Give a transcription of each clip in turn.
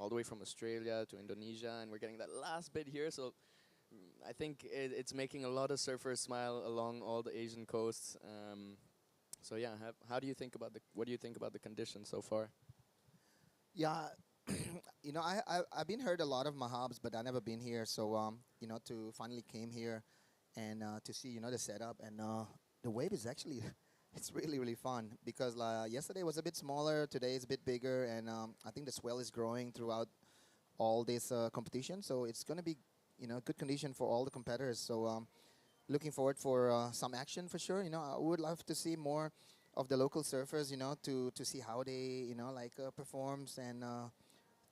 all the way from Australia to Indonesia, and we're getting that last bit here. So I think it's making a lot of surfers smile along all the Asian coasts. So yeah, how do you think about what do you think about the conditions so far? Yeah, I've been heard a lot of Mahabs, but I never been here. So to finally came here and to see the setup and the wave is actually it's really fun because yesterday was a bit smaller, today is a bit bigger, and I think the swell is growing throughout all this competition. So it's gonna be good condition for all the competitors. So looking forward for some action for sure. I would love to see more of the local surfers. To see how they performs and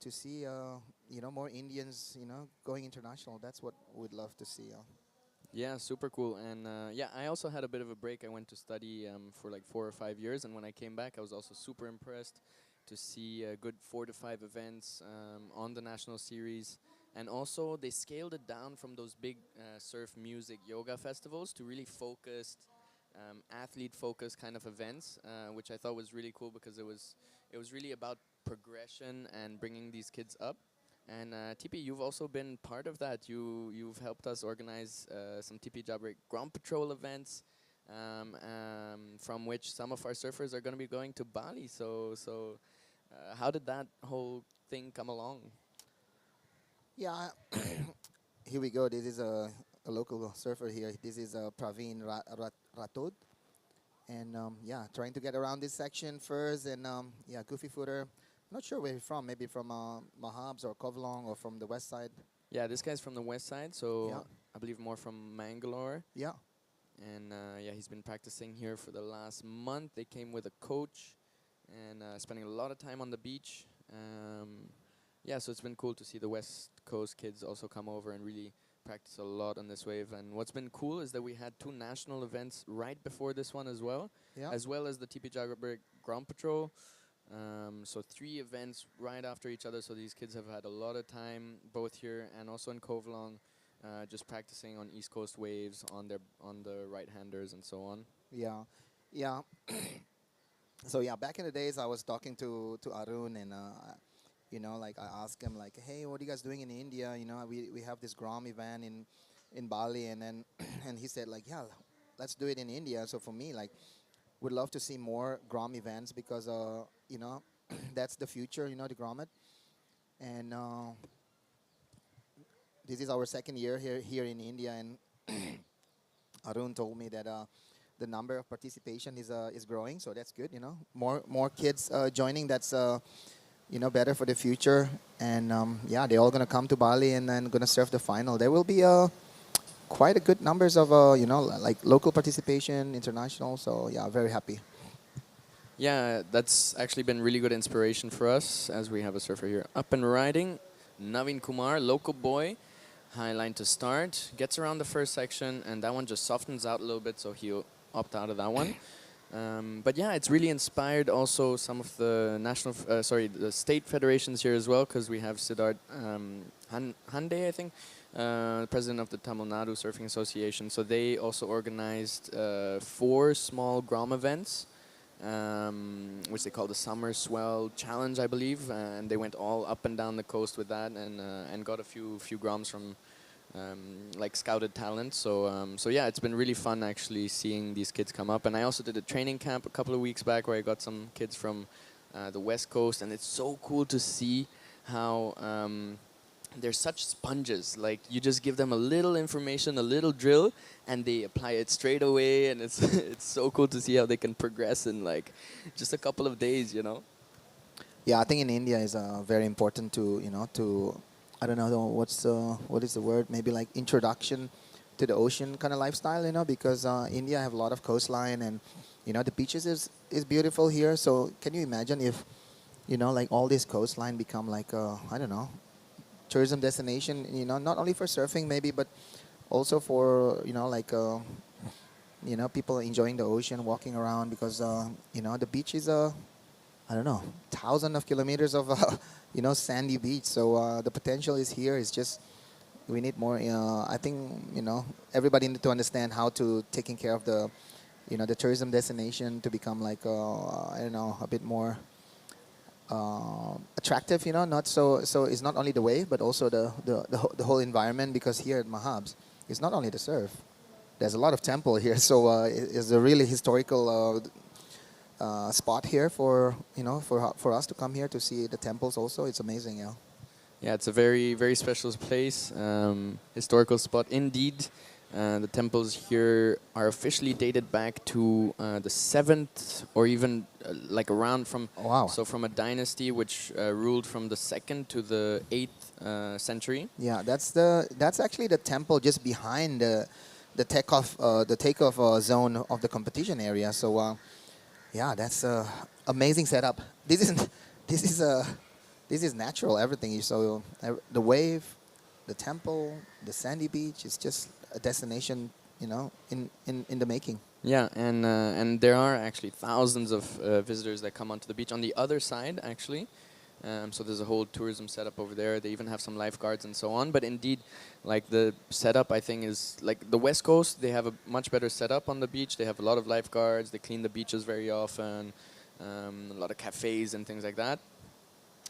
to see more Indians going international. That's what we'd love to see. Yeah, super cool. And yeah, I also had a bit of a break. I went to study for like 4 or 5 years, and when I came back, I was also super impressed to see a good 4 to 5 events on the national series. And also, they scaled it down from those big surf music yoga festivals to really focused, athlete-focused kind of events, which I thought was really cool because it was really about progression and bringing these kids up. And TP, you've also been part of that. You've helped us organize some TP Jabberick Ground Patrol events, from which some of our surfers are going to be going to Bali. So how did that whole thing come along? Yeah, here we go. This is a local surfer here. This is Praveen Ratod. And yeah, trying to get around this section first. And yeah, Goofy Footer. Not sure where he's from. Maybe from Mahabs or Kovalong or from the west side. Yeah, this guy's from the west side, Yeah, so I believe more from Mangalore. yeah, And yeah, he's been practicing here for the last month. They came with a coach and spending a lot of time on the beach. Yeah, so it's been cool to see the West Coast kids also come over and really practice a lot on this wave. And what's been cool is that we had 2 national events right before this one yeah. as well as the TP Jaggerick Ground Patrol. So 3 events right after each other. So these kids have had a lot of time both here and also in Kovalong, just practicing on East Coast waves on the right-handers and so on. Yeah, yeah. So yeah, back in the days, I was talking to Arun, and like I asked him like, hey, what are you guys doing in India? We have this Grom event in Bali, and then and he said like, yeah, let's do it in India. So for me, like, would love to see more Grom events because that's the future, the Grommet, and this is our second year here in India, and Arun told me that the number of participation is growing, so that's good. More kids joining. That's better for the future. And yeah, they're all gonna come to Bali and then gonna surf the final. There will be quite a good numbers of like local participation, international. So yeah, very happy. Yeah, that's actually been really good inspiration for us as we have a surfer here up and riding. Naveen Kumar, local boy, high line to start, gets around the first section, and that one just softens out a little bit, so he'll opt out of that one. But yeah, it's really inspired also some of the the state federations here as well, because we have Siddharth Hande, I think, president of the Tamil Nadu Surfing Association. So they also organized 4 small Grom events, which they call the Summer Swell Challenge, I believe, and they went all up and down the coast with that, and got a few Groms from like scouted talent. So yeah, it's been really fun actually seeing these kids come up. And I also did a training camp a couple of weeks back where I got some kids from the West Coast, and it's so cool to see how they're such sponges. Like, you just give them a little information, a little drill, and they apply it straight away. And it's it's so cool to see how they can progress in like just a couple of days. Yeah, I think in India is very important to to I don't know what is the word, maybe like introduction to the ocean kind of lifestyle, because India have a lot of coastline, and the beaches is beautiful here. So can you imagine if like all this coastline become like I don't know, tourism destination, not only for surfing maybe, but also for like people enjoying the ocean, walking around, because the beach is I don't know, thousands of kilometers of sandy beach. So the potential is here. It's just we need more. I think everybody need to understand how to taking care of the tourism destination to become like I don't know, a bit more attractive, you know, not so it's not only the wave but also the whole environment, because here at Mahabs it's not only the surf. There's a lot of temple here, so it's a really historical spot here for, you know, for us to come here to see the temples also. It's amazing, yeah. Yeah, it's a very, very special place, historical spot indeed. The temples here are officially dated back to the 7th, or even like around from, Oh, wow. so from a dynasty which ruled from the 2nd to the 8th century. Yeah, that's actually the temple just behind the takeoff zone of the competition area. So yeah, that's a amazing setup. This is this is this is natural. Everything. So the wave, the temple, the sandy beach. It's just a destination, you know, in the making. Yeah, and there are actually thousands of visitors that come onto the beach on the other side, actually. So there's a whole tourism setup over there. They even have some lifeguards and so on. But indeed, like the setup, I think is like the West Coast. They have a much better setup on the beach. They have a lot of lifeguards. They clean the beaches very often. A lot of cafes and things like that.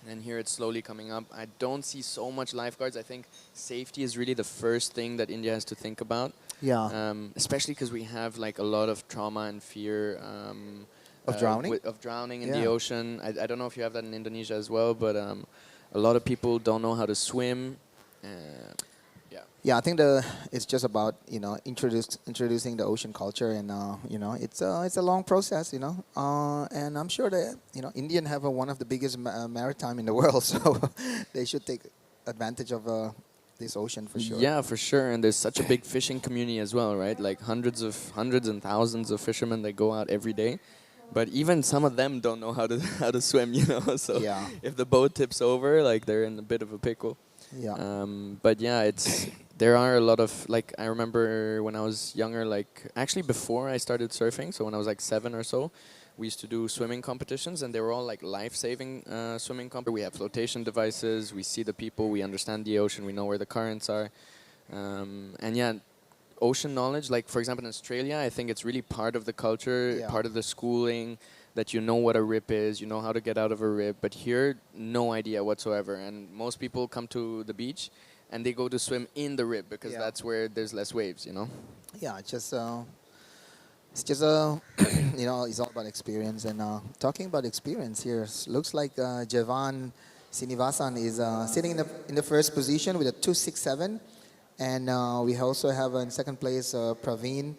And here it's slowly coming up. I don't see so much lifeguards. I think safety is really the first thing that India has to think about. Yeah. Especially because we have like a lot of trauma and fear. Of drowning? Of drowning in Yeah. the ocean. I don't know if you have that in Indonesia as well, but a lot of people don't know how to swim. Yeah. Yeah, I think it's just about, you know, introducing the ocean culture, and you know, it's a long process, you know, and I'm sure that, you know, Indian have one of the biggest maritime in the world, so they should take advantage of this ocean for sure. Yeah, for sure. And there's such a big fishing community as well, right? Like hundreds and thousands of fishermen that go out every day. But even some of them don't know how to how to swim, you know. So Yeah. if the boat tips over, like they're in a bit of a pickle. Yeah. But yeah, there are a lot of, like, I remember when I was younger, like actually before I started surfing, so when I was like 7 or so, we used to do swimming competitions, and they were all like life-saving swimming competitions. We have flotation devices, we see the people, we understand the ocean, we know where the currents are, and yeah, ocean knowledge. Like for example, in Australia, I think it's really part of the culture, Yeah. part of the schooling, that you know what a rip is, you know how to get out of a rip. But here, no idea whatsoever. And most people come to the beach and they go to swim in the rip because Yeah. that's where there's less waves, you know? Yeah, it's just you know, it's all about experience. And talking about experience here, looks like Javan Sinivasan is sitting in the first position with a 267, and we also have in second place Praveen.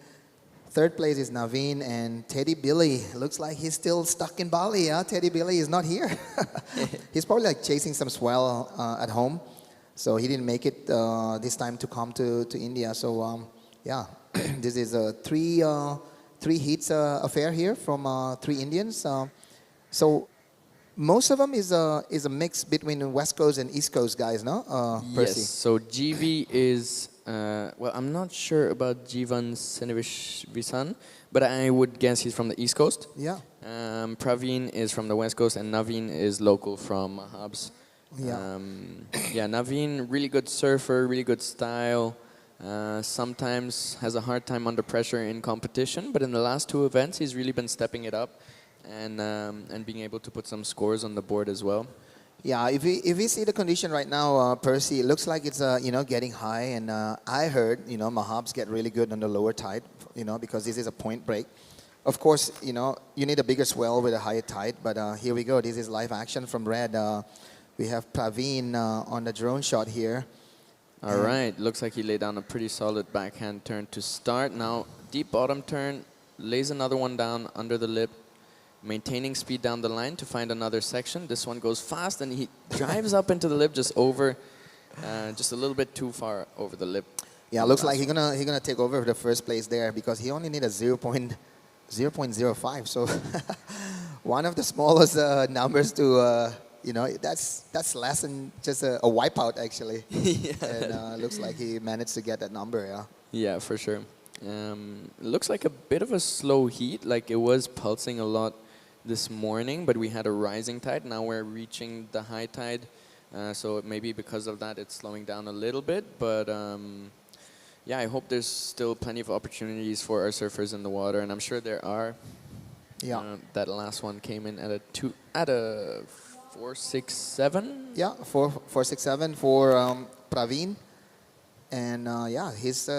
Third place is Naveen, and Teddy Billy. Looks like he's still stuck in Bali. Yeah, Teddy Billy is not here. He's probably like chasing some swell at home, so he didn't make it this time to come to India. So yeah, this is a three heats affair here from 3 Indians. So most of them is a mix between West Coast and East Coast guys, no? Percy. Yes, so GV is, well, I'm not sure about Jivan Senevisan, but I would guess he's from the East Coast. Yeah. Praveen is from the West Coast, and Naveen is local from Mahabs. Yeah. Yeah, Naveen, really good surfer, really good style. Sometimes has a hard time under pressure in competition, but in the last 2 events, he's really been stepping it up and being able to put some scores on the board as well. Yeah, if we see the condition right now, Percy, it looks like it's you know, getting high, and I heard, you know, Mahabs get really good on the lower tide, you know, because this is a point break. Of course, you know, you need a bigger swell with a higher tide, but here we go. This is live action from Red. We have Praveen on the drone shot here. All right, looks like he laid down a pretty solid backhand turn to start. Now, deep bottom turn, lays another one down under the lip, maintaining speed down the line to find another section. This one goes fast, and he drives up into the lip just over, just a little bit too far over the lip. Yeah, looks like he's gonna take over the first place there, because he only need a 0.05. So one of the smallest numbers to you know, that's less than just a wipeout actually. Yeah. And looks like he managed to get that number. Yeah. Yeah, for sure. Looks like a bit of a slow heat. Like it was pulsing a lot this morning, but we had a rising tide. Now we're reaching the high tide, so maybe because of that it's slowing down a little bit. But yeah, I hope there's still plenty of opportunities for our surfers in the water, and I'm sure there are. Yeah. That last one came in at a 467. Yeah, 467 for Praveen. And yeah, he's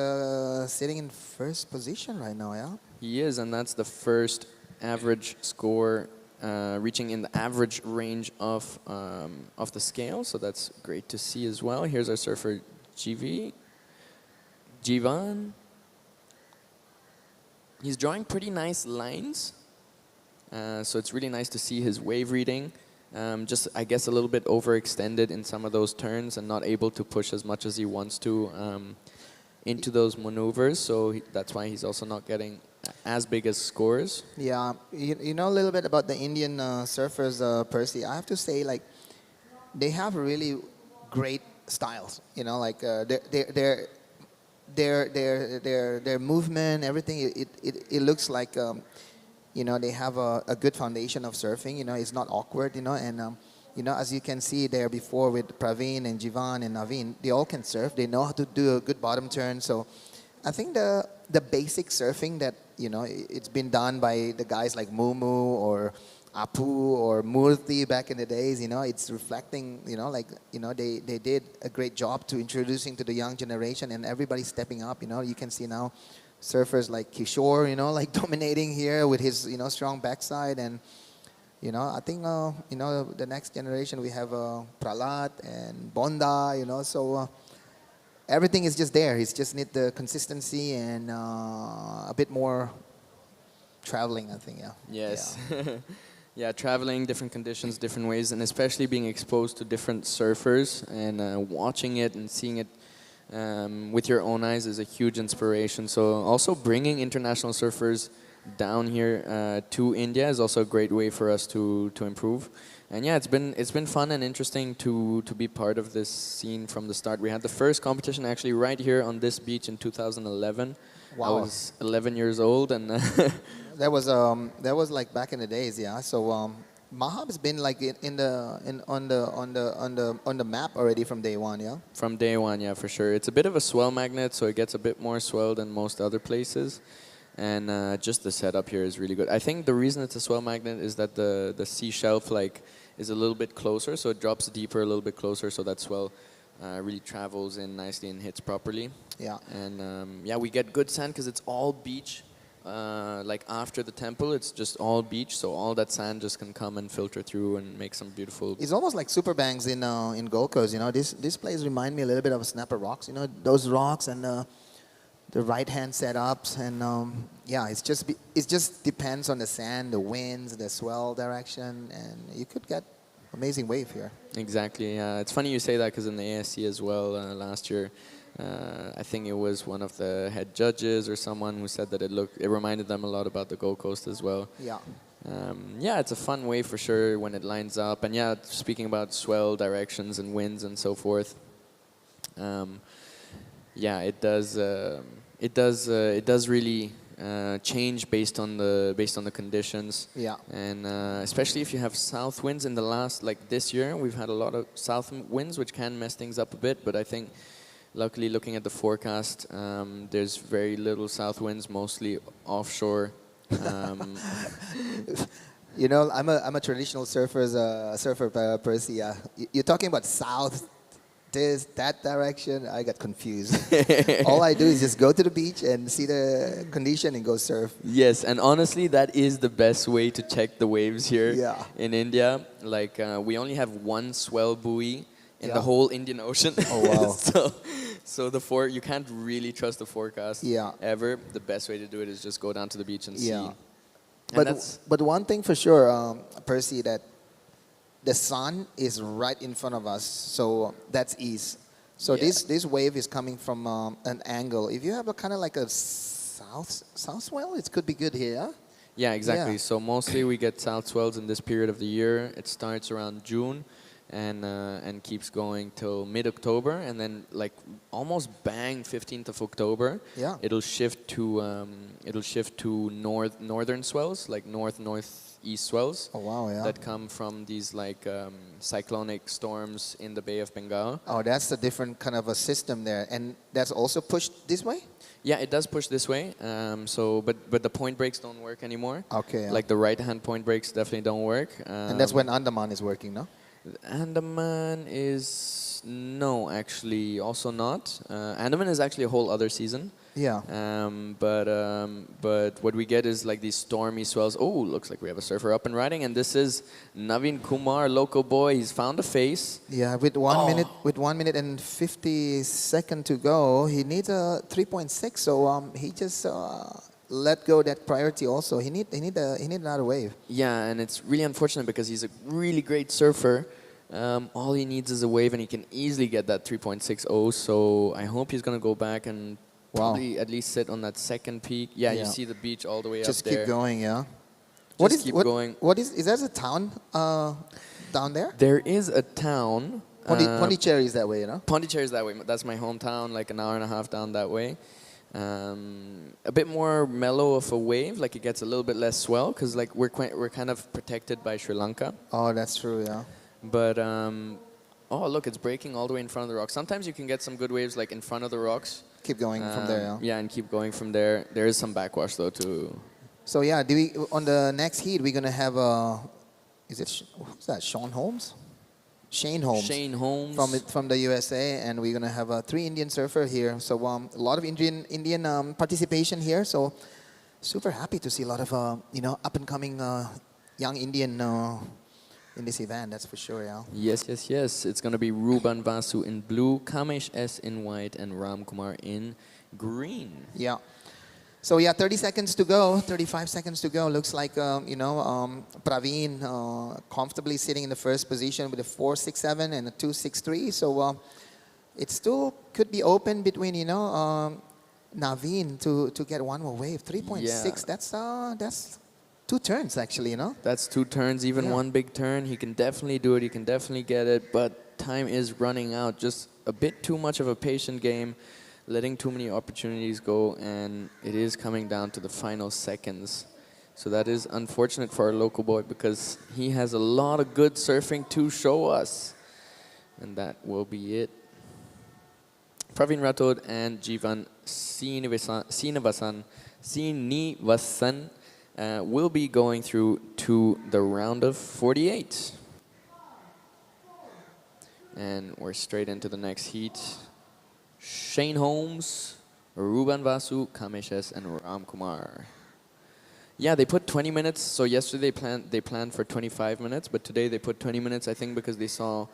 sitting in first position right now, yeah? He is, and that's the first average score reaching in the average range of the scale. So that's great to see as well. Here's our surfer, Jivan. He's drawing pretty nice lines. So it's really nice to see his wave reading. Just, I guess, a little bit overextended in some of those turns and not able to push as much as he wants to into those maneuvers. So that's why he's also not getting as big as scores. Yeah, you know a little bit about the Indian surfers, Percy. I have to say, like, they have really great styles. You know, like their movement, everything. It looks like you know, they have a good foundation of surfing. You know, it's not awkward. You know, and you know, as you can see there before with Praveen and Jivan and Naveen, they all can surf. They know how to do a good bottom turn. So I think the basic surfing that, you know, it's been done by the guys like Mumu or Apu or Murthy back in the days, you know, it's reflecting, you know, like, you know, they did a great job to introducing to the young generation, and everybody's stepping up. You know, you can see now surfers like Kishore, you know, like dominating here with his, you know, strong backside. And, you know, I think, you know, the next generation we have Pralat and Bonda, you know, so everything is just there. It's just need the consistency and a bit more traveling, I think, yeah. Yes. Yeah. Yeah, traveling, different conditions, different ways, and especially being exposed to different surfers and watching it and seeing it with your own eyes is a huge inspiration. So also bringing international surfers down here to India is also a great way for us to improve. And yeah, it's been fun and interesting to be part of this scene from the start. We had the first competition actually right here on this beach in 2011. Wow. I was 11 years old, and That was like back in the days, yeah. So Mahab has been like on the map already from day one, yeah. from day one, yeah, for sure. It's a bit of a swell magnet, so it gets a bit more swell than most other places. And just the setup here is really good. I think the reason it's a swell magnet is that the sea shelf like is a little bit closer, so it drops deeper a little bit closer, so that swell really travels in nicely and hits properly. Yeah. And yeah, we get good sand because it's all beach. Like after the temple, it's just all beach, so all that sand just can come and filter through and make some beautiful. It's almost like super banks in Gold Coast. You know, this place remind me a little bit of Snapper Rocks. You know, those rocks and the right hand setups, and yeah, it just depends on the sand, the winds, the swell direction, and you could get amazing wave here. Exactly. It's funny you say that because in the ASC as well last year. I think it was one of the head judges or someone who said that it reminded them a lot about the Gold Coast as well. Yeah. Yeah, it's a fun wave for sure when it lines up. And yeah, speaking about swell directions and winds and so forth, yeah, it does really change based on the conditions. Yeah. And especially if you have south winds in the last, like this year, we've had a lot of south winds which can mess things up a bit. But I think, luckily, looking at the forecast, there's very little south winds, mostly offshore. You know, I'm a traditional surfer, Percy. You're talking about south, that direction. I got confused. All I do is just go to the beach and see the condition and go surf. Yes, and honestly, that is the best way to check the waves here in India. Like, we only have one swell buoy in the whole Indian Ocean. Oh, wow. So you can't really trust the forecast ever. The best way to do it is just go down to the beach and see. And but one thing for sure, Percy, that the sun is right in front of us, so that's east. So this wave is coming from an angle. If you have a kind of like a south swell, it could be good here. Yeah, exactly. So mostly we get south swells in this period of the year. It starts around June. And keeps going till mid-October, and then like almost bang 15th of October. Yeah. It'll shift to northern swells, like northeast swells. Oh wow, yeah. That come from these like cyclonic storms in the Bay of Bengal. Oh, that's a different kind of a system there, and that's also pushed this way. Yeah, it does push this way. But the point breaks don't work anymore. Okay. Yeah. Like the right-hand point breaks definitely don't work. And that's when Andaman is working, no? Andaman is no, actually, also not. Andaman is actually a whole other season. Yeah. But what we get is like these stormy swells. Oh, looks like we have a surfer up and riding, and this is Naveen Kumar, local boy. He's found a face. Yeah, with 1 minute and 50 seconds to go, he needs a 3.6. So he just let go that priority. Also, he need another wave. Yeah, and it's really unfortunate because he's a really great surfer. All he needs is a wave, and he can easily get that 3.60. So I hope he's gonna go back and probably at least sit on that second peak. Yeah, you see the beach all the way Just up there. keep going, yeah. Keep going. What is that a town down there? There is a town. Pondicherry is that way, you know? Pondicherry is that way. That's my hometown, like an hour and a half down that way. A bit more mellow of a wave, like it gets a little bit less swell because like we're kind of protected by Sri Lanka. Oh, that's true, yeah. But oh look, it's breaking all the way in front of the rocks. Sometimes you can get some good waves like in front of the rocks. Keep going from there, yeah. Yeah, and keep going from there. There is some backwash though too. So yeah, on the next heat we're gonna have who's that? Shane Holmes from the USA, and we're gonna have 3 Indian surfer here. So a lot of Indian participation here. So super happy to see a lot of up and coming young Indian in this event. That's for sure, yeah. Yes. It's gonna be Ruban Vasu in blue, Kamesh S in white, and Ram Kumar in green. Yeah. So yeah, 30 seconds to go, 35 seconds to go. Looks like Praveen comfortably sitting in the first position with a 4.67 and a 2.63. So it still could be open between Naveen to get one more wave. 3.6. That's 2 turns actually, you know. That's 2 turns, even one big turn. He can definitely do it. He can definitely get it. But time is running out. Just a bit too much of a patient game. Letting too many opportunities go, and it is coming down to the final seconds. So that is unfortunate for our local boy because he has a lot of good surfing to show us. And that will be it. Praveen Rathod and Jivan Srinivasan will be going through to the round of 48. And we're straight into the next heat. Shane Holmes, Ruban Vasu, Kameshes, and Ram Kumar. Yeah, they put 20 minutes. So yesterday they planned for 25 minutes, but today they put 20 minutes, I think, because they saw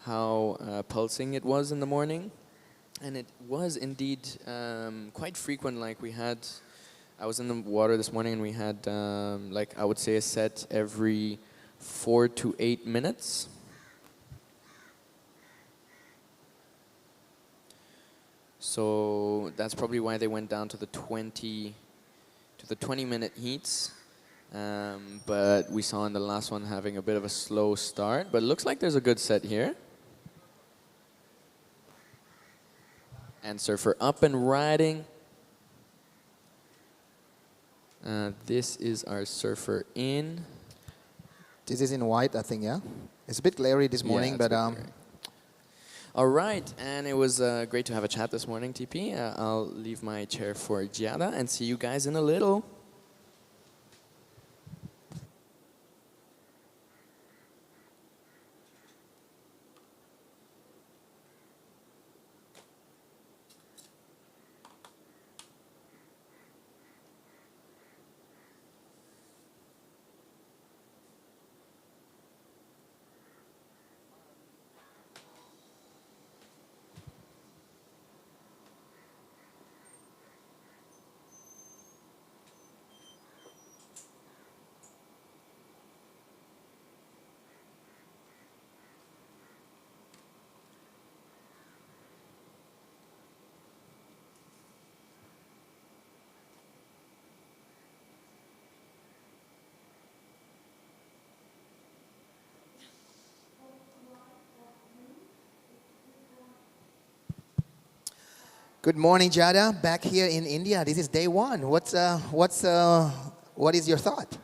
how pulsing it was in the morning. And it was indeed quite frequent. Like I was in the water this morning and we had, I would say a set every 4 to 8 minutes. So that's probably why they went down to the 20-minute heats. But we saw in the last one having a bit of a slow start. But it looks like there's a good set here. And surfer up and riding. This is our surfer in. This is in white, I think, yeah? It's a bit glary this morning, but... All right, and it was great to have a chat this morning, TP. I'll leave my chair for Giada and see you guys in a little. Good morning, Jada. Back here in India. This is day 1. What is your thought?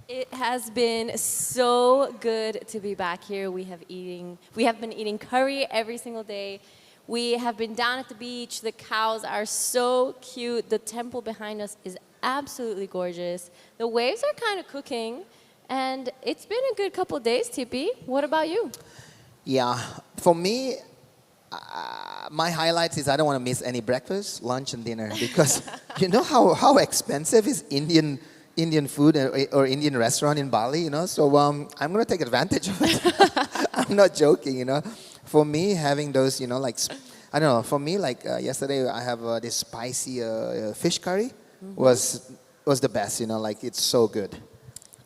It has been so good to be back here. We have been eating curry every single day. We have been down at the beach. The cows are so cute. The temple behind us is absolutely gorgeous. The waves are kind of cooking. And it's been a good couple days, Tippy. What about you? Yeah, for me, my highlights is I don't want to miss any breakfast, lunch, and dinner because you know how expensive is Indian food or Indian restaurant in Bali, you know. So I'm gonna take advantage of it. I'm not joking, you know. For me, having those, you know, like I don't know. For me, like yesterday, I have this spicy fish curry was the best, you know. Like it's so good.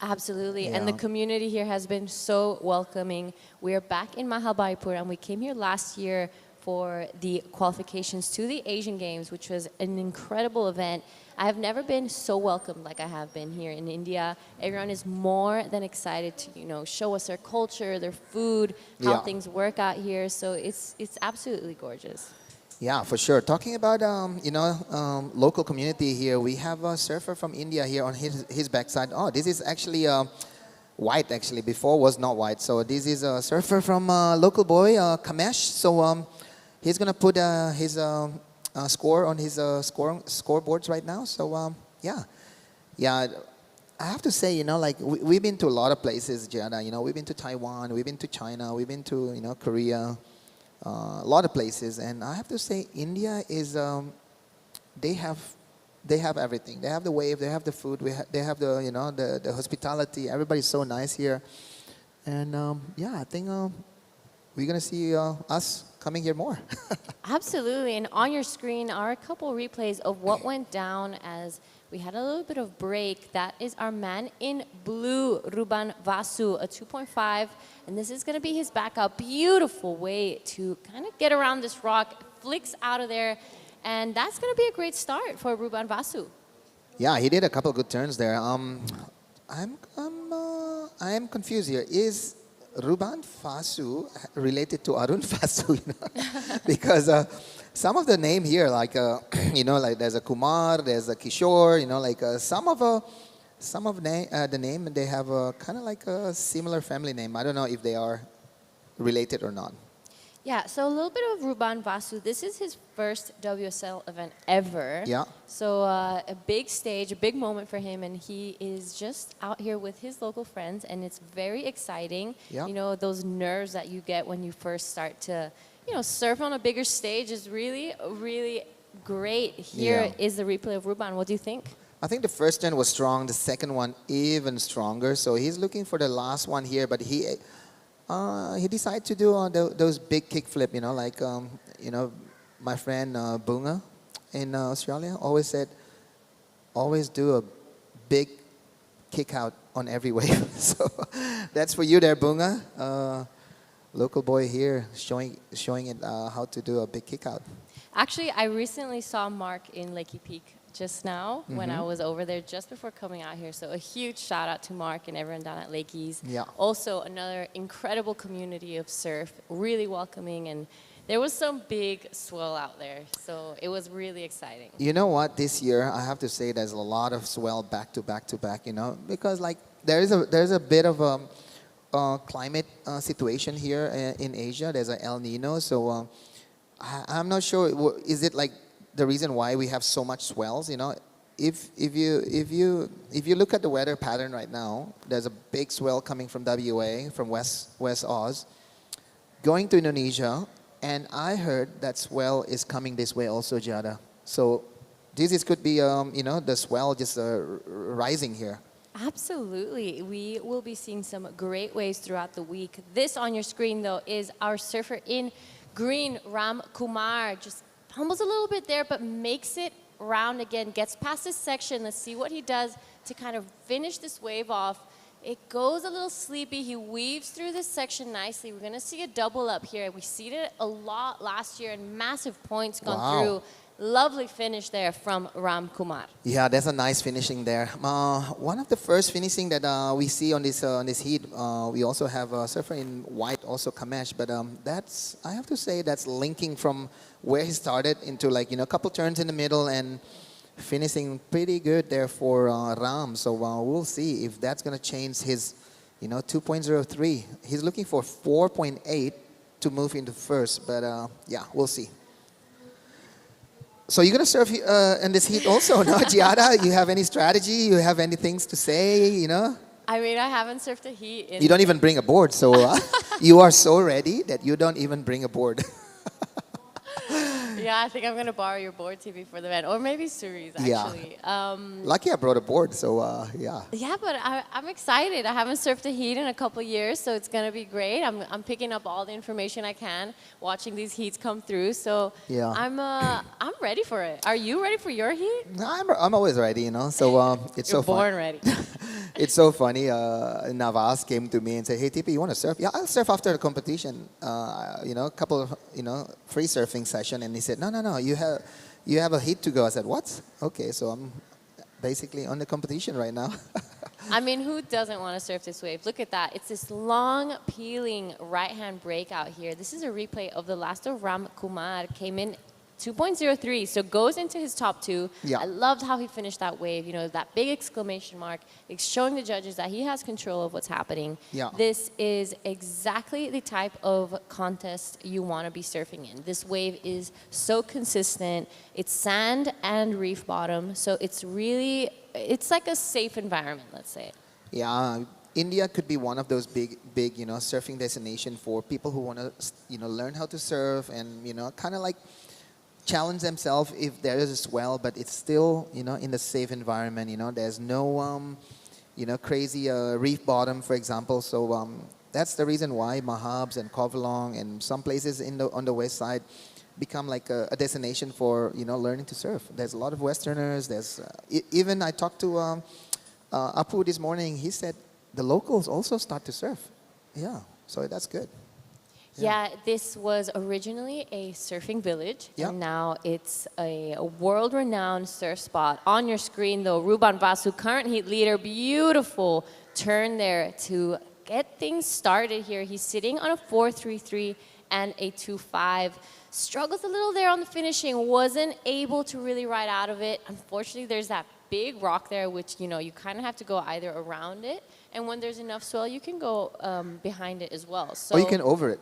Absolutely. Yeah. And the community here has been so welcoming. We are back in Mahabalipuram. We came here last year for the qualifications to the Asian Games, which was an incredible event. I have never been so welcomed like I have been here in India. Everyone is more than excited to, you know, show us their culture, their food, how Yeah. things work out here. So it's absolutely gorgeous. Yeah, for sure. Talking about local community here, we have a surfer from India here on his backside. Oh, this is actually white. Actually, before was not white. So this is a surfer from local boy Kamesh. So he's gonna put his score on his scoreboards right now. So yeah. I have to say, you know, like we've been to a lot of places, Gianna. You know, we've been to Taiwan, we've been to China, we've been to Korea. A lot of places, and I have to say, India is they have everything. They have the wave, they have the food, they have the hospitality. Everybody's so nice here, and I think we're gonna see us coming here more. Absolutely. And on your screen are a couple replays of what went down as we had a little bit of break. That is our man in blue, Ruban Vasu, a 2.5. And this is going to be his backup. Beautiful way to kind of get around this rock, flicks out of there. And that's going to be a great start for Ruban Vasu. Yeah, he did a couple good turns there. I am confused here. Is Ruban Fasu related to Arun Fasu? You know? Because some of the name here, like like there's a Kumar, there's a Kishore. You know, like some of the name they have a kind of like a similar family name. I don't know if they are related or not. Yeah, so a little bit of Ruban Vasu. This is his first WSL event ever. Yeah. So a big stage, a big moment for him, and he is just out here with his local friends, and it's very exciting. Yeah. You know, those nerves that you get when you first start to, surf on a bigger stage is really, really great. Here is the replay of Ruban. What do you think? I think the first turn was strong, the second one even stronger. So he's looking for the last one here, but he decided to do those big kickflip, like my friend Bunga in Australia always said, always do a big kick out on every wave. So that's for you there, Bunga. Local boy here showing it how to do a big kick out. Actually, I recently saw Mark in Lakey Peak just now when I was over there just before coming out here. So a huge shout out to Mark and everyone down at Lakey's. Yeah. Also another incredible community of surf, really welcoming, and there was some big swell out there. So it was really exciting. You know what? This year, I have to say there's a lot of swell back to back, because like there's a bit of a climate situation here in Asia. There's an El Nino, so I'm not sure. Is it like the reason why we have so much swells? If you look at the weather pattern right now, there's a big swell coming from WA, from West Oz, going to Indonesia, and I heard that swell is coming this way also, Jada. So could be the swell just rising here. Absolutely. We will be seeing some great waves throughout the week. This on your screen, though, is our surfer in green, Ram Kumar. Just humbles a little bit there, but makes it round again, gets past this section. Let's see what he does to kind of finish this wave off. It goes a little sleepy. He weaves through this section nicely. We're going to see a double up here. We seen it a lot last year, and massive points gone through. Lovely finish there from Ram Kumar. Yeah, that's a nice finishing there. One of the first finishing that we see on this heat, we also have a surfer in white, also Kamesh, but that's, I have to say, that's linking from where he started into a couple turns in the middle and finishing pretty good there for Ram. So we'll see if that's going to change his 2.03. He's looking for 4.8 to move into first, but yeah, we'll see. So you're going to surf in this heat also, no, Giada? You have any strategy? You have any things to say, I mean, I haven't surfed a heat in... You don't even bring a board, so you are so ready that you don't even bring a board. Yeah, I think I'm going to borrow your board, TV, for the event. Or maybe Suri's, Yeah. actually. Lucky I brought a board, so yeah. Yeah, but I'm excited. I haven't surfed a heat in a couple years, so it's going to be great. I'm picking up all the information I can, watching these heats come through. So Yeah. I'm ready for it. Are you ready for your heat? I'm always ready, you know. So it's You're so fun. born ready. It's so funny. Navas came to me and said, "Hey, Tipi, you want to surf?" Yeah, I'll surf after the competition. You know, a couple of free surfing session, and he said, "No, you have a heat to go." I said, "What?" Okay, so I'm basically on the competition right now. I mean, who doesn't want to surf this wave? Look at that. It's this long, peeling right-hand break out here. This is a replay of the last of Ram Kumar. Came in 2.03, so goes into his top two. Yeah. I loved how he finished that wave. You know, that big exclamation mark. It's showing the judges that he has control of what's happening. Yeah. This is exactly the type of contest you want to be surfing in. This wave is so consistent. It's sand and reef bottom, so it's really, it's like a safe environment, let's say. Yeah, India could be one of those big, surfing destination for people who want to, learn how to surf and, kind of like challenge themselves if there is a swell, but it's still, in the safe environment. There's no, crazy reef bottom, for example. So that's the reason why Mahabs and Kovalong and some places on the west side become like a destination for, learning to surf. There's a lot of Westerners. There's even I talked to Apu this morning. He said the locals also start to surf. Yeah, so that's good. Yeah, this was originally a surfing village, and now it's a world-renowned surf spot. On your screen, though, Ruban Vasu, current heat leader, beautiful turn there to get things started here. He's sitting on a 4.33 and a 2.5. Struggles a little there on the finishing, wasn't able to really ride out of it. Unfortunately, there's that big rock there, which, you kind of have to go either around it, and when there's enough swell, you can go behind it as well. So, or you can over it.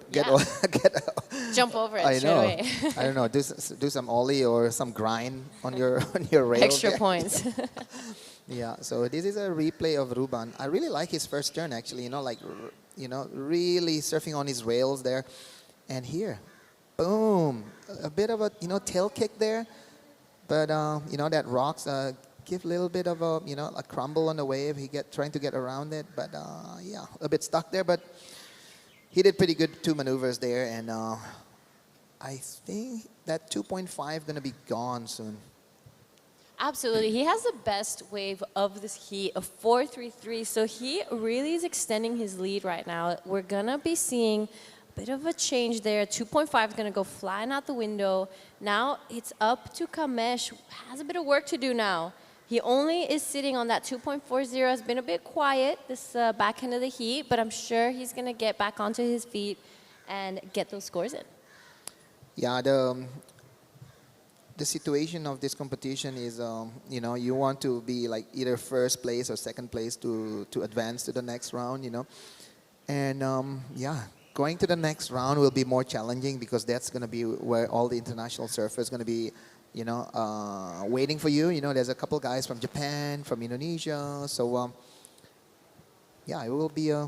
Jump over it I straight know. away. I don't know. Do some ollie or some grind on your rail. Extra points. Yeah. So this is a replay of Ruban. I really like his first turn actually. Really surfing on his rails there, and here, boom, a bit of a tail kick there, but that rocks. Give a little bit of a crumble on the wave. Trying to get around it, but yeah, a bit stuck there. But he did pretty good 2 maneuvers there, and I think that 2.5 gonna be gone soon. Absolutely, he has the best wave of this heat, a 4.33. So he really is extending his lead right now. We're gonna be seeing a bit of a change there. 2.5 is gonna go flying out the window. Now it's up to Kamesh. Has a bit of work to do now. He only is sitting on that 2.40. Has been a bit quiet this back end of the heat, but I'm sure he's going to get back onto his feet and get those scores in. Yeah, the situation of this competition is, you want to be like either first place or second place to advance to the next round, And yeah, going to the next round will be more challenging because that's going to be where all the international surfers going to be waiting for you. There's a couple guys from Japan, from Indonesia. So, yeah, it will be a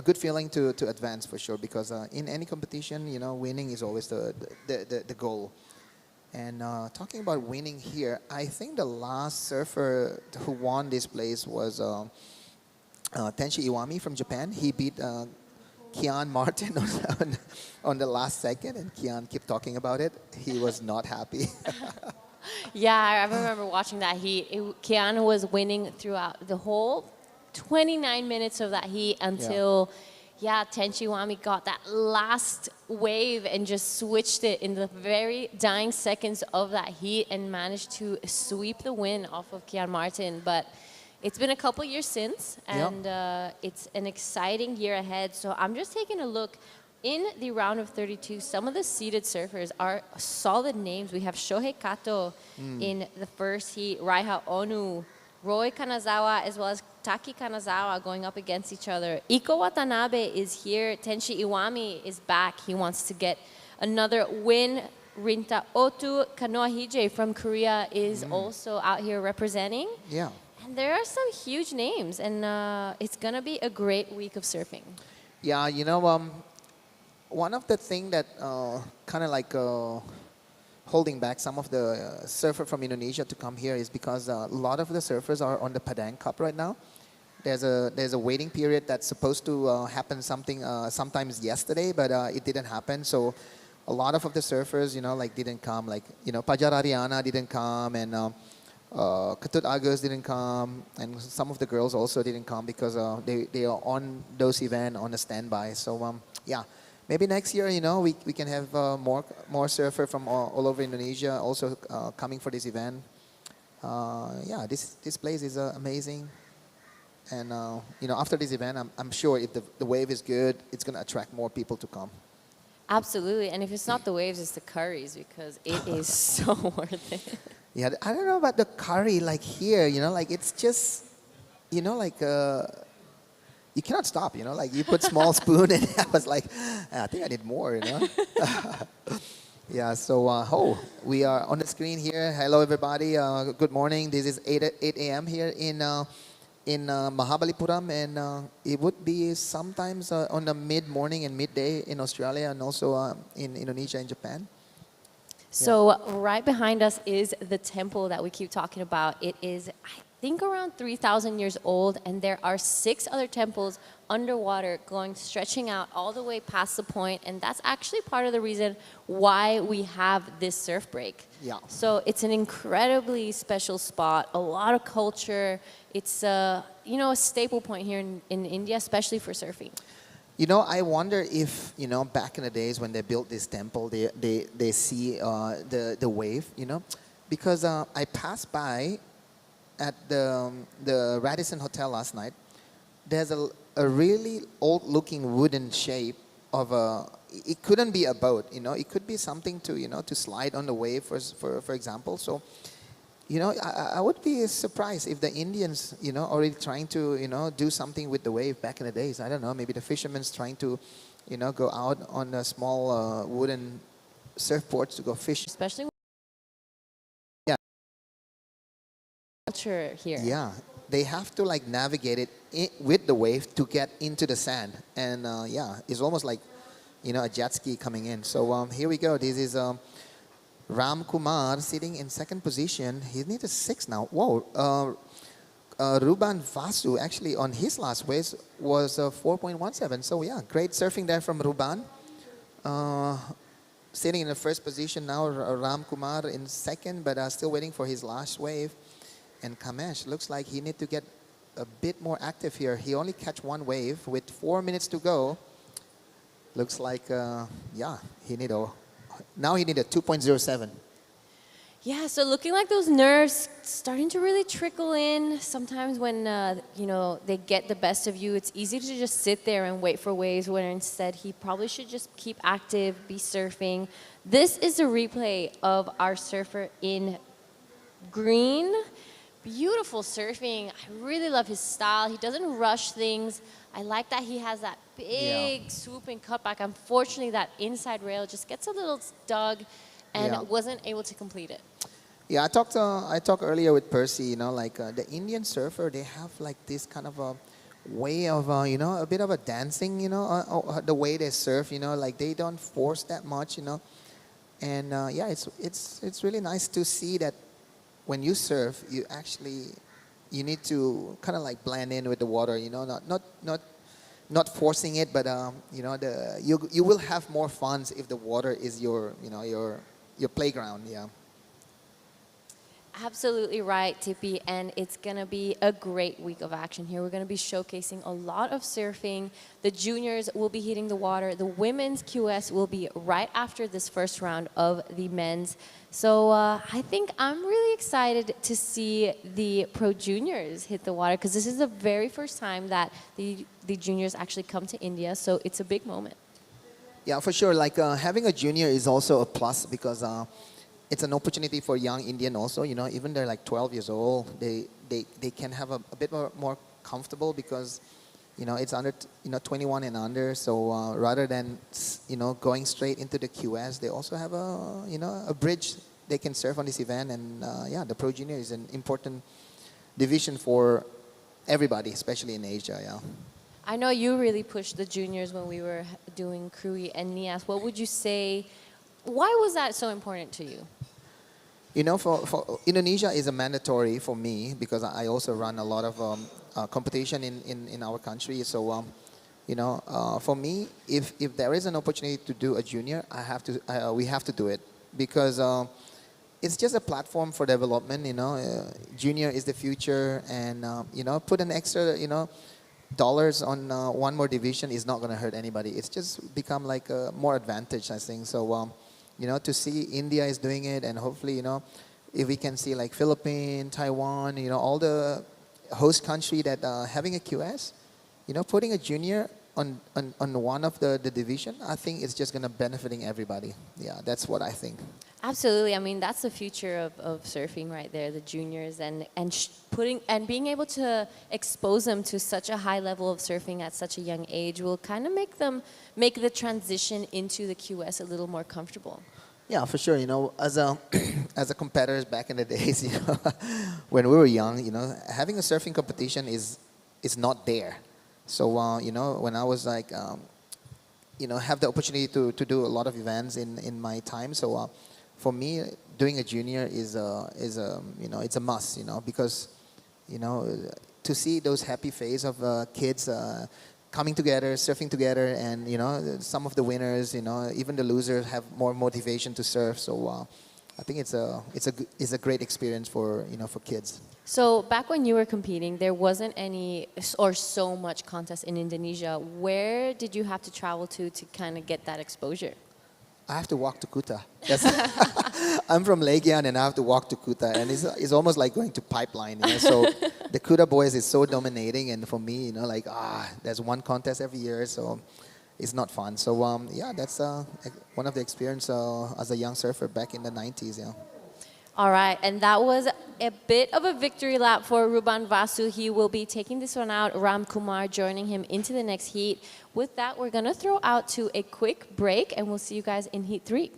good feeling to advance for sure because in any competition, winning is always the goal. And talking about winning here, I think the last surfer who won this place was Tenshi Iwami from Japan. He beat Kian Martin on the last second, and Kian kept talking about it. He was not happy. Yeah, I remember watching that heat. Kian was winning throughout the whole 29 minutes of that heat until, Tenchi Iwami got that last wave and just switched it in the very dying seconds of that heat and managed to sweep the win off of Kian Martin. But it's been a couple years since, and it's an exciting year ahead. So I'm just taking a look. In the round of 32, some of the seeded surfers are solid names. We have Shohei Kato in the first heat, Raiha Onu, Roy Kanazawa, as well as Taki Kanazawa going up against each other. Iko Watanabe is here. Tenshi Iwami is back. He wants to get another win. Rinta Otu Kanoa Hije from Korea is also out here representing. Yeah. And there are some huge names, and it's going to be a great week of surfing. Yeah, one of the thing that kind of like holding back some of the surfer from Indonesia to come here is because a lot of the surfers are on the Padang Cup right now. There's a waiting period that's supposed to happen sometimes yesterday, but it didn't happen. So a lot of the surfers, like didn't come. Like Pajar Ariana didn't come, and Ketut Agus didn't come, and some of the girls also didn't come because they are on those events on a standby. So yeah. Maybe next year, we can have more surfer from all over Indonesia also coming for this event. Yeah, this place is amazing. And after this event, I'm sure if the wave is good, it's going to attract more people to come. Absolutely. And if it's not the waves, it's the curries because it is so worth it. Yeah, I don't know about the curry like here, like it's just, like you cannot stop, like you put small spoon and I was like, I think I need more, Yeah, so we are on the screen here. Hello everybody, good morning. This is 8 a.m. here in Mahabalipuram, and it would be sometimes on the mid-morning and midday in Australia and also in Indonesia and Japan. So right behind us is the temple that we keep talking about. It is, I think, around 3,000 years old, and there are 6 other temples underwater stretching out all the way past the point, and that's actually part of the reason why we have this surf break. Yeah. So it's an incredibly special spot, a lot of culture. It's a staple point here in India, especially for surfing. I wonder if, back in the days when they built this temple, they see the wave, because I passed by at the Radisson Hotel last night. There's a really old-looking wooden shape of it couldn't be a boat, it could be something to slide on the wave, for example. So, I would be surprised if the Indians, already trying to, do something with the wave back in the days. I don't know, maybe the fishermen's trying to, go out on a small wooden surfboards to go fish. Especially Yeah. culture here. Yeah, they have to like navigate it with the wave to get into the sand. And yeah, it's almost like, a jet ski coming in. So here we go. This is Ram Kumar sitting in second position. He needs a 6 now. Whoa. Ruban Vasu actually on his last race was 4.17. So yeah, great surfing there from Ruban. Sitting in the first position now, Ram Kumar in second, but still waiting for his last wave. And Kamesh looks like he needs to get a bit more active here. He only catch one wave with 4 minutes to go. Looks like, yeah, now he need a 2.07. Yeah, so looking like those nerves starting to really trickle in. Sometimes when, they get the best of you, it's easy to just sit there and wait for waves, when instead he probably should just keep active, be surfing. This is a replay of our surfer in green. Beautiful surfing. I really love his style. He doesn't rush things. I like that he has that big swooping cutback. Unfortunately, that inside rail just gets a little dug and wasn't able to complete it. Yeah, I talked earlier with Percy, the Indian surfer, they have like this kind of a way of, a bit of a dancing, the way they surf, like they don't force that much, And yeah, it's really nice to see that when you surf, you need to kind of like blend in with the water, not forcing it, but you will have more fun if the water is your playground. Yeah. Absolutely right, Tippy, and it's going to be a great week of action here. We're going to be showcasing a lot of surfing. The juniors will be hitting the water. The women's QS will be right after this first round of the men's. So I think I'm really excited to see the pro juniors hit the water, because this is the very first time that the juniors actually come to India, so it's a big moment. Yeah, for sure. Like having a junior is also a plus, because it's an opportunity for young Indian also, even they're like 12 years old, they can have a bit more comfortable, because, it's under, 21 and under. So rather than, going straight into the QS, they also have a bridge they can surf on this event. And yeah, the Pro Junior is an important division for everybody, especially in Asia. Yeah. I know you really pushed the juniors when we were doing Krui and Nias. What would you say? Why was that so important to you? You know, for Indonesia is a mandatory for me because I also run a lot of competition in our country. So, for me, if there is an opportunity to do a junior, we have to do it because it's just a platform for development. Junior is the future, and put an extra dollars on one more division is not going to hurt anybody. It's just become like a more advantage, I think. So, to see India is doing it, and hopefully, if we can see like Philippines, Taiwan, all the host country that having a QS, putting a junior on one of the division, I think it's just going to benefiting everybody. Yeah, that's what I think. Absolutely. I mean, that's the future of surfing right there, the juniors, and putting and being able to expose them to such a high level of surfing at such a young age will kind of make the transition into the QS a little more comfortable. Yeah, for sure. As a as a competitors back in the days, when we were young, having a surfing competition is not there. So when I was like, have the opportunity to do a lot of events in my time. So for me, doing a junior is it's a must. Because to see those happy face of kids. Coming together, surfing together, and some of the winners, even the losers have more motivation to surf. So I think it's a great experience for for kids. So back when you were competing, there wasn't any or so much contest in Indonesia. Where did you have to travel to kind of get that exposure? I have to walk to Kuta. I'm from Legian and I have to walk to Kuta, and it's almost like going to pipeline. So the Kuta boys is so dominating, and for me, there's one contest every year, so it's not fun. So that's one of the experience as a young surfer back in the 90s. Yeah. All right, and that was a bit of a victory lap for Ruban Vasu. He will be taking this one out. Ram Kumar joining him into the next heat. With that, we're going to throw out to a quick break, and we'll see you guys in Heat 3.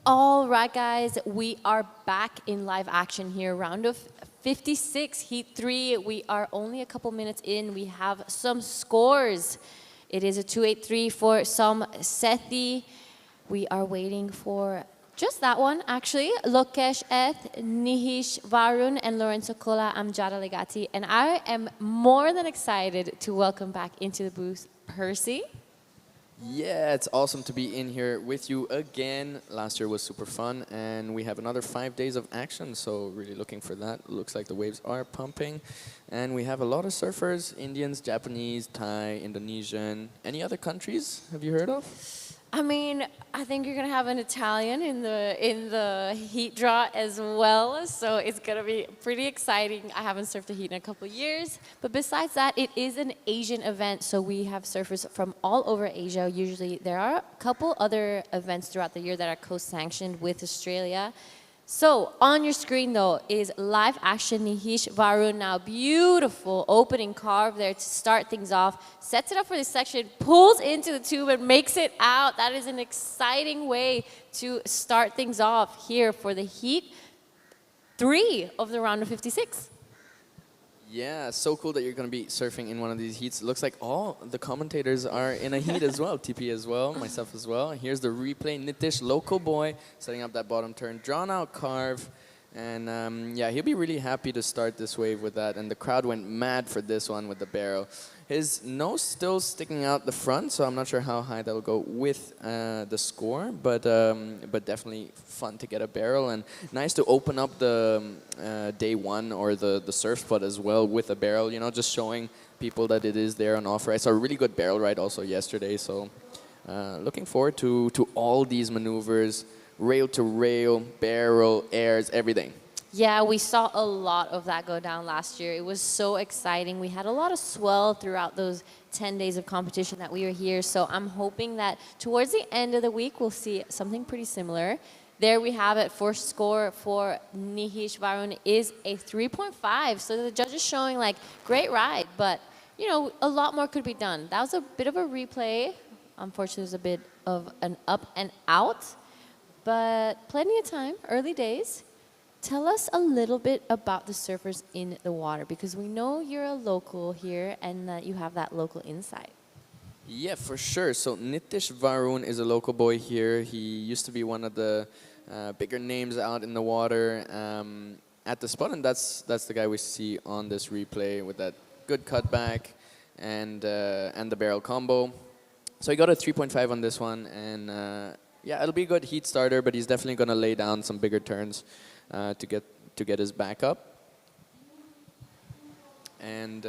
All right, guys, we are back in live action here. Round of 56, Heat 3. We are only a couple minutes in. We have some scores. It is a 2-8-3 for Som Sethi. We are waiting for just that one, actually. Lokesh Eth, Nihish Varun, and Lorenzo Kola, Amjada Legati. And I am more than excited to welcome back into the booth Percy. Yeah, it's awesome to be in here with you again. Last year was super fun, and we have another 5 days of action, so really looking for that. Looks like the waves are pumping, and we have a lot of surfers, Indians, Japanese, Thai, Indonesian. Any other countries have you heard of? I mean, I think you're gonna have an Italian in the heat draw as well, so it's gonna be pretty exciting. I haven't surfed a heat in a couple of years, but besides that, it is an Asian event, so we have surfers from all over Asia. Usually, there are a couple other events throughout the year that are co-sanctioned with Australia. So on your screen though is live action Nihish Varun now. Beautiful opening carve there to start things off. Sets it up for this section, pulls into the tube and makes it out. That is an exciting way to start things off here for the heat 3 of the round of 56. Yeah, so cool that you're going to be surfing in one of these heats. It looks like all the commentators are in a heat as well. TP as well, myself as well. Here's the replay. Nitish, local boy, setting up that bottom turn. Drawn out carve. And yeah, he'll be really happy to start this wave with that. And the crowd went mad for this one with the barrel. His nose still sticking out the front, so I'm not sure how high that'll go with the score. But definitely fun to get a barrel. And nice to open up the day one or the surf spot as well with a barrel. You know, just showing people that it is there on offer. I saw a really good barrel ride also yesterday. So looking forward to all these maneuvers. Rail to rail, barrel, airs, everything. Yeah, we saw a lot of that go down last year. It was so exciting. We had a lot of swell throughout those 10 days of competition that we were here. So I'm hoping that towards the end of the week, we'll see something pretty similar. There we have it. First score for Nihish Varun is a 3.5. So the judges showing like great ride, but you know, a lot more could be done. That was a bit of a replay. Unfortunately, it was a bit of an up and out. But plenty of time, early days. Tell us a little bit about the surfers in the water, because we know you're a local here and that you have that local insight. Yeah, for sure. So Nitish Varun is a local boy here. He used to be one of the bigger names out in the water at the spot, and that's the guy we see on this replay with that good cutback and the barrel combo. So he got a 3.5 on this one, and yeah, it'll be a good heat starter, but he's definitely going to lay down some bigger turns to get his back up. And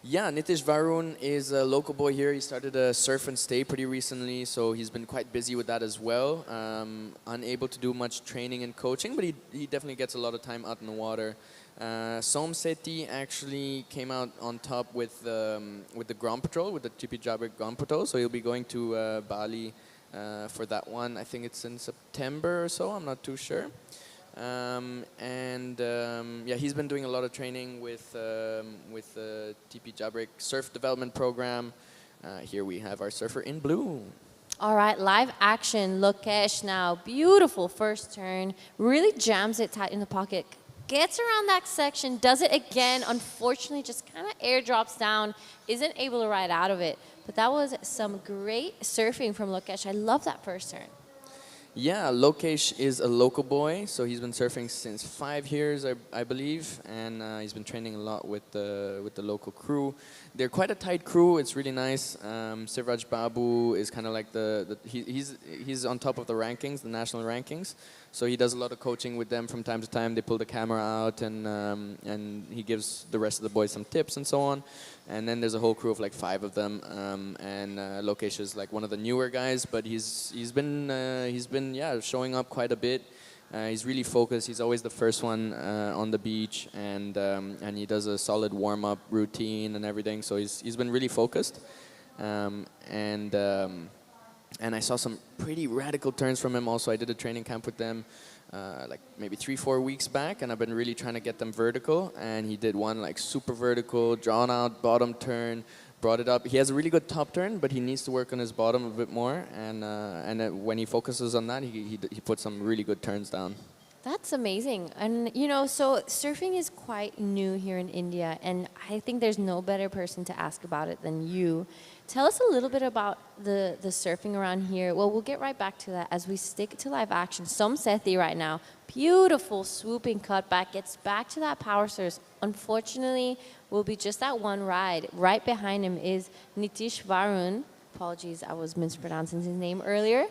yeah, Nitish Varun is a local boy here. He started a surf and stay pretty recently, so he's been quite busy with that as well. Unable to do much training and coaching, but he definitely gets a lot of time out in the water. Som Sethi actually came out on top with the Grand Patrol, with the TP Jabrik Grand Patrol, so he'll be going to Bali for that one. I think it's in September or so, I'm not too sure. Yeah, he's been doing a lot of training with the TP Jabrik Surf Development Program. Here we have our surfer in blue. All right, live action. Lokesh now. Beautiful first turn. Really jams it tight in the pocket. Gets around that section, does it again. Unfortunately, just kind of airdrops down. Isn't able to ride out of it. But that was some great surfing from Lokesh. I love that first turn. Yeah, Lokesh is a local boy, so he's been surfing since 5 years, I believe, and he's been training a lot with the local crew. They're quite a tight crew. It's really nice. Sivraj Babu is kind of like he's on top of the rankings, the national rankings. So he does a lot of coaching with them from time to time. They pull the camera out, and he gives the rest of the boys some tips and so on. And then there's a whole crew of like 5 of them, and Lokesh is like one of the newer guys, but he's been showing up quite a bit. He's really focused. He's always the first one on the beach, and he does a solid warm-up routine and everything. So he's been really focused, and I saw some pretty radical turns from him also. I did a training camp with them like maybe 3-4 weeks back, and I've been really trying to get them vertical, and he did one like super vertical, drawn out bottom turn, brought it up. He has a really good top turn, but he needs to work on his bottom a bit more, and when he focuses on that, he puts some really good turns down. That's amazing. And, you know, so surfing is quite new here in India, and I think there's no better person to ask about it than you. Tell us a little bit about the surfing around here. Well, we'll get right back to that as we stick to live action. Som Sethi right now, beautiful swooping cutback, gets back to that power surf. Unfortunately, will be just that one ride. Right behind him is Nitish Varun. Apologies, I was mispronouncing his name earlier.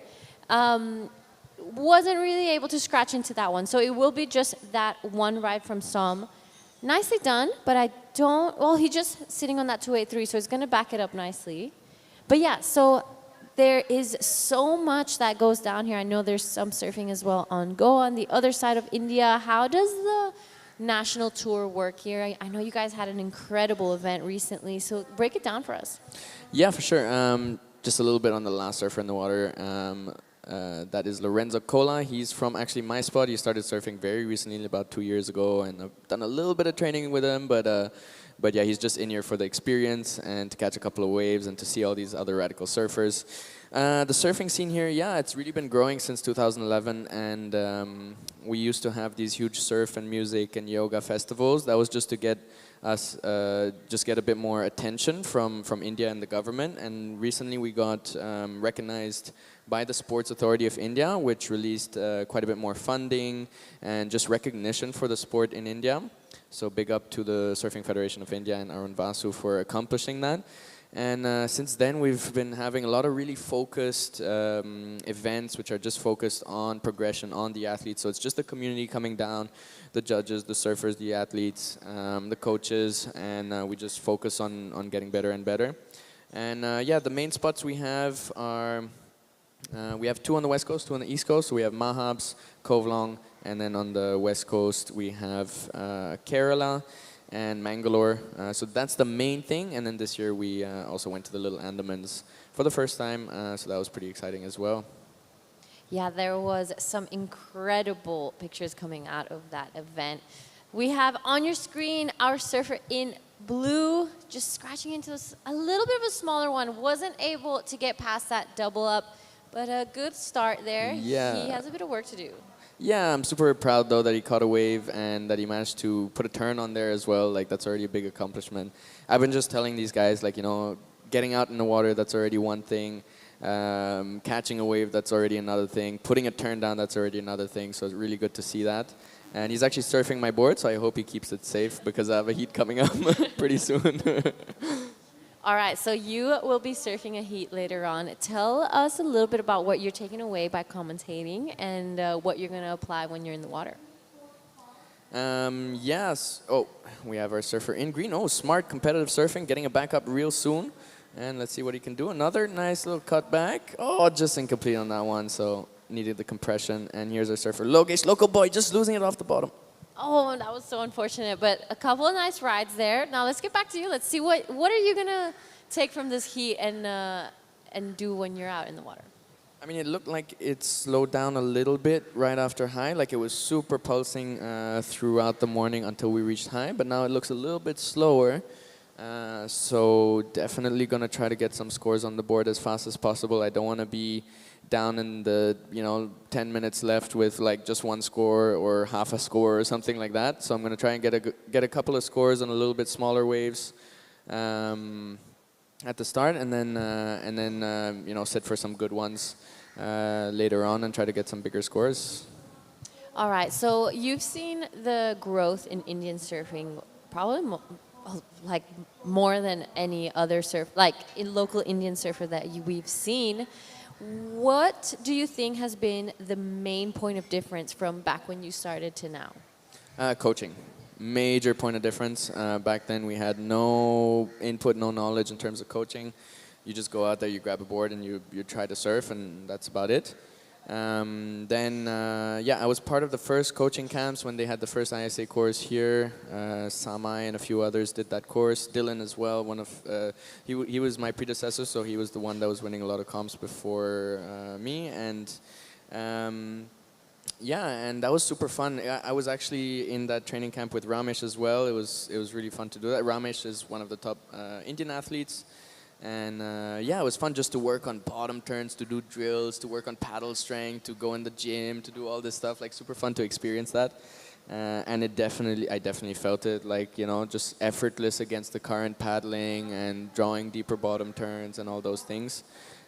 Wasn't really able to scratch into that one. So it will be just that one ride from Som. Nicely done, but he's just sitting on that 283, so he's going to back it up nicely. But yeah, so there is so much that goes down here. I know there's some surfing as well on the other side of India. How does the national tour work here? I know you guys had an incredible event recently, so break it down for us. Yeah, for sure. Just a little bit on the last surfer in the water. that is Lorenzo Cola. He's from actually my spot. He started surfing very recently, about 2 years ago, and I've done a little bit of training with him, but yeah, he's just in here for the experience and to catch a couple of waves and to see all these other radical surfers. The surfing scene here, yeah, it's really been growing since 2011, and we used to have these huge surf and music and yoga festivals. That was just to get us just get a bit more attention from India and the government. And recently we got recognized by the Sports Authority of India, which released quite a bit more funding and just recognition for the sport in India. So big up to the Surfing Federation of India and Arun Vasu for accomplishing that. And since then, we've been having a lot of really focused events, which are just focused on progression, on the athletes. So it's just the community coming down, the judges, the surfers, the athletes, the coaches, and we just focus on getting better and better. And yeah, the main spots we have are, we have 2 on the west coast, 2 on the east coast. So we have Mahabs, Kovalong, and then on the west coast we have Kerala and Mangalore. So that's the main thing. And then this year we also went to the Little Andamans for the first time. So that was pretty exciting as well. Yeah, there was some incredible pictures coming out of that event. We have on your screen our surfer in blue, just scratching into a little bit of a smaller one. Wasn't able to get past that double up, but a good start there. Yeah. He has a bit of work to do. Yeah, I'm super proud though that he caught a wave and that he managed to put a turn on there as well. Like, that's already a big accomplishment. I've been just telling these guys, like, you know, getting out in the water, that's already one thing. Catching a wave, that's already another thing. Putting a turn down, that's already another thing. So it's really good to see that. And he's actually surfing my board, so I hope he keeps it safe because I have a heat coming up pretty soon. All right, so you will be surfing a heat later on. Tell us a little bit about what you're taking away by commentating and what you're going to apply when you're in the water. Yes. Oh, we have our surfer in green. Oh, smart competitive surfing, getting a back up real soon. And let's see what he can do. Another nice little cut back. Oh, just incomplete on that one, so needed the compression. And here's our surfer, Logesh, local boy, just losing it off the bottom. Oh, that was so unfortunate, but a couple of nice rides there. Now let's get back to you. Let's see what are you gonna take from this heat and do when you're out in the water. I mean, it looked like it slowed down a little bit right after high, like it was super pulsing throughout the morning until we reached high, but now it looks a little bit slower. So definitely gonna try to get some scores on the board as fast as possible. I don't want to be down in the 10 minutes left with like just one score or half a score or something like that. So I'm gonna try and get a couple of scores on a little bit smaller waves at the start, and then sit for some good ones later on and try to get some bigger scores. All right, so you've seen the growth in Indian surfing probably like more than any other in local Indian surfer that we've seen. What do you think has been the main point of difference from back when you started to now? Coaching. Major point of difference. Back then we had no input, no knowledge in terms of coaching. You just go out there, you grab a board, and you try to surf, and that's about it. I was part of the first coaching camps when they had the first ISA course here. Samai and a few others did that course. Dylan as well. He was my predecessor, so he was the one that was winning a lot of comps before me. And and that was super fun. I was actually in that training camp with Ramesh as well. It was really fun to do that. Ramesh is one of the top Indian athletes. And it was fun just to work on bottom turns, to do drills, to work on paddle strength, to go in the gym, to do all this stuff. Like, super fun to experience that. And I definitely felt it, like, just effortless against the current paddling and drawing deeper bottom turns and all those things.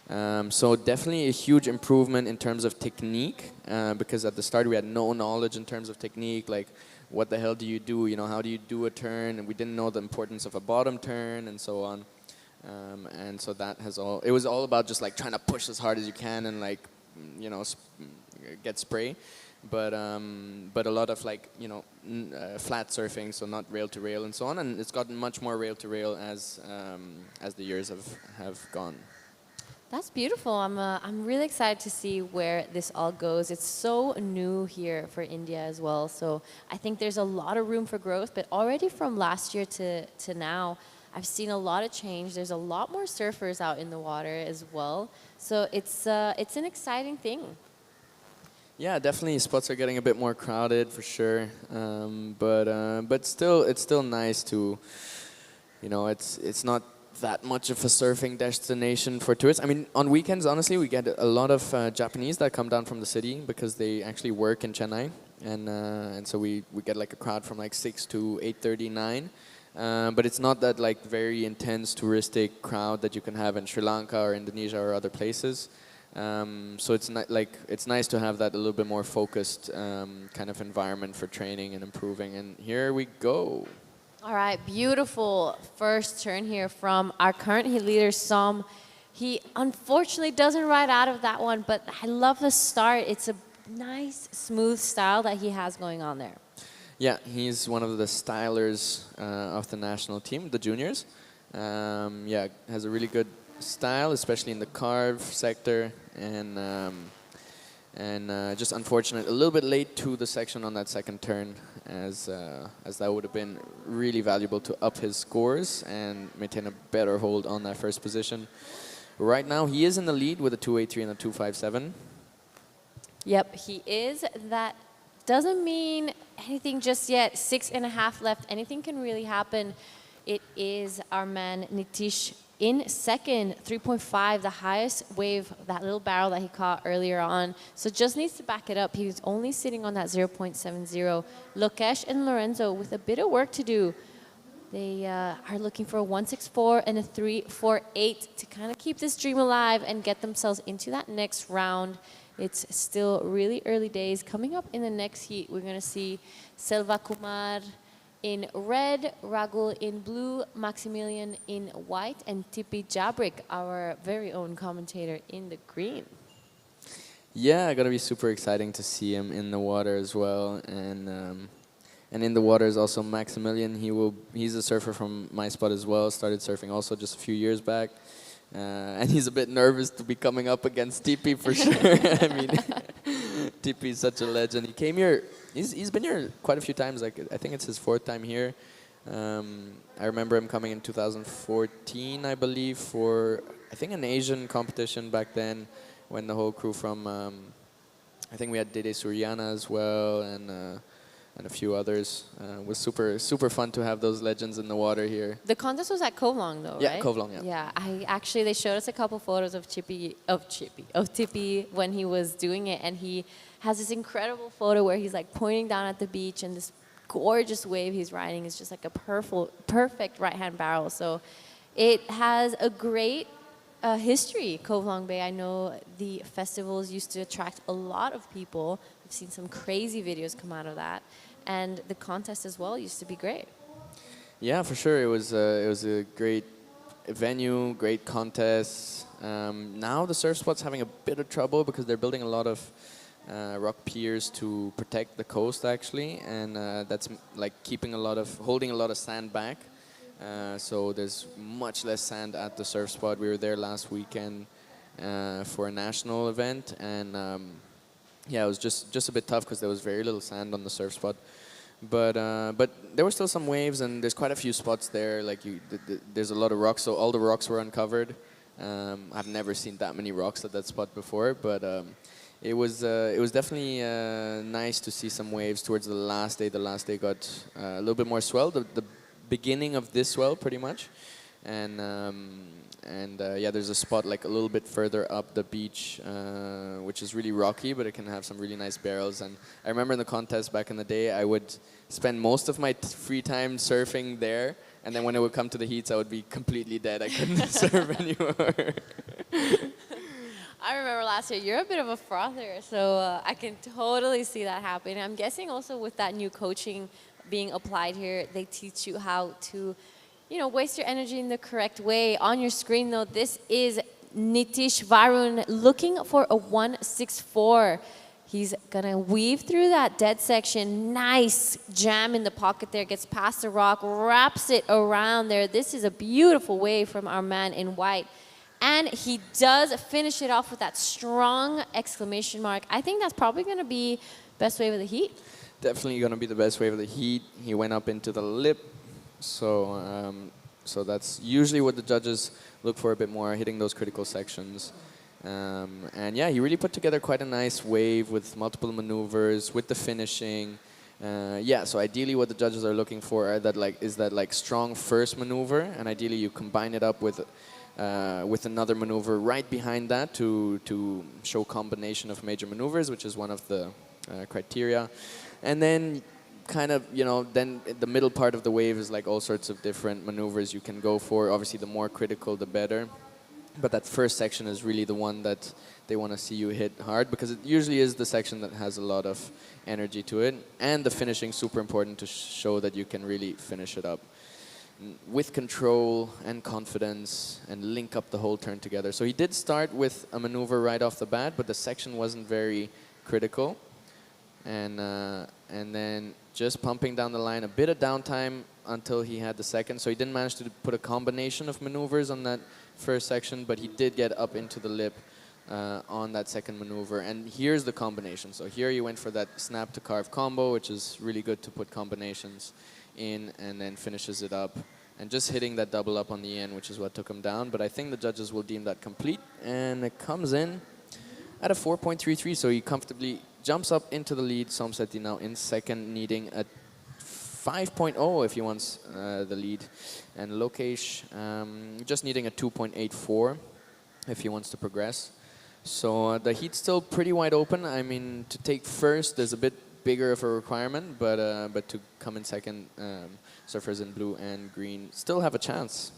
So definitely a huge improvement in terms of technique, because at the start we had no knowledge in terms of technique, like what the hell do you do, how do you do a turn, and we didn't know the importance of a bottom turn and so on. And so it was all about just like trying to push as hard as you can and like, get spray. But a lot of like, flat surfing, so not rail to rail and so on. And it's gotten much more rail to rail as the years have gone. That's beautiful. I'm really excited to see where this all goes. It's so new here for India as well. So I think there's a lot of room for growth. But already from last year to now, I've seen a lot of change. There's a lot more surfers out in the water as well. So it's an exciting thing. Yeah, definitely spots are getting a bit more crowded for sure. But still, it's still nice to, it's not that much of a surfing destination for tourists. I mean, on weekends, honestly, we get a lot of Japanese that come down from the city because they actually work in Chennai, and so we get like a crowd from like 6 to 8:30, 9. But it's not that like very intense touristic crowd that you can have in Sri Lanka or Indonesia or other places. So it's nice to have that a little bit more focused kind of environment for training and improving. And here we go. All right, beautiful first turn here from our current heat leader, Som. He unfortunately doesn't ride out of that one, but I love the start. It's a nice, smooth style that he has going on there. Yeah, he's one of the stylers of the national team, the juniors. Yeah, has a really good style, especially in the carve sector, and just unfortunate, a little bit late to the section on that second turn, as that would have been really valuable to up his scores and maintain a better hold on that first position. Right now, he is in the lead with a 283 and a 257. Yep, he is. That doesn't mean anything just yet. 6.5 left. Anything can really happen. It is our man Nitish in second, 3.5, the highest wave, that little barrel that he caught earlier on. So just needs to back it up. He's only sitting on that 0.70. Lokesh and Lorenzo with a bit of work to do. They are looking for a 164 and a 348 to kind of keep this dream alive and get themselves into that next round. It's still really early days. Coming up in the next heat, we're going to see Selva Kumar in red, Ragul in blue, Maximilian in white, and Tipi Jabrik, our very own commentator, in the green. Yeah, gotta be super exciting to see him in the water as well, and in the water is also Maximilian. He's a surfer from my spot as well. Started surfing also just a few years back, and he's a bit nervous to be coming up against Tipi for sure. I mean, Tipi is such a legend. He came here. He's been here quite a few times. Like I think it's his 4th time here. I remember him coming in 2014, I believe, for I think an Asian competition back then, when the whole crew from I think we had Dede Suryana as well, and a few others. It was super fun to have those legends in the water here. The contest was at Kovlong, though, yeah, right? Kovlong, yeah. Yeah, they showed us a couple photos of Tipi when he was doing it, and he has this incredible photo where he's like pointing down at the beach, and this gorgeous wave he's riding is just like a perfect right-hand barrel. So it has a great history, Kovlong Bay. I know the festivals used to attract a lot of people. I've seen some crazy videos come out of that. And the contest as well used to be great. Yeah, for sure. It was a great venue, great contest. Now the surf spot's having a bit of trouble because they're building a lot of rock piers to protect the coast, actually, and that's like holding a lot of sand back. So there's much less sand at the surf spot. We were there last weekend for a national event, and yeah, it was just a bit tough because there was very little sand on the surf spot. But there were still some waves, and there's quite a few spots there. Like there's a lot of rocks, so all the rocks were uncovered. I've never seen that many rocks at that spot before, but it was definitely nice to see some waves towards the last day. The last day got a little bit more swell. The beginning of this swell, pretty much, and yeah, there's a spot like a little bit further up the beach, which is really rocky, but it can have some really nice barrels. And I remember in the contest back in the day, I would spend most of my free time surfing there, and then when it would come to the heats, I would be completely dead. I couldn't surf anymore. I remember last year, you're a bit of a frother, so I can totally see that happening. I'm guessing also with that new coaching being applied here, they teach you how to, waste your energy in the correct way. On your screen, though, this is Nitish Varun looking for a 164. He's going to weave through that dead section. Nice jam in the pocket there. Gets past the rock, wraps it around there. This is a beautiful wave from our man in white. And he does finish it off with that strong exclamation mark. I think that's probably going to be best wave of the heat. Definitely going to be the best wave of the heat. He went up into the lip, so So that's usually what the judges look for a bit more, hitting those critical sections. And yeah, he really put together quite a nice wave with multiple maneuvers, with the finishing. Yeah, so ideally what the judges are looking for are is that strong first maneuver, and ideally you combine it up with another maneuver right behind that to show combination of major maneuvers, which is one of the criteria. And then kind of, then the middle part of the wave is like all sorts of different maneuvers you can go for. Obviously, the more critical, the better. But that first section is really the one that they want to see you hit hard, because it usually is the section that has a lot of energy to it. And the finishing, super important to show that you can really finish it up with control and confidence and link up the whole turn together. So he did start with a maneuver right off the bat, but the section wasn't very critical. And then just pumping down the line, a bit of downtime until he had the second. So he didn't manage to put a combination of maneuvers on that first section, but he did get up into the lip on that second maneuver. And here's the combination. So here you went for that snap to carve combo, which is really good to put combinations in, and then finishes it up. And just hitting that double up on the end, which is what took him down. But I think the judges will deem that complete. And it comes in at a 4.33, so he comfortably jumps up into the lead. Somseti now in second, needing a 5.0 if he wants the lead. And Lokesh just needing a 2.84 if he wants to progress. So the heat's still pretty wide open. I mean, to take first is a bit bigger of a requirement, but to come in second, surfers in blue and green still have a chance.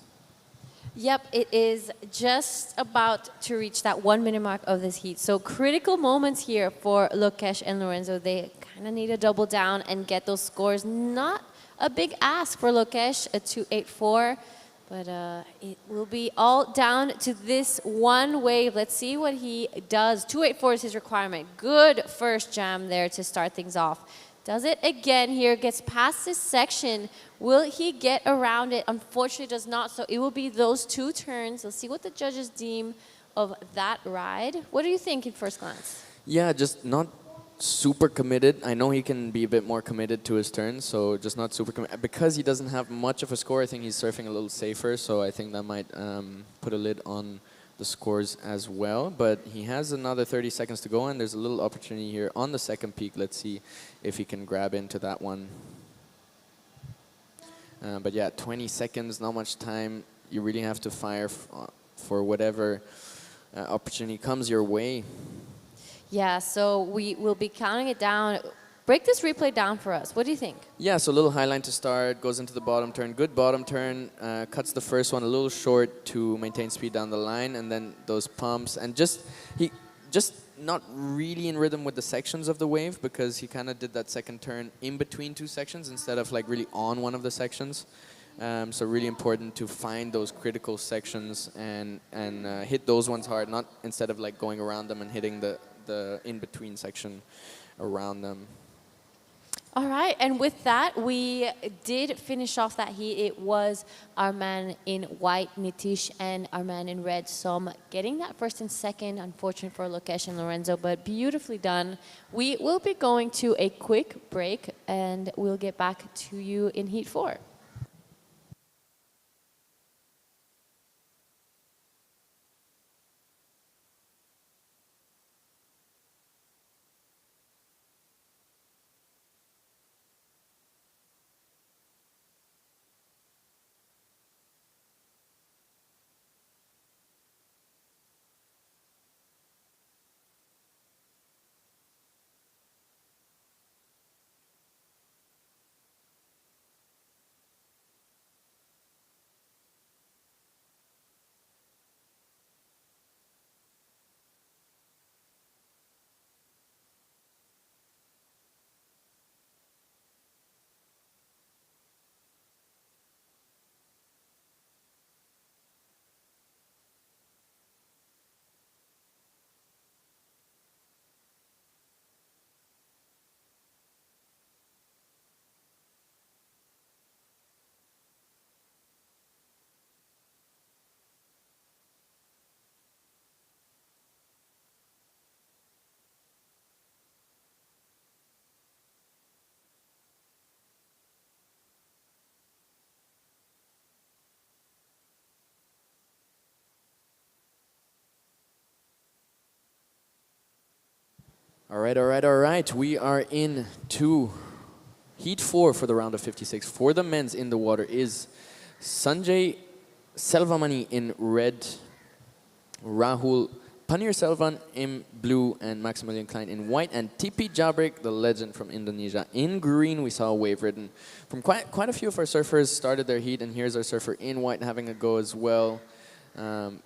Yep, it is just about to reach that 1 minute mark of this heat. So critical moments here for Lokesh and Lorenzo. They kind of need to double down and get those scores. Not a big ask for Lokesh, a 2.84, but it will be all down to this one wave. Let's see what he does. 2.84 is his requirement. Good first jam there to start things off. Does it again here, gets past this section. Will he get around it? Unfortunately does not, so it will be those two turns. Let's see what the judges deem of that ride. What do you think in first glance? Yeah, just not super committed. I know he can be a bit more committed to his turns, so just not super committed. Because he doesn't have much of a score, I think he's surfing a little safer, so I think that might put a lid on the scores as well. But he has another 30 seconds to go, and there's a little opportunity here on the second peak. Let's see if he can grab into that one. But yeah, 20 seconds, not much time. You really have to fire for whatever opportunity comes your way. Yeah, so we will be counting it down. Break this replay down for us. What do you think? Yeah, so a little high line to start, goes into the bottom turn. Good bottom turn, cuts the first one a little short to maintain speed down the line, and then those pumps. And he just not really in rhythm with the sections of the wave, because he kind of did that second turn in between two sections instead of like really on one of the sections. So really important to find those critical sections and hit those ones hard, not instead of like going around them and hitting the in-between section around them. All right, and with that, we did finish off that heat. It was our man in white, Nitish, and our man in red, Som, getting that first and second. Unfortunate for Lokesh and Lorenzo, but beautifully done. We will be going to a quick break, and we'll get back to you in heat 4. All right, all right, all right. We are in to heat 4 for the round of 56. For the men's in the water is Sanjay Selvamani in red, Rahul Panirselvan in blue, and Maximilian Klein in white, and Tipi Jabrik, the legend from Indonesia, in green. We saw a wave ridden from quite a few of our surfers started their heat, and here's our surfer in white having a go as well.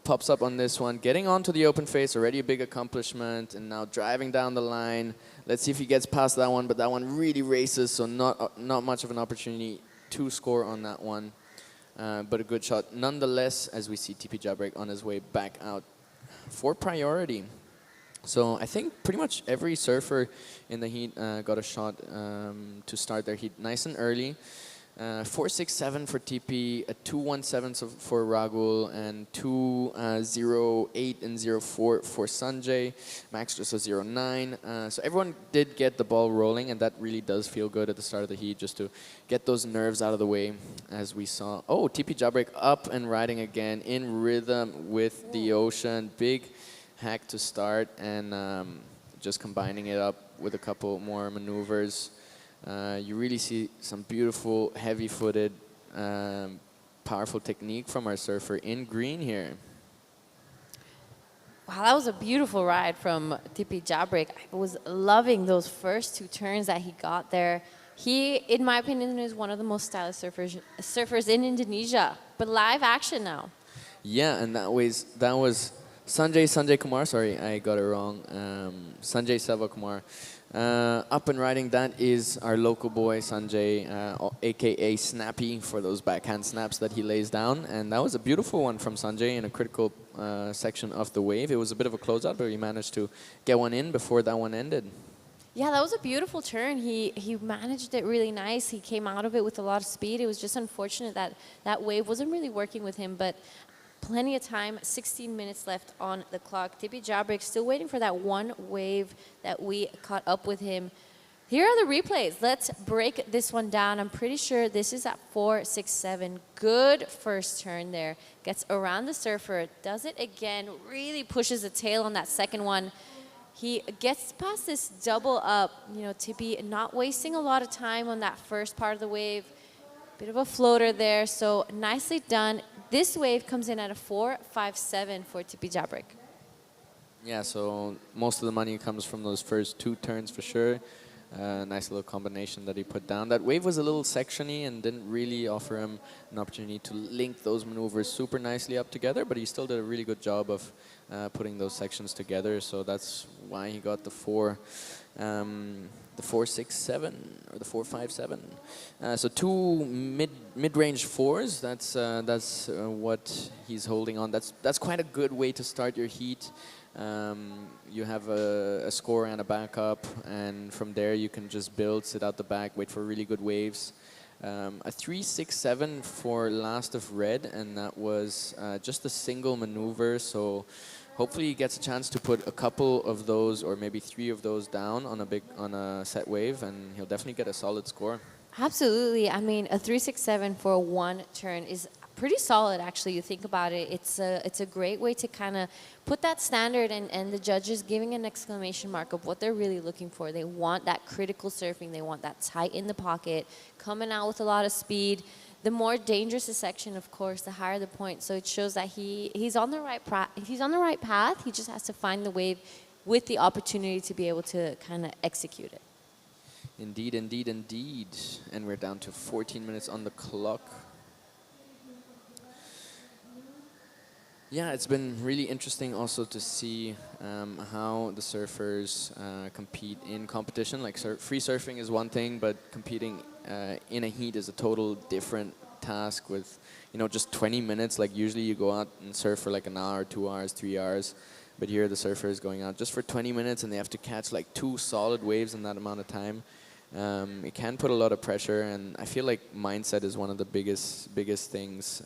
Pops up on this one, getting onto the open face, already a big accomplishment, and now driving down the line. Let's see if he gets past that one, but that one really races, so not much of an opportunity to score on that one. But a good shot nonetheless, as we see TP Jabrik on his way back out for priority. So I think pretty much every surfer in the heat got a shot to start their heat nice and early. 4.67 for TP, a 2.17 for Ragul, and 2.08 and 0.4 for Sanjay. Max just a 0.9. So everyone did get the ball rolling, and that really does feel good at the start of the heat, just to get those nerves out of the way, as we saw. Oh, TP Jabrik up and riding again, in rhythm with the ocean. Big hack to start, and just combining it up with a couple more maneuvers. You really see some beautiful, heavy-footed, powerful technique from our surfer in green here. Wow, that was a beautiful ride from Tipi Jabrik. I was loving those first 2 turns that he got there. He, in my opinion, is one of the most stylish surfers in Indonesia. But live action now. Yeah, and that was Sanjay Kumar. Sorry, I got it wrong. Sanjay Selva Kumar. Up and riding, that is our local boy Sanjay, aka Snappy, for those backhand snaps that he lays down. And that was a beautiful one from Sanjay in a critical section of the wave. It was a bit of a closeout, but he managed to get one in before that one ended. Yeah, that was a beautiful turn. He managed it really nice. He came out of it with a lot of speed. It was just unfortunate that that wave wasn't really working with him, but plenty of time, 16 minutes left on the clock. Tipi Jabrik still waiting for that one wave that we caught up with him. Here are the replays. Let's break this one down. I'm pretty sure this is at 4.67. Good first turn there. Gets around the surfer, does it again, really pushes the tail on that second one. He gets past this double up, you know, Tipi not wasting a lot of time on that first part of the wave. Bit of a floater there, so nicely done. This wave comes in at a 4.57 for Tipi Jabrik. Yeah, so most of the money comes from those first 2 turns for sure. Nice little combination that he put down. That wave was a little sectiony and didn't really offer him an opportunity to link those maneuvers super nicely up together, but he still did a really good job of putting those sections together. So that's why he got the 4.67 or the 4.57. So 2 mid-range 4s. That's what he's holding on. That's quite a good way to start your heat. You have a score and a backup, and from there you can just build, sit out the back, wait for really good waves. A 3.67 for last of red, and that was just a single maneuver. So hopefully he gets a chance to put a couple of those, or maybe 3 of those down on a set wave, and he'll definitely get a solid score. Absolutely. I mean, a 3.67 for 1 turn is pretty solid, actually. You think about it. It's a great way to kind of put that standard, and the judges giving an exclamation mark of what they're really looking for. They want that critical surfing. They want that tight in the pocket, coming out with a lot of speed. The more dangerous the section, of course, the higher the point. So it shows that he's on the right path. He just has to find the wave with the opportunity to be able to kind of execute it. Indeed, indeed, indeed. And we're down to 14 minutes on the clock. Yeah, it's been really interesting also to see how the surfers compete in competition. Like free surfing is one thing, but competing in a heat is a total different task with, you know, just 20 minutes. Like usually you go out and surf for like an hour, 2 hours, 3 hours. But here the surfer is going out just for 20 minutes, and they have to catch like 2 solid waves in that amount of time. It can put a lot of pressure, and I feel like mindset is one of the biggest things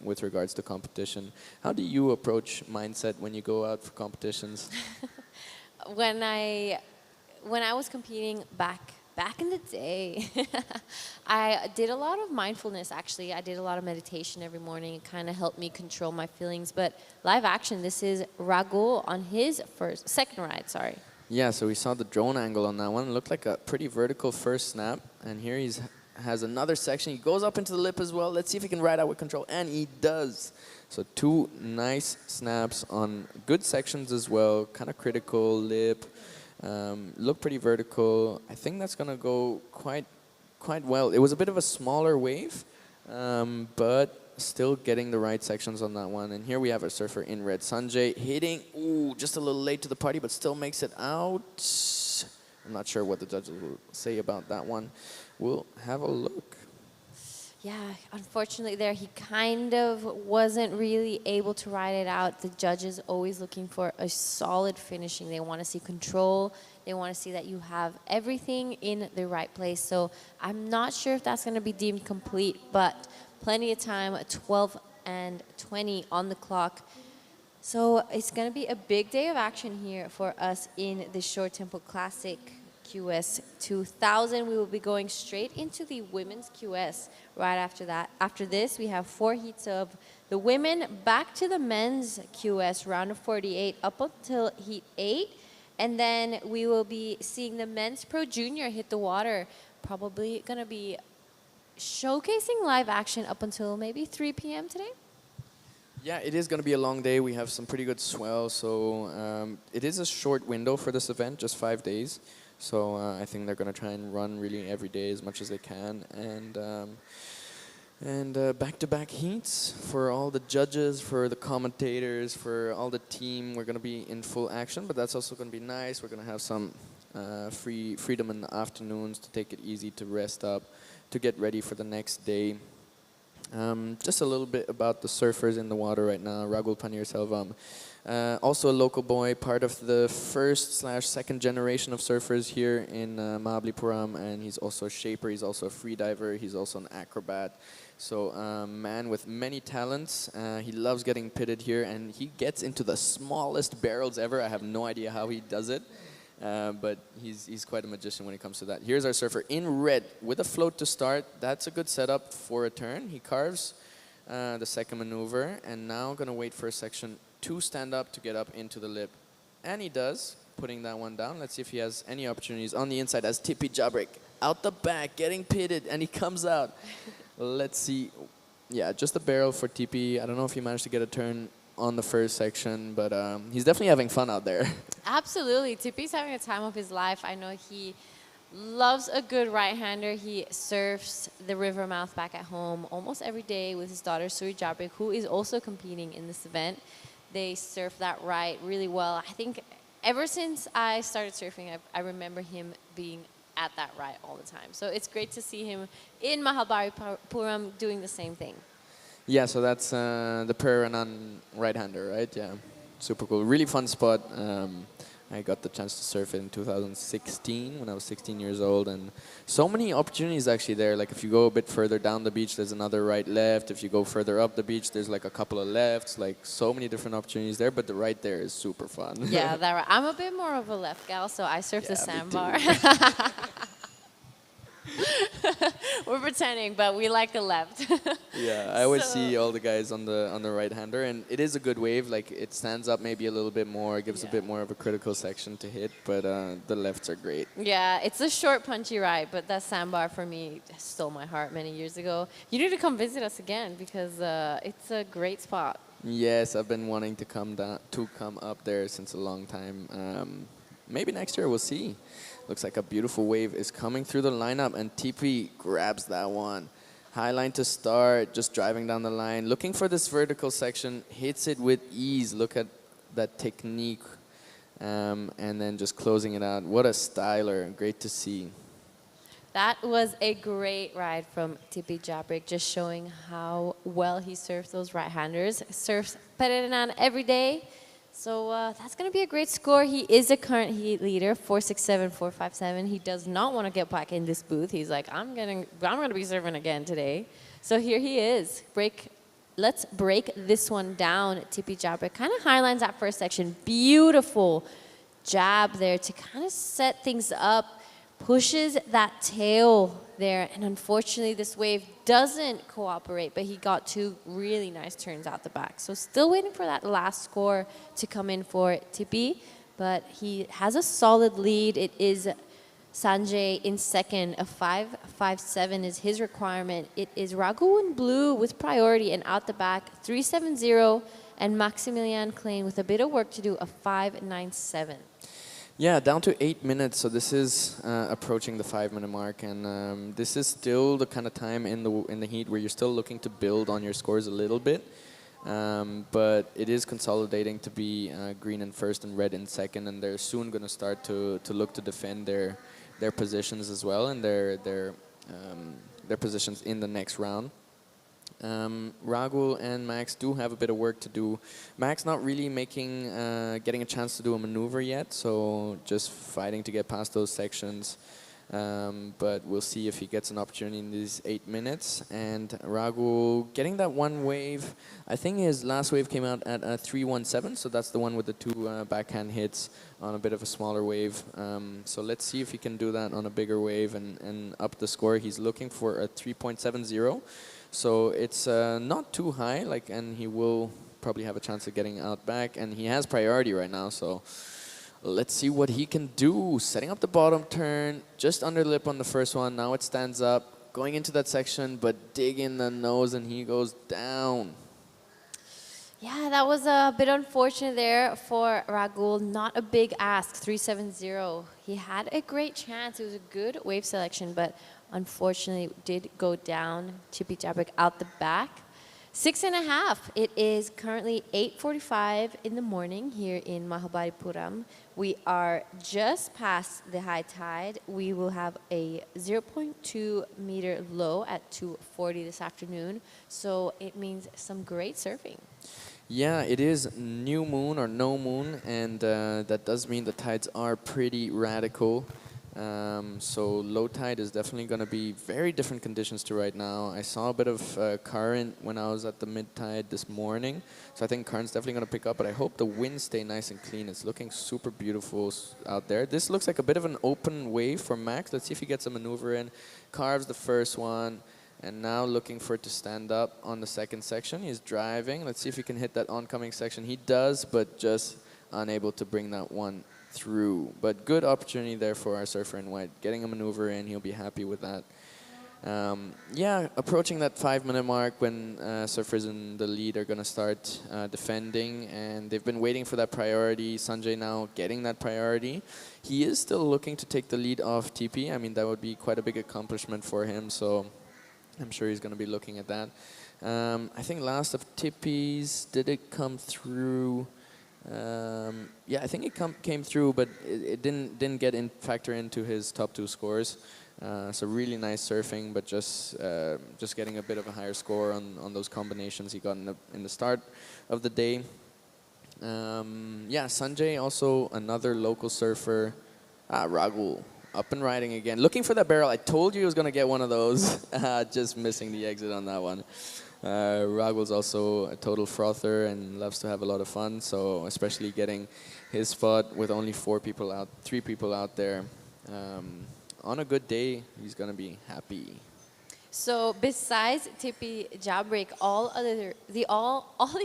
with regards to competition. How do you approach mindset when you go out for competitions? When I was competing back in the day, I did a lot of mindfulness, actually. I did a lot of meditation every morning. It kind of helped me control my feelings. But live action, this is Ragul on his second ride, sorry. Yeah, so we saw the drone angle on that one. It looked like a pretty vertical first snap. And here he's has another section. He goes up into the lip as well. Let's see if he can ride out with control. And he does. So two nice snaps on good sections as well. Kind of critical lip. Look pretty vertical. I think that's going to go quite well. It was a bit of a smaller wave, but still getting the right sections on that one. And here we have our surfer in red, Sanjay, hitting, ooh, just a little late to the party, but still makes it out. I'm not sure what the judges will say about that one. We'll have a look. Yeah, unfortunately there he kind of wasn't really able to ride it out. The judges always looking for a solid finishing. They want to see control. They want to see that you have everything in the right place. So I'm not sure if that's going to be deemed complete, but plenty of time, 12 and 20 on the clock. So it's going to be a big day of action here for us in the Short Tempo Classic QS 2000. We will be going straight into the women's QS right after that. After this, we have 4 heats of the women, back to the men's QS, round of 48, up until heat 8. And then we will be seeing the men's Pro Junior hit the water. Probably going to be showcasing live action up until maybe 3 p.m. today. Yeah, it is going to be a long day. We have some pretty good swell, so it is a short window for this event, just 5 days. So I think they're going to try and run really every day as much as they can. And back-to-back heats for all the judges, for the commentators, for all the team. We're going to be in full action, but that's also going to be nice. We're going to have some freedom in the afternoons to take it easy, to rest up, to get ready for the next day. Just a little bit about the surfers in the water right now. Ragul Panir-Selvam, also a local boy, part of the first/second generation of surfers here in Mahabalipuram, and he's also a shaper, he's also a free diver, he's also an acrobat. So man with many talents. He loves getting pitted here, and he gets into the smallest barrels ever. I have no idea how he does it. But he's quite a magician when it comes to that. Here's our surfer in red with a float to start. That's a good setup for a turn. He carves the second maneuver, and now going to wait for a section to stand up to get up into the lip. And he does, putting that one down. Let's see if he has any opportunities on the inside as Tipi Jabrik out the back, getting pitted, and he comes out. Let's see. Yeah, just a barrel for Tipi. I don't know if he managed to get a turn on the first section, but he's definitely having fun out there. Absolutely. Tipi's having a time of his life. I know he loves a good right-hander. He surfs the river mouth back at home almost every day with his daughter, Suri Jabrik, who is also competing in this event. They surf that right really well. I think ever since I started surfing, I remember him being at that right all the time. So it's great to see him in Mahabalipuram doing the same thing. Yeah, so that's the Peranan right-hander, right? Yeah, super cool. Really fun spot. I got the chance to surf it in 2016 when I was 16 years old, and so many opportunities actually there. Like if you go a bit further down the beach, there's another right-left. If you go further up the beach, there's like a couple of lefts. Like so many different opportunities there, but the right there is super fun. Yeah, that right. I'm a bit more of a left gal, so I surf the sandbar. We're pretending, but we like the left. Yeah, I always see all the guys on the right-hander, and it is a good wave. Like it stands up maybe a little bit more, gives a bit more of a critical section to hit, but the lefts are great. Yeah, it's a short, punchy ride, but that sandbar for me stole my heart many years ago. You need to come visit us again because it's a great spot. Yes, I've been wanting to come up there since a long time. Maybe next year, we'll see. Looks like a beautiful wave is coming through the lineup, and TP grabs that one. High line to start, just driving down the line. Looking for this vertical section, hits it with ease. Look at that technique. And then just closing it out. What a styler, great to see. That was a great ride from Tipi Jabrik, just showing how well he surfs those right-handers. Surfs Peranan every day. So that's going to be a great score. He is a current heat leader, 467, 457. He does not want to get back in this booth. He's like, I'm going to be surfing again today. So here he is. Let's break this one down. Tipi Jabrik kind of highlines that first section. Beautiful jab there to kind of set things up. Pushes that tail there, and unfortunately this wave doesn't cooperate, but he got 2 really nice turns out the back. So still waiting for that last score to come in for Tipi, but he has a solid lead. It is Sanjay in second. A 5.57 is his requirement. It is Raghu in blue with priority and out the back 3.70, and Maximilian Klein with a bit of work to do, a 5.97. Yeah, down to 8 minutes. So this is approaching the 5-minute mark, and this is still the kind of time in the heat where you're still looking to build on your scores a little bit. But it is consolidating to be green in first and red in second, and they're soon going to start to look to defend their positions as well, and their positions in the next round. Raghu and Max do have a bit of work to do. Max not really getting a chance to do a maneuver yet, so just fighting to get past those sections. But we'll see if he gets an opportunity in these 8 minutes. And Raghu getting that one wave. I think his last wave came out at 3.17, so that's the one with the two backhand hits on a bit of a smaller wave. So let's see if he can do that on a bigger wave and up the score. He's looking for a 3.70. So it's not too high, and he will probably have a chance of getting out back. And he has priority right now, so let's see what he can do. Setting up the bottom turn, just under lip on the first one. Now it stands up, going into that section, but dig in the nose, and he goes down. Yeah, that was a bit unfortunate there for Ragul. Not a big ask, 3.70. He had a great chance. It was a good wave selection, but unfortunately did go down. Chippy Jabrik out the back. 6.5. It is currently 8:45 in the morning here in Mahabalipuram. We are just past the high tide. We will have a 0.2 meter low at 2:40 this afternoon. So it means some great surfing. Yeah, it is new moon or no moon, and that does mean the tides are pretty radical. So low tide is definitely going to be very different conditions to right now. I saw a bit of current when I was at the mid tide this morning, so I think current's definitely going to pick up, but I hope the winds stay nice and clean. It's looking super beautiful out there. This looks like a bit of an open wave for Max. Let's see if he gets a maneuver in. Carves the first one, and now looking for it to stand up on the second section. He's driving. Let's see if he can hit that oncoming section. He does, but just unable to bring that one through. But good opportunity there for our surfer in white. Getting a maneuver in, he'll be happy with that. Yeah, approaching that 5-minute mark when surfers in the lead are going to start defending, and they've been waiting for that priority. Sanjay now getting that priority. He is still looking to take the lead off TP. I mean, that would be quite a big accomplishment for him, so I'm sure he's going to be looking at that. I think last of Tippies, did it come through? Yeah, I think it came through, but it didn't factor into his top 2 scores. So really nice surfing, but just getting a bit of a higher score on those combinations he got in the start of the day. Yeah, Sanjay also another local surfer. Ragul up and riding again, looking for that barrel. I told you he was gonna get one of those. Just missing the exit on that one. Ragul's also a total frother and loves to have a lot of fun, so especially getting his spot with only 3 people out there. On a good day, he's going to be happy. So besides Tippy Jabrik, all the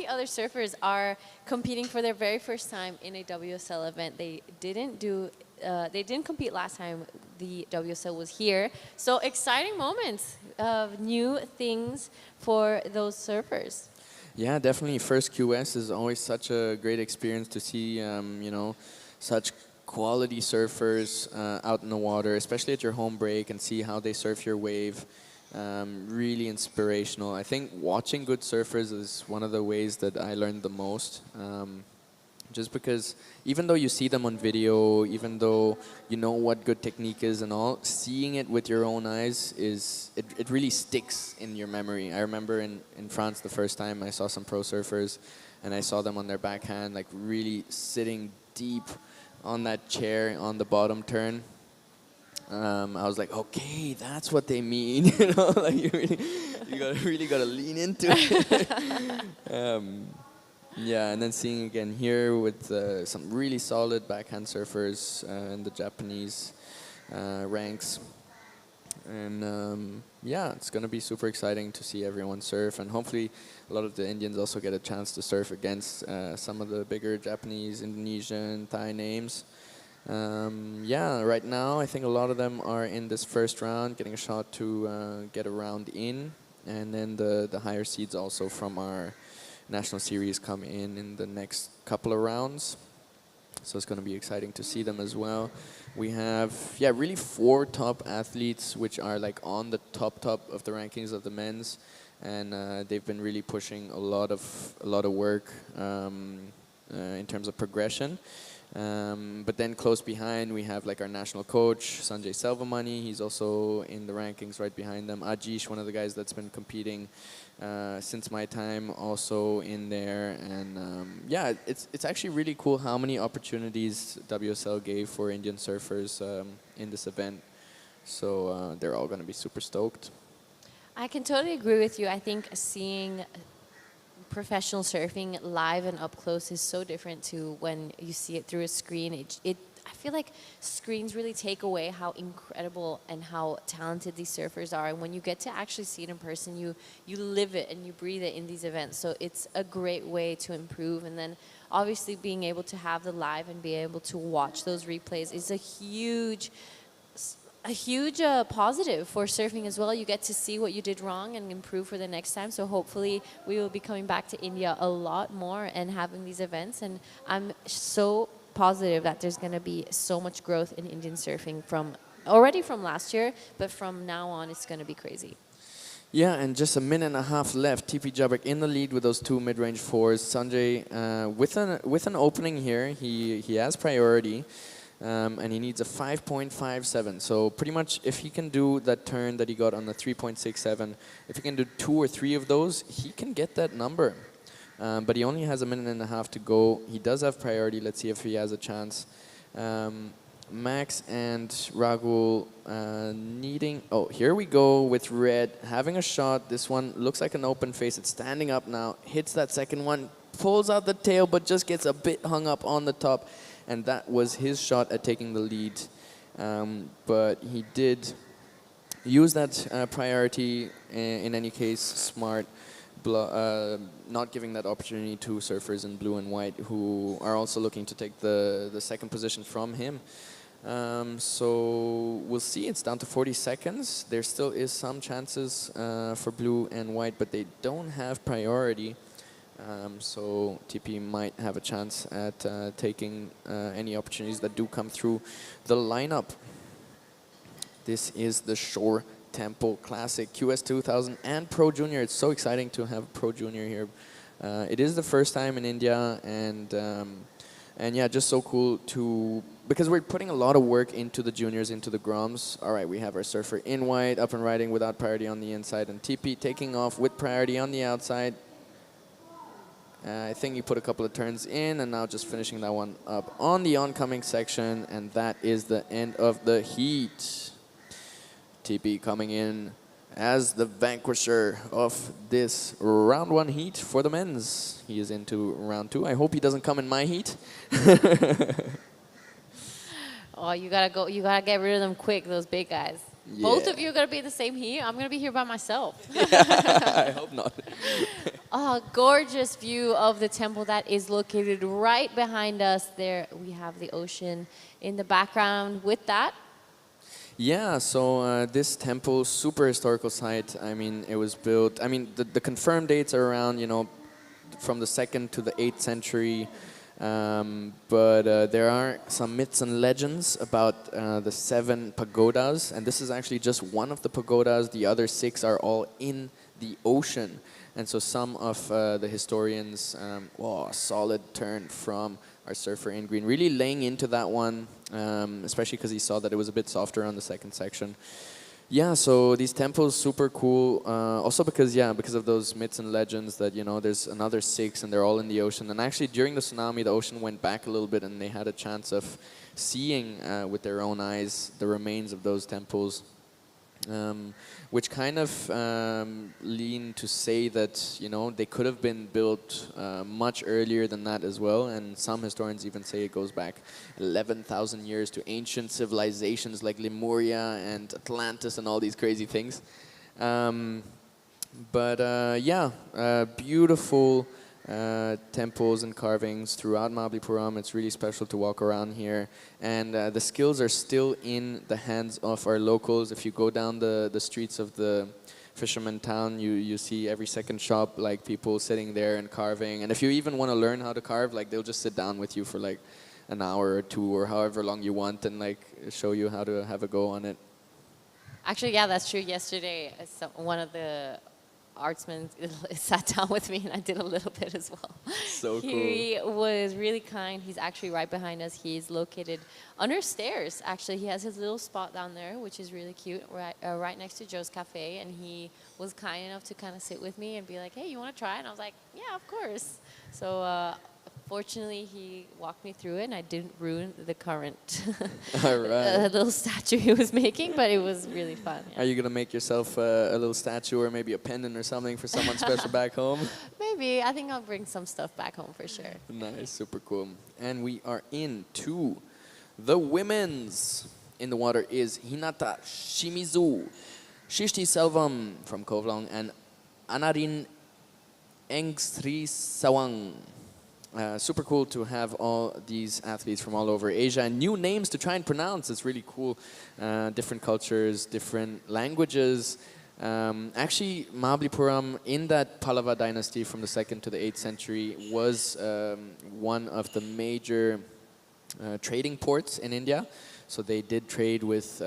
other surfers are competing for their very first time in a WSL event. They didn't compete last time the WSL was here. So exciting moments of new things for those surfers. Yeah, definitely. First QS is always such a great experience to see, such quality surfers out in the water, especially at your home break, and see how they surf your wave. Really inspirational. I think watching good surfers is one of the ways that I learned the most. Just because even though you see them on video, even though you know what good technique is and all, seeing it with your own eyes it really sticks in your memory. I remember in France the first time I saw some pro surfers and I saw them on their backhand, like really sitting deep on that chair on the bottom turn. I was like, okay, that's what they mean. You know, like you really gotta lean into it. Yeah, and then seeing again here with some really solid backhand surfers in the Japanese ranks. And yeah, it's going to be super exciting to see everyone surf, and hopefully a lot of the Indians also get a chance to surf against some of the bigger Japanese, Indonesian, Thai names. Yeah, right now I think a lot of them are in this first round, getting a shot to get a round in, and then the higher seeds also from our national series come in the next couple of rounds. So it's going to be exciting to see them as well. We have, yeah, really 4 top athletes which are like on the top of the rankings of the men's, and they've been really pushing a lot of work in terms of progression. But then close behind we have like our national coach Sanjay Selvamani. He's also in the rankings right behind them. Ajish, one of the guys that's been competing since my time, also in there. And yeah, it's actually really cool how many opportunities WSL gave for Indian surfers in this event. So they're all going to be super stoked. I can totally agree with you. I think seeing professional surfing live and up close is so different to when you see it through a screen. I feel like screens really take away how incredible and how talented these surfers are. And when you get to actually see it in person, you live it and you breathe it in these events. So it's a great way to improve. And then obviously being able to have the live and be able to watch those replays is a huge positive for surfing as well. You get to see what you did wrong and improve for the next time. So hopefully we will be coming back to India a lot more and having these events. And I'm so positive that there's going to be so much growth in Indian surfing from last year, but from now on it's going to be crazy. Yeah, and just a minute and a half left. TP Jabek in the lead with those 2 mid-range 4s. Sanjay with an opening here. He has priority. And he needs a 5.57. So pretty much if he can do that turn that he got on the 3.67, if he can do 2 or 3 of those, he can get that number. But he only has a minute and a half to go. He does have priority. Let's see if he has a chance. Max and Ragul needing... Oh, here we go with red. Having a shot. This one looks like an open face. It's standing up now. Hits that second one. Pulls out the tail, but just gets a bit hung up on the top. And that was his shot at taking the lead. But he did use that priority in any case. Smart. Not giving that opportunity to surfers in blue and white who are also looking to take the second position from him. So we'll see. It's down to 40 seconds. There still is some chances for blue and white, but they don't have priority. So TP might have a chance at taking any opportunities that do come through the lineup. This is the Shore Temple Classic QS 2000 and Pro Junior. It's so exciting to have Pro Junior here. It is the first time in India, and yeah, just so cool to, because we're putting a lot of work into the juniors, into the Groms. All right, we have our surfer in white, up and riding without priority on the inside, and TP taking off with priority on the outside. I think he put a couple of turns in, and now just finishing that one up on the oncoming section, and that is the end of the heat. TP coming in as the vanquisher of this round 1 heat for the men's. He is into round 2. I hope he doesn't come in my heat. Oh, you gotta get rid of them quick, those big guys. Yeah. Both of you are gonna be in the same heat. I'm gonna be here by myself. I hope not. Oh, gorgeous view of the temple that is located right behind us. There we have the ocean in the background with that. Yeah, so this temple, super historical site. I mean, it was built, I mean, the confirmed dates are around, you know, from the 2nd to the 8th century. But there are some myths and legends about the 7 pagodas, and this is actually just one of the pagodas. The other 6 are all in the ocean. And so some of the historians, a solid turn from our surfer in green, really laying into that one, especially because he saw that it was a bit softer on the 2nd section. Yeah, so these temples, super cool. Also because of those myths and legends that, you know, there's another 6 and they're all in the ocean. And actually during the tsunami, the ocean went back a little bit and they had a chance of seeing with their own eyes the remains of those temples. which kind of lean to say that they could have been built much earlier than that as well, and some historians even say it goes back 11,000 years to ancient civilizations like Lemuria and Atlantis and all these crazy things. Beautiful temples and carvings throughout Mahabalipuram. It's really special to walk around here. And the skills are still in the hands of our locals. If you go down the streets of the fisherman town, you see every second shop, like people sitting there and carving. And if you even want to learn how to carve, like they'll just sit down with you for like an hour or two or however long you want and like show you how to have a go on it. Actually, yeah, that's true. Yesterday, one of the artsmen sat down with me and I did a little bit as well. So cool. He was really kind. He's actually right behind us. He's located under stairs. Actually, he has his little spot down there, which is really cute, right next to Joe's Cafe. And he was kind enough to kind of sit with me and be like, "Hey, you want to try?" And I was like, "Yeah, of course." So fortunately, he walked me through it, and I didn't ruin the current All right. little statue he was making, but it was really fun. Yeah. Are you gonna make yourself a little statue or maybe a pendant or something for someone special back home? Maybe. I think I'll bring some stuff back home for sure. Nice, super cool. And we are into the women's. In the water is Hinata Shimizu, Shishti Selvam from Kovlong, and Anarin Engstri. Super cool to have all these athletes from all over Asia and new names to try and pronounce. It's really cool. Different cultures, different languages. Actually, Mahabalipuram in that Pallava dynasty from the 2nd to the 8th century was one of the major trading ports in India. So they did trade with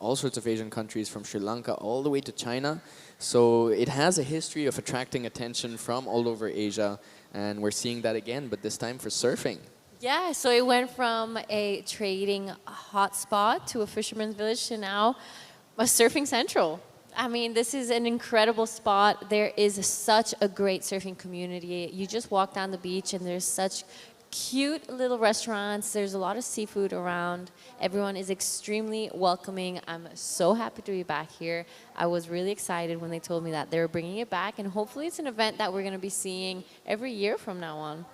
all sorts of Asian countries from Sri Lanka all the way to China. So it has a history of attracting attention from all over Asia. And we're seeing that again, but this time for surfing. Yeah, so it went from a trading hotspot to a fisherman's village to now a surfing central. I mean, this is an incredible spot. There is such a great surfing community. You just walk down the beach and there's such cute little restaurants. There's a lot of seafood around. Everyone is extremely welcoming. I'm so happy to be back here. I was really excited when they told me that they were bringing it back, and hopefully it's an event that we're going to be seeing every year from now on.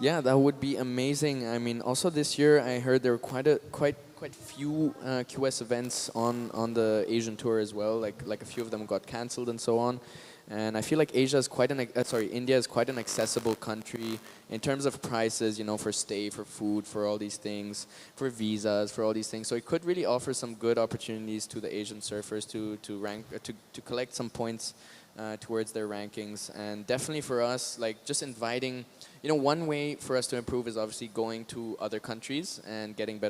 Yeah, that would be amazing. I mean, also this year I heard there were quite few QS events on the Asian tour as well. Like a few of them got cancelled and so on. And I feel like India is quite an accessible country in terms of prices, for stay, for food, for all these things, for visas, for all these things. So it could really offer some good opportunities to the Asian surfers to collect some points towards their rankings. And definitely for us, like just inviting, one way for us to improve is obviously going to other countries and getting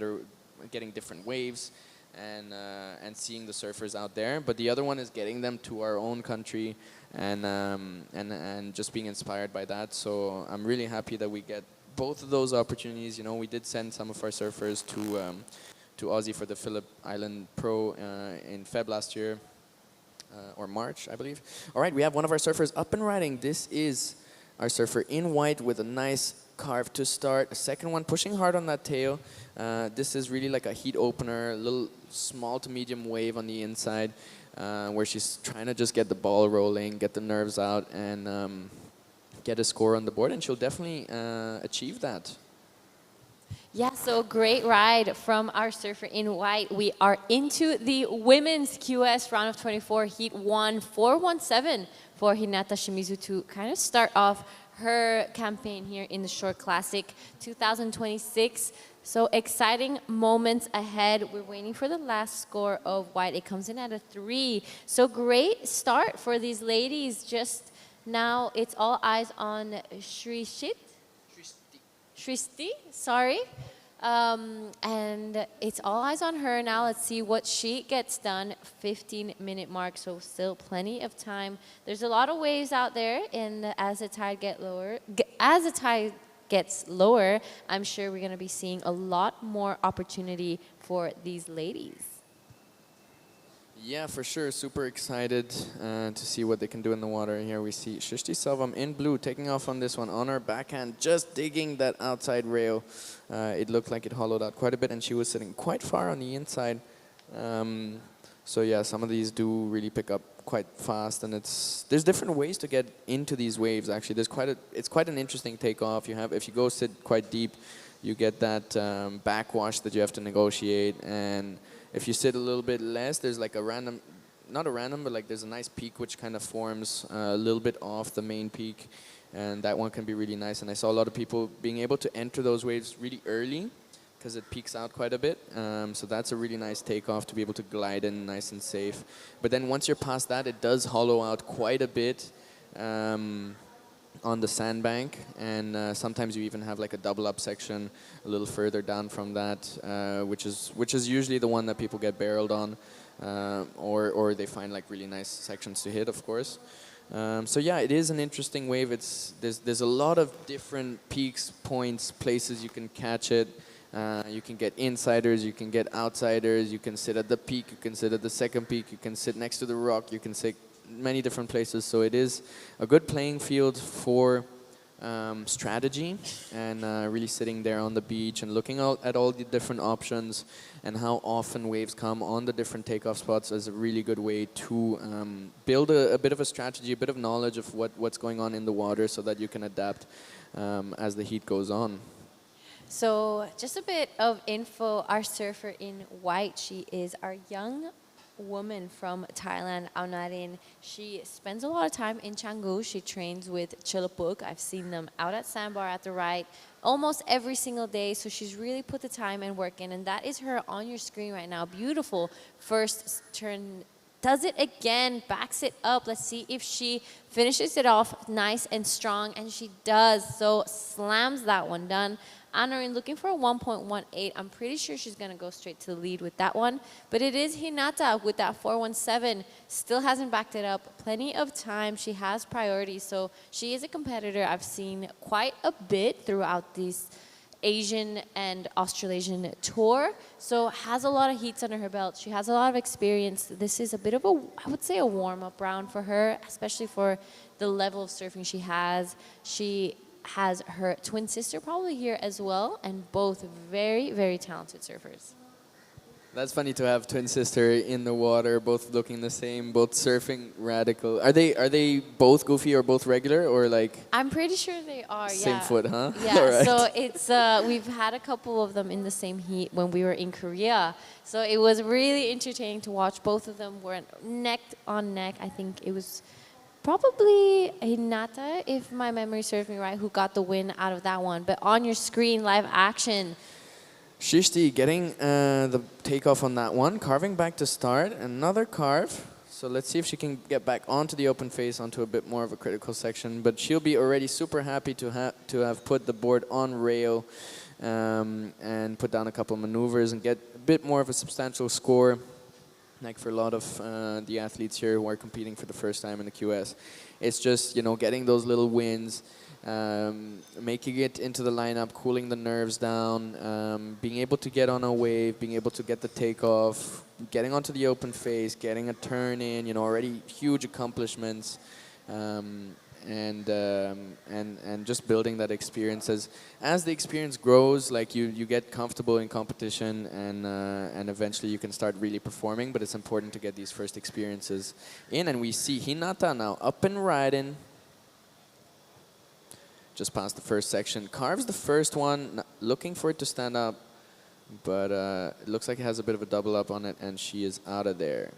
different waves. And seeing the surfers out there, but the other one is getting them to our own country and just being inspired by that. So I'm really happy that we get both of those opportunities. We did send some of our surfers to Aussie for the Phillip Island Pro in Feb last year, or March, I believe. All right, we have one of our surfers up and riding. This is our surfer in white with a nice carve to start. A second one pushing hard on that tail. This is really like a heat opener, a little small to medium wave on the inside, where she's trying to just get the ball rolling, get the nerves out, and get a score on the board, and she'll definitely achieve that. Yeah, so great ride from our surfer in white. We are into the women's QS round of 24, heat 1, 417 for Hinata Shimizu to kind of start off her campaign here in the Short Classic 2026. So exciting moments ahead. We're waiting for the last score of white. It comes in at a 3. So great start for these ladies. Just now, it's all eyes on Shristi, sorry. And it's all eyes on her now. Let's see what she gets done. 15-minute mark, so still plenty of time. There's a lot of waves out there, and as the tide gets lower, I'm sure we're going to be seeing a lot more opportunity for these ladies. Yeah, for sure. Super excited to see what they can do in the water. Here we see Shishti Selvam in blue taking off on this one on her backhand, just digging that outside rail. It looked like it hollowed out quite a bit, and she was sitting quite far on the inside. So yeah, some of these do really pick up quite fast, and there's different ways to get into these waves. Actually, it's quite an interesting takeoff. If you go sit quite deep, you get that backwash that you have to negotiate, and if you sit a little bit less, there's like a random, not a random, but like there's a nice peak which kind of forms a little bit off the main peak, and that one can be really nice. And I saw a lot of people being able to enter those waves really early, because it peaks out quite a bit. So that's a really nice takeoff to be able to glide in nice and safe. But then once you're past that, it does hollow out quite a bit on the sandbank, and sometimes you even have like a double up section a little further down from that, which is usually the one that people get barreled on, or they find like really nice sections to hit, of course. So yeah, it is an interesting wave. There's a lot of different peaks, points, places you can catch it. You can get insiders, you can get outsiders, you can sit at the peak, you can sit at the second peak, you can sit next to the rock, you can sit many different places. So it is a good playing field for strategy, and really sitting there on the beach and looking at all the different options and how often waves come on the different takeoff spots is a really good way to build a bit of a strategy, a bit of knowledge of what's going on in the water, so that you can adapt as the heat goes on. So just a bit of info. Our surfer in white, she is our young woman from Thailand, Aunarin. She spends a lot of time in Canggu. She trains with Chilapuk. I've seen them out at Sandbar at the right almost every single day. So she's really put the time and work in. And that is her on your screen right now. Beautiful first turn. Does it again, backs it up. Let's see if she finishes it off nice and strong. And she does. So slams that one done. Anarin looking for a 1.18. I'm pretty sure she's going to go straight to the lead with that one. But it is Hinata with that 417. Still hasn't backed it up. Plenty of time. She has priority. So she is a competitor I've seen quite a bit throughout this Asian and Australasian tour. So has a lot of heats under her belt. She has a lot of experience. This is a bit of a, I would say, a warm-up round for her, especially for the level of surfing she has. She has her twin sister probably here as well, and both very, very talented surfers. That's funny to have twin sister in the water, both looking the same, both surfing radical. Are they both goofy or both regular, or like? I'm pretty sure they are. Same yeah. foot, huh? Yeah. Right. So it's we've had a couple of them in the same heat when we were in Korea. So it was really entertaining to watch. Both of them were neck on neck. I think it was probably Hinata, if my memory serves me right, who got the win out of that one. But on your screen, live action. Shishti getting the takeoff on that one, carving back to start, another carve. So let's see if she can get back onto the open face, onto a bit more of a critical section. But she'll be already super happy to have put the board on rail and put down a couple of maneuvers and get a bit more of a substantial score. Like for a lot of the athletes here who are competing for the first time in the QS, it's just, you know, getting those little wins, making it into the lineup, cooling the nerves down, being able to get on a wave, being able to get the takeoff, getting onto the open face, getting a turn in, you know, already huge accomplishments, and just building that experience. As the experience grows, like you get comfortable in competition, and eventually you can start really performing. But it's important to get these first experiences in. And we see Hinata now up and riding, just past the first section, carves the first one, looking for it to stand up, but it looks like it has a bit of a double up on it, and she is out of there.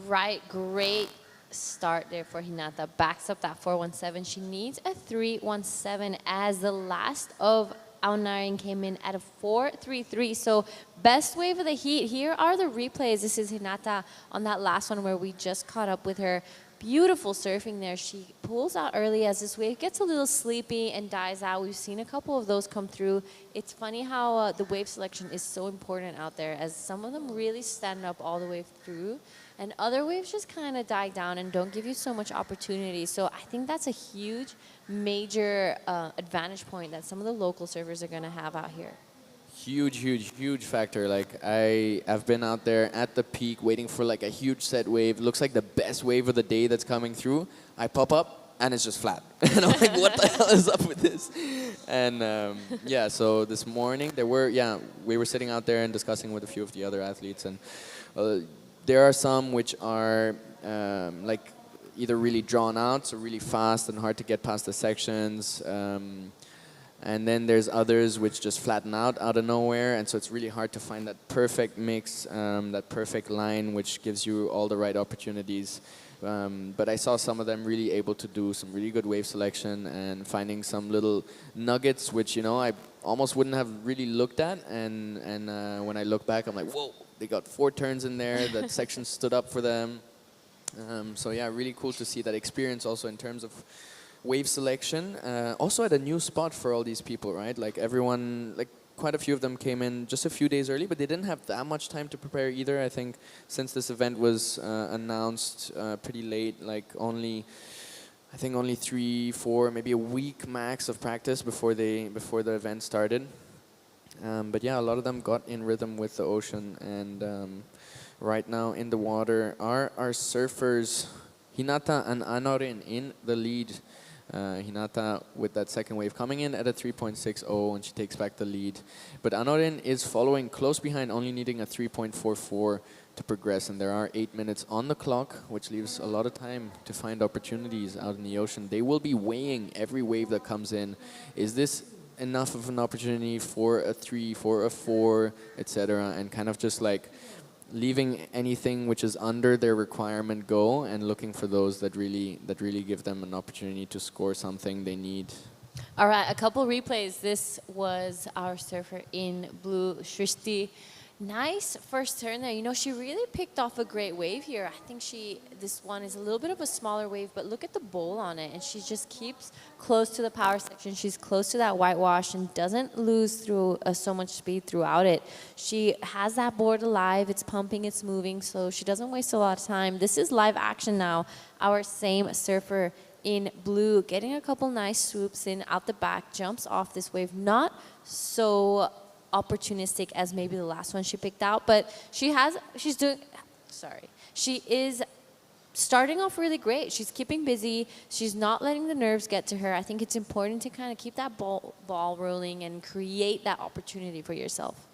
Right, great start there for Hinata. Backs up that 417. She needs a 317 as the last of Aunarin came in at a 433. So best wave of the heat. Here are the replays. This is Hinata on that last one where we just caught up with her. Beautiful surfing there. She pulls out early as this wave gets a little sleepy and dies out. We've seen a couple of those come through. It's funny how the wave selection is so important out there, as some of them really stand up all the way through, and other waves just kind of die down and don't give you so much opportunity. So I think that's a huge, major advantage point that some of the local surfers are going to have out here. Huge factor. Like I've been out there at the peak waiting for like a huge set wave. It looks like the best wave of the day that's coming through. I pop up and it's just flat. And I'm like, what the hell is up with this? And yeah, so this morning we were sitting out there and discussing with a few of the other athletes, and there are some which are like either really drawn out, so really fast and hard to get past the sections. And then there's others which just flatten out of nowhere, and so it's really hard to find that perfect mix, that perfect line which gives you all the right opportunities. But I saw some of them really able to do some really good wave selection and finding some little nuggets which, you know, I almost wouldn't have really looked at, and when I look back I'm like, whoa, they got 4 turns in there, that section stood up for them. So yeah, really cool to see that experience also in terms of wave selection. Also at a new spot for all these people, right? Like everyone, like quite a few of them came in just a few days early, but they didn't have that much time to prepare either. I think since this event was announced pretty late, like only 3, 4, maybe a week max of practice before the event started. But yeah, a lot of them got in rhythm with the ocean, and right now in the water are our surfers Hinata and Anorin in the lead. Hinata with that second wave coming in at a 3.60, and she takes back the lead. But Anorin is following close behind, only needing a 3.44 to progress, and there are 8 minutes on the clock, which leaves a lot of time to find opportunities out in the ocean. They will be weighing every wave that comes in. Is this enough of an opportunity for a 3, for a 4, etc., and kind of just like leaving anything which is under their requirement go and looking for those that really give them an opportunity to score something they need. All right, a couple replays. This was our surfer in blue, Shrishti. Nice first turn there. You know, she really picked off a great wave here. I think this one is a little bit of a smaller wave, but look at the bowl on it. And she just keeps close to the power section. She's close to that whitewash and doesn't lose through so much speed throughout it. She has that board alive. It's pumping, it's moving, so she doesn't waste a lot of time. This is live action now. Our same surfer in blue, getting a couple nice swoops in out the back, jumps off this wave. Not so opportunistic as maybe the last one she picked out, but she is starting off really great. She's keeping busy. She's not letting the nerves get to her. I think it's important to kind of keep that ball rolling and create that opportunity for yourself.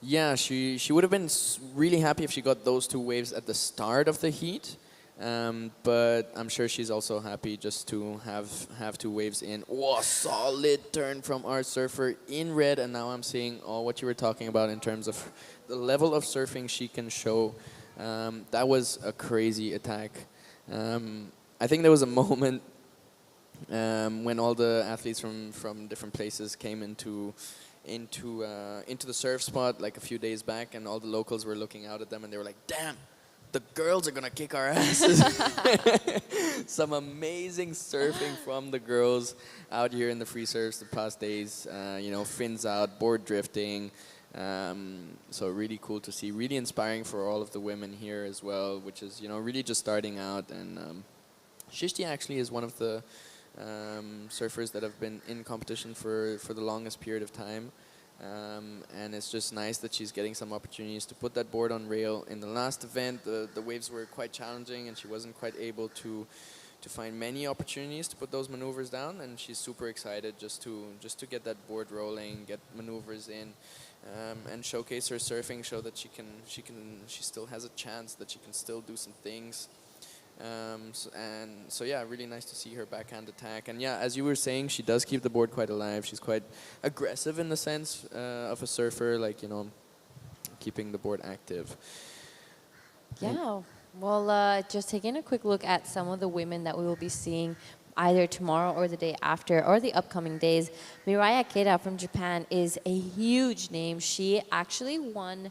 Yeah, she would have been really happy if she got those 2 waves at the start of the heat. But I'm sure she's also happy just to have 2 waves in. Oh, solid turn from our surfer in red, and now I'm seeing what you were talking about in terms of the level of surfing she can show. That was a crazy attack. I think there was a moment when all the athletes from different places came into the surf spot like a few days back, and all the locals were looking out at them and they were like, damn, the girls are gonna kick our asses. Some amazing surfing from the girls out here in the free surfs the past days. You know, fins out, board drifting. So really cool to see. Really inspiring for all of the women here as well, which is, you know, really just starting out. And Shishti actually is one of the surfers that have been in competition for the longest period of time. And it's just nice that she's getting some opportunities to put that board on rail. In the last event, the waves were quite challenging, and she wasn't quite able to find many opportunities to put those maneuvers down. And she's super excited just to get that board rolling, get maneuvers in, and showcase her surfing, show that she still has a chance, that she can still do some things. So yeah, really nice to see her backhand attack. And yeah, as you were saying, she does keep the board quite alive. She's quite aggressive in the sense of a surfer, like, you know, keeping the board active. Yeah. Well, just taking a quick look at some of the women that we will be seeing either tomorrow or the day after or the upcoming days. Mirai Akeda from Japan is a huge name. She actually won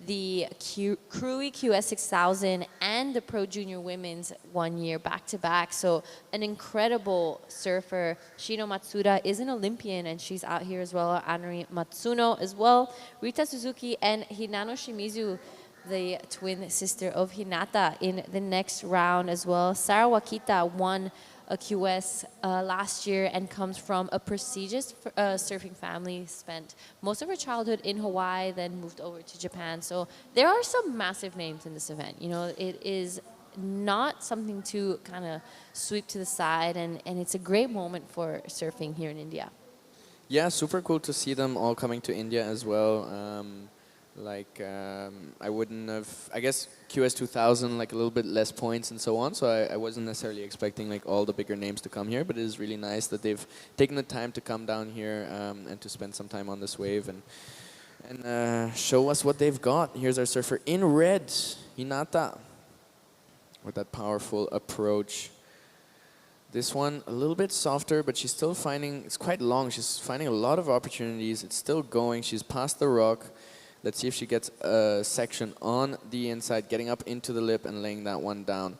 the Crewy QS 6000 and the Pro Junior Women's 1 year back-to-back. So an incredible surfer. Shino Matsuda is an Olympian, and she's out here as well. Anori Matsuno as well. Rita Suzuki and Hinano Shimizu, the twin sister of Hinata, in the next round as well. Sarah Wakita won a QS last year and comes from a prestigious surfing family, spent most of her childhood in Hawaii, then moved over to Japan. So there are some massive names in this event. You know, it is not something to kind of sweep to the side, and it's a great moment for surfing here in India. Yeah, super cool to see them all coming to India as well. Like I wouldn't have. I guess QS 2000 like a little bit less points and so on. So I wasn't necessarily expecting like all the bigger names to come here. But it is really nice that they've taken the time to come down here and to spend some time on this wave and show us what they've got. Here's our surfer in red, Hinata, with that powerful approach. This one a little bit softer, but she's still finding. It's quite long. She's finding a lot of opportunities. It's still going. She's past the rock. Let's see if she gets a section on the inside, getting up into the lip and laying that one down.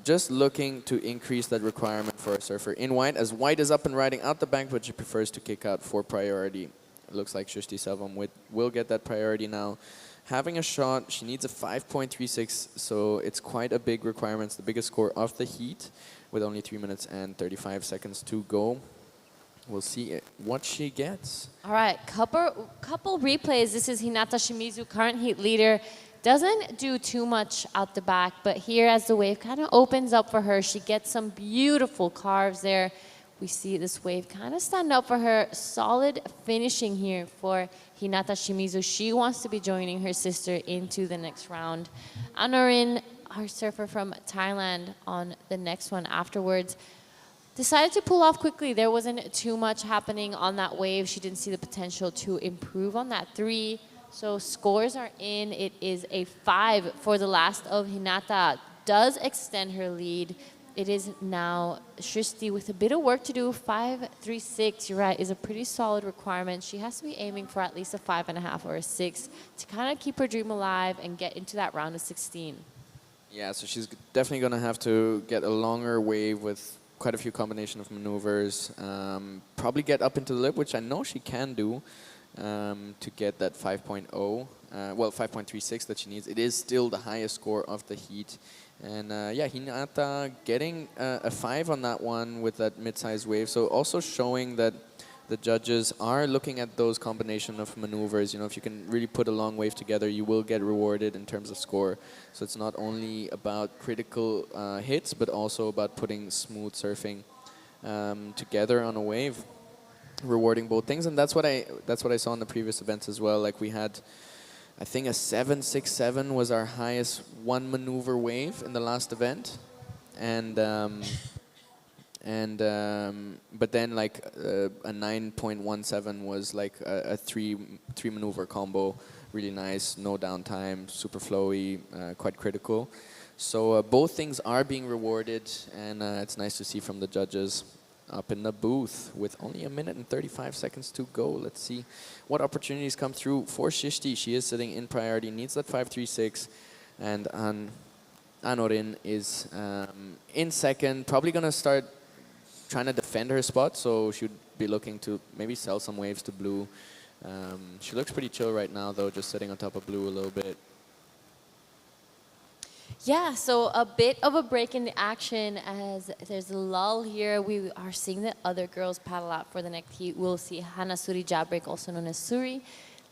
Just looking to increase that requirement for a surfer in white, as white is up and riding out the bank, but she prefers to kick out for priority. It looks like Shushti Selvam will get that priority now. Having a shot, she needs a 5.36, so it's quite a big requirement. It's the biggest score of the heat, with only 3 minutes and 35 seconds to go. We'll see what she gets. All right, couple replays. This is Hinata Shimizu, current heat leader. Doesn't do too much out the back, but here as the wave kind of opens up for her, she gets some beautiful carves there. We see this wave kind of stand up for her. Solid finishing here for Hinata Shimizu. She wants to be joining her sister into the next round. Anorin, our surfer from Thailand, on the next one afterwards, decided to pull off quickly. There wasn't too much happening on that wave. She didn't see the potential to improve on that 3. So scores are in. It is a 5 for the last of Hinata. Does extend her lead. It is now Shrishti with a bit of work to do. 5.36, you're right, is a pretty solid requirement. She has to be aiming for at least a 5.5 or a 6 to kind of keep her dream alive and get into that round of 16. Yeah, so she's definitely going to have to get a longer wave with quite a few combination of maneuvers. Probably get up into the lip, which I know she can do, to get that 5.0. Well, 5.36 that she needs. It is still the highest score of the heat. And yeah, Hinata getting a 5 on that one with that mid-size wave. So also showing that the judges are looking at those combination of maneuvers. You know, if you can really put a long wave together, you will get rewarded in terms of score. So it's not only about critical hits, but also about putting smooth surfing together on a wave, rewarding both things. And that's what I saw in the previous events as well. Like we had, I think a 7.67 was our highest one maneuver wave in the last event, but then like a 9.17 was like a three maneuver combo, really nice, no downtime, super flowy, quite critical. So both things are being rewarded, and it's nice to see from the judges up in the booth with only 1 minute and 35 seconds to go. Let's see what opportunities come through for Shishti. She is sitting in priority, needs that 5.36, and Anorin is in second, probably going to start trying to defend her spot, so she'd be looking to maybe sell some waves to blue. She looks pretty chill right now, though, just sitting on top of blue a little bit. Yeah, so a bit of a break in the action as there's a lull here. We are seeing the other girls paddle out for the next heat. We'll see Hana Suri Jabrek, also known as Suri.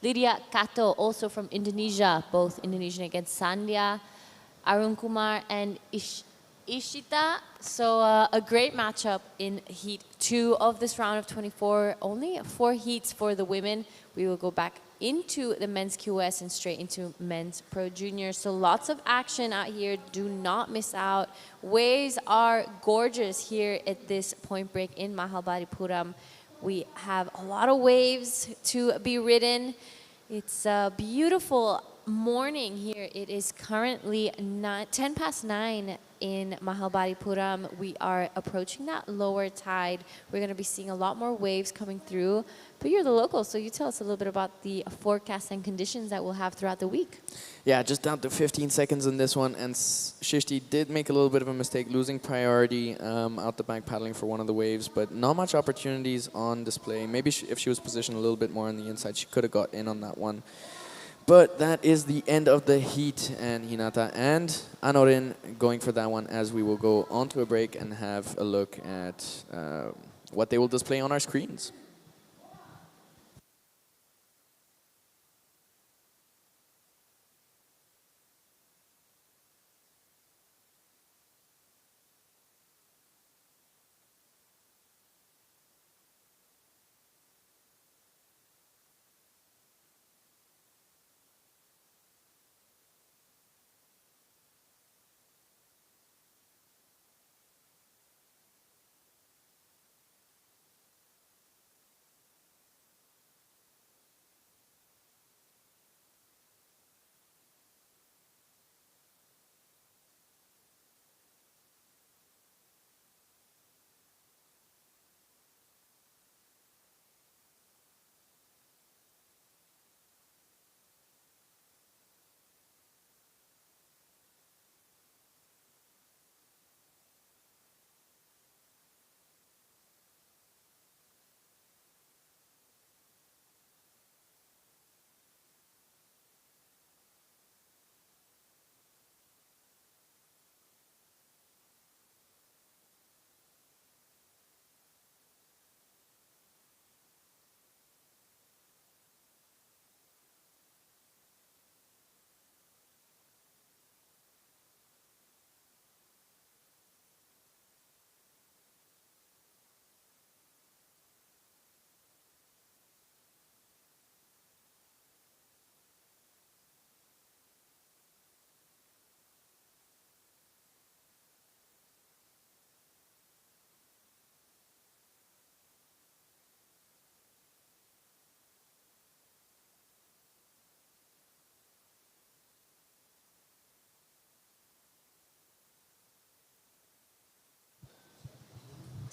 Lydia Kato, also from Indonesia, both Indonesian against Sandhya. Arun Kumar and Ishita. So a great matchup in Heat 2 of this round of 24. Only 4 heats for the women. We will go back into the men's QS and straight into men's Pro Junior. So lots of action out here. Do not miss out. Waves are gorgeous here at this point break in Mahabalipuram. We have a lot of waves to be ridden. It's a beautiful morning here. It is currently 10 past 9 in Mahabalipuram. We are approaching that lower tide. We're going to be seeing a lot more waves coming through. But you're the local, so you tell us a little bit about the forecast and conditions that we'll have throughout the week. Yeah, just down to 15 seconds in this one, and Shishti did make a little bit of a mistake, losing priority out the back paddling for one of the waves, but not much opportunities on display. Maybe if she was positioned a little bit more on the inside, she could have got in on that one. But that is the end of the heat, and Hinata and Anorin going for that one, as we will go on to a break and have a look at what they will display on our screens.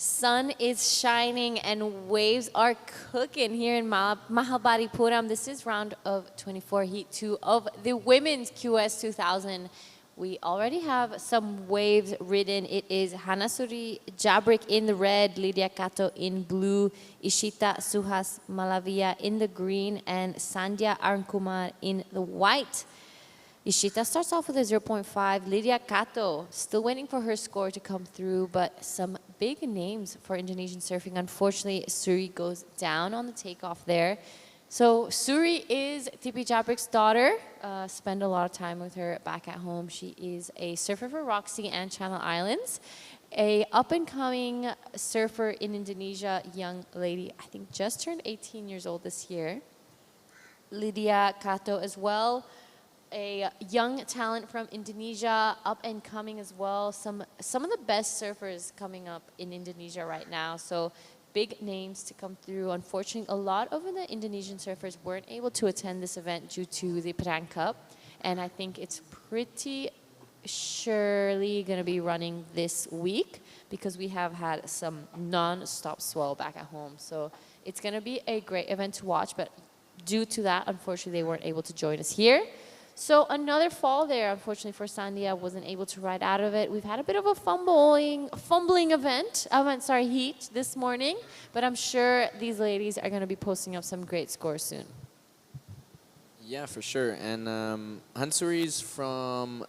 Sun is shining and waves are cooking here in Mahabalipuram. This is round of 24, heat 2 of the women's QS 2000. We already have some waves ridden. It is Hanasuri Jabrik in the red, Lydia Kato in blue, Ishita Suhas Malavia in the green, and Sandhya Arunkumar in the white. Ishita starts off with a 0.5. Lydia Kato still waiting for her score to come through, but some big names for Indonesian surfing. Unfortunately, Suri goes down on the takeoff there. So Suri is Tipi Jabrik's daughter. Spend a lot of time with her back at home. She is a surfer for Roxy and Channel Islands. A up-and-coming surfer in Indonesia, young lady, I think just turned 18 years old this year. Lydia Kato as well. A young talent from Indonesia, up and coming as well. Some of the best surfers coming up in Indonesia right now. So big names to come through. Unfortunately, a lot of the Indonesian surfers weren't able to attend this event due to the Padang Cup. And I think it's pretty surely going to be running this week because we have had some non-stop swell back at home. So it's going to be a great event to watch. But due to that, unfortunately, they weren't able to join us here. So another fall there, unfortunately for Sandhya, wasn't able to ride out of it. We've had a bit of a fumbling heat this morning, but I'm sure these ladies are going to be posting up some great scores soon. Yeah, for sure. And Hansuri's from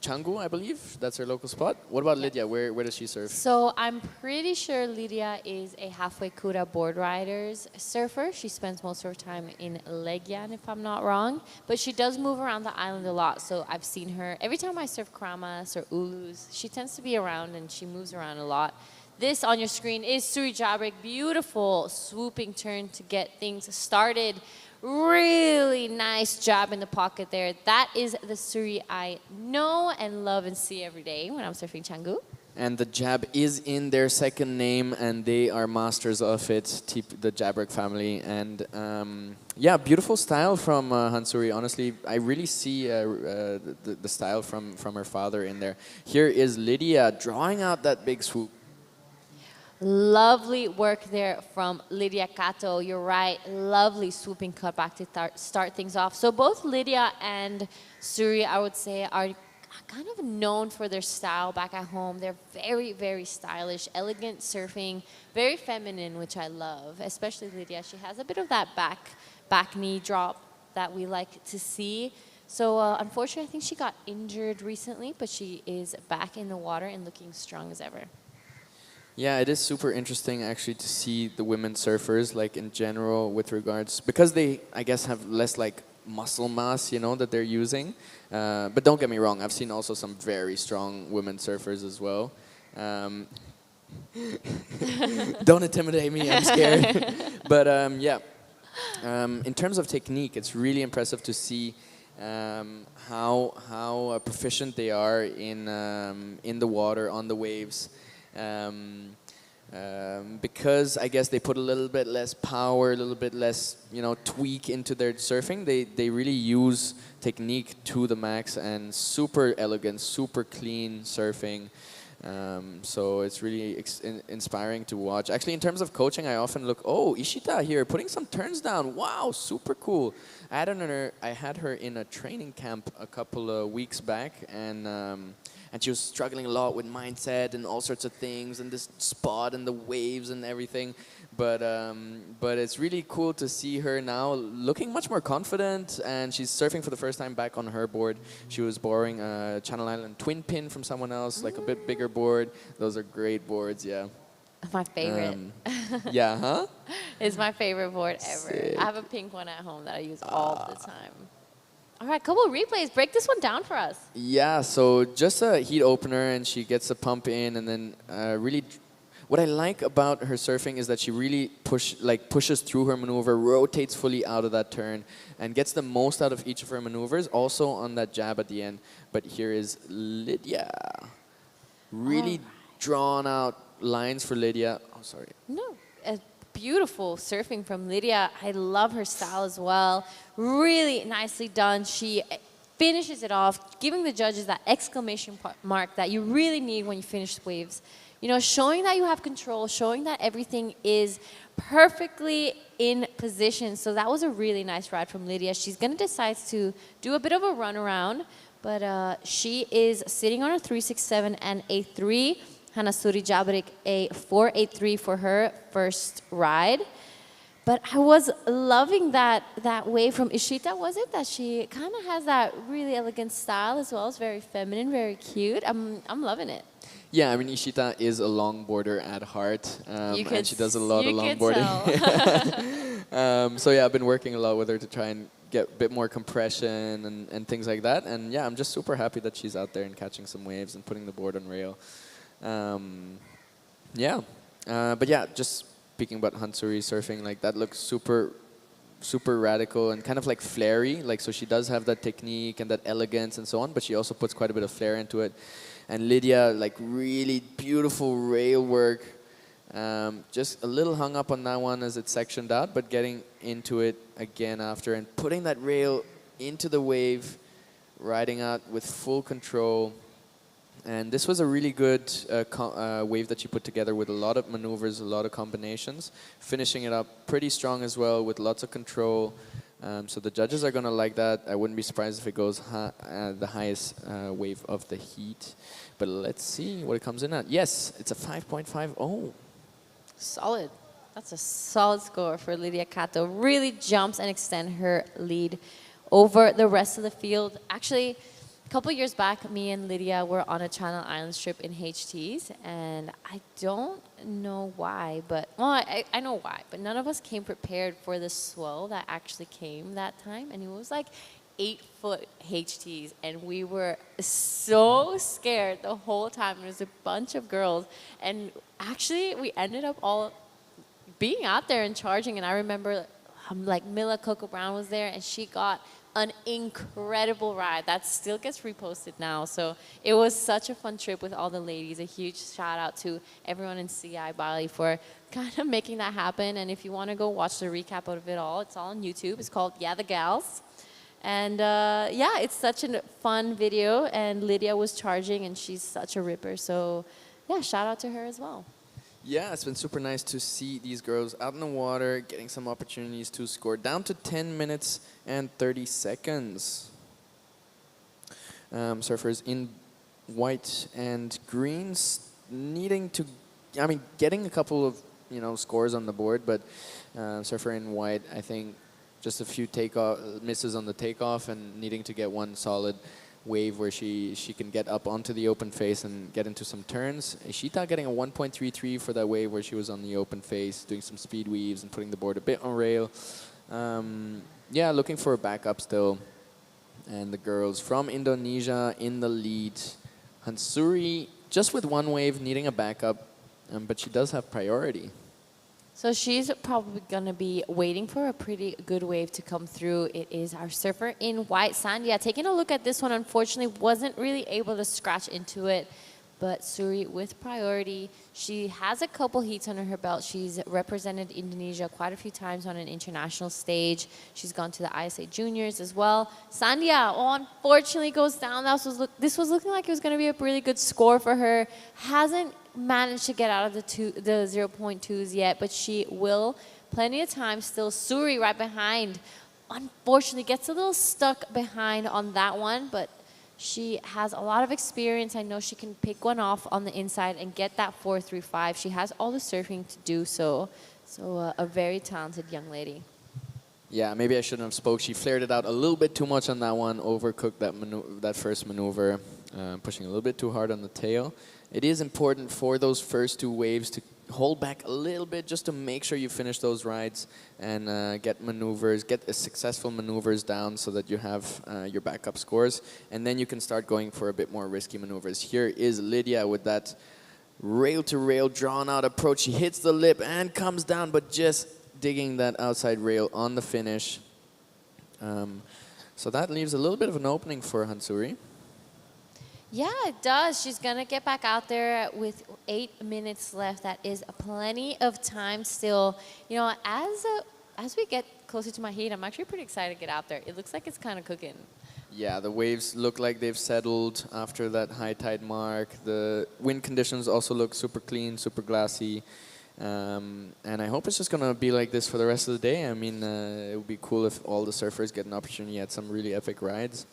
Canggu, I believe. That's her local spot. What about Lydia? Where does she surf? So I'm pretty sure Lydia is a halfway Kura board riders surfer. She spends most of her time in Legian, if I'm not wrong. But she does move around the island a lot. So I've seen her. Every time I surf Kramas or Ulus, she tends to be around and she moves around a lot. This on your screen is Suri Jabrik. Beautiful swooping turn to get things started. Really nice job in the pocket there. That is the Suri I know and love and see every day when I'm surfing Canggu. And the jab is in their second name, and they are masters of it, the Jabrik family. And yeah, beautiful style from Hansuri. Honestly, I really see the style from her father in there. Here is Lydia drawing out that big swoop. Lovely work there from Lydia Kato. You're right. Lovely swooping cutback to start things off. So both Lydia and Suri, I would say, are kind of known for their style back at home. They're very, very stylish, elegant surfing, very feminine, which I love. Especially Lydia. She has a bit of that back knee drop that we like to see. So unfortunately, I think she got injured recently, but she is back in the water and looking strong as ever. Yeah, it is super interesting actually to see the women surfers like in general with regards, because they I guess have less like muscle mass, you know, that they're using. But don't get me wrong, I've seen also some very strong women surfers as well. Don't intimidate me, I'm scared. But yeah, in terms of technique, it's really impressive to see how proficient they are in the water, on the waves. Because I guess they put a little bit less power, a little bit less, you know, tweak into their surfing. They really use technique to the max and super elegant, super clean surfing. So it's really inspiring to watch. Actually, in terms of coaching, I often look, oh, Ishita here, putting some turns down. Wow, super cool. I had her in a training camp a couple of weeks back, and she was struggling a lot with mindset and all sorts of things and this spot and the waves and everything. But it's really cool to see her now looking much more confident, and she's surfing for the first time back on her board. She was borrowing a Channel Island twin pin from someone else, like a bit bigger board. Those are great boards, yeah. My favorite. Yeah, huh? It's my favorite board ever. Sick. I have a pink one at home that I use all the time. All right, couple of replays. Break this one down for us. Yeah, so just a heat opener, and she gets a pump in, and then really, what I like about her surfing is that she really pushes through her maneuver, rotates fully out of that turn, and gets the most out of each of her maneuvers. Also on that jab at the end. But here is Lydia, really drawn out lines for Lydia. Oh, sorry. No. Beautiful surfing from Lydia. I love her style as well. Really nicely done. She finishes it off, giving the judges that exclamation mark that you really need when you finish waves. showing that you have control, showing that everything is perfectly in position. So that was a really nice ride from Lydia. She's going to decide to do a bit of a run around, but she is sitting on a 367 and a 3. Hanasuri Jabrik a 483 for her first ride. But I was loving that wave from Ishita, was it? That she kind of has that really elegant style as well. It's very feminine, very cute. I'm loving it. Yeah, I mean, Ishita is a longboarder at heart, and she does a lot of longboarding. So yeah, I've been working a lot with her to try and get a bit more compression and things like that. And yeah, I'm just super happy that she's out there and catching some waves and putting the board on rail. But yeah, just speaking about Hansuri surfing, like that looks super radical and kind of like flary. Like, so she does have that technique and that elegance and so on, but she also puts quite a bit of flair into it. And Lydia, like really beautiful rail work. Just a little hung up on that one as it's sectioned out, but getting into it again after and putting that rail into the wave, riding out with full control. And this was a really good wave that she put together with a lot of maneuvers, a lot of combinations, finishing it up pretty strong as well with lots of control. So the judges are going to like that. I wouldn't be surprised if it goes the highest wave of the heat. But let's see what it comes in at. Yes, it's a 5.5. Oh. Solid. That's a solid score for Lydia Cato. Really jumps and extends her lead over the rest of the field. Actually, a couple years back, me and Lydia were on a Channel Islands trip in HTs, and I don't know why, but, well, I know why, but none of us came prepared for the swell that actually came that time, and it was like 8-foot HTs, and we were so scared the whole time. There was a bunch of girls, and actually, we ended up all being out there and charging, and I remember, like, Mila Coco Brown was there, and she got an incredible ride that still gets reposted now. So it was such a fun trip with all the ladies. A huge shout out to everyone in CI Bali for kind of making that happen. And if you want to go watch the recap of it all, it's all on YouTube. It's called Yeah the Gals. And yeah, it's such a fun video. And Lydia was charging, and she's such a ripper. So yeah, shout out to her as well. Yeah, it's been super nice to see these girls out in the water, getting some opportunities to score. Down to 10 minutes and 30 seconds. Surfers in white and greens needing to, I mean, getting a couple of, scores on the board, but surfer in white, I think just a few misses on the takeoff and needing to get one solid wave where she can get up onto the open face and get into some turns. Ishita getting a 1.33 for that wave where she was on the open face, doing some speed weaves and putting the board a bit on rail. Yeah, looking for a backup still. And the girls from Indonesia in the lead. Hansuri just with one wave needing a backup, but she does have priority. So she's probably going to be waiting for a pretty good wave to come through. It is our surfer in white, Sandhya. Taking a look at this one, unfortunately, wasn't really able to scratch into it. But Suri with priority. She has a couple heats under her belt. She's represented Indonesia quite a few times on an international stage. She's gone to the ISA Juniors as well. Sandhya, unfortunately, goes down. This was looking like it was going to be a really good score for her. Hasn't managed to get out of the 0.2s yet, but she will. Plenty of time still. Suri right behind. Unfortunately, gets a little stuck behind on that one, but she has a lot of experience. I know she can pick one off on the inside and get that 4.35. She has all the surfing to do so. So a very talented young lady. Yeah, maybe I shouldn't have spoke. She flared it out a little bit too much on that one, overcooked that first maneuver, pushing a little bit too hard on the tail. It is important for those first two waves to hold back a little bit just to make sure you finish those rides and get successful maneuvers down so that you have your backup scores. And then you can start going for a bit more risky maneuvers. Here is Lydia with that rail-to-rail drawn-out approach. She hits the lip and comes down, but just digging that outside rail on the finish. So that leaves a little bit of an opening for Hansuri. Yeah, it does. She's going to get back out there with 8 minutes left. That is plenty of time still. As we get closer to my heat. I'm actually pretty excited to get out there. It looks like it's kind of cooking. Yeah, the waves look like they've settled after that high tide mark. The wind conditions also look super clean, super glassy. And I hope it's just going to be like this for the rest of the day. I mean, it would be cool if all the surfers get an opportunity at some really epic rides.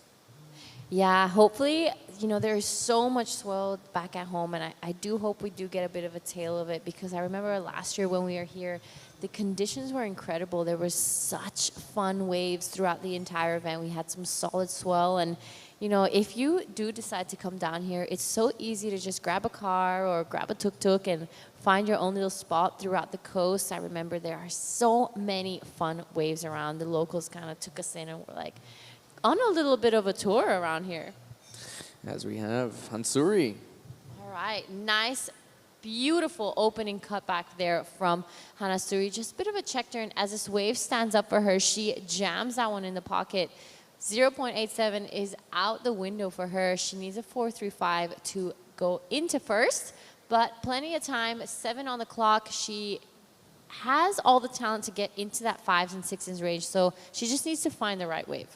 Yeah, hopefully, you know, there's so much swell back at home, and I do hope we do get a bit of a tail of it, because I remember last year when we were here, the conditions were incredible. There were such fun waves throughout the entire event. We had some solid swell, and, you know, if you do decide to come down here, it's so easy to just grab a car or grab a tuk-tuk and find your own little spot throughout the coast. I remember there are so many fun waves around. The locals kind of took us in and were like, on a little bit of a tour around here. As we have Hansuri. All right, nice, beautiful opening cutback there from Hanasuri. Just a bit of a check turn as this wave stands up for her. She jams that one in the pocket. 0.87 is out the window for her. She needs a 4.35 to go into first, but plenty of time, 7 on the clock. She has all the talent to get into that 5s and 6s range, so she just needs to find the right wave.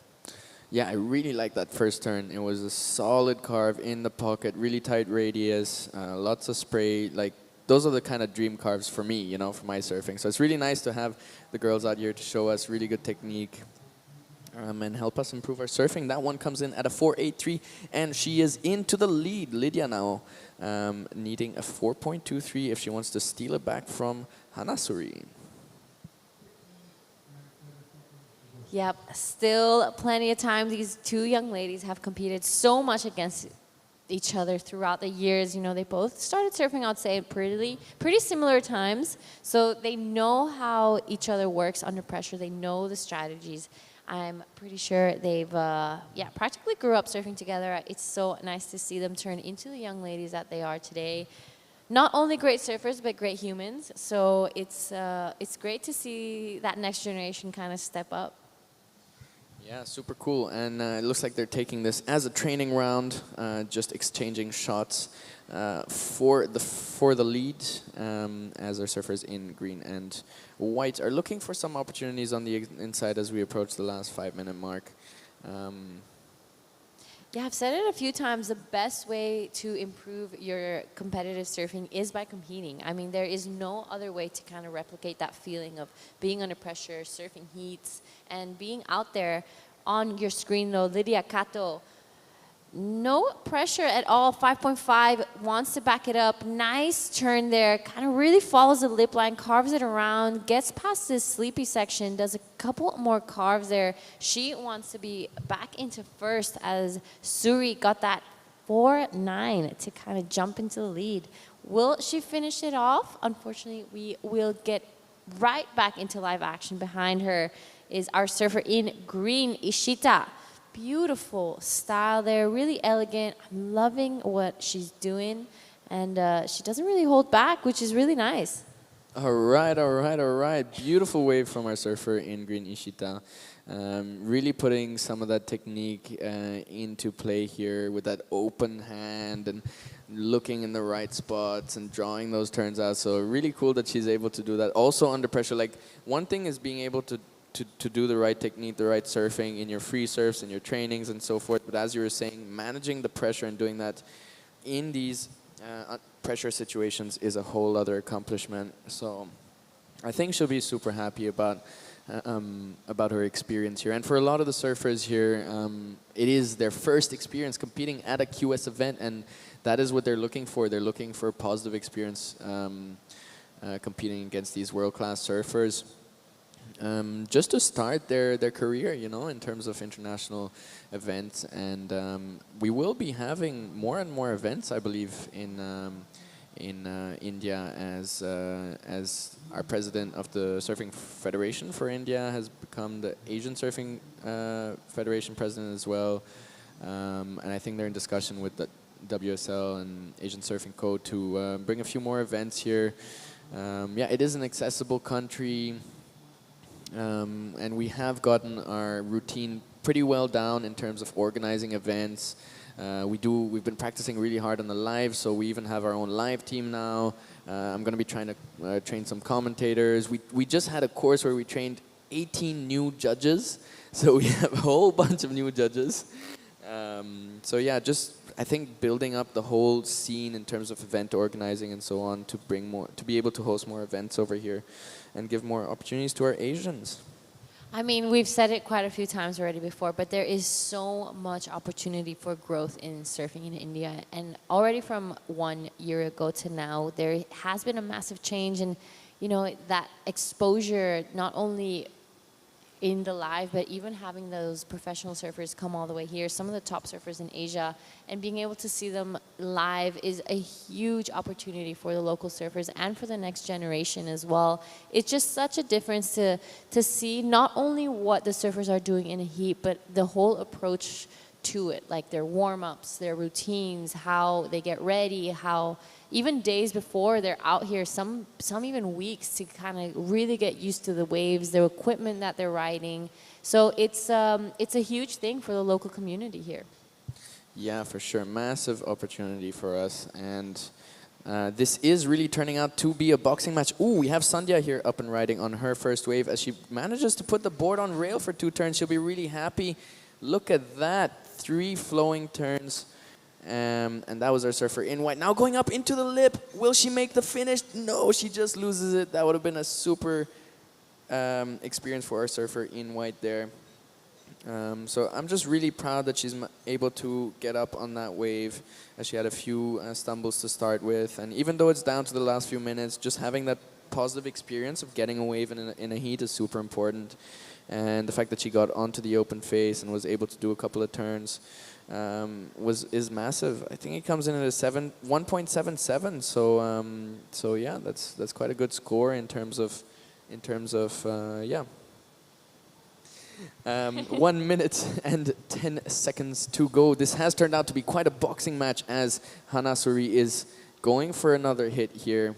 Yeah, I really like that first turn. It was a solid carve in the pocket, really tight radius, lots of spray. Like, those are the kind of dream carves for me, you know, for my surfing. So it's really nice to have the girls out here to show us really good technique and help us improve our surfing. That one comes in at a 4.83, and she is into the lead. Lydia now needing a 4.23 if she wants to steal it back from Hanasuri. Yep, still plenty of time. These two young ladies have competed so much against each other throughout the years. You know, they both started surfing, I'd say, at pretty similar times. So they know how each other works under pressure. They know the strategies. I'm pretty sure they've, practically grew up surfing together. It's so nice to see them turn into the young ladies that they are today. Not only great surfers, but great humans. So it's great to see that next generation kind of step up. Yeah, super cool. And it looks like they're taking this as a training round, just exchanging shots for the lead as our surfers in green and white are looking for some opportunities on the inside as we approach the last 5-minute mark. Yeah, I've said it a few times. The best way to improve your competitive surfing is by competing. I mean, there is no other way to kind of replicate that feeling of being under pressure, surfing heats, and being out there on your screen, though. Lydia Cato, no pressure at all. 5.5, wants to back it up. Nice turn there. Kind of really follows the lip line, carves it around, gets past this sleepy section, does a couple more carves there. She wants to be back into first as Suri got that 4.9 to kind of jump into the lead. Will she finish it off? Unfortunately, we will get right back into live action. Behind her is our surfer in green, Ishita. Beautiful style there, really elegant. I'm loving what she's doing, and she doesn't really hold back, which is really nice. All right. Beautiful wave from our surfer in green, Ishita. Really putting some of that technique into play here with that open hand and looking in the right spots and drawing those turns out. So really cool that she's able to do that. Also under pressure, like one thing is being able to do the right technique, the right surfing in your free surfs, in your trainings and so forth. But as you were saying, managing the pressure and doing that in these pressure situations is a whole other accomplishment. So I think she'll be super happy about her experience here. And for a lot of the surfers here, it is their first experience competing at a QS event, and that is what they're looking for. They're looking for a positive experience competing against these world-class surfers. Just to start their career, you know, in terms of international events. And we will be having more and more events, I believe, in India as our president of the Surfing Federation for India has become the Asian Surfing Federation president as well. And I think they're in discussion with the WSL and Asian Surfing Code to bring a few more events here. Yeah, it is an accessible country. And we have gotten our routine pretty well down in terms of organizing events. We've been practicing really hard on the live, so we even have our own live team now. I'm going to be trying to train some commentators. We just had a course where we trained 18 new judges. So we have a whole bunch of new judges. So yeah, just I think building up the whole scene in terms of event organizing and so on to bring more, to be able to host more events over here, and give more opportunities to our Asians. I mean, we've said it quite a few times already before, but there is so much opportunity for growth in surfing in India. And already from 1 year ago to now, there has been a massive change. And, you know, that exposure, not only in the live, but even having those professional surfers come all the way here, some of the top surfers in Asia, and being able to see them live is a huge opportunity for the local surfers and for the next generation as well. It's just such a difference to see not only what the surfers are doing in a heat, but the whole approach to it, like their warm-ups, their routines, how they get ready, how even days before they're out here, some even weeks to kind of really get used to the waves, the equipment that they're riding. So it's a huge thing for the local community here. Yeah, for sure. Massive opportunity for us. And this is really turning out to be a boxing match. Ooh, we have Sandhya here up and riding on her first wave. As she manages to put the board on rail for 2 turns, she'll be really happy. Look at that. 3 flowing turns. And that was our surfer in white. Now going up into the lip. Will she make the finish? No, she just loses it. That would have been a super experience for our surfer in white there. So I'm just really proud that she's able to get up on that wave, as she had a few stumbles to start with. And even though it's down to the last few minutes, just having that positive experience of getting a wave in a heat is super important. And the fact that she got onto the open face and was able to do a couple of turns is massive. I think it comes in at a 1.77. So yeah, that's quite a good score in terms of yeah. 1 minute and 10 seconds to go. This has turned out to be quite a boxing match, as Hanasuri is going for another hit here.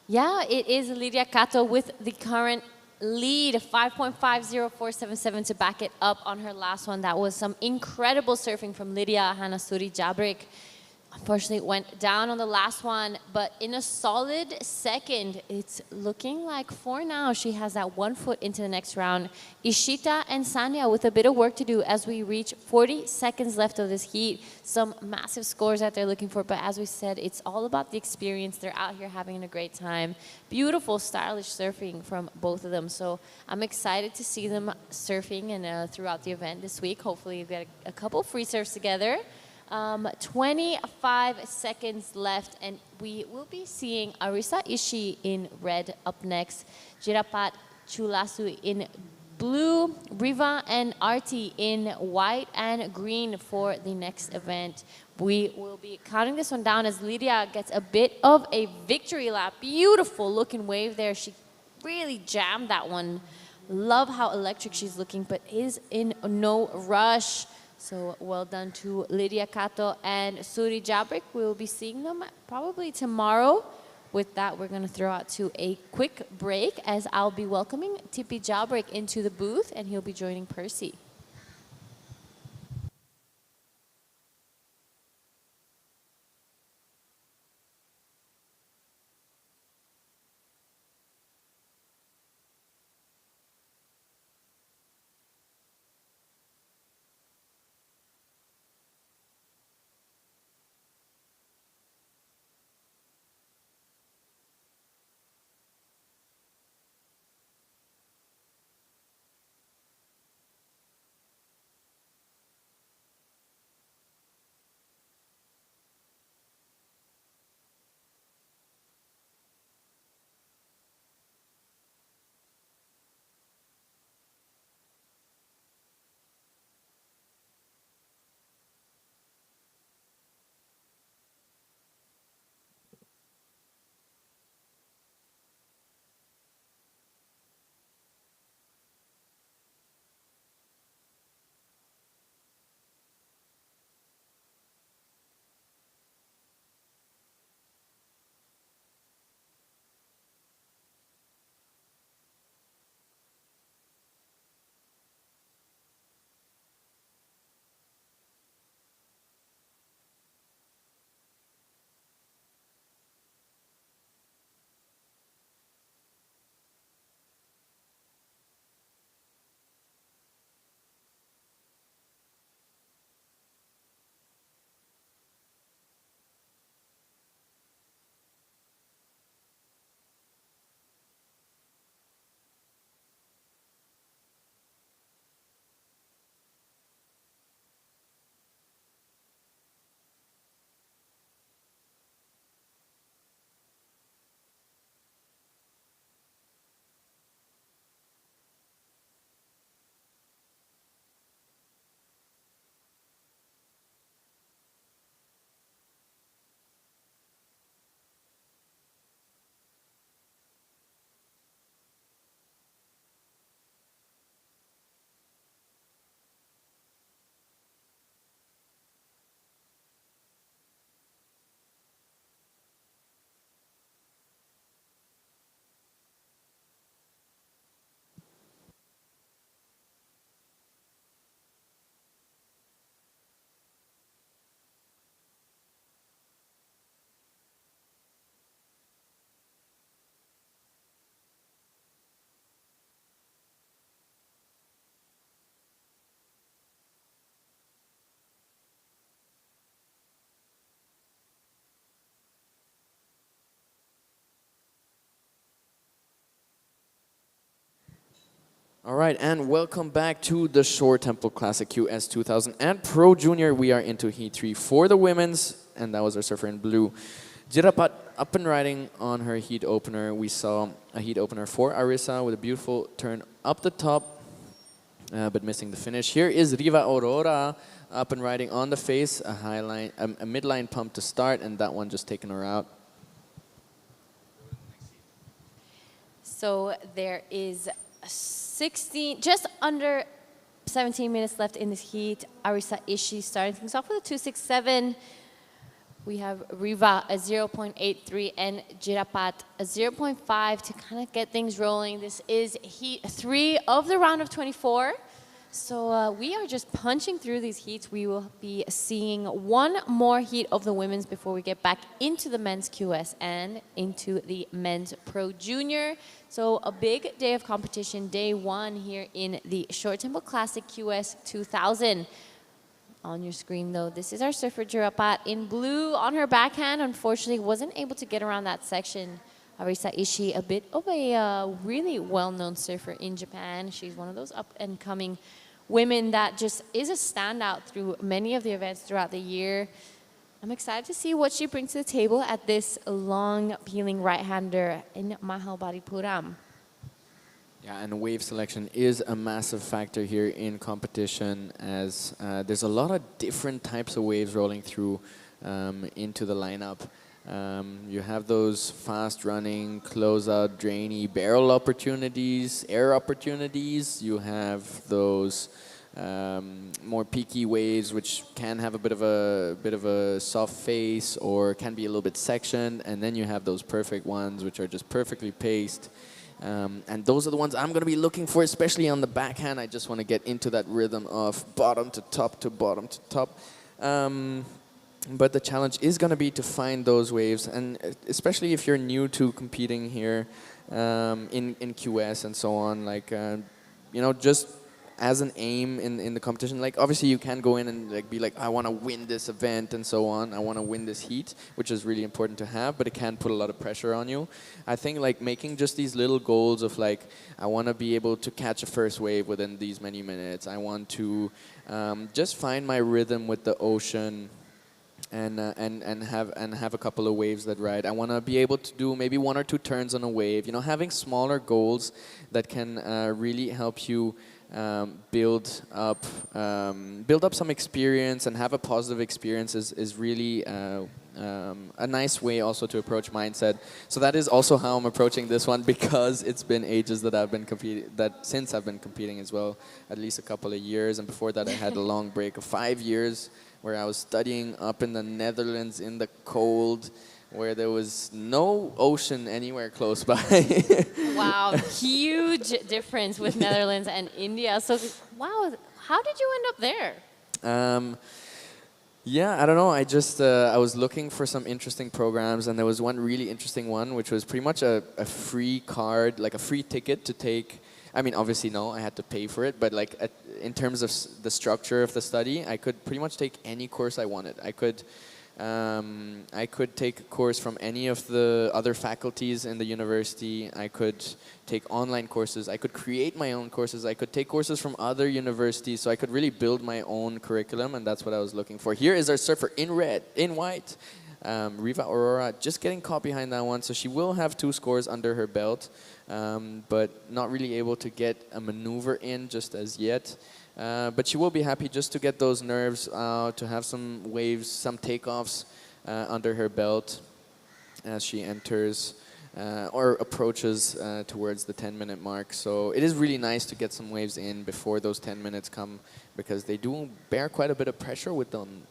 Yeah, it is Lydia Kato with the current lead, 5.50477 to back it up on her last one. That was some incredible surfing from Lydia Hanasuri Jabrik. Unfortunately, it went down on the last one, but in a solid second, it's looking like for now, she has that 1 foot into the next round. Ishita and Sanya with a bit of work to do as we reach 40 seconds left of this heat. Some massive scores that they're looking for, but as we said, it's all about the experience. They're out here having a great time. Beautiful, stylish surfing from both of them. So I'm excited to see them surfing and throughout the event this week. Hopefully, we've got a couple free surfs together. 25 seconds left, and we will be seeing Arisa Ishii in red up next, Jirapat Chulasu in blue, Riva and Arti in white and green for the next event. We will be counting this one down as Lydia gets a bit of a victory lap. Beautiful looking wave there. She really jammed that one. Love how electric she's looking, but is in no rush. So well done to Lydia Kato and Suri Jabrik. We will be seeing them probably tomorrow. With that, we're going to throw out to a quick break, as I'll be welcoming Tipi Jabrik into the booth, and he'll be joining Percy. All right, and welcome back to the Shore Temple Classic QS 2000 and Pro Junior. We are into Heat 3 for the women's, and that was our surfer in blue. Jirapat up and riding on her heat opener. We saw a heat opener for Arisa with a beautiful turn up the top, but missing the finish. Here is Riva Aurora up and riding on the face, a high line, a midline pump to start, and that one just taking her out. So there is 16, just under 17 minutes left in this heat. Arisa Ishii starting things off with a 2.67. We have Riva a 0.83 and Jirapat a 0.5 to kind of get things rolling. This is heat 3 of the round of 24. So we are just punching through these heats. We will be seeing one more heat of the women's before we get back into the men's QS and into the men's Pro Junior. So a big day of competition, day one here in the Shore Temple Classic QS 2000. On your screen, though, this is our surfer Jirapat in blue on her backhand. Unfortunately, wasn't able to get around that section. Arisa Ishii, a bit of a really well-known surfer in Japan. She's one of those up-and-coming women that just is a standout through many of the events throughout the year. I'm excited to see what she brings to the table at this long peeling right-hander in Mahabalipuram. Yeah, and wave selection is a massive factor here in competition, as there's a lot of different types of waves rolling through into the lineup. You have those fast-running, close-out, drainy barrel opportunities, air opportunities. You have those more peaky waves, which can have a bit of a soft face or can be a little bit sectioned, and then you have those perfect ones, which are just perfectly paced. And those are the ones I'm going to be looking for, especially on the backhand. I just want to get into that rhythm of bottom to top to bottom to top. But the challenge is going to be to find those waves, and especially if you're new to competing here in QS and so on, like, you know, just as an aim in the competition, like, obviously you can go in and like be like, I want to win this event and so on. I want to win this heat, which is really important to have, but it can put a lot of pressure on you. I think like making just these little goals of like, I want to be able to catch a first wave within these many minutes. I want to just find my rhythm with the ocean. And have a couple of waves that ride. I want to be able to do maybe 1 or 2 turns on a wave. You know, having smaller goals that can really help you build up some experience and have a positive experience is really a nice way also to approach mindset. So that is also how I'm approaching this one, because it's been ages that I've been since I've been competing as well, at least a couple of years, and before that I had a long break of 5 years where I was studying up in the Netherlands in the cold, where there was no ocean anywhere close by. Wow, huge difference with Netherlands and India. So, wow, how did you end up there? Yeah, I don't know. I just I was looking for some interesting programs, and there was one really interesting one, which was pretty much a free card, like a free ticket to take. I mean, obviously, no, I had to pay for it, but like in terms of the structure of the study, I could pretty much take any course I wanted. I could take a course from any of the other faculties in the university. I could take online courses. I could create my own courses. I could take courses from other universities. So I could really build my own curriculum, and that's what I was looking for. Here is our surfer in red, in white. Riva Aurora just getting caught behind that one, so she will have 2 scores under her belt, but not really able to get a maneuver in just as yet. But she will be happy just to get those nerves out, to have some waves, some takeoffs under her belt as she enters or approaches towards the 10-minute mark. So it is really nice to get some waves in before those 10 minutes come, because they do bear quite a bit of pressure with them.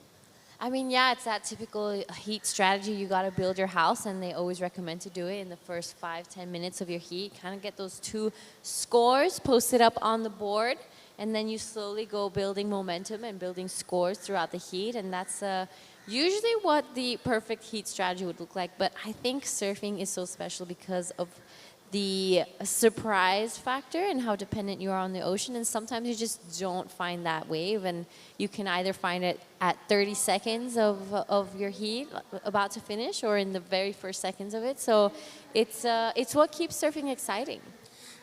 I mean, yeah, it's that typical heat strategy. You got to build your house, and they always recommend to do it in the first 5-10 minutes of your heat. Kind of get those 2 scores posted up on the board, and then you slowly go building momentum and building scores throughout the heat, and that's usually what the perfect heat strategy would look like. But I think surfing is so special because of the surprise factor and how dependent you are on the ocean, and sometimes you just don't find that wave, and you can either find it at 30 seconds of your heat about to finish, or in the very first seconds of it. So it's what keeps surfing exciting.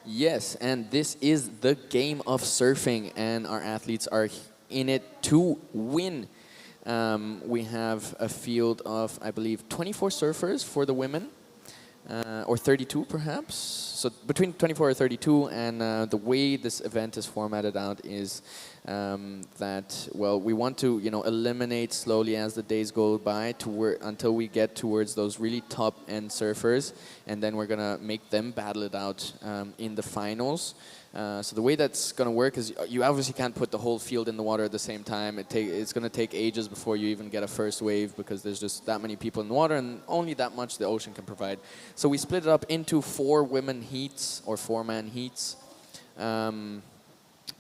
Yes, and this is the game of surfing, and our athletes are in it to win. We have a field of, I believe, 24 surfers for the women, or 32 perhaps. So between 24 or 32, and the way this event is formatted out is that, well, we want to, eliminate slowly as the days go by until we get towards those really top end surfers, and then we're gonna make them battle it out in the finals. So the way that's going to work is you obviously can't put the whole field in the water at the same time. It's going to take ages before you even get a first wave, because there's just that many people in the water and only that much the ocean can provide. So we split it up into 4 women heats or 4-man heats. And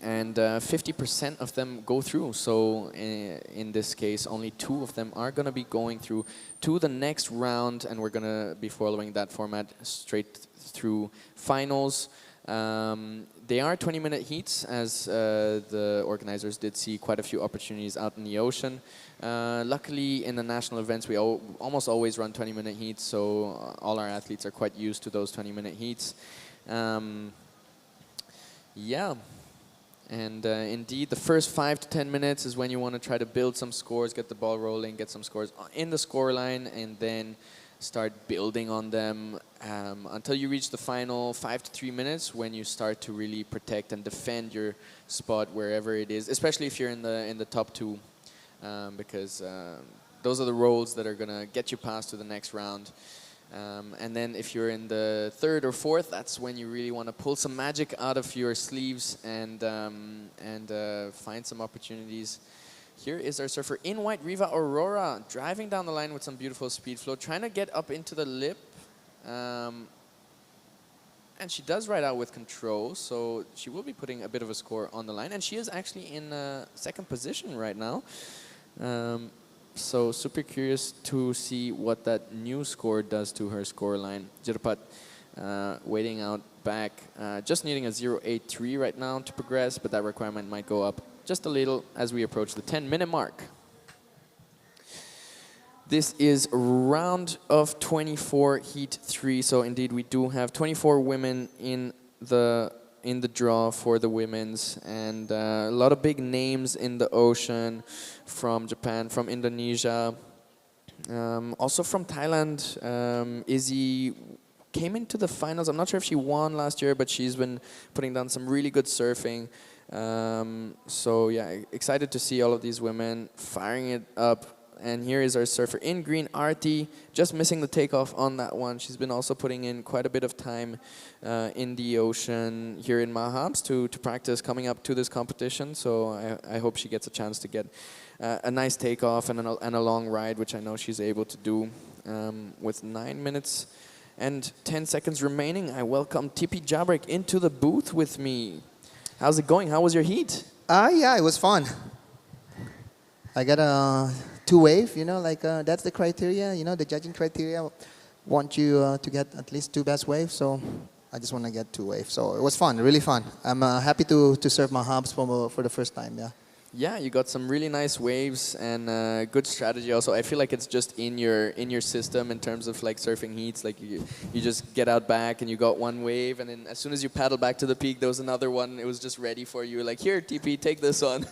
50% of them go through. So in this case, only 2 of them are going to be going through to the next round, and we're going to be following that format straight through finals. They are 20-minute heats, as the organizers did see quite a few opportunities out in the ocean. Luckily, in the national events, we almost always run 20-minute heats, so all our athletes are quite used to those 20-minute heats. Yeah. And indeed, the first 5 to 10 minutes is when you want to try to build some scores, get the ball rolling, get some scores in the score line, and then start building on them until you reach the final 5 to 3 minutes, when you start to really protect and defend your spot wherever it is, especially if you're in the top 2, because those are the rolls that are going to get you past to the next round. And then if you're in the 3rd or 4th, that's when you really want to pull some magic out of your sleeves and find some opportunities. Here is our surfer in white, Riva Aurora, driving down the line with some beautiful speed flow, trying to get up into the lip. And she does ride out with control, so she will be putting a bit of a score on the line. And she is actually in 2nd position right now. So super curious to see what that new score does to her score line. Jirpat waiting out back, just needing a 0.83 right now to progress, but that requirement might go up just a little as we approach the 10-minute mark. This is round of 24, heat 3. So indeed, we do have 24 women in the draw for the women's, and a lot of big names in the ocean, from Japan, from Indonesia, also from Thailand. Izzy came into the finals. I'm not sure if she won last year, but she's been putting down some really good surfing. So yeah, excited to see all of these women firing it up. And here is our surfer in green, Arti, just missing the takeoff on that one. She's been also putting in quite a bit of time in the ocean here in Mahabs to practice coming up to this competition. So I hope she gets a chance to get a nice takeoff and a long ride, which I know she's able to do. With 9 minutes and 10 seconds remaining, I welcome Tipi Jabrek into the booth with me. How's it going? How was your heat? Yeah, it was fun. I got a 2 wave, that's the criteria, the judging criteria want you to get at least 2 best waves, so I just want to get 2 waves. So it was fun, really fun. I'm happy to surf Mahabs for the first time, yeah. Yeah, you got some really nice waves and good strategy also. I feel like it's just in your system in terms of like surfing heats. Like you just get out back and you got 1 wave, and then as soon as you paddle back to the peak, there was another one. It was just ready for you. Like, here, TP, take this one.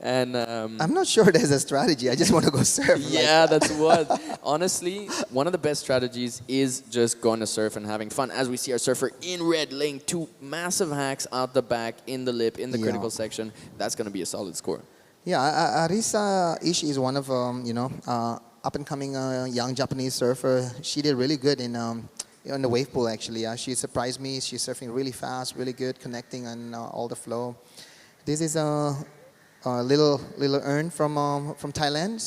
And I'm not sure there's a strategy. I just want to go surf. Yeah, that's what. Honestly, one of the best strategies is just going to surf and having fun. As we see our surfer in red laying 2 massive hacks out the back in the lip in the critical section. That's going to be a solid score. Yeah, Arisa Ishii is one of up-and-coming young Japanese surfer. She did really good in the wave pool, actually. She surprised me. She's surfing really fast, really good, connecting on all the flow. This is a little Earn from Thailand.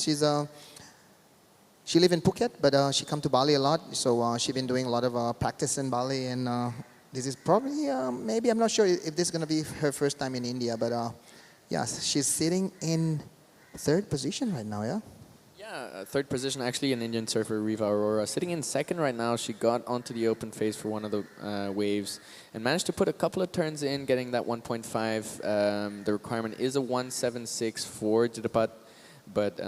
She lives in Phuket, but she come to Bali a lot. So she's been doing a lot of practice in Bali, and this is probably maybe, I'm not sure if this is going to be her first time in India, but yes, she's sitting in 3rd position right now, yeah? Yeah, 3rd position, actually, an Indian surfer, Riva Aurora. Sitting in 2nd right now. She got onto the open phase for one of the waves and managed to put a couple of turns in, getting that 1.5. The requirement is a 1.76 for Jitapat, but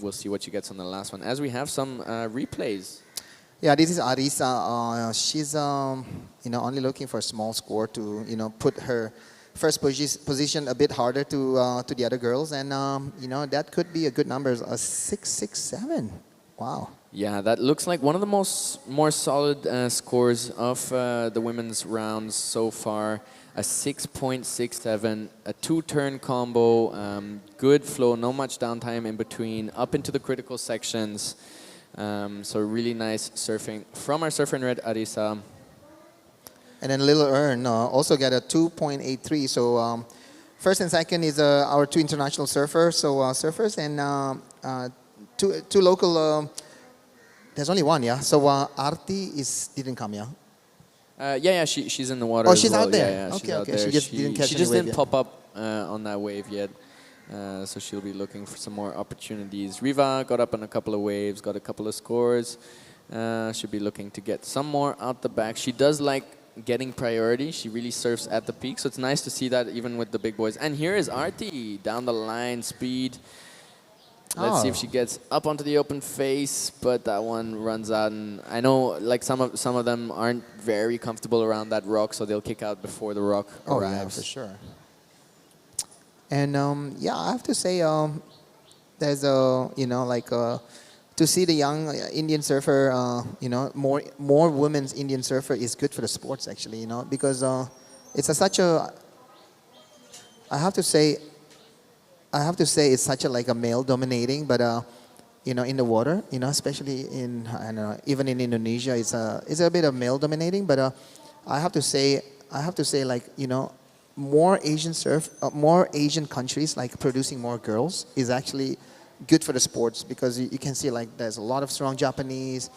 we'll see what she gets on the last one, as we have some replays. Yeah, this is Arisa. She's only looking for a small score to put her first position a bit harder to the other girls, and that could be a good number. A 667. Wow. Yeah, that looks like one of the more solid scores of the women's rounds so far. A 6.67, a two-turn combo, good flow, no much downtime in between, up into the critical sections. So really nice surfing from our surfer in red, Arisa. And then Little Earn also got a 2.83. So first and second is our two international surfers. So surfers and two local. There's only one, yeah. So Arti didn't come, yeah. She's in the water. Oh, as she's well. out there. Yeah, she's Okay, out okay. there. She just didn't catch She any just wave didn't yet. pop up on that wave yet. So she'll be looking for some more opportunities. Riva got up on a couple of waves, got a couple of scores. Should be looking to get some more out the back. She does like getting priority. She really surfs at the peak, so it's nice to see that even with the big boys. And here is Arti down the line, speed. Let's see if she gets up onto the open face, but that one runs out. And I know, like some of them aren't very comfortable around that rock, so they'll kick out before the rock arrives. Yeah, for sure. And I have to say, there's to see the young Indian surfer, more women's Indian surfer is good for the sports actually, because it's such a. I have to say it's such a like a male dominating, but in the water, especially in I don't know, even in Indonesia, it's a bit of male dominating. But I have to say like more more Asian countries like producing more girls is actually good for the sports, because you can see like there's a lot of strong Japanese,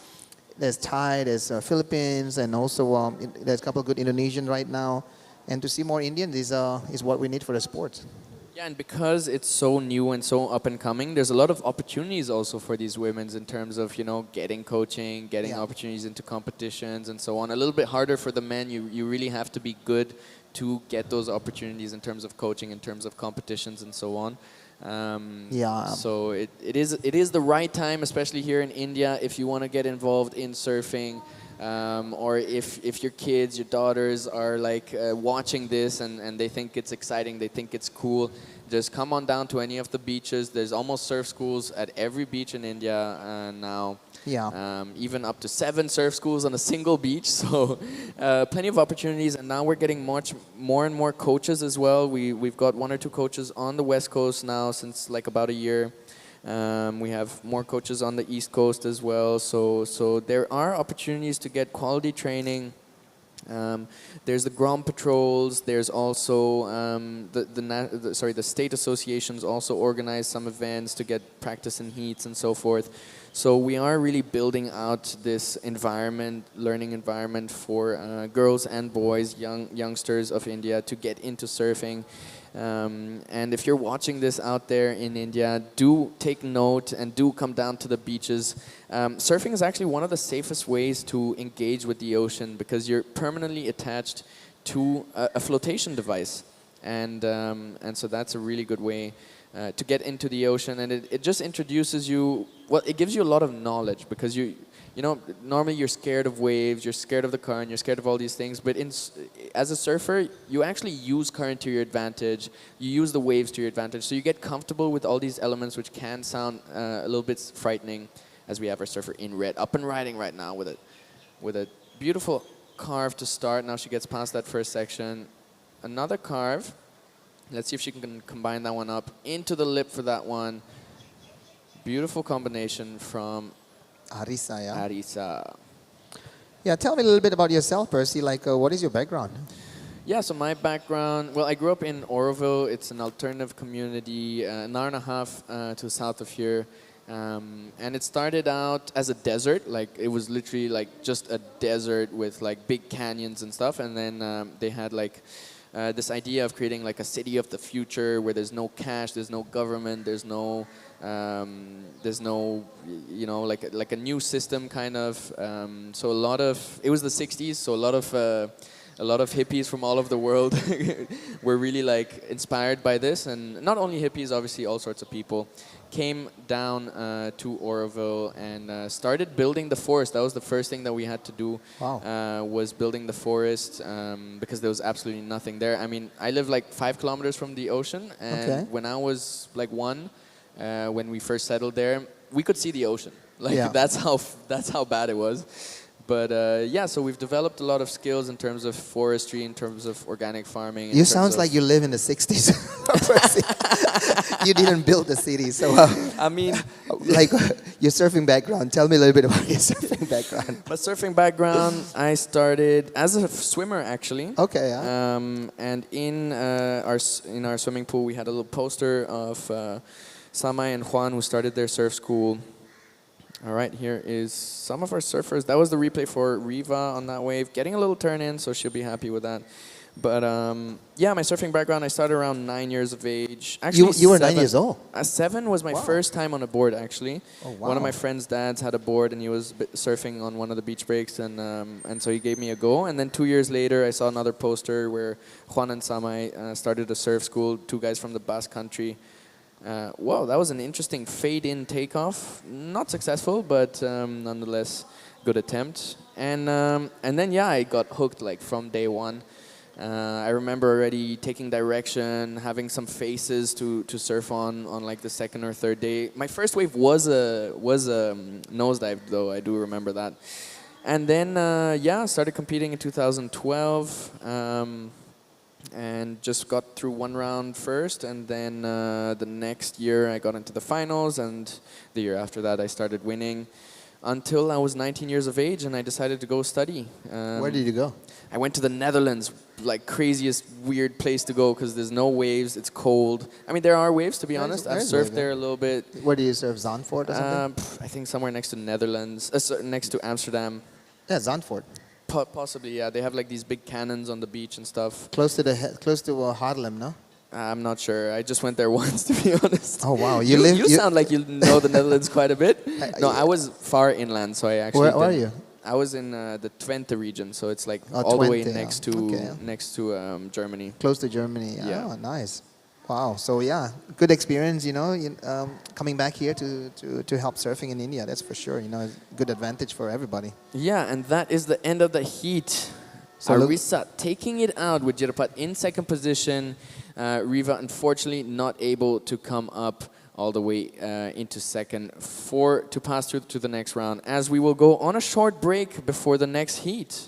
there's Thai, there's Philippines, and also there's a couple of good Indonesian right now, and to see more Indians is what we need for the sport. Yeah, and because it's so new and so up and coming, there's a lot of opportunities also for these women in terms of, getting coaching, getting opportunities into competitions and so on. A little bit harder for the men. You really have to be good to get those opportunities in terms of coaching, in terms of competitions and so on. So it is the right time, especially here in India, if you want to get involved in surfing. Or if your kids, your daughters are like watching this and they think it's exciting, they think it's cool, just come on down to any of the beaches. There's almost surf schools at every beach in India now. Yeah. Even up to 7 surf schools on a single beach. So plenty of opportunities. And now we're getting more and more coaches as well. We've got 1 or 2 coaches on the West Coast now since like about a year. We have more coaches on the East Coast as well, so there are opportunities to get quality training. There's the ground patrols. There's also the state associations also organize some events to get practice in heats and so forth. So we are really building out this learning environment for girls and boys, youngsters of India to get into surfing. And if you're watching this out there in India, do take note and do come down to the beaches. Surfing is actually one of the safest ways to engage with the ocean, because you're permanently attached to a flotation device. And so that's a really good way to get into the ocean. And it just introduces you, it gives you a lot of knowledge, because normally you're scared of waves, you're scared of the current, you're scared of all these things. But as a surfer, you actually use current to your advantage. You use the waves to your advantage. So you get comfortable with all these elements, which can sound a little bit frightening, as we have our surfer in red up and riding right now with a beautiful carve to start. Now she gets past that first section. Another carve. Let's see if she can combine that one up into the lip for that one. Beautiful combination from Arisa, yeah. Arisa. Yeah, tell me a little bit about yourself, Percy. Like, what is your background? Yeah, so my background, well, I grew up in Oroville. It's an alternative community, an hour and a half to the south of here. And it started out as a desert. Like, it was literally like just a desert with like big canyons and stuff. And then they had like this idea of creating like a city of the future where there's no cash, there's no government, there's no like a new system kind of. So a lot of, it was the 60s, so a lot of a lot of hippies from all over the world were really like inspired by this, and not only hippies, obviously all sorts of people came down to Oroville and started building the forest. That was the first thing that we had to do. Wow. Was building the forest because there was absolutely nothing there. I mean, I live like 5 kilometers from the ocean, and Okay. when I was like 1, when we first settled there, we could see the ocean. Like Yeah. that's how bad it was. But yeah, so we've developed a lot of skills in terms of forestry, in terms of organic farming. You sounds like you live in the 60s. You didn't build the city, so I mean, like your surfing background. Tell me a little bit about your surfing background. my surfing background, I started as a swimmer actually. Okay, yeah. And in our swimming pool, we had a little poster of Samai and Juan, who started their surf school. All right, here is some of our surfers. That was the replay for Riva on that wave, getting a little turn in, so she'll be happy with that. But yeah, my surfing background, I started around 9 years of age. Actually, You were 9 7. years old. 7 was my Wow. first time on a board, actually. Oh, One of wow. my friend's dads had a board, and he was surfing on one of the beach breaks, and so he gave me a go. And then 2 years later, I saw another poster where Juan and Samai started a surf school, 2 guys from the Basque Country. Wow, that was an interesting fade-in takeoff. Not successful, but nonetheless, good attempt. And then yeah, I got hooked like from day one. I remember already taking direction, having some faces to surf on like the second or third day. My first wave was a nosedive though. I do remember that. And then yeah, started competing in 2012. And just got through one round first, and then the next year I got into the finals, and the year after that I started winning until I was 19 years of age, and I decided to go study. Where did you go? I went to the Netherlands, like craziest weird place to go because there's no waves, it's cold. I mean, there are waves, to be honest. I've there's surfed wave, there a little bit. Where do you surf? Zandvoort or something? I think somewhere next to Netherlands, next to Amsterdam. Yeah, Zandvoort. Possibly, yeah. They have like these big cannons on the beach and stuff. Close to Haarlem, no? I'm not sure. I just went there once, to be honest. Oh wow, You sound like you know the Netherlands quite a bit. No, I- I was far inland, so I actually. Where are didn't- you? I was in the Twente region, so it's like Oh, all the way Twente, yeah. next to Okay. Germany. Close to Germany. Yeah. Oh, nice. Wow. So yeah, good experience. Coming back here to help surfing in India. That's for sure. Good advantage for everybody. Yeah, and that is the end of the heat. So look- Arisa taking it out with Jirapat in second position. Riva unfortunately not able to come up all the way into second to pass through to the next round, as we will go on a short break before the next heat.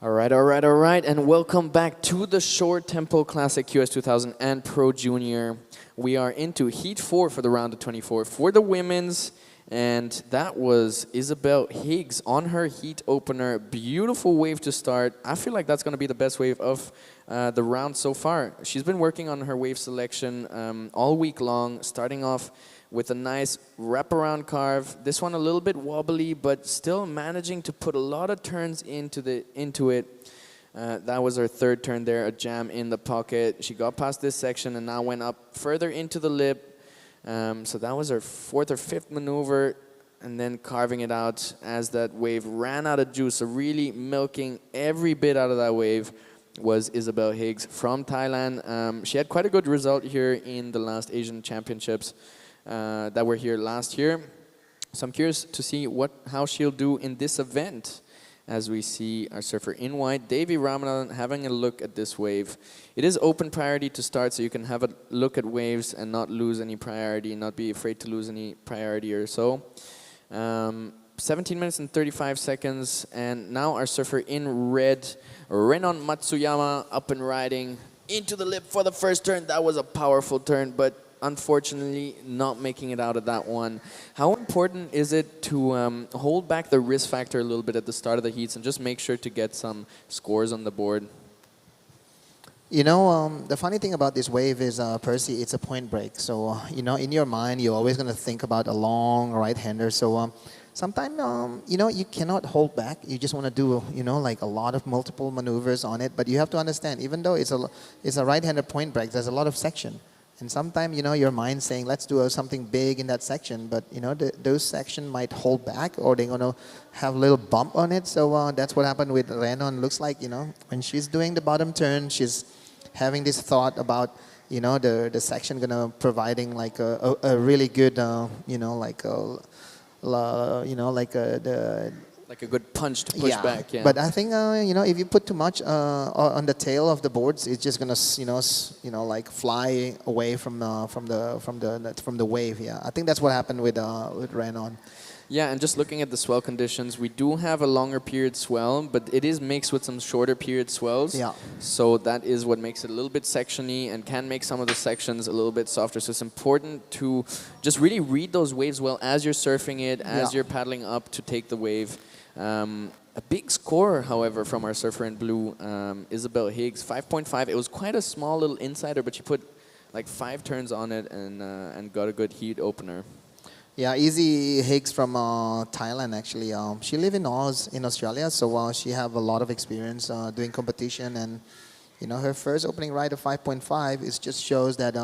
All right, all right, all right, and welcome back to the Short Tempo Classic QS 2000 and Pro Junior. We are into Heat 4 for the round of 24 for the women's, and that was Isabel Higgs on her heat opener. Beautiful wave to start. I feel like that's going to be the best wave of the round so far. She's been working on her wave selection all week long, starting off with a nice wraparound carve. This one a little bit wobbly, but still managing to put a lot of turns into it. That was her third turn there, a jam in the pocket. She got past this section and now went up further into the lip. So that was her fourth or fifth maneuver, and then carving it out as that wave ran out of juice. So really milking every bit out of that wave was Isabel Higgs from Thailand. She had quite a good result here in the last Asian Championships that were here last year. So I'm curious to see how she'll do in this event, as we see our surfer in white, Devi Ramanathan, having a look at this wave. It is open priority to start, so you can have a look at waves and not lose any priority, not be afraid to lose any priority or so. 17 minutes and 35 seconds, and now our surfer in red, Renon Matsuyama, up and riding into the lip for the first turn. That was a powerful turn, but unfortunately not making it out of that one. How important is it to hold back the risk factor a little bit at the start of the heats and just make sure to get some scores on the board? You know, the funny thing about this wave is, Percy, it's a point break. So, you know, in your mind, you're always going to think about a long right-hander. So, sometimes, you know, you cannot hold back. You just want to do, you know, like a lot of multiple maneuvers on it. But you have to understand, even though it's a right-hander point break, there's a lot of section. And sometimes, you know, your mind's saying, let's do something big in that section. But, you know, those sections might hold back, or they're going to have a little bump on it. So that's what happened with Renon. Looks like, you know, when she's doing the bottom turn, she's having this thought about, you know, the section going to providing like a really good, you know, like a, you know, like like a good punch to push back, yeah. But I think, you know, if you put too much on the tail of the boards, it's just gonna, you know, like fly away from the wave. Yeah, I think that's what happened with Renon. Yeah, and just looking at the swell conditions, we do have a longer period swell, but it is mixed with some shorter period swells. Yeah. So that is what makes it a little bit sectiony and can make some of the sections a little bit softer. So it's important to just really read those waves well as you're surfing it, as you're paddling up to take the wave. A big score, however, from our surfer in blue, Isabel Higgs, 5.5. It was quite a small little insider, but she put like 5 turns on it and got a good heat opener. Yeah, Easy Higgs from Thailand, actually. She lives in Oz, in Australia, so she have a lot of experience doing competition. And, you know, her first opening ride of 5.5 is just shows that,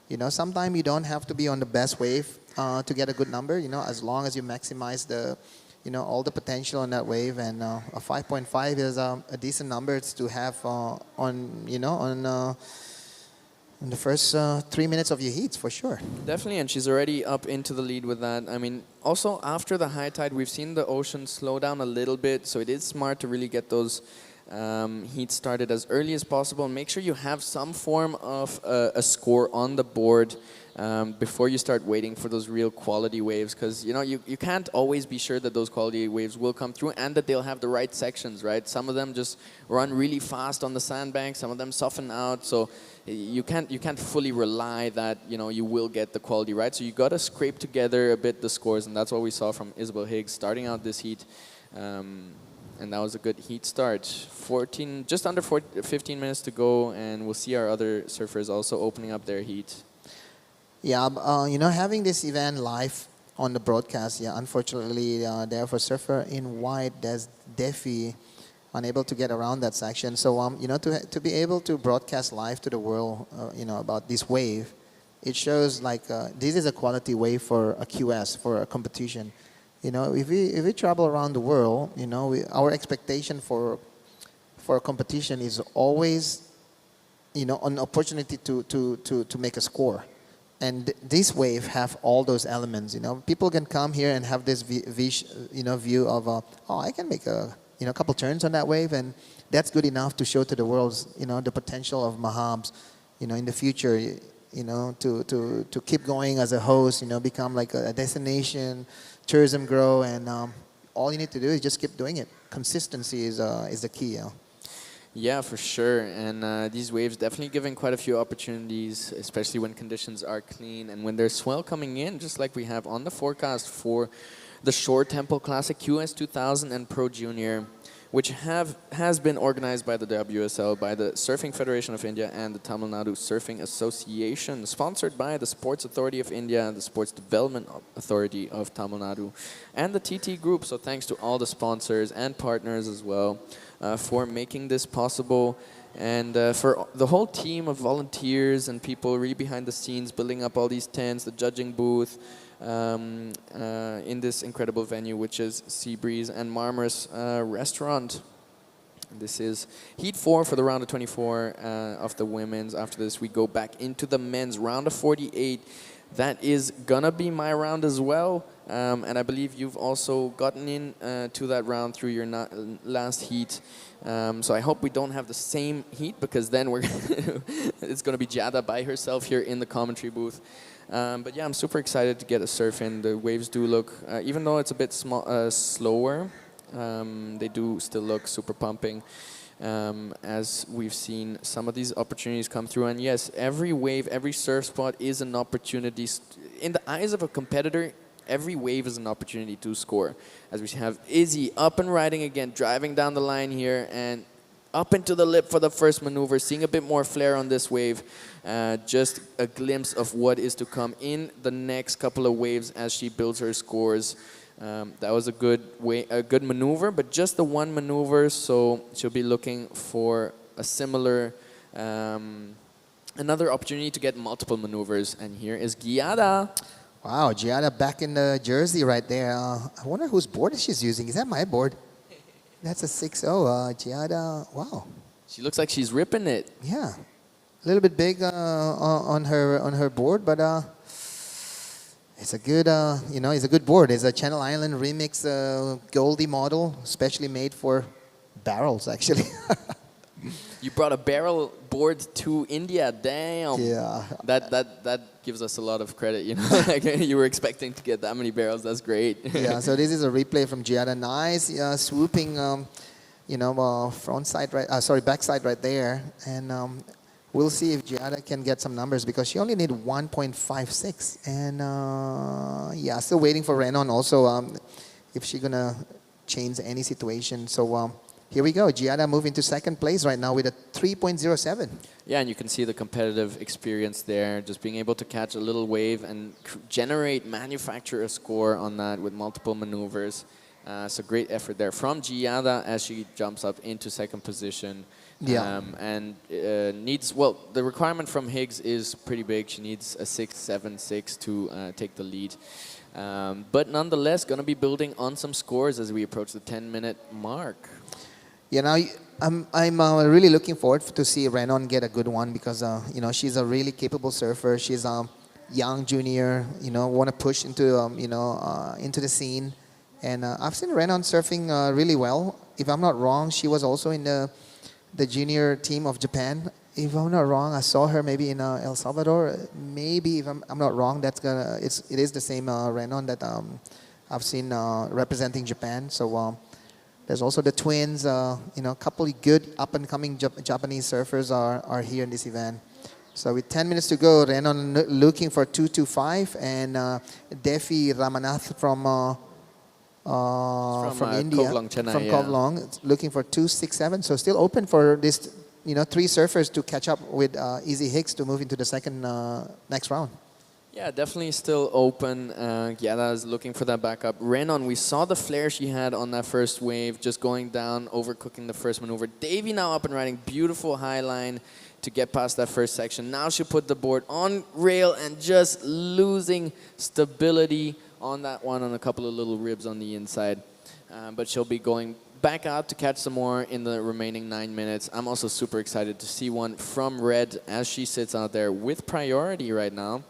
you know, sometimes you don't have to be on the best wave to get a good number, you know, as long as you maximize the, you know, all the potential on that wave. And a 5.5 is a decent number to have on, you know, on in the first 3 minutes of your heats, for sure. Definitely, and she's already up into the lead with that. I mean, also after the high tide, we've seen the ocean slow down a little bit, so it is smart to really get those heats started as early as possible. And make sure you have some form of a score on the board before you start waiting for those real quality waves, because you know you can't always be sure that those quality waves will come through and that they'll have the right sections, right? Some of them just run really fast on the sandbank, some of them soften out, so you can't fully rely that, you know, you will get the quality right. So you got to scrape together a bit the scores, and that's what we saw from Isabel Higgs starting out this heat. And that was a good heat start. Just under 15 minutes to go, and we'll see our other surfers also opening up their heat. Yeah, you know, having this event live on the broadcast, yeah, unfortunately, there for surfer in white, there's Defi unable to get around that section. So, you know, to be able to broadcast live to the world, you know, about this wave, it shows like this is a quality wave for a QS, for a competition. You know, if we travel around the world, you know, our expectation for a competition is always, you know, an opportunity to make a score. And this wave have all those elements. You know, people can come here and have this view of, oh, I can make a couple turns on that wave, and that's good enough to show to the world, you know, the potential of Mahabs, you know, in the future, you know, to keep going as a host, you know, become like a destination, tourism grow, and all you need to do is just keep doing it. consistency is the key. Yeah. Yeah, for sure. And these waves definitely giving quite a few opportunities, especially when conditions are clean and when there's swell coming in, just like we have on the forecast for the Shore Temple Classic QS 2000 and Pro Junior, which has been organized by the WSL, by the Surfing Federation of India and the Tamil Nadu Surfing Association, sponsored by the Sports Authority of India, the Sports Development Authority of Tamil Nadu, and the TT Group. So thanks to all the sponsors and partners as well for making this possible. And for the whole team of volunteers and people really behind the scenes, building up all these tents, the judging booth, in this incredible venue, which is Seabreeze and Marmar's restaurant. This is Heat 4 for the round of 24 of the women's. After this, we go back into the men's round of 48. That is gonna be my round as well. And I believe you've also gotten in to that round through your last heat. So I hope we don't have the same heat, because then we're it's going to be Giada by herself here in the commentary booth. But yeah, I'm super excited to get a surf in. The waves do look, even though it's a bit slower, they do still look super pumping. As we've seen some of these opportunities come through. And yes, every wave, every surf spot is an opportunity. In the eyes of a competitor, every wave is an opportunity to score. As we have Izzy up and riding again, driving down the line here and up into the lip for the first maneuver, seeing a bit more flair on this wave. Just a glimpse of what is to come in the next couple of waves as she builds her scores. That was a good maneuver, but just the one maneuver, so she'll be looking for a similar, another opportunity to get multiple maneuvers. And here is Giada. Wow, Giada back in the jersey right there. I wonder whose board she's using. Is that my board? That's a 6-0. Giada, wow. She looks like she's ripping it. Yeah, a little bit big on her board, but it's a good it's a good board. It's a Channel Island Remix Goldie model, specially made for barrels actually. You brought a barrel board to India, damn. Yeah. That gives us a lot of credit, you know. Like, you were expecting to get that many barrels. That's great. Yeah. So this is a replay from Giada. Nice swooping, front side back side right there, and we'll see if Giada can get some numbers, because she only need 1.56, and yeah, still waiting for Renon also if she's gonna change any situation. So. Here we go. Giada moving to second place right now with a 3.07. Yeah, and you can see the competitive experience there, just being able to catch a little wave and manufacture a score on that with multiple maneuvers. So great effort there from Giada as she jumps up into second position. Yeah. And the requirement from Higgs is pretty big. She needs a 6.76 to take the lead. But nonetheless, going to be building on some scores as we approach the 10-minute mark. You know, I'm really looking forward to see Renon get a good one, because she's a really capable surfer. She's a young junior, want to push into into the scene, and I've seen Renon surfing really well. If I'm not wrong, she was also in the junior team of Japan. If I'm not wrong, I saw her maybe in El Salvador. Maybe if I'm not wrong, it is the same Renon that I've seen representing Japan. So. There's also the twins, a couple of good up-and-coming Japanese surfers are here in this event. So with 10 minutes to go, Renon looking for 2.25, and Defi Ramanath from India, Koh Long, Chennai, from Koh Long, looking for 2.67. So still open for this, three surfers to catch up with Easy Hicks to move into the second next round. Yeah, definitely still open. Giada is looking for that backup. Renon, we saw the flare she had on that first wave, just going down, overcooking the first maneuver. Davy now up and riding, beautiful high line to get past that first section. Now she put the board on rail and just losing stability on that one on a couple of little ribs on the inside. But she'll be going back out to catch some more in the remaining 9 minutes. I'm also super excited to see one from Red as she sits out there with priority right now.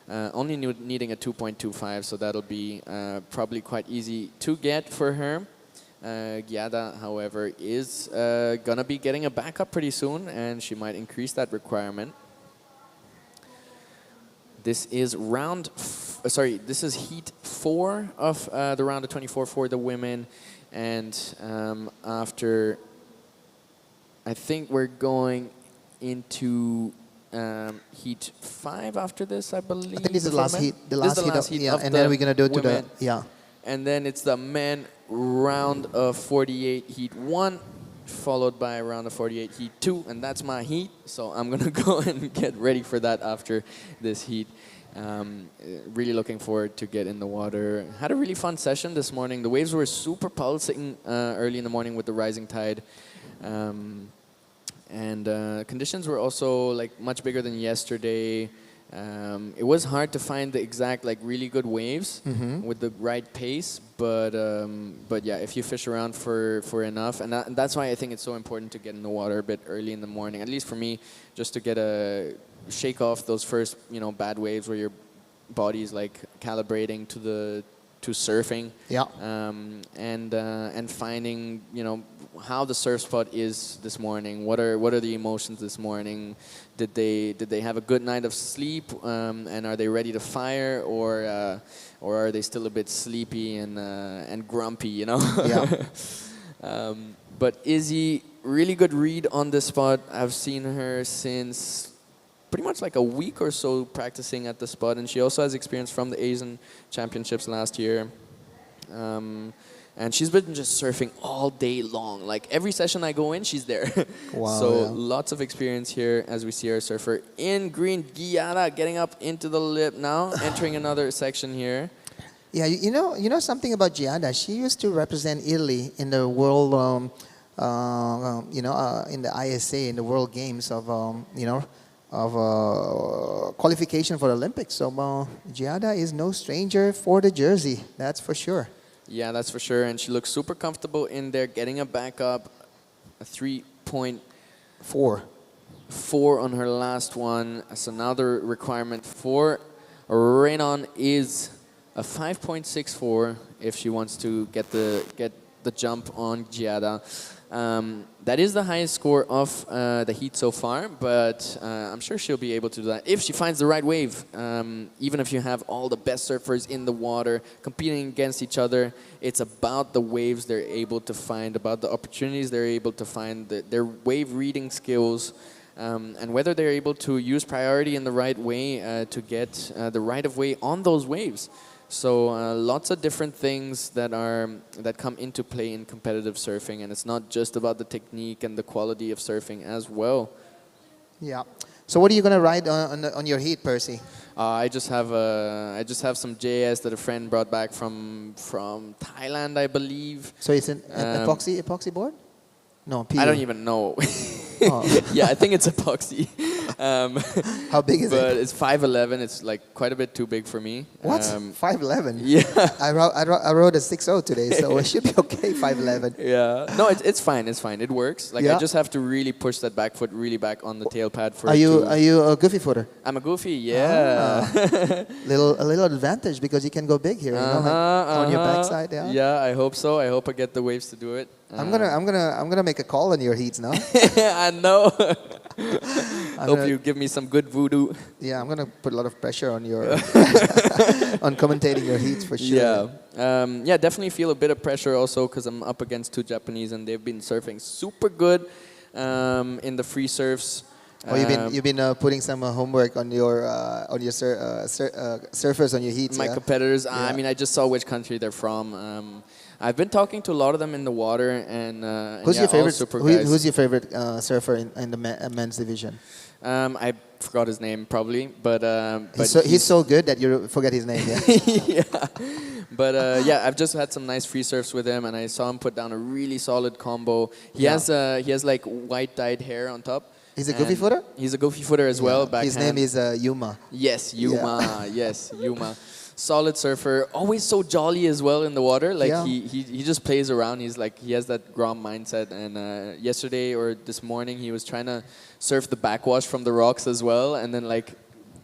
Only needing a 2.25, so that'll be probably quite easy to get for her. Giada, however, is going to be getting a backup pretty soon, and she might increase that requirement. This is this is heat 4 of the round of 24 for the women. And after, I think we're going into heat 5 after this, I believe. I think this is the for last men. heat. The This is last heat. Of, yeah, of and the then we're gonna do to the women. yeah. And then it's the men round of 48 heat 1, followed by round of 48 heat 2, and that's my heat. So I'm gonna go and get ready for that after this heat. Really looking forward to get in the water. Had a really fun session this morning. The waves were super pulsing early in the morning with the rising tide. And conditions were also like much bigger than yesterday. It was hard to find the exact like really good waves with the right pace, but yeah, if you fish around for enough, and that's why I think it's so important to get in the water a bit early in the morning, at least for me, just to get a shake off those first bad waves where your body's like calibrating to surfing. Yeah. And finding how the surf spot is this morning. What are the emotions this morning? Did they have a good night of sleep? And are they ready to fire, or are they still a bit sleepy and grumpy? Yeah. But Izzy, really good read on this spot. I've seen her since pretty much like a week or so practicing at the spot, and she also has experience from the Asian Championships last year. And she's been just surfing all day long. Like every session I go in, she's there. Wow, So yeah. lots of experience here as we see our surfer in green. Giada getting up into the lip now, entering another section here. Yeah, you know something about Giada. She used to represent Italy in the world, in the ISA, in the World Games of, qualification for Olympics. So Giada is no stranger for the jersey. That's for sure. Yeah, that's for sure. And she looks super comfortable in there, getting a back up, a 3.4 on her last one. So now the requirement for Renan is a 5.64 if she wants to get the jump on Giada. That is the highest score of the heat so far, but I'm sure she'll be able to do that if she finds the right wave. Even if you have all the best surfers in the water competing against each other, it's about the waves they're able to find, about the opportunities they're able to find, their wave reading skills, and whether they're able to use priority in the right way to get the right of way on those waves. So lots of different things that come into play in competitive surfing, and it's not just about the technique and the quality of surfing as well. Yeah. So what are you gonna ride on your heat, Percy? I just have some JS that a friend brought back from Thailand, I believe. So it's an epoxy board? No, PU. I don't even know. Oh. Yeah, I think it's epoxy. How big is but it? it's 5'11". It's like quite a bit too big for me. What? 5'11"? Yeah. I rode a 6.0 today, so it should be okay. 5'11". Yeah. No, it's fine. It's fine. It works. Like Yeah. I just have to really push that back foot really back on the tail pad for Are it you to. a goofy footer? I'm a goofy. Yeah. A little advantage because you can go big here, on your backside. Yeah. Yeah. I hope so. I hope I get the waves to do it. I'm gonna make a call on your heats now. I know. Hope gonna- you give me some good voodoo. Yeah, I'm gonna put a lot of pressure on your on commentating your heats for sure. Yeah, yeah, definitely feel a bit of pressure also because I'm up against 2 Japanese and they've been surfing super good in the free surfs. Oh, you've been putting some homework on your surfers on your heats. My Yeah? competitors. Yeah. I mean, I just saw which country they're from. I've been talking to a lot of them in the water, and Who's yeah, your favorite? all super guys. Who's your favorite surfer in the men's division? I forgot his name probably, but He's so good that you forget his name. Yeah. yeah. But yeah, I've just had some nice free surfs with him, and I saw him put down a really solid combo. He has like white dyed hair on top. He's a goofy and footer? He's a goofy footer as well. His name is Yuma. Yes, Yuma. Yes, Yuma. Solid surfer, always so jolly as well in the water. Like Yeah. he just plays around. He has that Grom mindset. And yesterday or this morning, he was trying to surf the backwash from the rocks as well, and then like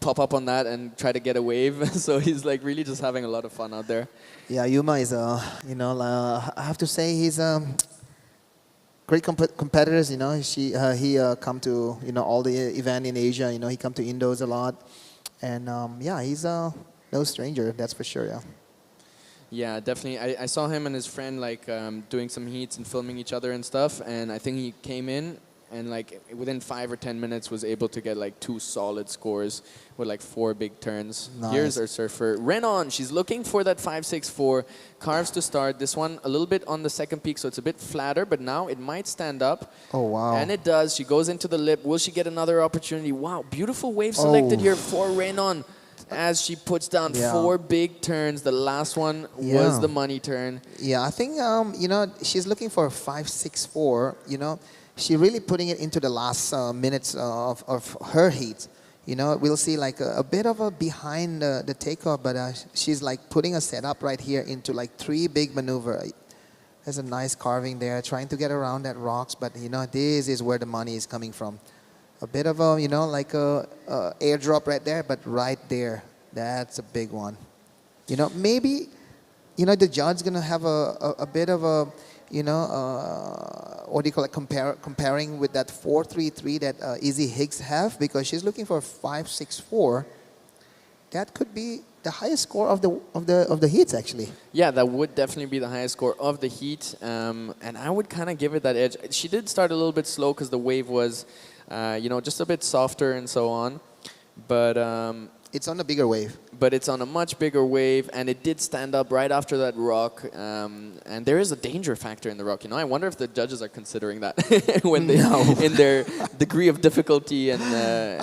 pop up on that and try to get a wave. So he's like really just having a lot of fun out there. Yeah, Yuma is I have to say he's great competitors. He come to all the event in Asia. He come to Indos a lot, and yeah, he's no stranger, that's for sure. Yeah. Yeah, definitely. I saw him and his friend like doing some heats and filming each other and stuff. And I think he came in and like within 5 or 10 minutes was able to get like 2 solid scores with like 4 big turns. Here's Nice. our surfer Renon. She's looking for that 5-6-4 carves to start. This one a little bit on the second peak, so it's a bit flatter. But now it might stand up. Oh, wow. And it does. She goes into the lip. Will she get another opportunity? Wow, beautiful wave selected Oh. here for Renon. As she puts down Yeah. 4 big turns. The last one Yeah. was the money turn. Yeah, I think you know, she's looking for a 5-6-4. You know, she really putting it into the last minutes of her heat. You know, we'll see like a bit of a behind the takeoff, but she's like putting a setup right here into like 3 big maneuver. There's a nice carving there, trying to get around that rocks, but you know, this is where the money is coming from. A bit of a, you know, like a airdrop right there, but right there, that's a big one. You know, maybe, you know, the judge's gonna have a bit of a, you know, what do you call it, comparing with that 4-3-3 that Izzy Higgs have, because she's looking for a 5-6-4. That could be the highest score of the heats actually. Yeah, that would definitely be the highest score of the heat. And I would kind of give it that edge. She did start a little bit slow because the wave was, you know, just a bit softer and so on. But It's on a bigger wave. but it's on a much bigger wave, and it did stand up right after that rock. And there is a danger factor in the rock. You know, I wonder if the judges are considering that when they in their degree of difficulty. And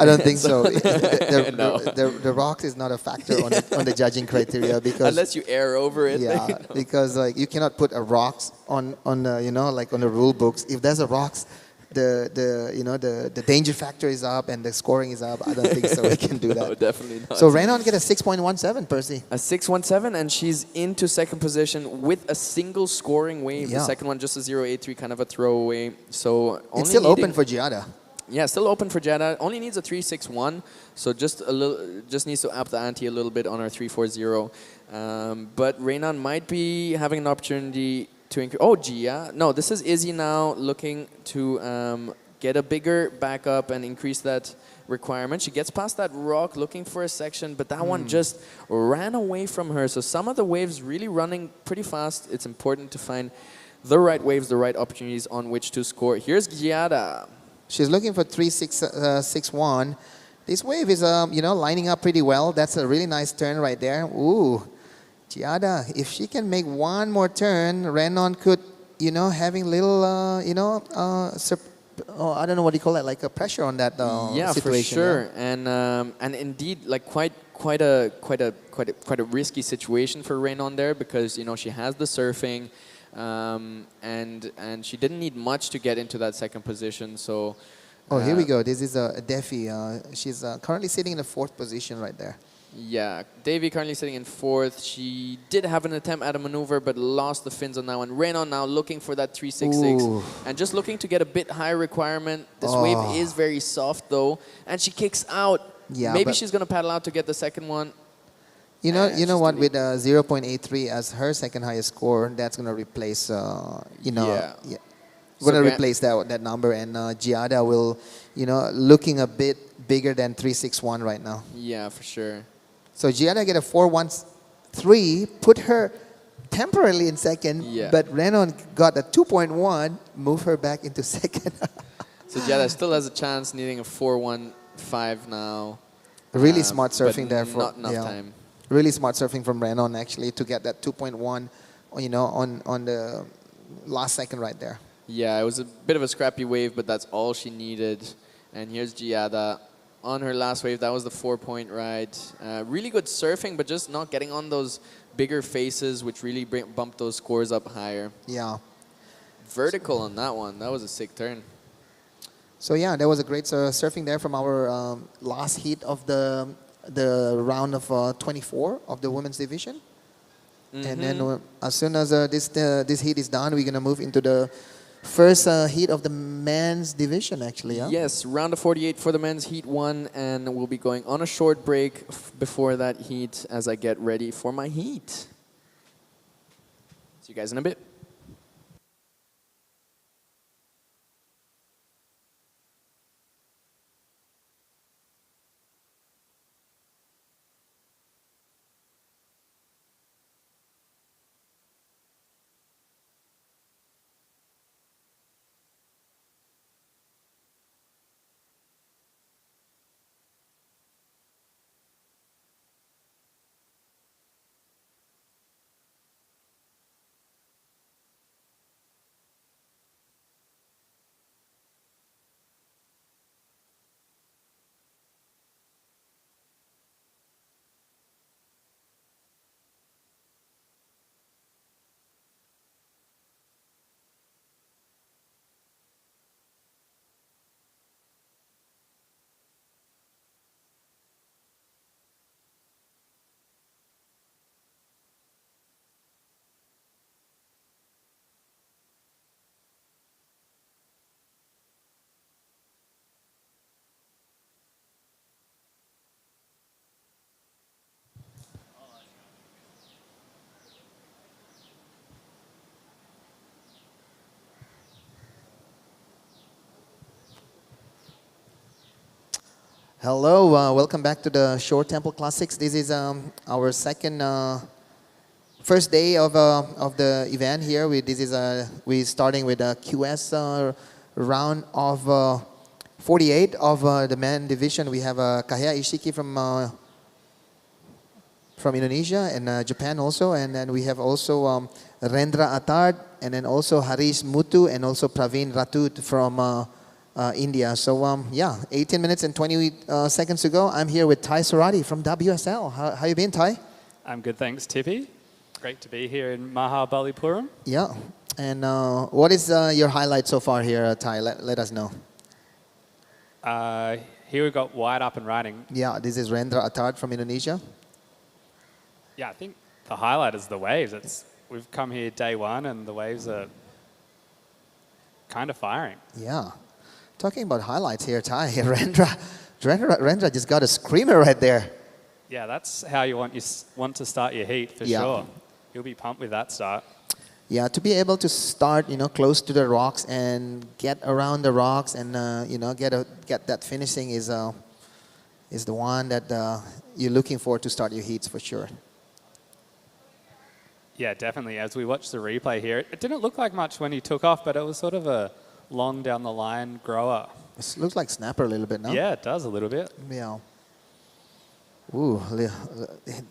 I don't think so. No. The rock is not a factor on the judging criteria, because unless you air over it. yeah, you know. because like you cannot put a rocks on the, you know, like on the rule books. If there's a rocks, the you know, the danger factor is up and the scoring is up. I don't think so. We can do that. No, definitely not. So Renon get a 6.17, Percy. A 6-1-7, and she's into second position with a single scoring wave. Yeah. The second one just a 0-8-3, kind of a throwaway. So only It's still open needing- for Giada. Yeah, still open for Jada. Only needs a 3-6-1, so just a little, just needs to up the ante a little bit on our 3-4-0. But Renan might be having an opportunity to increase. Oh, Gia. No, this is Izzy now looking to get a bigger backup and increase that requirement. She gets past that rock looking for a section, but that one just ran away from her. So some of the waves really running pretty fast. It's important to find the right waves, the right opportunities on which to score. Here's Giada. She's looking for 3-6-1. This wave is, you know, lining up pretty well. That's a really nice turn right there. Ooh, Giada, if she can make one more turn, Renon could, you know, having little, you know, I don't know what you call it, like a pressure on that Yeah, situation. for sure. And indeed, like quite a risky situation for Renon there, because you know she has the surfing, and she didn't need much to get into that second position. So. Oh, here we go. This is Defi. She's currently sitting in the 4th position right there. Yeah, Davy currently sitting in 4th. She did have an attempt at a maneuver, but lost the fins on that one. Renon now looking for that 3-6-6, Ooh. and just looking to get a bit higher requirement. This wave is very soft though, and she kicks out. Yeah, maybe but- she's gonna paddle out to get the second one. You know just what? to With 0.83 as her second highest score, that's gonna replace, you know, Yeah. gonna So replace that number, and Giada will, you know, looking a bit bigger than 3-6-1 right now. Yeah, for sure. So Giada get a 4-1-3, put her temporarily in second, Yeah. but Renon got a 2.1, move her back into second. So Jada still has a chance, needing a 4-1-5 now. Really smart but surfing there for not enough time. Really smart surfing from Renon actually to get that 2.1, you know, on the last second right there. Yeah, it was a bit of a scrappy wave, but that's all she needed. And here's Giada on her last wave. That was the 4-point ride. Really good surfing, but just not getting on those bigger faces, which really bumped those scores up higher. Yeah. Vertical on that one. That was a sick turn. So yeah, there was a great surfing there from our last heat of the round of 24 of the women's division. And then as soon as this heat is done, we're gonna move into the first heat of the men's division, actually. Yeah? Yes, round of 48 for the men's heat 1, and we'll be going on a short break before that heat as I get ready for my heat. See you guys in a bit. Hello, welcome back to the Shore Temple Classics. This is our first day of the event here. We starting with a QS round of 48 of the men division. We have Kahea Ishiki from Indonesia and Japan also, and then we have also Rendra Attard, and then also Harish Mutu, and also Praveen Ratut from India. So yeah, 18 minutes and 20 seconds to go. I'm here with Ty Surati from WSL. How you been, Ty? I'm good, thanks, Tippy. Great to be here in Mahabalipuram. Yeah, and what is your highlight so far here, Ty? Let us know. Here we've got wide up and riding. Yeah, this is Rendra Attard from Indonesia. Yeah, I think the highlight is the waves. We've come here day one and the waves are kind of firing. Yeah. Talking about highlights here, Ty, Rendra just got a screamer right there. Yeah, that's how you want to start your heat for sure. You'll be pumped with that start. Yeah, to be able to start, close to the rocks and get around the rocks and get that finishing is the one that you're looking for to start your heats for sure. Yeah, definitely. As we watched the replay here, it didn't look like much when he took off, but it was sort of a long down the line grower. It looks like snapper a little bit, no? Yeah, it does a little bit. Yeah. Ooh,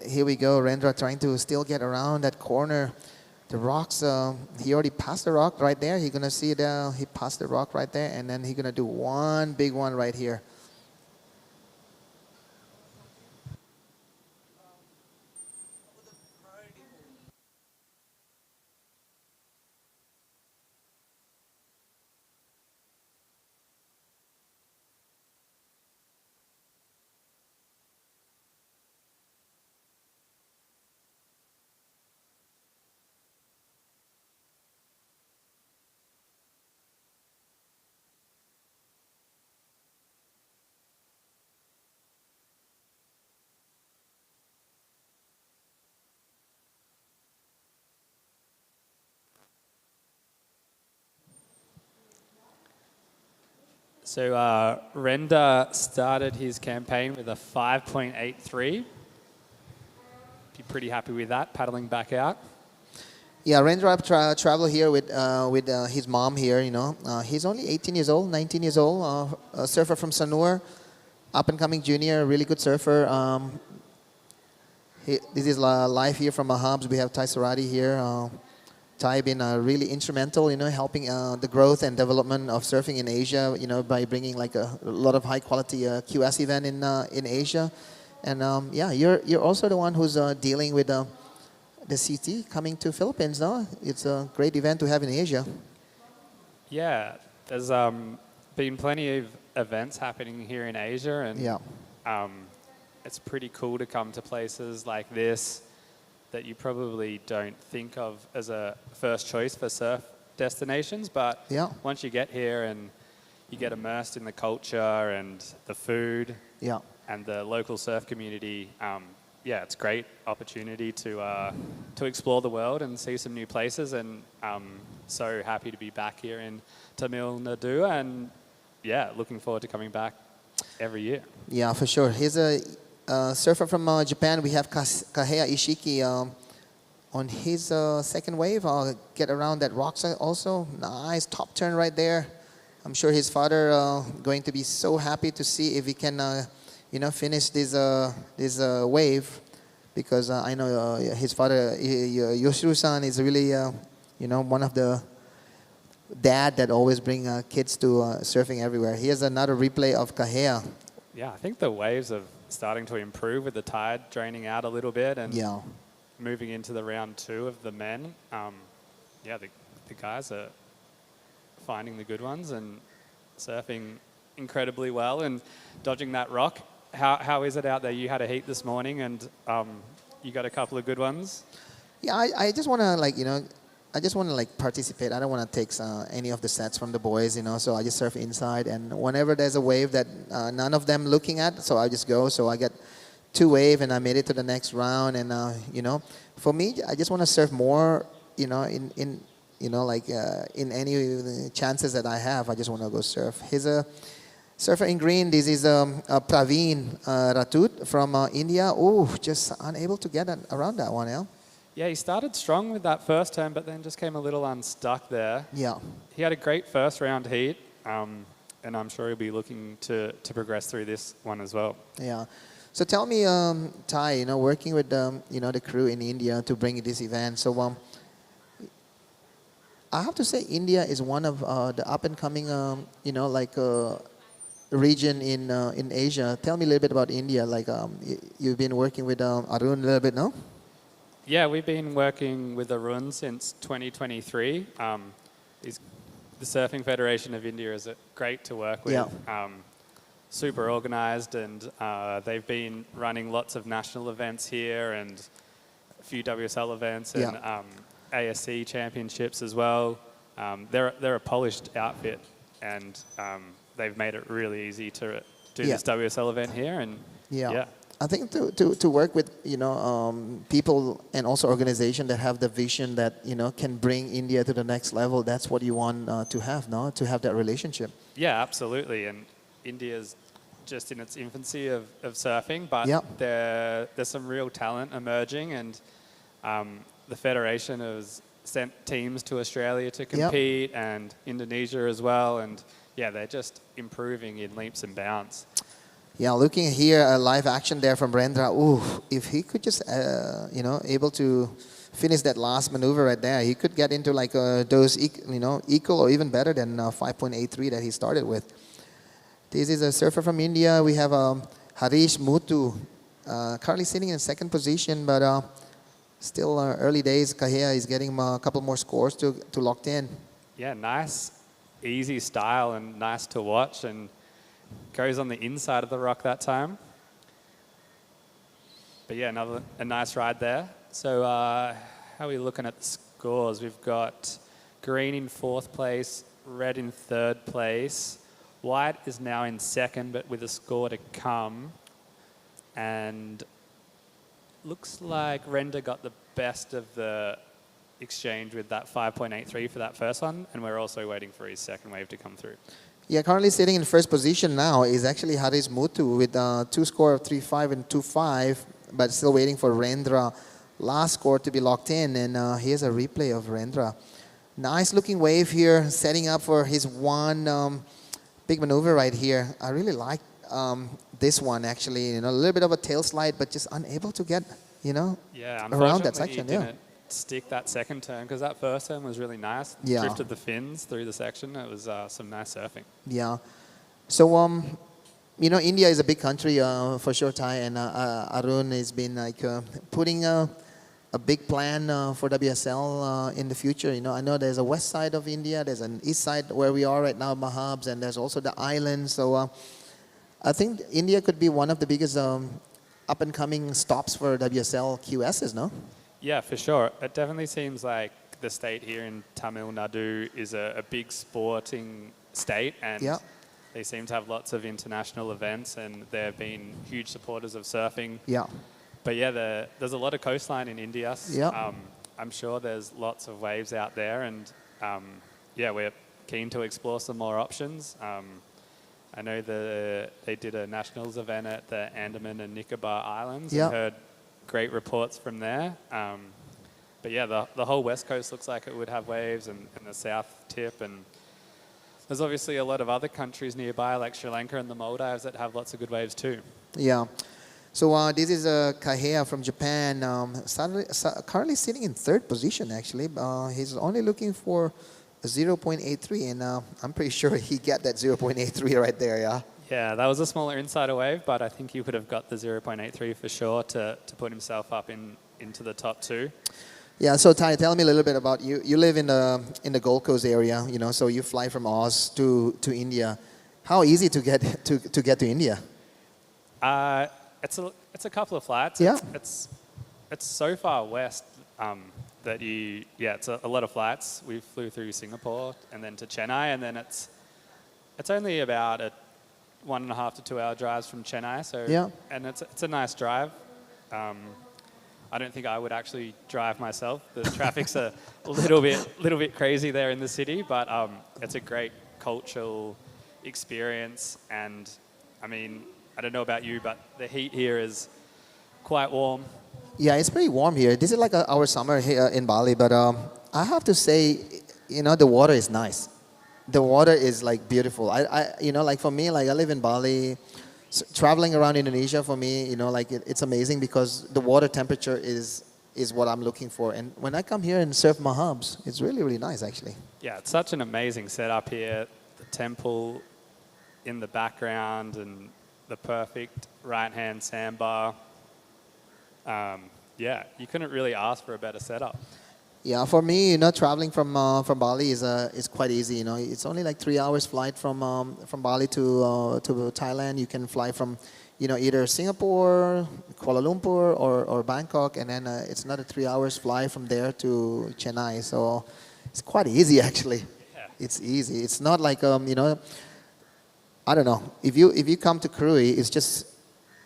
here we go. Rendra trying to still get around that corner. The rocks, he already passed the rock right there. He's going to see he passed the rock right there, and then he's going to do one big one right here. So Renda started his campaign with a 5.83. Be pretty happy with that, paddling back out. Yeah, Rendra travel here with his mom here, He's only 18 years old, 19 years old, a surfer from Sanur, up-and-coming junior, really good surfer. This is live here from Mahabs. We have Ty Surati here. Ty been really instrumental, helping the growth and development of surfing in Asia, by bringing like a lot of high-quality QS event in Asia. And yeah, you're also the one who's dealing with the CT coming to Philippines, no? It's a great event to have in Asia. Yeah, there's been plenty of events happening here in Asia, and yeah. It's pretty cool to come to places like this that you probably don't think of as a first choice for surf destinations, but yeah. Once you get here and you get immersed in the culture and the food yeah. and the local surf community, yeah, it's a great opportunity to explore the world and see some new places, and so happy to be back here in Tamil Nadu, and yeah, looking forward to coming back every year. Yeah, for sure. He's a surfer from Japan. We have Kahea Ishiki on his second wave. I'll get around that rock also. Nice top turn right there. I'm sure his father going to be so happy to see if he can, finish this wave, because I know his father Yoshiro-san is really, one of the dad that always bring kids to surfing everywhere. Here's another replay of Kahea. Yeah, I think the waves are starting to improve with the tide draining out a little bit, and yeah. Moving into the round 2 of the men. Yeah, the guys are finding the good ones and surfing incredibly well and dodging that rock. How is it out there? You had a heat this morning, and you got a couple of good ones. Yeah, I just want to I just want to participate. I don't want to take any of the sets from the boys, so I just surf inside, and whenever there's a wave that none of them looking at, so I just go. So I get 2 wave and I made it to the next round, and for me, I just want to surf more, in any chances that I have. I just want to go surf. Surfer in green, this is Praveen Ratut from India. Oh, just unable to get around that one, yeah? Yeah, he started strong with that first turn, but then just came a little unstuck there. Yeah. He had a great first round heat, and I'm sure he'll be looking to progress through this one as well. Yeah. So tell me, Ty, working with the crew in India to bring this event. So I have to say India is one of the up and coming, region in Asia. Tell me a little bit about India. Like you've been working with Arun a little bit, no? Yeah, we've been working with Arun since 2023. The Surfing Federation of India is great to work with. Yeah. Super organized, and they've been running lots of national events here and a few WSL events and ASC championships as well. They're a polished outfit, and they've made it really easy to do this WSL event here. And yeah. I think to work with people and also organizations that have the vision that can bring India to the next level. That's what you want to have, no? To have that relationship. Yeah, absolutely. And India's just in its infancy of surfing, but there's some real talent emerging, and the federation has sent teams to Australia to compete and Indonesia as well, and yeah, they're just improving in leaps and bounds. Yeah, looking here, a live action there from Rendra. Ooh, if he could just, able to finish that last maneuver right there, he could get into like those, equal or even better than 5.83 that he started with. This is a surfer from India. We have Harish Muthu, currently sitting in second position, but still early days. Kahea is getting a couple more scores to locked in. Yeah, nice, easy style and nice to watch, and goes on the inside of the rock that time. But yeah, a nice ride there. So how are we looking at the scores? We've got green in fourth place, red in third place. White is now in second, but with a score to come. And looks like Renda got the best of the exchange with that 5.83 for that first one, and we're also waiting for his second wave to come through. Yeah, currently sitting in first position now is actually Harish Muthu with two score of 3.5 and 2.5, but still waiting for Rendra last score to be locked in, and here's a replay of Rendra. Nice looking wave here, setting up for his one big maneuver right here. I really like this one actually, a little bit of a tail slide, but just unable to get, around that section. Yeah, stick that second turn, because that first turn was really nice. Yeah. Drifted the fins through the section. It was some nice surfing. Yeah. So, India is a big country for sure, Ty, and Arun has been like putting a big plan for WSL in the future. I know there's a west side of India, there's an east side where we are right now, Mahabs, and there's also the islands. So I think India could be one of the biggest up and coming stops for WSL QSs, no? Yeah, for sure. It definitely seems like the state here in Tamil Nadu is a big sporting state, and they seem to have lots of international events, and they've been huge supporters of surfing. Yeah. But yeah, there's a lot of coastline in India. Yeah. I'm sure there's lots of waves out there, and we're keen to explore some more options. I know they did a nationals event at the Andaman and Nicobar Islands, and heard great reports from there. But yeah, the whole west coast looks like it would have waves, and the south tip, and there's obviously a lot of other countries nearby like Sri Lanka and the Maldives that have lots of good waves too. Yeah. So this is Kahea from Japan, currently sitting in third position actually. He's only looking for a 0.83, and I'm pretty sure he got that 0.83 right there, yeah? Yeah, that was a smaller insider wave, but I think he would have got the 0.83 for sure to put himself up into the top two. Yeah, so Ty, tell me a little bit about you. You live in the Gold Coast area, so you fly from Oz to India. How easy to get to India? It's a couple of flights. Yeah. It's so far west that it's a lot of flights. We flew through Singapore and then to Chennai, and then it's only about a 1.5 to 2 hour drives from Chennai. So and it's a nice drive. I don't think I would actually drive myself. The traffic's a little bit crazy there in the city, but it's a great cultural experience. And I mean, I don't know about you, but the heat here is quite warm. Yeah, it's pretty warm here. This is like our summer here in Bali, but I have to say, the water is nice. The water is like beautiful. Like for me, like I live in Bali. Traveling around Indonesia for me, like it's amazing because the water temperature is what I'm looking for. And when I come here and surf Mahabs, it's really, really nice actually. Yeah, it's such an amazing setup here. The temple in the background and the perfect right-hand sandbar. Yeah, you couldn't really ask for a better setup. Yeah, for me, traveling from Bali is quite easy. It's only like 3 hours flight from Bali to Thailand. You can fly from, either Singapore, Kuala Lumpur, or Bangkok, and then it's another 3 hours fly from there to Chennai. So it's quite easy actually. Yeah. It's easy. It's not like I don't know. If you come to Krui, it's just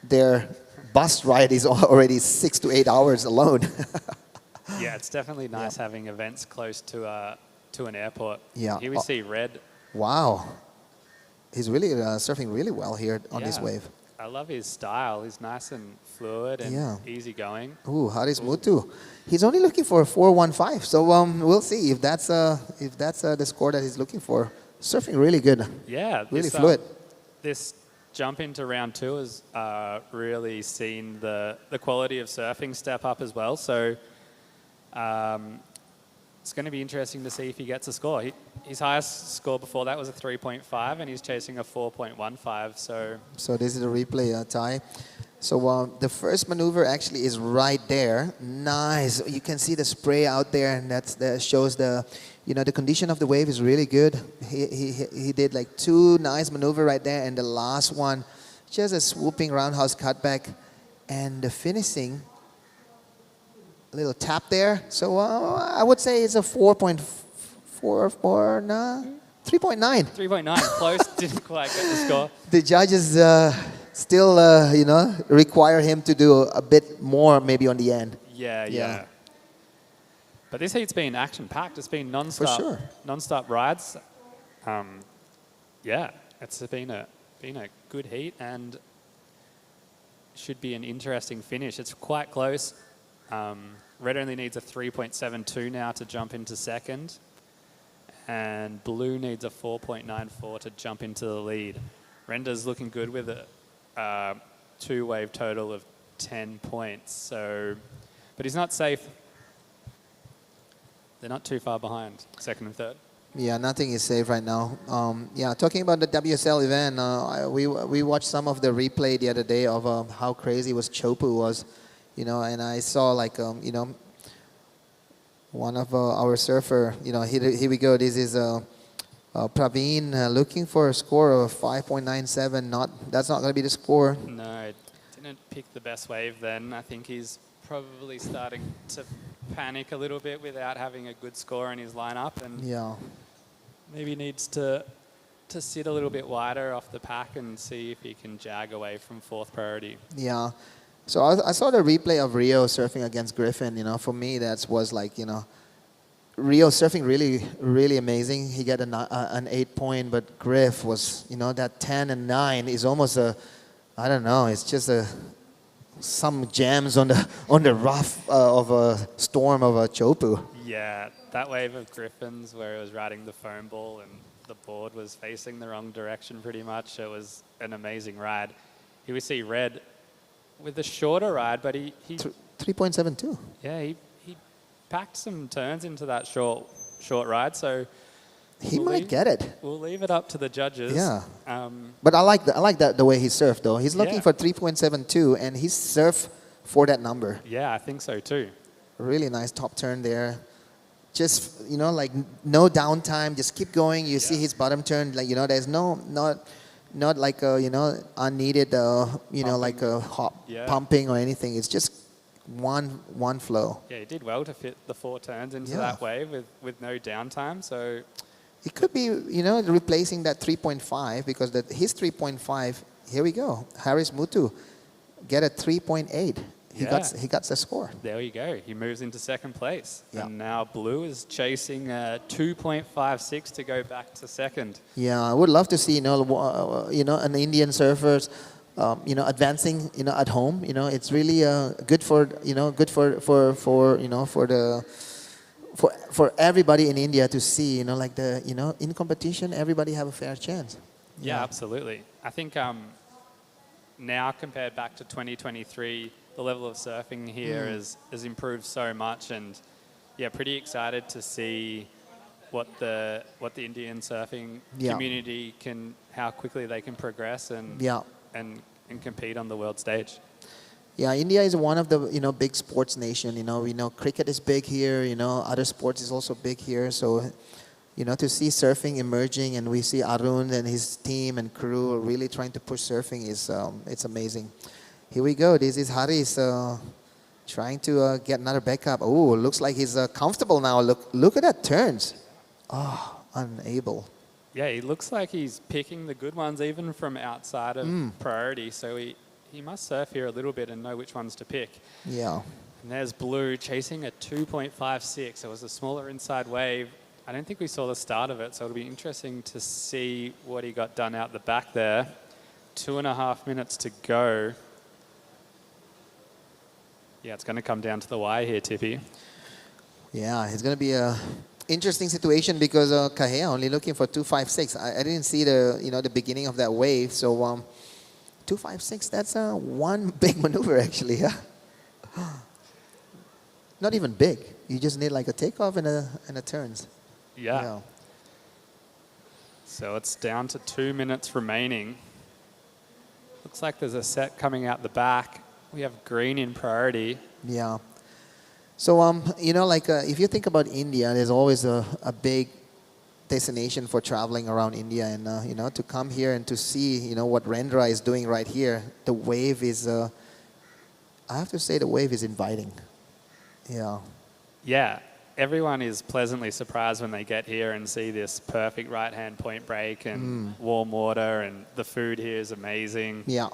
their bus ride is already 6 to 8 hours alone. Yeah, it's definitely nice having events close to an airport. Yeah. Here we see Red. Wow. He's really surfing really well here on this wave. I love his style. He's nice and fluid and easygoing. Ooh, Haris Mutu. He's only looking for a 415. So we'll see if that's the score that he's looking for. Surfing really good. Yeah. Really fluid. This jump into round 2 has really seen the quality of surfing step up as well. So it's going to be interesting to see if he gets a score. His highest score before that was a 3.5, and he's chasing a 4.15. So this is a replay, Ty. So the first maneuver actually is right there. Nice. You can see the spray out there, and that shows the condition of the wave is really good. He did like 2 nice maneuver right there, and the last one, just a swooping roundhouse cutback, and the finishing. A little tap there. So I would say it's a 4.44, nah, 3.9. 3.9, close, didn't quite get the score. The judges still, require him to do a bit more maybe on the end. Yeah. But this heat's been action-packed. It's been non-stop, For sure. non-stop rides. It's been a good heat and should be an interesting finish. It's quite close. Red only needs a 3.72 now to jump into second, and Blue needs a 4.94 to jump into the lead. Render's looking good with a 2-wave total of 10 points. But he's not safe. They're not too far behind, second and third. Yeah, nothing is safe right now. Talking about the WSL event, we watched some of the replay the other day of how crazy Chopu was. And I saw like, one of our surfer, here we go. This is Praveen looking for a score of 5.97. That's not going to be the score. No, didn't pick the best wave then. I think he's probably starting to panic a little bit without having a good score in his lineup, and maybe needs to sit a little bit wider off the pack and see if he can jag away from 4th priority. Yeah. So I saw the replay of Rio surfing against Griffin. For me, that was like, Rio surfing really, really amazing. He got an 8 point, but Griff was, that 10 and 9 is almost I don't know. It's just some jams on the rough of a storm of a Chopu. Yeah, that wave of Griffin's where it was riding the foam ball and the board was facing the wrong direction pretty much. It was an amazing ride. Here we see Red with a shorter ride, but he 3.72. Yeah, he packed some turns into that short ride, so he might get it. We'll leave it up to the judges. Yeah. But I like that the way he surfed though. He's looking for 3.72, and he surfed for that number. Yeah, I think so too. Really nice top turn there. Just like no downtime. Just keep going. You see his bottom turn. Like there's not like unneeded like a hop pumping or anything. It's just one flow. Yeah, he did well to fit the 4 turns into that wave with no downtime. So it could be replacing that 3.5 because his 3.5. Here we go. Haris Mutu get a 3.8. he got the score. There you go. He moves into second place. Yeah. And now Blue is chasing 2.56 to go back to second. Yeah, I would love to see an Indian surfers, advancing at home. It's really good for everybody in India to see. In competition, everybody have a fair chance. Yeah, absolutely. I think now compared back to 2023, the level of surfing here has improved so much, and yeah, pretty excited to see what the Indian surfing community how quickly they can progress and compete on the world stage. Yeah, India is one of the big sports nation. We know cricket is big here. Other sports is also big here. So to see surfing emerging, and we see Arun and his team and crew really trying to push surfing is it's amazing. Here we go. This is Haris trying to get another backup. Oh, looks like he's comfortable now. Look at that turns. Oh, unable. Yeah, he looks like he's picking the good ones even from outside of priority. So he must surf here a little bit and know which ones to pick. Yeah. And there's Blue chasing a 2.56. It was a smaller inside wave. I don't think we saw the start of it, so it'll be interesting to see what he got done out the back there. 2.5 minutes to go. Yeah, it's going to come down to the wire here, Tippy. Yeah, it's going to be a interesting situation because Kahea only looking for 2.56. I didn't see the beginning of that wave, so 2.56. That's one big maneuver actually. Yeah. Not even big. You just need like a takeoff and a turns. Yeah. So it's down to 2 minutes remaining. Looks like there's a set coming out the back. We have green in priority. Yeah. So, if you think about India, there's always a big destination for traveling around India. And, to come here and to see, what Rendra is doing right here, the wave is, I have to say the wave is inviting. Yeah. Yeah. Everyone is pleasantly surprised when they get here and see this perfect right-hand point break and warm water, and the food here is amazing. Yeah.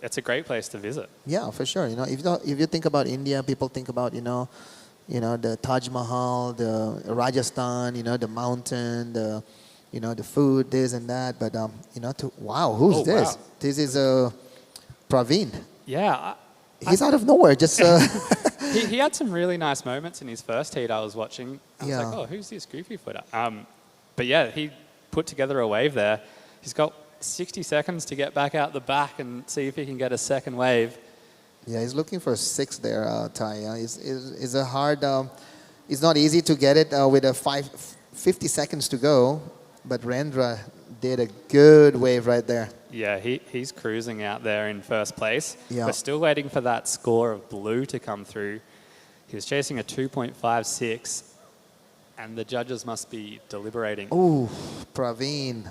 It's a great place to visit. Yeah, for sure. If you think about India, people think about the Taj Mahal, the Rajasthan, the mountain, the food, this and that. But wow, who's this? Wow. This is Praveen. Yeah, he's out of nowhere. Just he had some really nice moments in his first heat. I was watching. I was like, oh, who's this goofy footer? But yeah, he put together a wave there. He's got 60 seconds to get back out the back and see if he can get a second wave. Yeah, he's looking for a 6 there, Ty. It's a hard. It's not easy to get it with 50 seconds to go, but Rendra did a good wave right there. Yeah, he's cruising out there in first place. Yeah. We're still waiting for that score of Blue to come through. He was chasing a 2.56, and the judges must be deliberating. Oh, Praveen.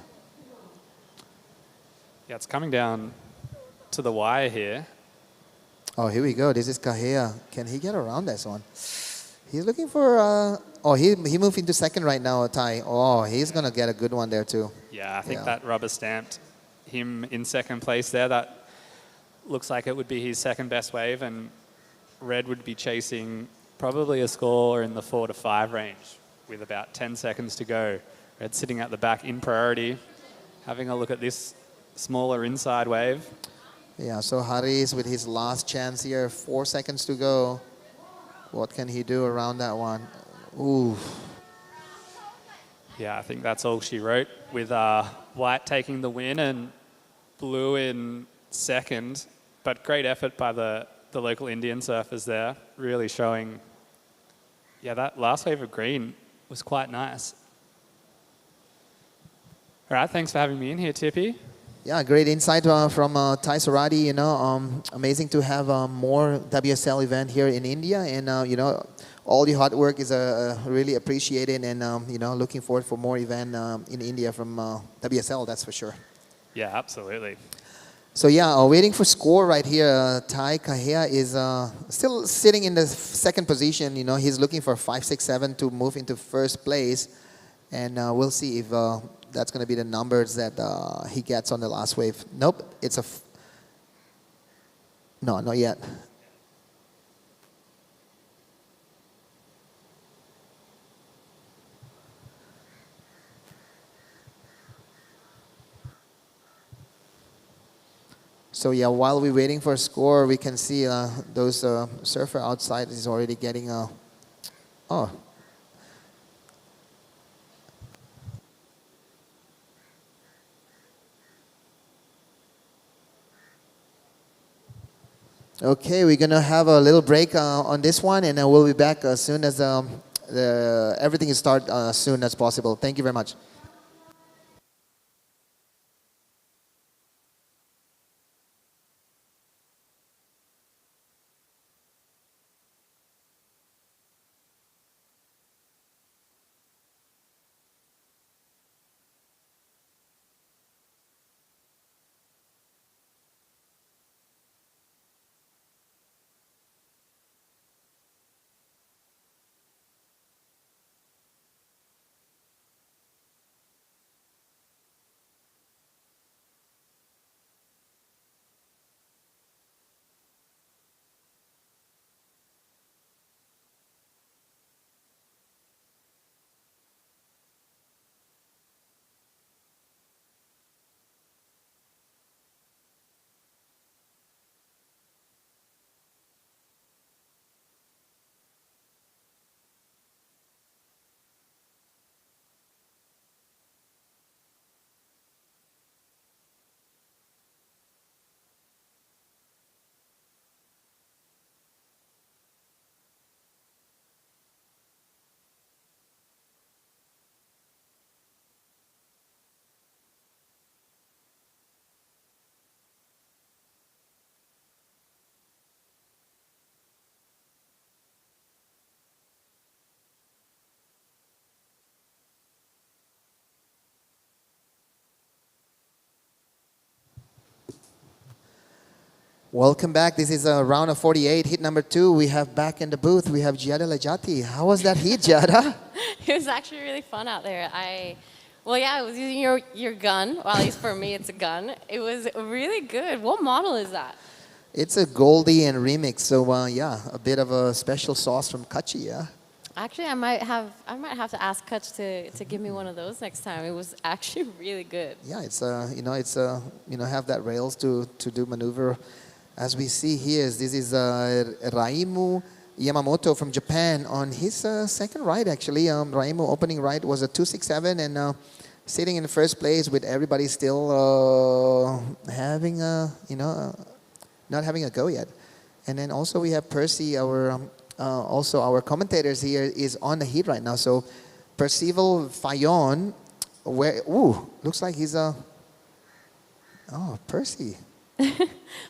Yeah, it's coming down to the wire here. Oh, here we go. This is Kahea. Can he get around this one? He's looking for... he moved into second right now, Ty. Oh, he's going to get a good one there too. Yeah, I think that rubber stamped him in second place there. That looks like it would be his second best wave, and Red would be chasing probably a score in the 4 to 5 range with about 10 seconds to go. Red sitting at the back in priority, having a look at this smaller inside wave. Yeah, so Haris with his last chance here, 4 seconds to go. What can he do around that one? Ooh. Yeah, I think that's all she wrote, with White taking the win and Blue in second. But great effort by the local Indian surfers there, really showing, yeah, that last wave of green was quite nice. All right, thanks for having me in here, Tippy. Yeah, great insight from Ty Sarati. Amazing to have more WSL event here in India, and all the hard work is really appreciated, and looking forward for more event in India from WSL. That's for sure. Yeah, absolutely. So yeah, waiting for score right here. Ty Kahea is still sitting in the second position. He's looking for 5, 6, 7 to move into first place, and we'll see if. That's going to be the numbers that he gets on the last wave. Nope, it's no, not yet. So yeah, while we're waiting for a score, we can see those surfer outside is already getting a. Oh. Okay, we're gonna have a little break on this one, and we'll be back as soon as everything is start as soon as possible. Thank you very much. Welcome back. This is a round of 48, hit number 2. We have back in the booth, we have Giada Lajati. How was that hit, Giada? It was actually really fun out there. I was using your gun. Well, at least for me, it's a gun. It was really good. What model is that? It's a Goldie and remix, so yeah, a bit of a special sauce from Kachi, yeah? Actually, I might have to ask Kutch to give me one of those next time. It was actually really good. Yeah, it's have that rails to do maneuver. As we see here, this is Raimu Yamamoto from Japan on his second ride, actually. Raimu opening ride was a 267 and sitting in first place with everybody still having not having a go yet. And then also we have Percy, our commentators here is on the heat right now. So Percival Fayon, looks like he's Percy.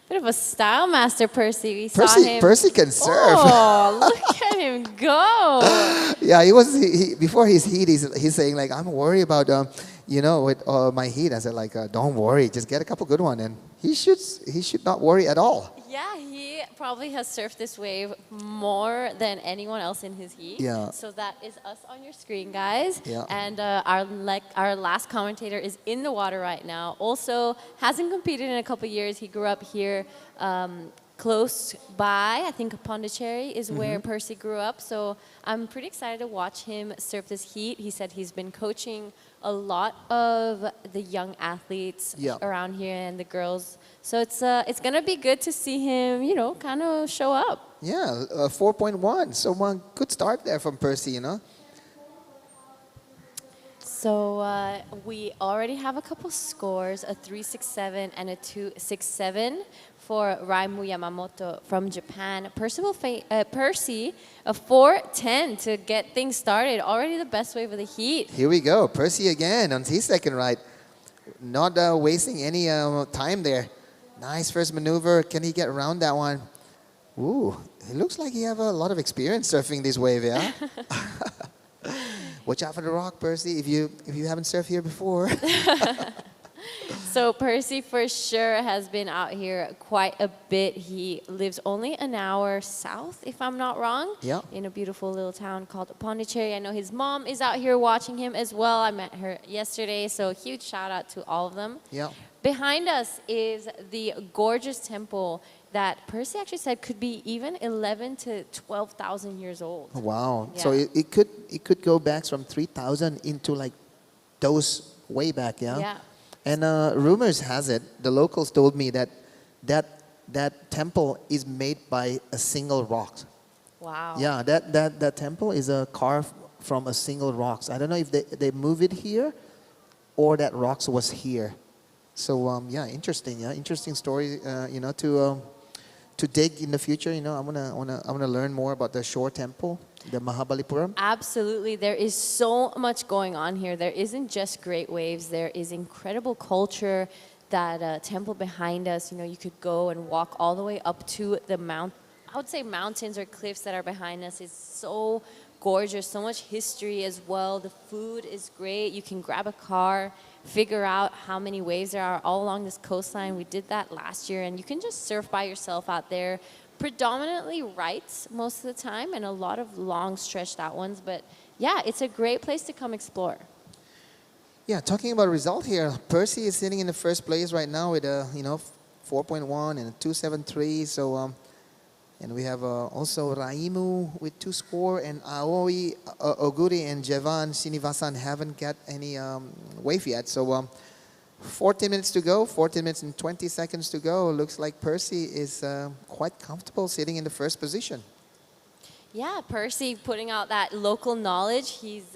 Bit of a style master, Percy. We saw him. Percy can surf. Oh, look at him go! Yeah, before his heat. He's saying like, I'm worried about with my heat. I said like, don't worry, just get a couple good one, and he should not worry at all. Yeah, he probably has surfed this wave more than anyone else in his heat. Yeah. So that is us on your screen, guys. Yeah. And our last commentator is in the water right now. Also hasn't competed in a couple years. He grew up here close by. I think Pondicherry is where Percy grew up. So I'm pretty excited to watch him surf this heat. He said he's been coaching a lot of the young athletes around here and the girls. So it's gonna be good to see him, kind of show up. Yeah, 4.1. So one good start there from Percy, So we already have a couple scores, a 367 and a 267 for Raimu Yamamoto from Japan. Percy, a 410 to get things started. Already the best wave of the heat. Here we go. Percy again on his second ride. Not wasting any time there. Nice first maneuver. Can he get around that one? Ooh, it looks like he have a lot of experience surfing this wave, yeah? Watch out for the rock, Percy, if you haven't surfed here before. So Percy for sure has been out here quite a bit. He lives only an hour south, if I'm not wrong, in a beautiful little town called Pondicherry. I know his mom is out here watching him as well. I met her yesterday, so huge shout out to all of them. Yeah. Behind us is the gorgeous temple that Percy actually said could be even 11 to 12,000 years old. Wow. Yeah. So it could go back from 3,000 into like those way back, yeah? Yeah. And rumors has it, the locals told me that that temple is made by a single rock. Wow. Yeah, that temple is carved from a single rocks. I don't know if they move it here or that rocks was here. So yeah, interesting. Yeah, interesting story. To dig in the future. I wanna learn more about the shore temple, the Mahabalipuram. Absolutely. There is so much going on here. There isn't just great waves. There is incredible culture. That temple behind us, you could go and walk all the way up to the I would say mountains or cliffs that are behind us. It's so gorgeous, so much history as well. The food is great. You can grab a car, figure out how many waves there are all along this coastline. We did that last year, and you can just surf by yourself out there. Predominantly rights most of the time, and a lot of long stretched out ones. But yeah, it's a great place to come explore. Yeah, talking about result here, Percy is sitting in the first place right now with a 4.1 and a 2.73. So and we have also Raimu with 2 score, and Aoi Oguri and Jevan Sinivasan haven't got any wave yet. So 14 minutes to go, 14 minutes and 20 seconds to go. Looks like Percy is quite comfortable sitting in the first position. Yeah, Percy putting out that local knowledge. He's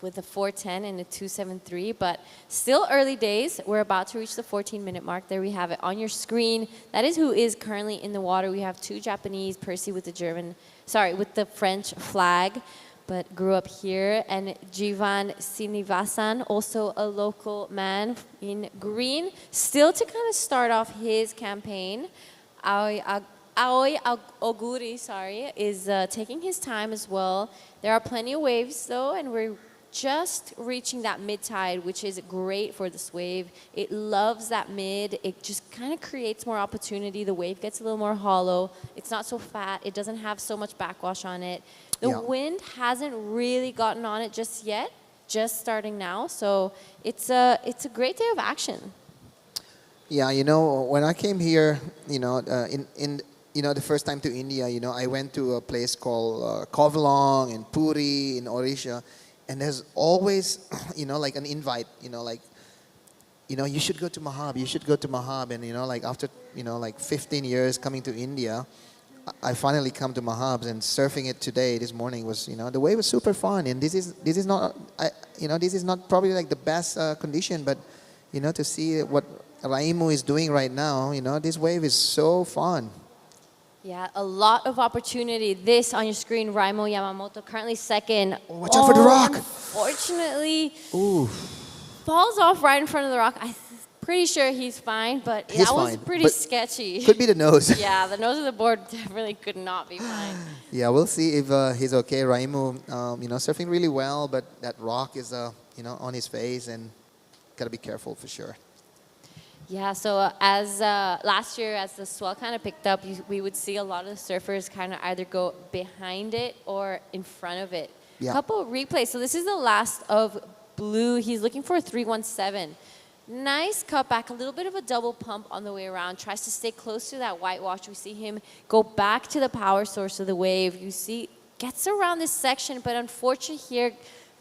with a 4.10 and a 2.73, but still early days. We're about to reach the 14-minute mark. There we have it on your screen. That is who is currently in the water. We have 2 Japanese, Percy with the French flag, but grew up here, and Jivan Sinivasan, also a local man in green, still to kind of start off his campaign. Aoi Oguri, is taking his time as well. There are plenty of waves though, and we're just reaching that mid-tide, which is great for this wave. It loves that mid. It just kind of creates more opportunity. The wave gets a little more hollow. It's not so fat. It doesn't have so much backwash on it. The wind hasn't really gotten on it just yet, just starting now. So it's a great day of action. Yeah, when I came here, the first time to India, I went to a place called Kovalong and Puri in Odisha. And there's always, like an invite, you should go to Mahab, you should go to Mahab. And, after, 15 years coming to India, I finally come to Mahabs, and surfing it today, this morning was, the wave was super fun. And this is not, this is not probably like the best condition, but, to see what Raimu is doing right now, this wave is so fun. Yeah, a lot of opportunity. This on your screen, Raimo Yamamoto, currently second. Oh, watch out for the rock. Unfortunately, Ooh. falls off right in front of the rock. I'm pretty sure he's fine, but that was pretty sketchy. Could be the nose. Yeah, the nose of the board definitely could not be fine. Yeah, we'll see if he's okay. Raimu, surfing really well, but that rock is, on his face, and gotta be careful for sure. Yeah, so as last year, as the swell kind of picked up, we would see a lot of the surfers kind of either go behind it or in front of it. Yeah. Couple replays. So this is the last of Blue. He's looking for a 3.17. Nice cutback, a little bit of a double pump on the way around. Tries to stay close to that whitewash. We see him go back to the power source of the wave. You see, gets around this section, but unfortunately here,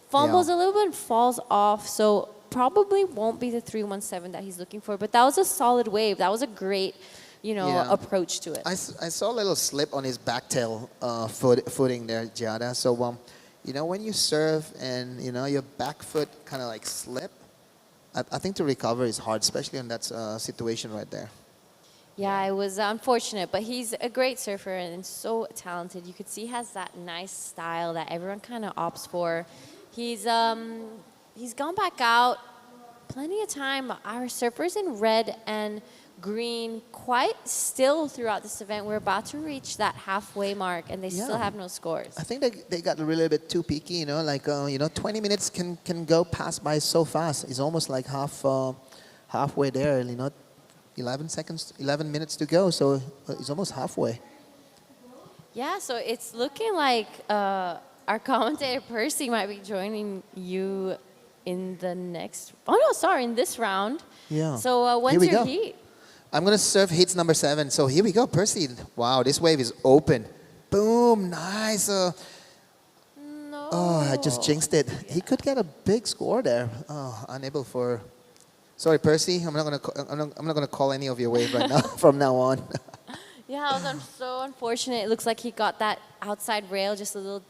fumbles a little bit and falls off. So probably won't be the 3.17 that he's looking for, but that was a solid wave. That was a great, approach to it. I saw a little slip on his back tail footing there, Giada. So, when you surf and, your back foot kind of like slip, I think to recover is hard, especially in that situation right there. Yeah, it was unfortunate, but he's a great surfer and so talented. You could see he has that nice style that everyone kind of opts for. He's gone back out plenty of time. Our surfers in red and green quite still throughout this event. We're about to reach that halfway mark, and they still have no scores. I think they got a little bit too peaky, 20 minutes can go past by so fast. It's almost like halfway there, 11 minutes to go, so it's almost halfway. Yeah, so it's looking like our commentator Percy might be joining you in the next, in this round. Yeah. So when's your heat? I'm going to surf heats number 7. So here we go, Percy. Wow, this wave is open. Boom, nice. No. Oh, I just jinxed it. He could get a big score there. Oh, unable for Sorry, Percy. I'm not gonna call any of your wave right now from now on. Yeah, it was so unfortunate. It looks like he got that outside rail just a little,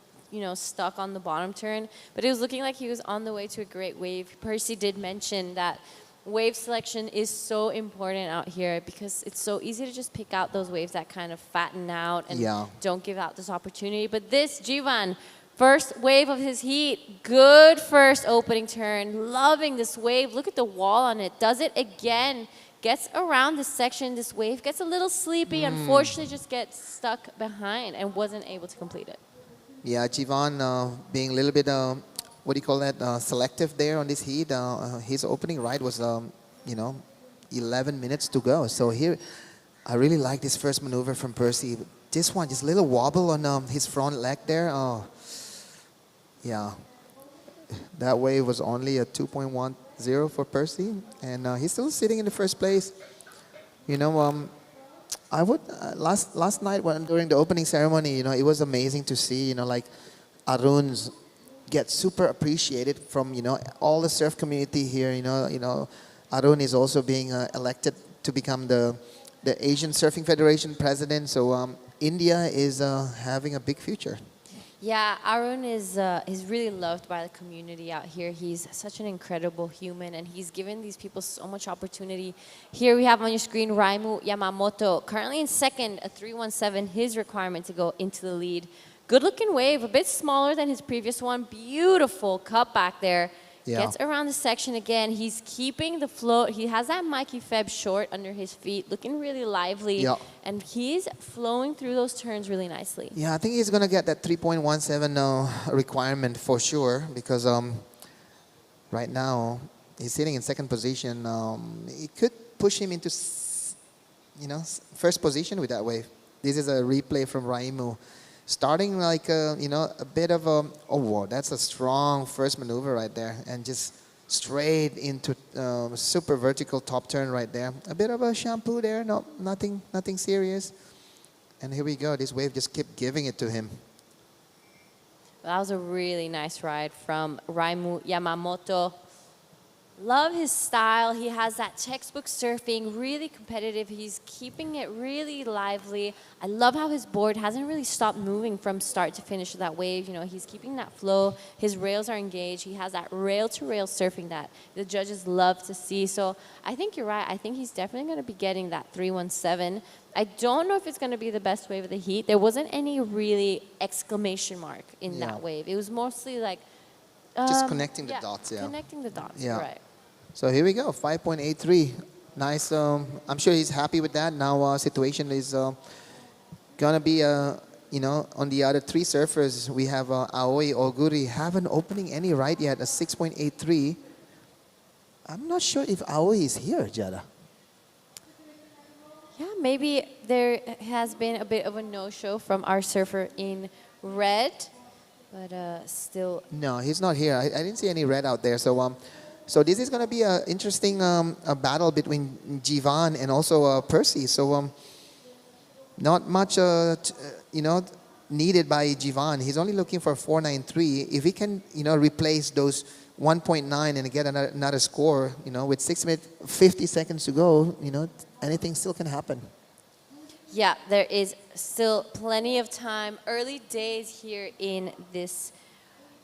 stuck on the bottom turn. But it was looking like he was on the way to a great wave. Percy did mention that wave selection is so important out here because it's so easy to just pick out those waves that kind of fatten out and Yeah. don't give out this opportunity. But this, Jivan, first wave of his heat, good first opening turn. Loving this wave. Look at the wall on it. Does it again. Gets around this section. This wave gets a little sleepy. Unfortunately, just gets stuck behind and wasn't able to complete it. Yeah, Jivan being a little bit, what do you call that, selective there on this heat. His opening ride was, 11 minutes to go. So here, I really like this first maneuver from Percy. This one, just a little wobble on his front leg there. Oh, yeah. That wave was only a 2.10 for Percy, and he's still sitting in the first place. I would last night during the opening ceremony, it was amazing to see, like Arun's get super appreciated from all the surf community here. Arun is also being elected to become the Asian Surfing Federation president. So India is having a big future. Yeah, Arun is really loved by the community out here. He's such an incredible human, and he's given these people so much opportunity. Here we have on your screen Raimu Yamamoto, currently in second, a 317, his requirement to go into the lead. Good-looking wave, a bit smaller than his previous one. Beautiful cut back there. Yeah. Gets around the section again. He's keeping the float. He has that Mikey Feb short under his feet, looking really lively. Yeah. And he's flowing through those turns really nicely. Yeah, I think he's going to get that 3.17 requirement for sure because right now he's sitting in second position. It could push him into, first position with that wave. This is a replay from Raimu. Starting like, a bit of a, oh, wow, that's a strong first maneuver right there. And just straight into super vertical top turn right there. A bit of a shampoo there, no, nothing serious. And here we go, this wave just kept giving it to him. That was a really nice ride from Raimu Yamamoto. Love his style. He has that textbook surfing, really competitive. He's keeping it really lively. I love how his board hasn't really stopped moving from start to finish of that wave. He's keeping that flow. His rails are engaged. He has that rail-to-rail surfing that the judges love to see. So I think you're right. I think he's definitely going to be getting that 317. I don't know if it's going to be the best wave of the heat. There wasn't any really exclamation mark in that wave. It was mostly like... just connecting the dots, yeah. Connecting the dots, Yeah. right. So here we go, 5.83. Nice. I'm sure he's happy with that. Now situation is going to be, on the other three surfers, we have Aoi Oguri. Haven't opening any right yet, a 6.83. I'm not sure if Aoi is here, Jada. Yeah, maybe there has been a bit of a no-show from our surfer in red, but still... No, he's not here. I didn't see any red out there. So this is going to be an interesting a battle between Jivan and also Percy. So not much, needed by Jivan. He's only looking for 493. If he can, replace those 1.9 and get another score, with 6 minutes, 50 seconds to go, anything still can happen. Yeah, there is still plenty of time. Early days here in this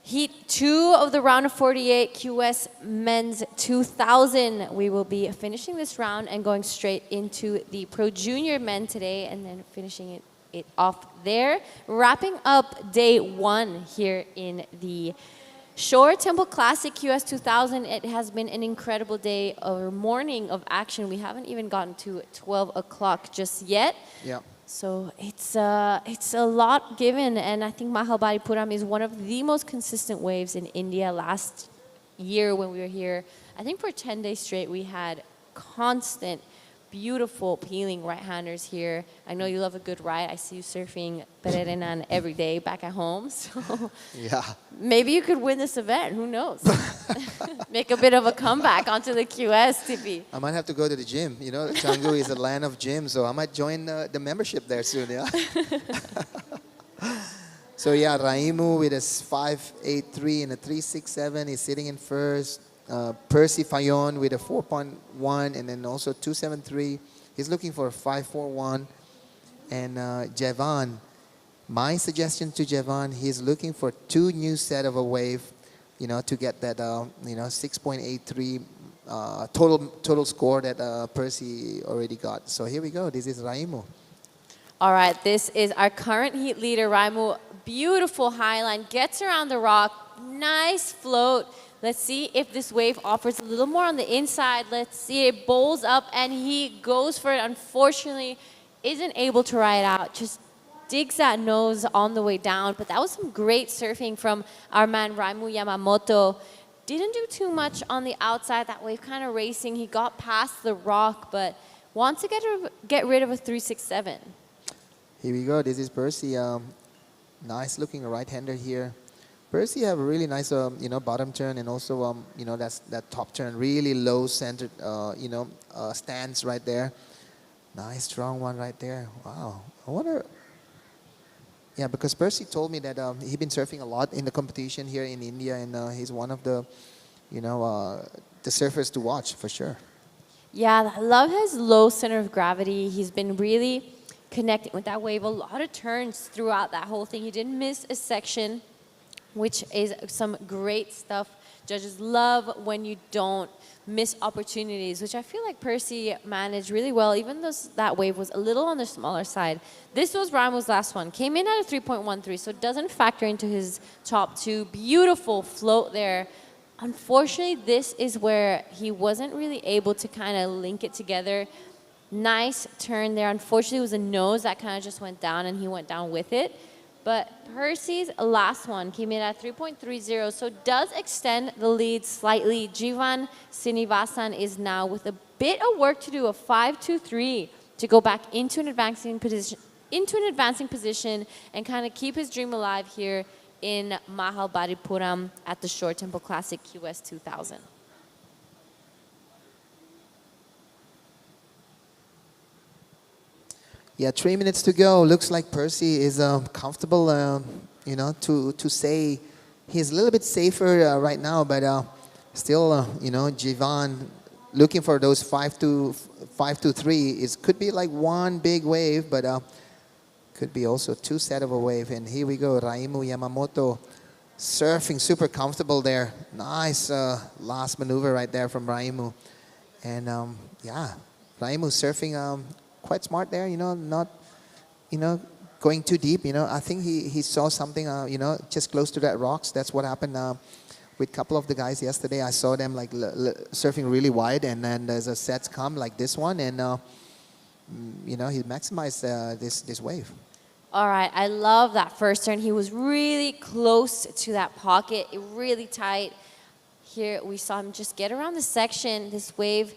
Heat 2 of the round of 48, QS Men's 2000. We will be finishing this round and going straight into the Pro Junior Men today and then finishing it off there. Wrapping up day 1 here in the Shore Temple Classic QS 2000. It has been an incredible day or morning of action. We haven't even gotten to 12 o'clock just yet. Yeah. So it's a lot given, and I think Mahabalipuram is one of the most consistent waves in India. Last year when we were here, I think for 10 days straight, we had constant, beautiful peeling right-handers here. I know you love a good ride. I see you surfing Pererenan every day back at home. So Yeah. maybe you could win this event. Who knows? Make a bit of a comeback onto the QS TV. I might have to go to the gym. Canggu is a land of gyms, so I might join the membership there soon, yeah? So yeah, Raimu with a 5.83 and a 3.67 is sitting in first. Percy Fayon with a 4.1 and then also 273. He's looking for a 541. And Jevan, my suggestion to Jevan, he's looking for 2 new set of a wave, to get that 6.83 total score that Percy already got. So here we go. This is Raimu. All right, this is our current heat leader, Raimu. Beautiful high line, gets around the rock, nice float. Let's see if this wave offers a little more on the inside. Let's see, it bowls up and he goes for it. Unfortunately, isn't able to ride out, just digs that nose on the way down. But that was some great surfing from our man Raimu Yamamoto. Didn't do too much on the outside, that wave kind of racing. He got past the rock, but wants to get rid of a 367. Here we go. This is Percy. Nice looking right-hander here. Percy have a really nice, bottom turn and also, that top turn, really low centered, stance right there. Nice strong one right there. Wow. I wonder. Yeah, because Percy told me that he's been surfing a lot in the competition here in India, and he's one of the, the surfers to watch for sure. Yeah, I love his low center of gravity. He's been really connecting with that wave. A lot of turns throughout that whole thing. He didn't miss a section, which is some great stuff. Judges love when you don't miss opportunities, which I feel like Percy managed really well, even though that wave was a little on the smaller side. This was Raimu's last one. Came in at a 3.13, so it doesn't factor into his top 2. Beautiful float there. Unfortunately, this is where he wasn't really able to kind of link it together. Nice turn there. Unfortunately, it was a nose that kind of just went down, and he went down with it. But Percy's last one came in at 3.30, so does extend the lead slightly. Jivan Srinivasan is now with a bit of work to do, a 5.23 to go back into an advancing position and kind of keep his dream alive here in Mahabalipuram at the Shore Temple Classic QS 2000. Yeah, 3 minutes to go. Looks like Percy is comfortable, to say he's a little bit safer right now, but still, Jivan looking for those 5-2-3. It could be like one big wave, but could be also 2 set of a wave. And here we go, Raimu Yamamoto surfing super comfortable there. Nice last maneuver right there from Raimu. And yeah, Raimu surfing quite smart there, not, going too deep, I think he saw something, just close to that rocks. That's what happened with a couple of the guys yesterday. I saw them like surfing really wide, and then there's a sets come like this one, and, he maximized this wave. All right, I love that first turn. He was really close to that pocket, really tight. Here we saw him just get around the section, this wave.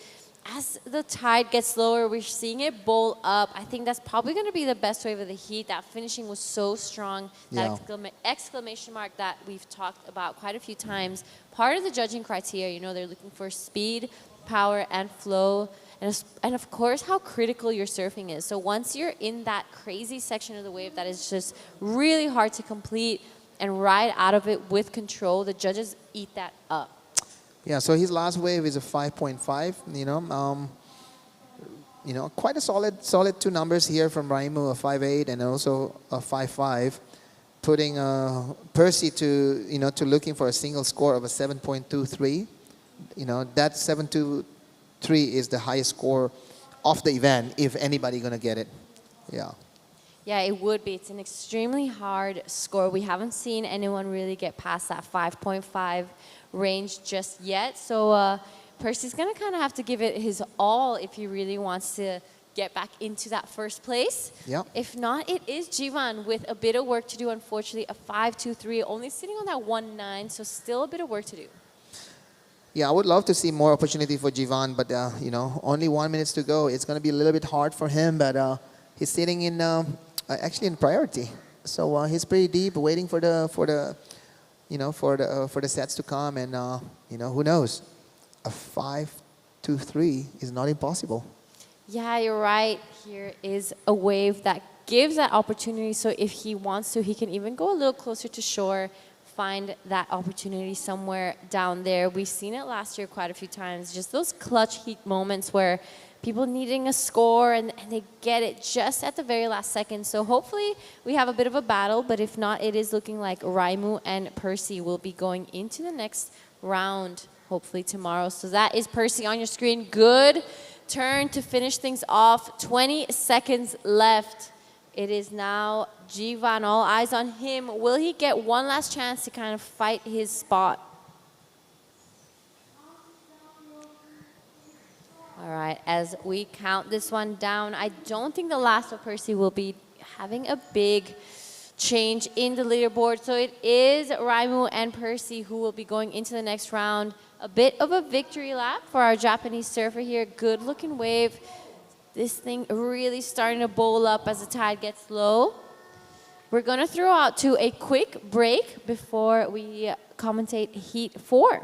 As the tide gets lower, we're seeing it bowl up. I think that's probably going to be the best wave of the heat. That finishing was so strong. That exclamation mark that we've talked about quite a few times. Part of the judging criteria, they're looking for speed, power, and flow. And of course, how critical your surfing is. So once you're in that crazy section of the wave that is just really hard to complete and ride out of it with control, the judges eat that up. Yeah, so his last wave is a 5.5, quite a solid 2 numbers here from Raimu, a 5.8 and also a 5.5, putting Percy to looking for a single score of a 7.23. That 7.23 is the highest score of the event, if anybody gonna get it. Yeah. Yeah, it would be. It's an extremely hard score. We haven't seen anyone really get past that 5.5 range just yet. So Percy's going to kind of have to give it his all if he really wants to get back into that first place. Yep. If not, it is Jivan with a bit of work to do. Unfortunately, a 5.23, only sitting on that 1.9, so still a bit of work to do. Yeah, I would love to see more opportunity for Jivan, but only 1 minute to go. It's going to be a little bit hard for him, but he's sitting in actually in priority. So he's pretty deep, waiting for the sets to come, and who knows, a 5.23 is not impossible. Yeah, you're right. Here is a wave that gives that opportunity. So if he wants to, he can even go a little closer to shore, find that opportunity somewhere down there. We've seen it last year quite a few times, just those clutch heat moments where people needing a score and they get it just at the very last second. So hopefully we have a bit of a battle, but if not, it is looking like Raimu and Percy will be going into the next round, hopefully tomorrow. So that is Percy on your screen. Good turn to finish things off. 20 seconds left. It is now Jivan, all eyes on him. Will he get one last chance to kind of fight his spot? All right, as we count this one down, I don't think the last of Percy will be having a big change in the leaderboard. So it is Raimu and Percy who will be going into the next round. A bit of a victory lap for our Japanese surfer here. Good looking wave. This thing really starting to bowl up as the tide gets low. We're going to throw out to a quick break before we commentate Heat 4.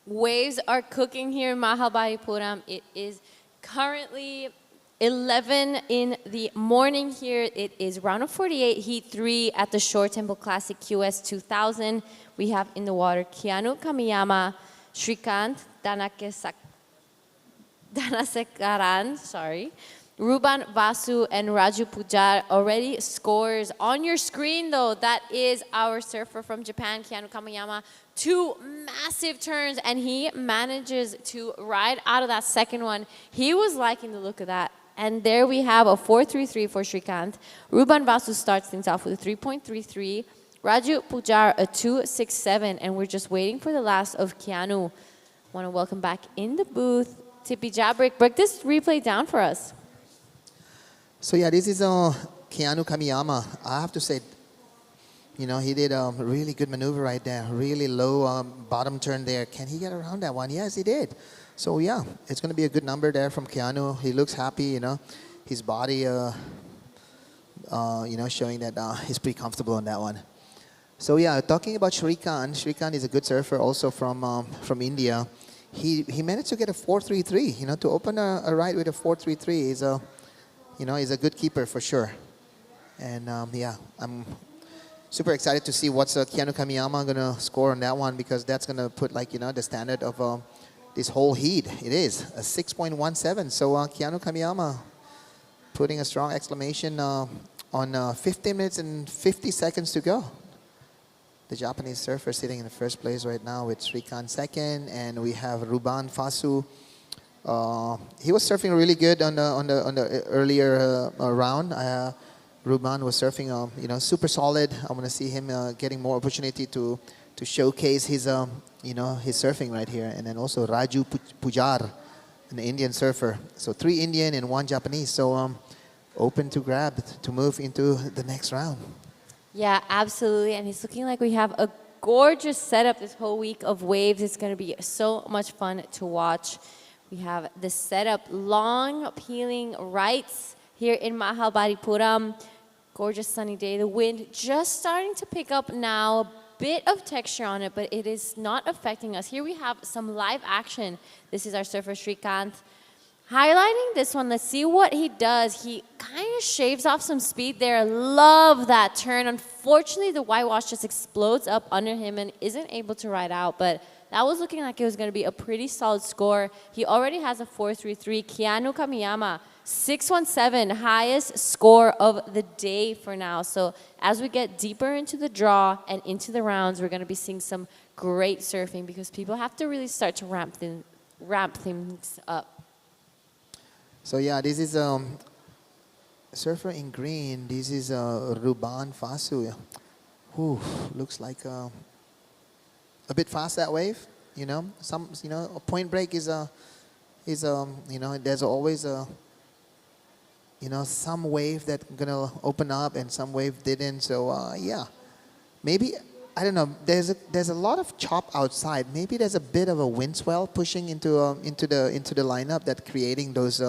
Waves are cooking here in Mahabalipuram. It is currently 11 in the morning here. It is round of 48, heat 3 at the Shore Temple Classic QS 2000. We have in the water Keanu Kamiyama, Shrikant Danasekaran, Ruban Vasu and Raju Pujar. Already scores on your screen though. That is our surfer from Japan, Keanu Kamiyama. 2 massive turns and he manages to ride out of that second one. He was liking the look of that. And there we have a 4.33 for Shrikant. Ruban Vasu starts things off with a 3.33. Raju Pujar a 2.67, and we're just waiting for the last of Keanu. Want to welcome back in the booth Tippy Jabrick. Break this replay down for us. So yeah, this is Keanu Kamiyama. I have to say, you know, he did a really good maneuver right there. Really low bottom turn there. Can he get around that one? Yes, he did. So yeah, it's going to be a good number there from Keanu. He looks happy, you know. His body, you know, showing that he's pretty comfortable on that one. So yeah, talking about Shrikant. Shrikant is a good surfer also from India. He managed to get a 4.33. You know, to open a ride with a 4.33 is a, you know, is a good keeper for sure. And yeah, I'm super excited to see what's Keanu Kamiyama gonna score on that one, because that's gonna put, like, you know, the standard of this whole heat. It is a 6.17. So Keanu Kamiyama putting a strong exclamation on on 15 minutes and 50 seconds to go. The Japanese surfer sitting in the first place right now with Srikant second, and we have Ruban Fasu. He was surfing really good on the earlier round. Ruban was surfing, super solid. I want to see him getting more opportunity to showcase his surfing right here. And then also Raju Pujar, an Indian surfer. So 3 Indian and 1 Japanese. So open to grab to move into the next round. Yeah, absolutely. And it's looking like we have a gorgeous setup this whole week of waves. It's going to be so much fun to watch. We have the setup, long peeling rights here in Mahabalipuram. Gorgeous sunny day. The wind just starting to pick up now. A bit of texture on it, but it is not affecting us. Here we have some live action. This is our surfer Srikant. Highlighting this one, let's see what he does. He kind of shaves off some speed there. Love that turn. Unfortunately, the whitewash just explodes up under him and isn't able to ride out, but that was looking like it was going to be a pretty solid score. He already has a 4.33. Keanu Kamiyama, 6.17, highest score of the day for now. So as we get deeper into the draw and into the rounds, we're going to be seeing some great surfing because people have to really start to ramp things up. So yeah, this is surfer in green. This is Ruban Fasu. Ooh, looks like a bit fast that wave. A point break is there's always some wave that's gonna open up and some wave didn't. So yeah, maybe. I don't know. There's a lot of chop outside. Maybe there's a bit of a wind swell pushing into the lineup that creating those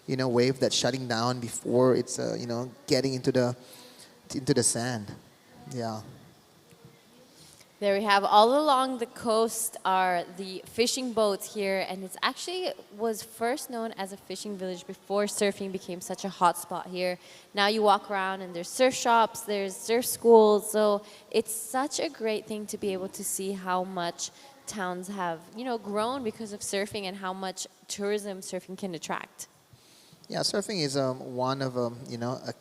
wave that's shutting down before it's getting into the sand. Yeah. There we have all along the coast are the fishing boats here, and it's actually was first known as a fishing village before surfing became such a hot spot here. Now you walk around and there's surf shops, there's surf schools, so it's such a great thing to be able to see how much towns have grown because of surfing and how much tourism surfing can attract. Yeah, surfing is one of a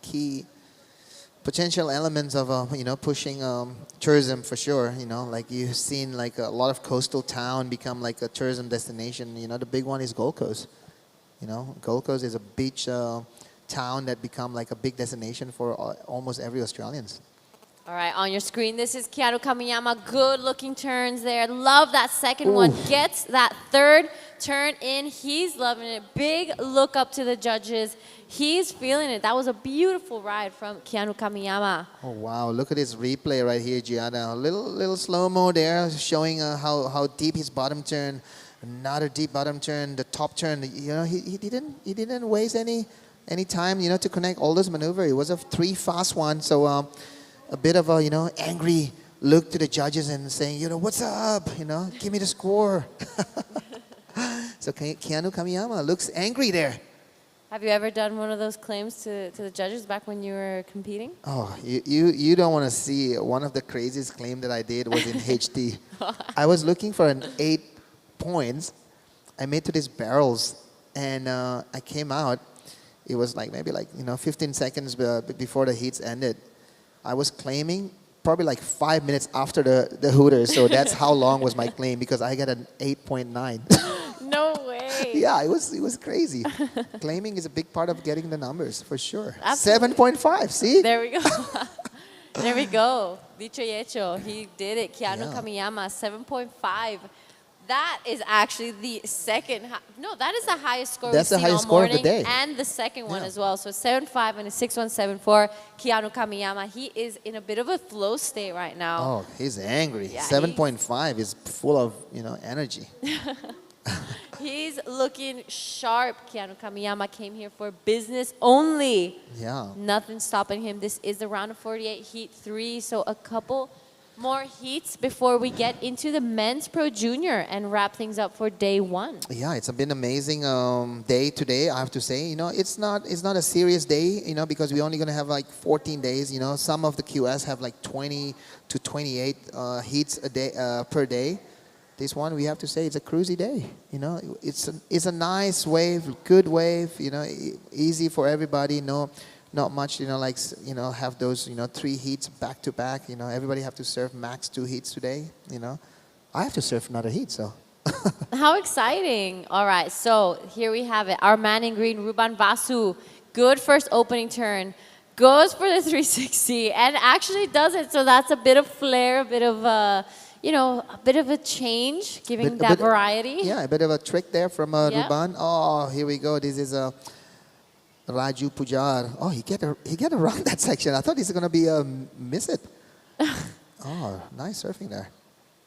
key potential elements of pushing tourism for sure. Like you've seen like a lot of coastal town become like a tourism destination. The big one is Gold Coast. Gold Coast is a beach town that become like a big destination for almost every Australians. All right, on your screen, this is Keanu Kamiyama. Good looking turns there. Love that second one. Gets that third turn in. He's loving it. Big look up to the judges. He's feeling it. That was a beautiful ride from Keanu Kamiyama. Oh, wow. Look at this replay right here, Gianna. A little slow-mo there showing how deep his bottom turn. Another deep bottom turn. The top turn, he didn't waste any time, to connect all those maneuvers. It was a 3 fast one. So a bit of a, angry look to the judges and saying, what's up? Give me the score. So Keanu Kamiyama looks angry there. Have you ever done one of those claims to the judges back when you were competing? Oh, you don't want to see. One of the craziest claims that I did was in HT. I was looking for an 8 points. I made to these barrels, and I came out. It was maybe 15 seconds before the heats ended. I was claiming probably 5 minutes after the Hooters, so that's how long was my claim because I got an 8.9. No way. Yeah, it was crazy. Claiming is a big part of getting the numbers, for sure. Absolutely. 7.5, see? There we go. There we go. Dicho y hecho. He did it. Keanu Kamiyama, 7.5. That is actually the second. That is the highest score That's we've the seen highest all score of morning, the day. and the second one as well. So 7.5 and a 6.174. Keanu Kamiyama. He is in a bit of a flow state right now. Oh, he's angry. Yeah, 7.5 is full of energy. He's looking sharp. Keanu Kamiyama came here for business only. Yeah. Nothing stopping him. This is the round of 48, heat 3. So a couple more heats before we get into the men's pro junior and wrap things up for day 1. Yeah, it's been amazing day today, I have to say. It's not a serious day, because we're only going to have 14 days. Some of the QS have 20 to 28 heats a day per day. This one, we have to say, it's a cruisy day. It's a nice wave, good wave. Easy for everybody. No not much, like, have those, 3 heats back to back. Everybody have to serve max 2 heats today. I have to serve another heat, so. How exciting. All right, so here we have it. Our man in green, Ruban Vasu, good first opening turn, goes for the 360 and actually does it. So that's a bit of flair, a bit of a bit of a change, giving that variety. Yeah, a bit of a trick there from Yep. Ruban. Oh, here we go. This is Raju Pujar. Oh, he get around that section. I thought he's going to be miss it. Oh, nice surfing there.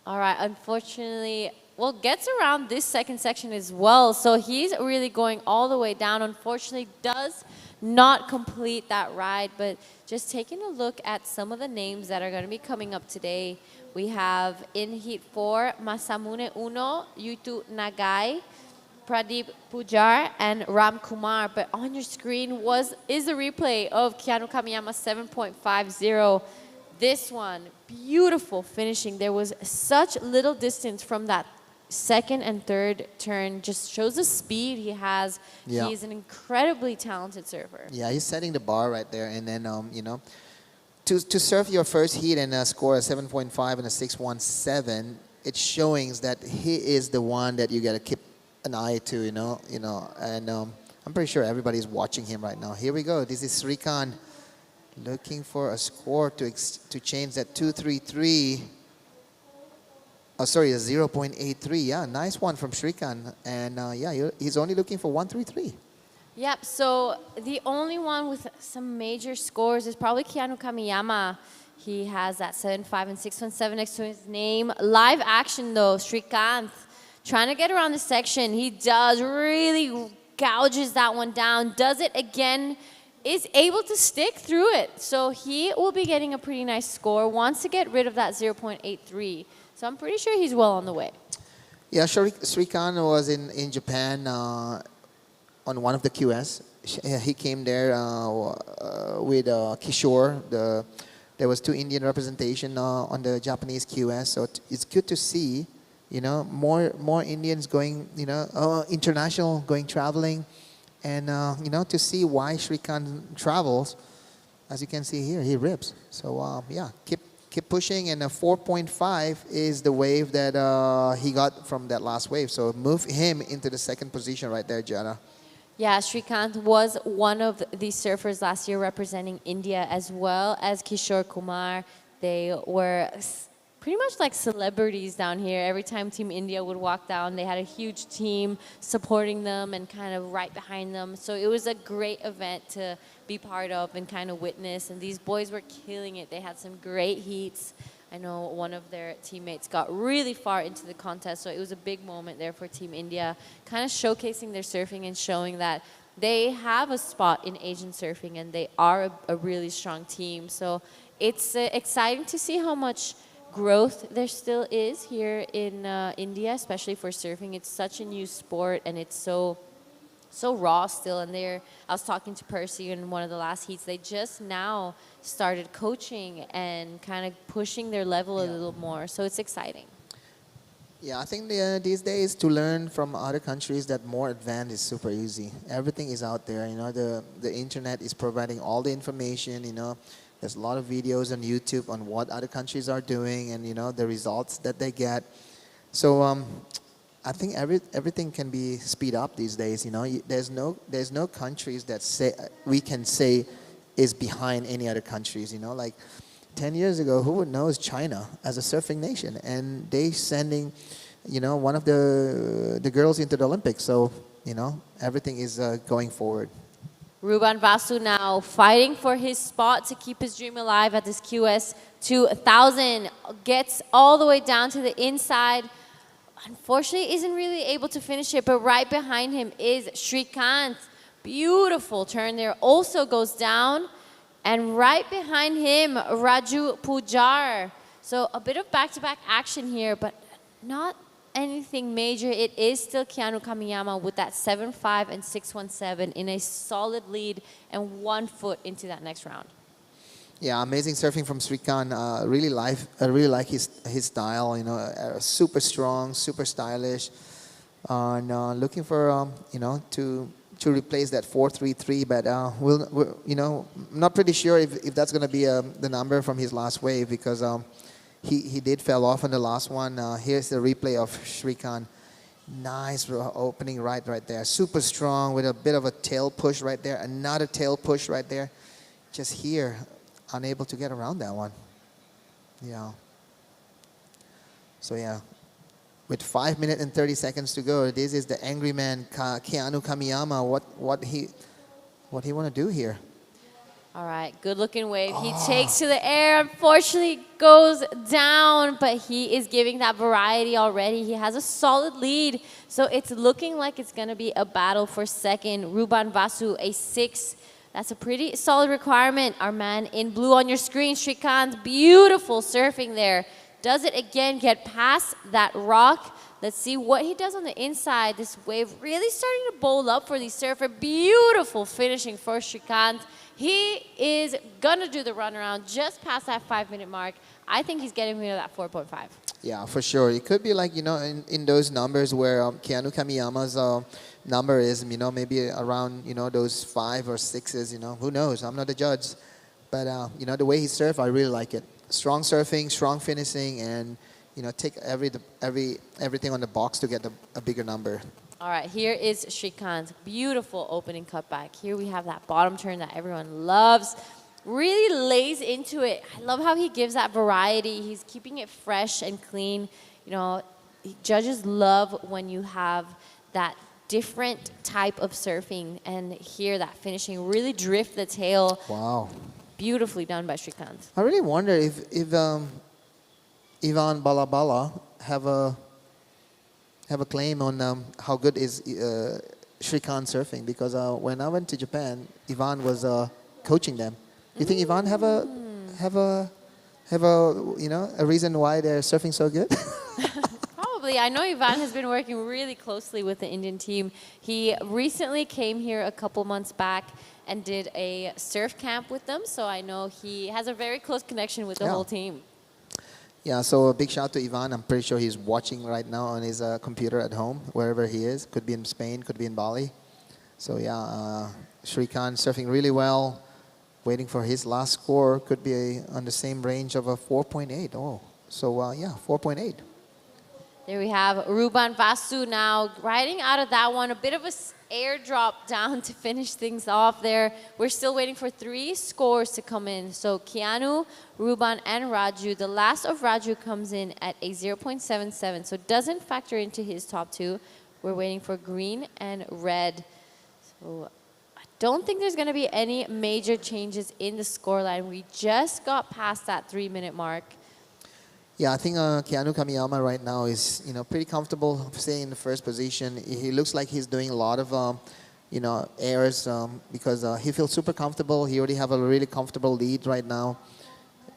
All right, unfortunately, well, gets around this second section as well. So he's really going all the way down. Unfortunately, does not complete that ride. But just taking a look at some of the names that are going to be coming up today, we have in Heat 4, Masamune Uno, Yutu Nagai, Pradeep Pujar, and Ram Kumar. But on your screen is a replay of Keanu Kamiyama 7.50. This one, beautiful finishing. There was such little distance from that second and third turn. Just shows the speed he has. Yeah. He's an incredibly talented surfer. Yeah, he's setting the bar right there. And then, to surf your first heat and score a 7.5 and a 6.17, it's showing that he is the one that you got to keep an eye to, And I'm pretty sure everybody's watching him right now. Here we go. This is Srikanth looking for a score to change that 233. Oh, sorry, a 0.83. Yeah, nice one from Srikanth. And he's only looking for 133. Yep, so the only one with some major scores is probably Keanu Kamiyama. He has that 7.5 and 6.17 next to his name. Live action though, Srikanth trying to get around the section. He does, really gouges that one down, does it again, is able to stick through it. So he will be getting a pretty nice score, wants to get rid of that 0.83. So I'm pretty sure he's well on the way. Yeah, Srikanth was in Japan on one of the QS. He came there with Kishore. There was 2 Indian representation on the Japanese QS. So it's good to see, more Indians going, international, going traveling. And, to see why Srikanth travels, as you can see here, he rips. So, keep pushing. And a 4.5 is the wave that he got from that last wave. So move him into the second position right there, Jana. Yeah, Srikanth was one of the surfers last year representing India as well as Kishore Kumar. They were pretty much like celebrities down here. Every time Team India would walk down, they had a huge team supporting them and kind of right behind them. So it was a great event to be part of and kind of witness. And these boys were killing it. They had some great heats. I know one of their teammates got really far into the contest, so it was a big moment there for Team India, kind of showcasing their surfing and showing that they have a spot in Asian surfing and they are a really strong team. So it's exciting to see how much growth there still is here in India, especially for surfing. It's such a new sport and it's so raw still. And I was talking to Percy in one of the last heats. They just now started coaching and kind of pushing their level a little more. So it's exciting. Yeah, I think these days to learn from other countries that more advanced is super easy. Everything is out there. The internet is providing all the information. There's a lot of videos on YouTube on what other countries are doing and the results that they get. So I think everything can be speed up these days. There's no countries that we can say is behind any other countries. Like 10 years ago, who would know is China as a surfing nation, and they sending one of the girls into the Olympics. So everything is going forward. Ruban Vasu now fighting for his spot to keep his dream alive at this QS 2000. Gets all the way down to the inside. Unfortunately, isn't really able to finish it, but right behind him is Srikanth. Beautiful turn there. Also goes down. And right behind him, Raju Pujar. So a bit of back-to-back action here, but not anything major. It is still Keanu Kamiyama with that 7.5 and 6.17 in a solid lead and 1 foot into that next round. Yeah, amazing surfing from Srikanth. I really like his style. Super strong, super stylish, and looking for to to replace that 4.33, but we'll, you know, I'm not pretty sure if that's going to be the number from his last wave, because he did fell off on the last one. Here's the replay of Shrikant. Nice opening right there. Super strong with a bit of a tail push right there. Another tail push right there. Just here, unable to get around that one. Yeah. So yeah, with 5 minutes and 30 seconds to go, this is the angry man, Keanu Kamiyama. What he want to do here? All right, good looking wave. He takes to the air, unfortunately goes down, but he is giving that variety already. He has a solid lead, so it's looking like it's gonna be a battle for second. Ruban Vasu, a 6. That's a pretty solid requirement. Our man in blue on your screen, Shrikant, beautiful surfing there. Does it again, get past that rock. Let's see what he does on the inside. This wave really starting to bowl up for the surfer. Beautiful finishing for Shrikant. He is gonna do the runaround just past that 5-minute mark. I think he's getting rid of that 4.5. Yeah, for sure. It could be like, you know, in those numbers where Keanu Kamiyama's number is, you know, maybe around, you know, those 5 or 6s, you know, who knows? I'm not a judge. But, you know, the way he surfs, I really like it. Strong surfing, strong finishing, and, you know, take everything on the box to get a bigger number. All right, here is Shrikant's beautiful opening cutback. Here we have that bottom turn that everyone loves. Really lays into it. I love how he gives that variety. He's keeping it fresh and clean. You know, judges love when you have that different type of surfing, and here that finishing really drift the tail. Wow. Beautifully done by Shrikant. I really wonder if Ivan Balabala have a claim on how good is Shrikant surfing, because when I went to Japan, Ivan was coaching them. Do you think Ivan have a you know, a reason why they're surfing so good? Probably. I know Ivan has been working really closely with the Indian team. He recently came here a couple months back and did a surf camp with them, so I know he has a very close connection with the whole team. Yeah, so a big shout out to Ivan. I'm pretty sure he's watching right now on his computer at home, wherever he is. Could be in Spain, could be in Bali. So yeah, Shrikant surfing really well, waiting for his last score. Could be on the same range of a 4.8. Oh, so yeah, 4.8. There we have Ruban Vasu now riding out of that one. A bit of a airdrop down to finish things off there. We're still waiting for 3 scores to come in. So Keanu, Ruban, and Raju. The last of Raju comes in at a 0.77, so doesn't factor into his top 2. We're waiting for green and red. So I don't think there's going to be any major changes in the scoreline. We just got past that 3-minute mark. Yeah, I think Keanu Kamiyama right now is, you know, pretty comfortable staying in the first position. He looks like he's doing a lot of, you know, airs because he feels super comfortable. He already have a really comfortable lead right now.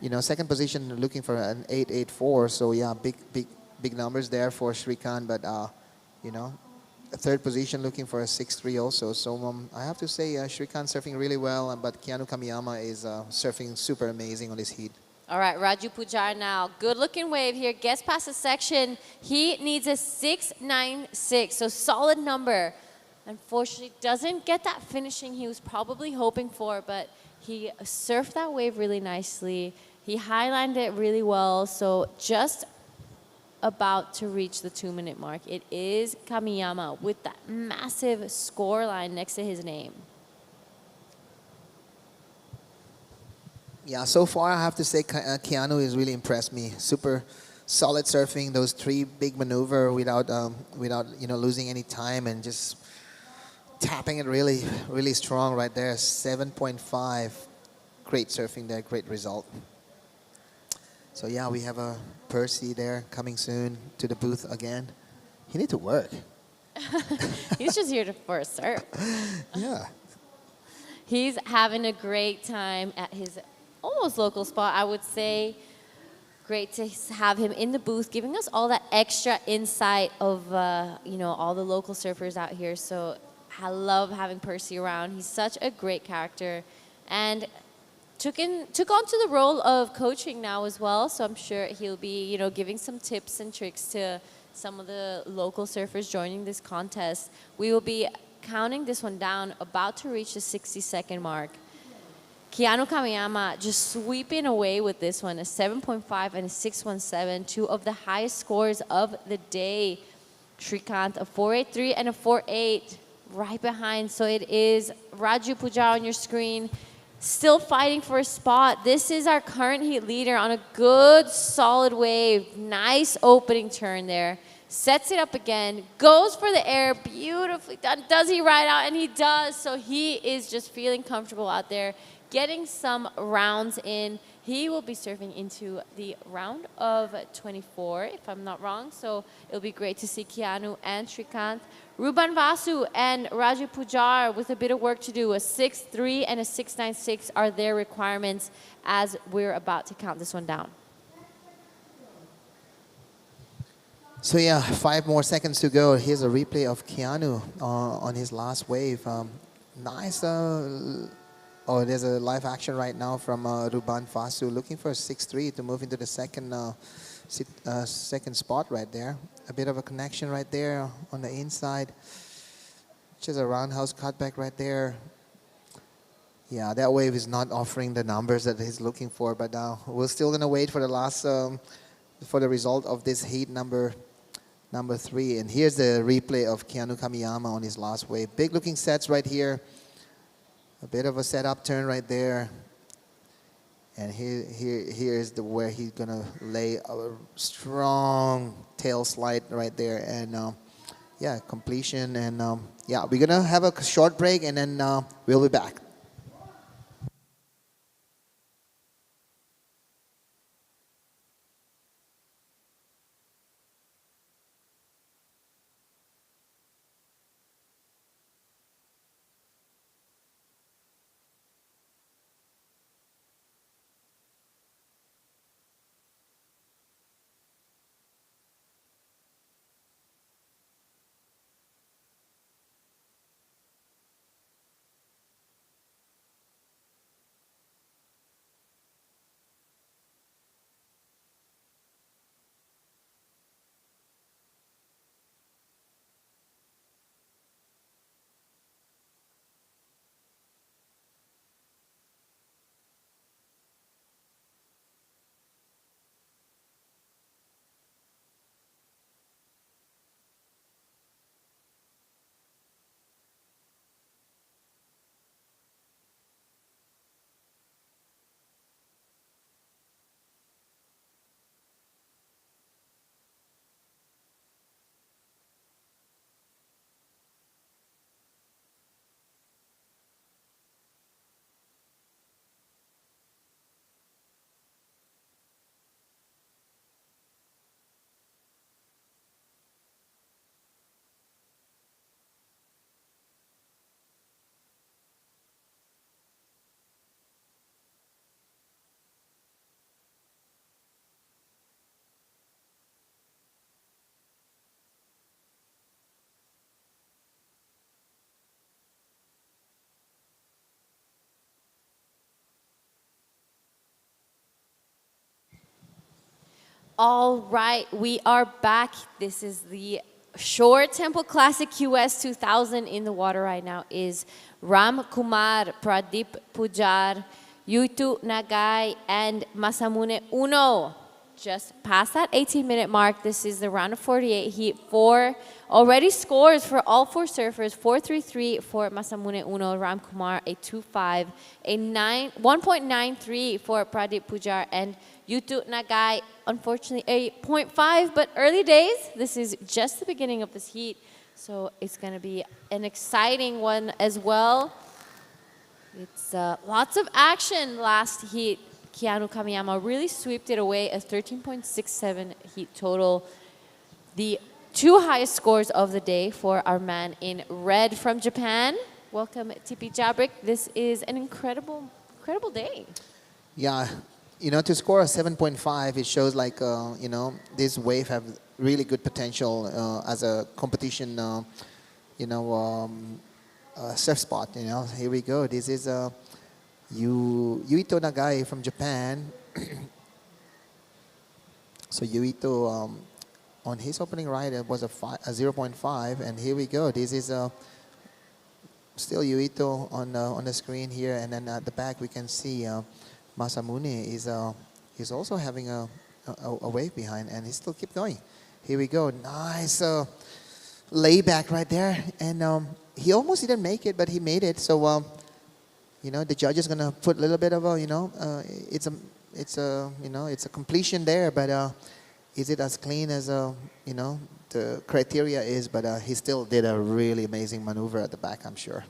You know, second position looking for an 8.84. So yeah, big numbers there for Shrikant. But you know, third position looking for a 6.3 also. So I have to say Shrikant surfing really well, but Keanu Kamiyama is surfing super amazing on this heat. All right, Raju Pujar now. Good looking wave here. Gets past the section. He needs a 6.96, so solid number. Unfortunately, doesn't get that finishing he was probably hoping for, but he surfed that wave really nicely. He highlined it really well, so just about to reach the 2-minute mark. It is Kamiyama with that massive score line next to his name. Yeah, so far I have to say Keanu has really impressed me. Super solid surfing, those 3 big maneuver without you know, losing any time, and just tapping it really strong right there. 7.5, great surfing there, great result. So yeah, we have a Percy there coming soon to the booth again. He need to work. He's just here for a surf. Yeah. He's having a great time at his almost local spot, I would say. Great to have him in the booth, giving us all that extra insight of, you know, all the local surfers out here. So I love having Percy around. He's such a great character, and took on to the role of coaching now as well. So I'm sure he'll be, you know, giving some tips and tricks to some of the local surfers joining this contest. We will be counting this one down, about to reach the 60-second mark. Keanu Kamiyama just sweeping away with this one, a 7.5 and a 6.17, two of the highest scores of the day. Shrikant, a 4.83 and a 4.8 right behind. So it is Raju Pujar on your screen, still fighting for a spot. This is our current heat leader on a good, solid wave. Nice opening turn there. Sets it up again, goes for the air, beautifully done. Does he ride out? And he does. So he is just feeling comfortable out there, getting some rounds in. He will be surfing into the round of 24, if I'm not wrong. So it'll be great to see Keanu and Shrikant. Ruban Vasu and Raju Pujar with a bit of work to do. A 6.3 and a 6.96 are their requirements as we're about to count this one down. So yeah, 5 more seconds to go. Here's a replay of Keanu on his last wave. Nice. Oh, there's a live action right now from Ruban Vasu looking for a 6.3 to move into the second spot right there. A bit of a connection right there on the inside. Just a roundhouse cutback right there. Yeah, that wave is not offering the numbers that he's looking for, but we're still gonna wait for the last for the result of this heat number 3. And here's the replay of Keanu Kamiyama on his last wave. Big looking sets right here. A bit of a setup turn right there. And here's where he's gonna lay a strong tail slide right there. And yeah, completion. And yeah, we're gonna have a short break and then we'll be back. All right, we are back. This is the Shore Temple Classic QS 2000. In the water right now is Ram Kumar, Pradeep Pujar, Yutu Nagai, and Masamune Uno. Just past that 18-minute mark. This is the round of 48 heat. 4 already scores for all 4 surfers. 4.33 for Masamune Uno, Ram Kumar, a 2.5, a 1.93 for Pradeep Pujar, and Yutu Nagai, unfortunately, a 0.5, but early days. This is just the beginning of this heat, so it's going to be an exciting one as well. It's lots of action last heat. Keanu Kamiyama really swept it away, a 13.67 heat total. The 2 highest scores of the day for our man in red from Japan. Welcome, Tipi Jabrik. This is an incredible day. Yeah, you know, to score a 7.5, it shows like, you know, this wave have really good potential as a competition, you know, surf spot, you know. Here we go. This is Yuito Nagai from Japan. So Yuito, on his opening ride, it was a 0.5, and here we go. This is still Yuito on the screen here, and then at the back we can see Masamune is also having a wave behind, and he still keep going. Here we go, nice layback right there, and he almost didn't make it, but he made it. So the judge is gonna put a little bit of a it's a completion there, but is it as clean as the criteria is? But he still did a really amazing maneuver at the back, I'm sure.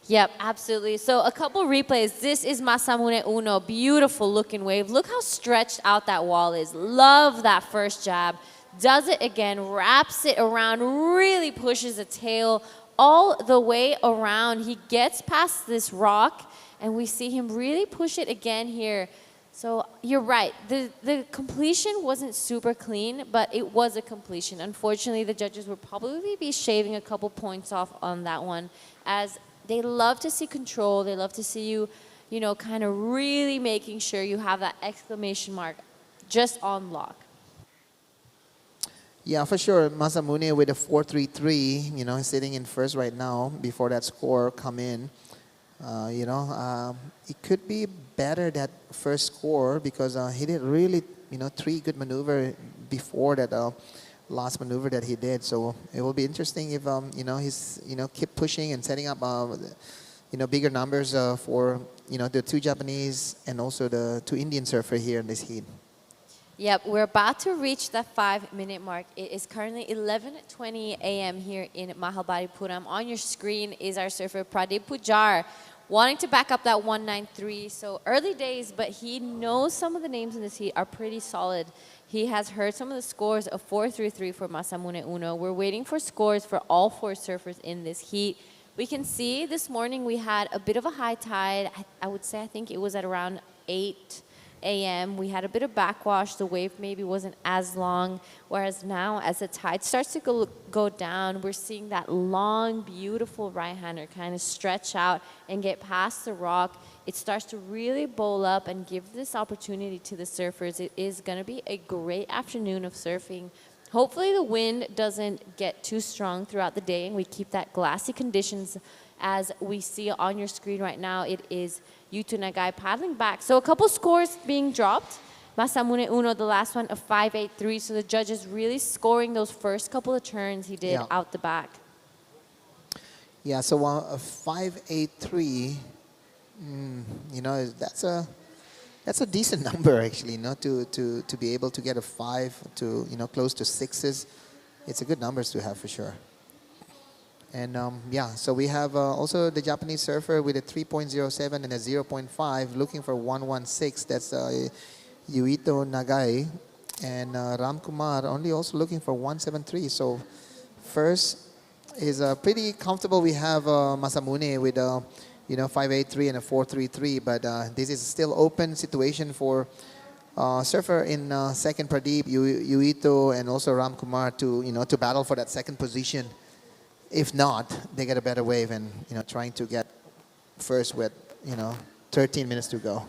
Yep, absolutely. So a couple replays. This is Masamune Uno. Beautiful looking wave. Look how stretched out that wall is. Love that first jab. Does it again, wraps it around, really pushes the tail all the way around. He gets past this rock, and we see him really push it again here. So you're right. The completion wasn't super clean, but it was a completion. Unfortunately, the judges would probably be shaving a couple points off on that one, as they love to see control. They love to see you, kind of really making sure you have that exclamation mark just on lock. Yeah, for sure. Masamune with a 4.33, sitting in first right now before that score come in. It could be better that first score because he did really, 3 good maneuver before that last maneuver that he did. So it will be interesting if, he's, keep pushing and setting up, bigger numbers for, the 2 Japanese and also the 2 Indian surfer here in this heat. Yep, we're about to reach the 5-minute mark. It is currently 11:20 a.m. here in Mahabalipuram. On your screen is our surfer Pradeep Pujar, wanting to back up that 193. So early days, but he knows some of the names in this heat are pretty solid. He has heard some of the scores of 4.33 for Masamune Uno. We're waiting for scores for all 4 surfers in this heat. We can see this morning we had a bit of a high tide. I would say I think it was at around 8 a.m. We had a bit of backwash. The wave maybe wasn't as long, whereas now as the tide starts to go down, we're seeing that long, beautiful right-hander kind of stretch out and get past the rock. It starts to really bowl up and give this opportunity to the surfers. It is going to be a great afternoon of surfing. Hopefully the wind doesn't get too strong throughout the day and we keep that glassy conditions. As we see on your screen right now, it is Yuto Nagai paddling back. So a couple scores being dropped. Masamune Uno, the last one, a 5.83. So the judges really scoring those first couple of turns he did out the back. Yeah, so a 5.83, that's a decent number actually, to be able to get a 5 to, close to 6s. It's a good numbers to have for sure. And so we have also the Japanese surfer with a 3.07 and a 0.5 looking for 116. That's Yuito Nagai. And Ram Kumar only also looking for 173. So first is pretty comfortable. We have Masamune with 5.83 and a 4.33. But this is still open situation for surfer in second, Pradeep, Yuito, and also Ram Kumar to battle for that second position. If not, they get a better wave and, trying to get first with, 13 minutes to go.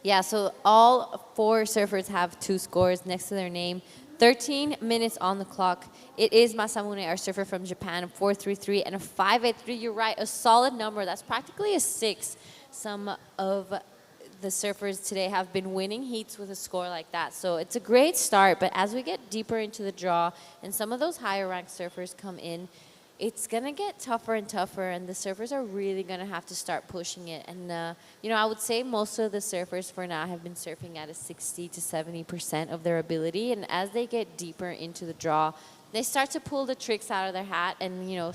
Yeah, so all 4 surfers have 2 scores next to their name. 13 minutes on the clock. It is Masamune, our surfer from Japan, a 4.33 and a 5.83. You're right, a solid number. That's practically a 6. Some of the surfers today have been winning heats with a score like that. So it's a great start, but as we get deeper into the draw and some of those higher ranked surfers come in, it's going to get tougher and tougher, and the surfers are really going to have to start pushing it. And, I would say most of the surfers for now have been surfing at a 60 to 70% of their ability. And as they get deeper into the draw, they start to pull the tricks out of their hat and,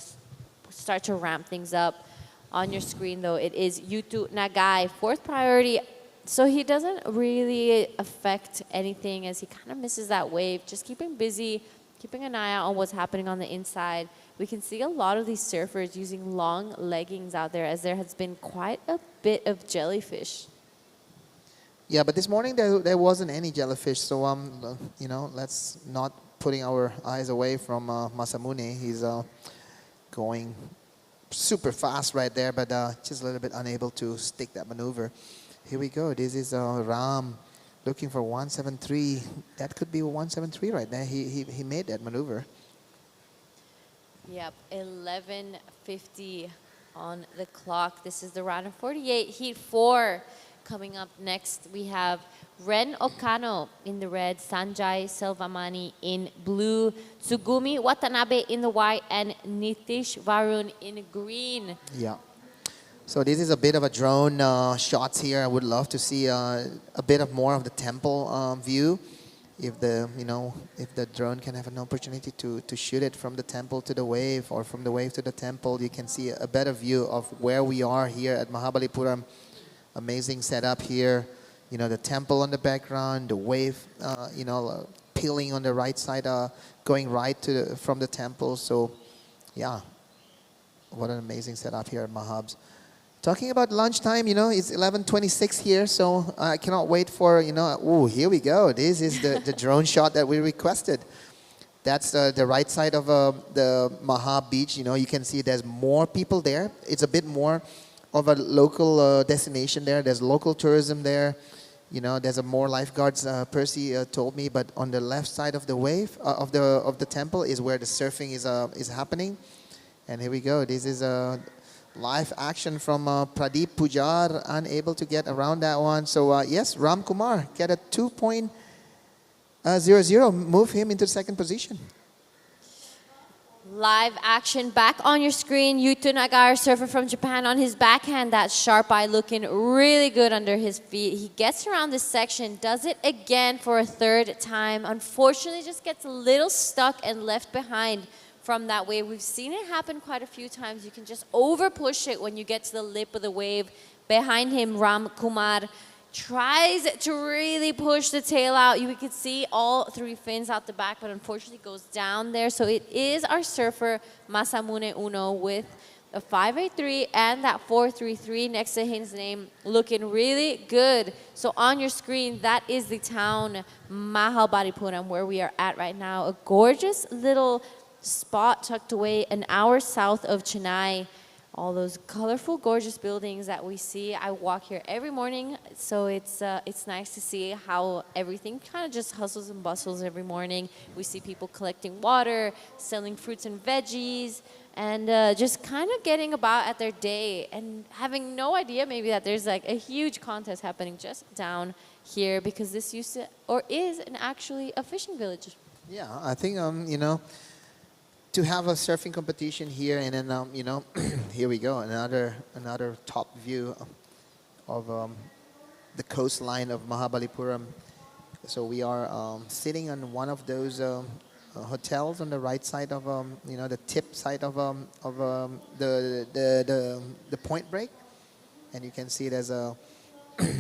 start to ramp things up. On your screen, though, it is Yuto Nagai, 4th priority. So he doesn't really affect anything as he kind of misses that wave. Just keeping busy, keeping an eye out on what's happening on the inside. We can see a lot of these surfers using long leggings out there as there has been quite a bit of jellyfish. Yeah, but this morning there wasn't any jellyfish, so let's not putting our eyes away from Masamune. He's going super fast right there, but just a little bit unable to stick that maneuver. Here we go. This is Ram looking for 173. That could be 173 right there. He made that maneuver. Yep, 11:50 on the clock. This is the round of 48, heat 4. Coming up next, we have Ren Okano in the red, Sanjay Selvamani in blue, Tsugumi Watanabe in the white, and Nitish Varun in green. Yeah. So this is a bit of a drone shots here. I would love to see a bit of more of the temple view. If the drone can have an opportunity to shoot it from the temple to the wave or from the wave to the temple, you can see a better view of where we are here at Mahabalipuram. Amazing setup here. The temple on the background, the wave, peeling on the right side, going right from the temple. So, yeah, what an amazing setup here at Mahabs. Talking about lunchtime, it's 11:26 here, so I cannot wait for, oh, here we go. This is the drone shot that we requested. That's the right side of the Mahab Beach. You can see there's more people there. It's a bit more of a local destination there. There's local tourism there. There's a more lifeguards. Percy told me, but on the left side of the wave of the temple is where the surfing is happening. And here we go. This is live action from Pradeep Pujar, unable to get around that one. So yes, Ram Kumar get a 2.00, move him into second position. Live action back on your screen. Yuto Nagar, surfer from Japan, on his backhand. That sharp eye looking really good under his feet. He gets around this section, does it again for a third time. Unfortunately, just gets a little stuck and left behind from that wave. We've seen it happen quite a few times. You can just over push it when you get to the lip of the wave. Behind him, Ram Kumar tries to really push the tail out. You could see all 3 fins out the back, but unfortunately goes down there. So it is our surfer, Masamune Uno, with a 5.83 and that 4.33 next to his name, looking really good. So on your screen, that is the town Mahabalipuram, where we are at right now. A gorgeous little spot tucked away an hour south of Chennai. All those colorful, gorgeous buildings that we see. I walk here every morning, so it's nice to see how everything kind of just hustles and bustles every morning. We see people collecting water, selling fruits and veggies, and just kind of getting about at their day and having no idea maybe that there's like a huge contest happening just down here, because this used to, or is, actually a fishing village. Yeah, I think, to have a surfing competition here, and then here we go, another top view of the coastline of Mahabalipuram. So we are sitting on one of those hotels on the right side of the tip side of the point break, and you can see there's a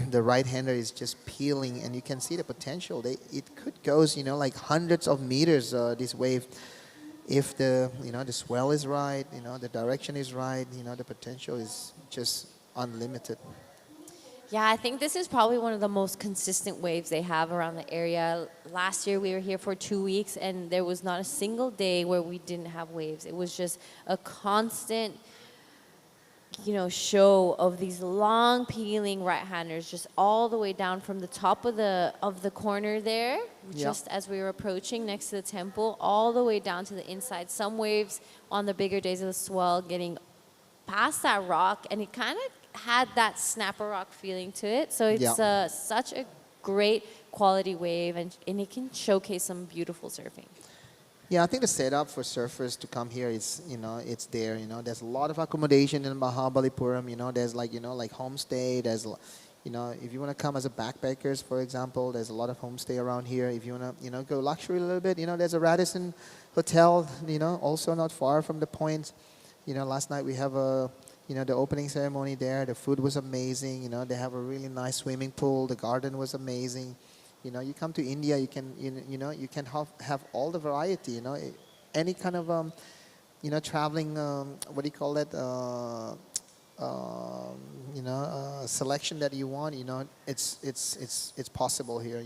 the right hander is just peeling, and you can see the potential. It could go like hundreds of meters, this wave. If the the swell is right, the direction is right, the potential is just unlimited. Yeah, I think this is probably one of the most consistent waves they have around the area. Last year we were here for 2 weeks, and there was not a single day where we didn't have waves. It was just a constant show of these long peeling right-handers, just all the way down from the top of the corner there, just as we were approaching next to the temple, all the way down to the inside. Some waves on the bigger days of the swell getting past that rock, and it kind of had that snapper rock feeling to it. So it's such a great quality wave, and it can showcase some beautiful surfing. Yeah, I think the setup for surfers to come here is, it's there. There's a lot of accommodation in Mahabalipuram. There's like homestay. There's, if you want to come as a backpackers, for example, there's a lot of homestay around here. If you want to, go luxury a little bit, there's a Radisson Hotel, also not far from the point. Last night we have the opening ceremony there. The food was amazing. They have a really nice swimming pool. The garden was amazing. You come to India, you can you can have all the variety. Any kind of traveling. What do you call it? Selection that you want. It's possible here.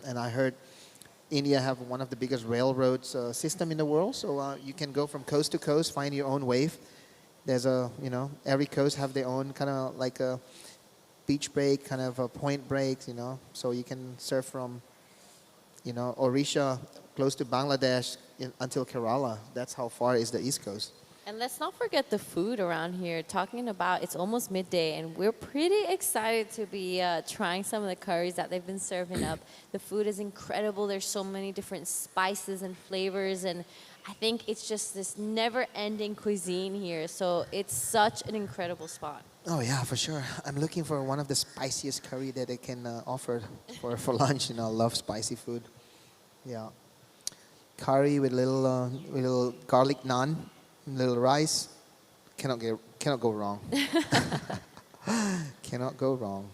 And I heard India have one of the biggest railroads system in the world. So you can go from coast to coast, find your own wave. There's every coast have their own kind of like a beach break, kind of a point breaks, so you can surf from, Odisha close to Bangladesh until Kerala. That's how far is the East Coast. And let's not forget the food around here. Talking about it's almost midday, and we're pretty excited to be trying some of the curries that they've been serving up. The food is incredible. There's so many different spices and flavors, and I think it's just this never-ending cuisine here. So it's such an incredible spot. Oh yeah, for sure. I'm looking for one of the spiciest curry that they can offer for lunch. You know, I love spicy food. Yeah, curry with little garlic naan, little rice. Cannot go wrong. Cannot go wrong.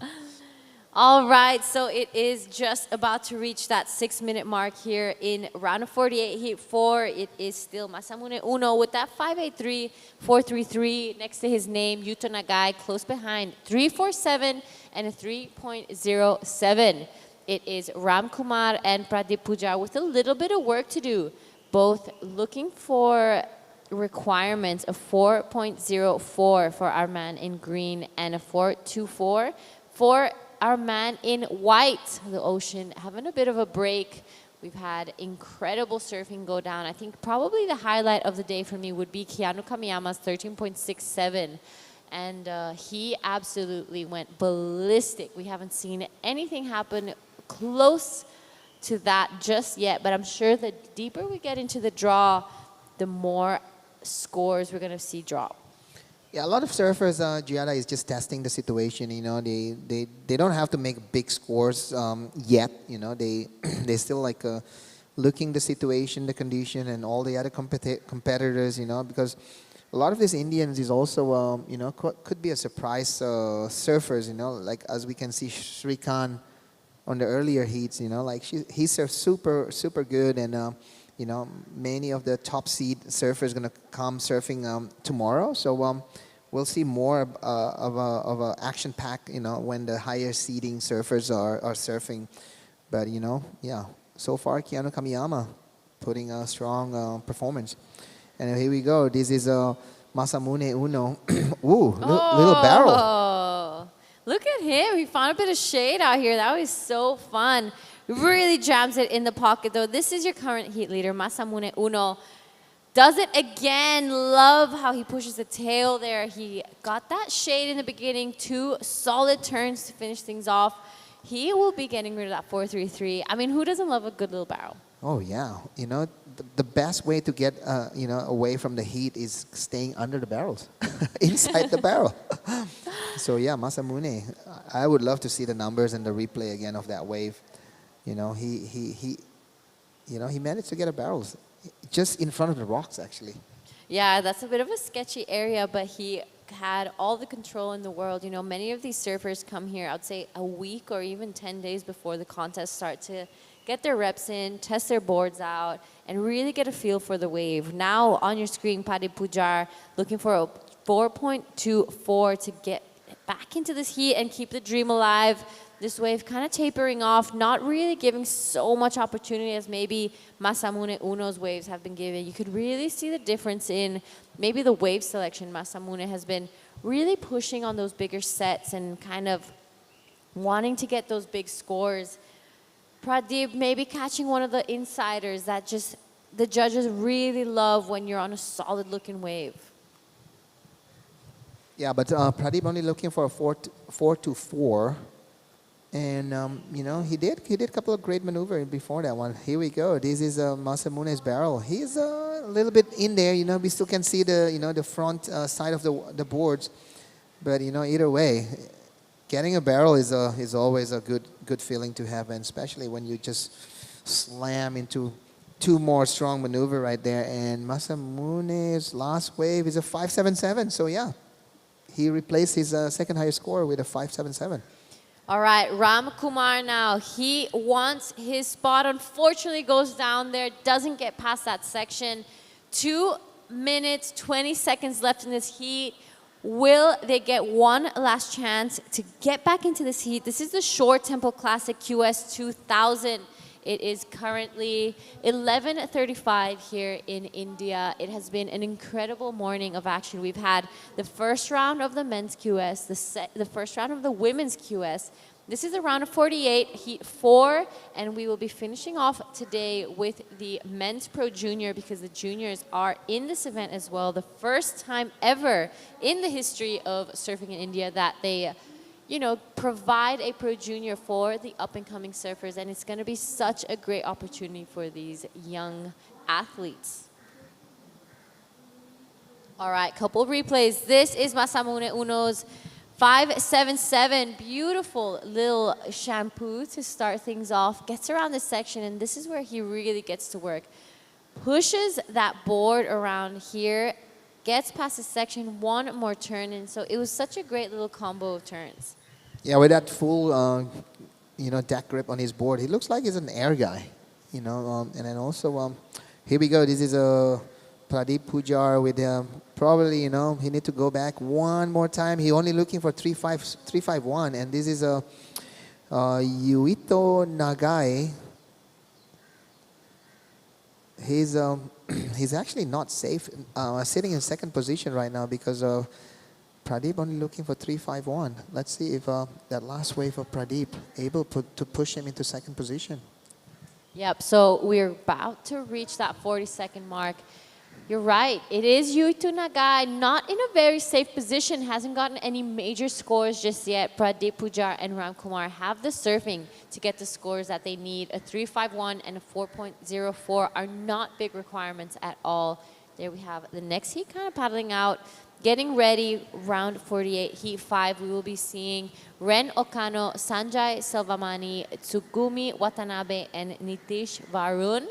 All right, so it is just about to reach that 6-minute mark here in round of 48, heat 4. It is still Masamune Uno with that 583, 433 next to his name, Yuto Nagai close behind, 347 and a 3.07. It is Ram Kumar and Pradeep Pujar with a little bit of work to do, both looking for requirements of 4.04 for our man in green and a 4.24 for our man in white. The ocean having a bit of a break. We've had incredible surfing go down. I think probably the highlight of the day for me would be Keanu Kamiyama's 13.67. And he absolutely went ballistic. We haven't seen anything happen close to that just yet. But I'm sure the deeper we get into the draw, the more scores we're going to see drop. Yeah, a lot of surfers, Giada is just testing the situation. You know, they don't have to make big scores yet. You know, they they still like looking the situation, the condition, and all the other competitors. You know, because a lot of these Indians is also you know could be a surprise surfers. You know, like as we can see Srikanth on the earlier heats. You know, like he surfs super good and. You know, many of the top seed surfers gonna come surfing tomorrow. So we'll see more of a action pack. You know, when the higher seeding surfers are surfing. But you know, yeah. So far, Keanu Kamiyama putting a strong performance. And here we go. This is Masamune Uno. Ooh, little barrel. Look at him. He found a bit of shade out here. That was so fun. Really jams it in the pocket, though. This is your current heat leader, Masamune Uno. Does it again. Love how he pushes the tail there. He got that shade in the beginning. 2 solid turns to finish things off. He will be getting rid of that 433. I mean, who doesn't love a good little barrel? Oh, yeah. You know, the best way to get, you know, away from the heat is staying under the barrels, inside the barrel. So, yeah, Masamune, I would love to see the numbers and the replay again of that wave. You know, he managed to get a barrels just in front of the rocks, actually. Yeah, that's a bit of a sketchy area, but he had all the control in the world. You know, many of these surfers come here, I'd say a week or even 10 days before the contest start to get their reps in, test their boards out, and really get a feel for the wave. Now on your screen, Pradeep Pujar looking for a 4.24 to get back into this heat and keep the dream alive. This wave kind of tapering off, not really giving so much opportunity as maybe Masamune Uno's waves have been given. You could really see the difference in maybe the wave selection. Masamune has been really pushing on those bigger sets and kind of wanting to get those big scores. Pradeep maybe catching one of the insiders that just the judges really love when you're on a solid looking wave. Yeah, but Pradeep only looking for a 4.24. And, you know, he did a couple of great maneuvers before that one. Here we go. This is Masamune's barrel. He's a little bit in there. You know, we still can see the, you know, the front side of the boards. But, you know, either way, getting a barrel is always a good feeling to have, and especially when you just slam into 2 more strong maneuver right there. And Masamune's last wave is a 5.77. So, yeah, he replaced his second highest score with a 5.77. All right, Ram Kumar now. He wants his spot. Unfortunately, goes down there, doesn't get past that section. 2 minutes, 20 seconds left in this heat. Will they get one last chance to get back into this heat? This is the Short Tempo Classic QS 2000. It is currently 11:35 here in India. It has been an incredible morning of action. We've had the first round of the men's QS, the first round of the women's QS, This is the round of 48, heat 4, and we will be finishing off today with the men's pro junior because the juniors are in this event as well. The first time ever in the history of surfing in India that they, provide a pro junior for the up-and-coming surfers, and it's going to be such a great opportunity for these young athletes. All right, couple replays. This is Masamune Uno's 577, beautiful little shampoo to start things off. Gets around this section, and this is where he really gets to work. Pushes that board around here, gets past the section, one more turn, and so it was such a great little combo of turns. Yeah, with that full, deck grip on his board, he looks like he's an air guy, and then also, here we go. This is a Pradeep Pujar with probably, he need to go back one more time. He only looking for 351, and this is a Yuito Nagai. He's he's actually not safe, sitting in second position right now because Pradeep only looking for 351. Let's see if that last wave of Pradeep able to push him into second position. Yep, so we're about to reach that 40-second mark. You're right. It is Yuito Nagai, not in a very safe position, hasn't gotten any major scores just yet. Pradeep Pujar and Ram Kumar have the surfing to get the scores that they need. A 3.51 and a 4.04 are not big requirements at all. There we have the next heat kind of paddling out. Getting ready, round 48, heat 5, we will be seeing Ren Okano, Sanjay Selvamani, Tsugumi Watanabe, and Nitish Varun.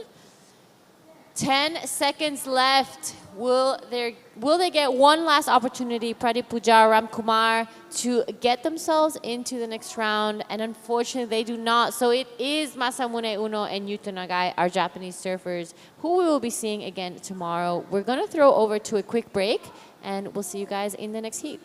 10 seconds left. Will they get one last opportunity, Pradeep Pujar, Ram Kumar, to get themselves into the next round? And unfortunately, they do not. So it is Masamune Uno and Yuto Nagai, our Japanese surfers, who we will be seeing again tomorrow. We're going to throw over to a quick break, and we'll see you guys in the next heat.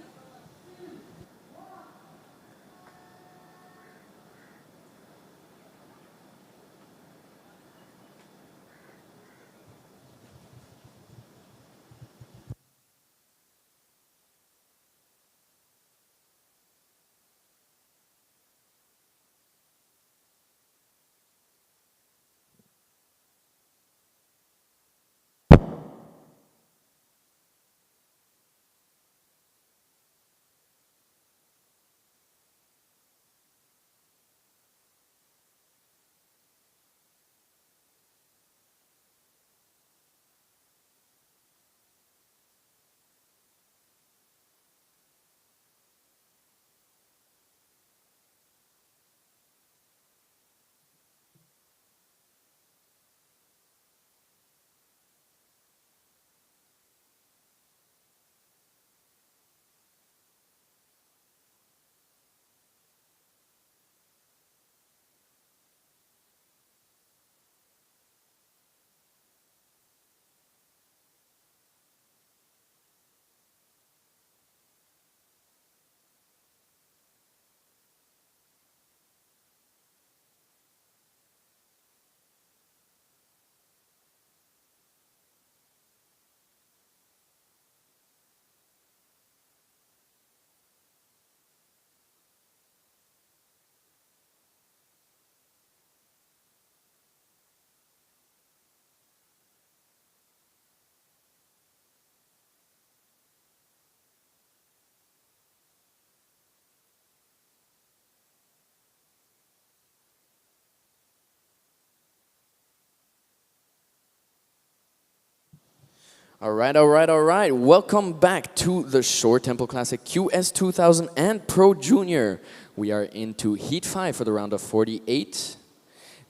All right, all right, all right. Welcome back to the Shore Temple Classic QS 2000 and Pro Junior. We are into Heat 5 for the round of 48.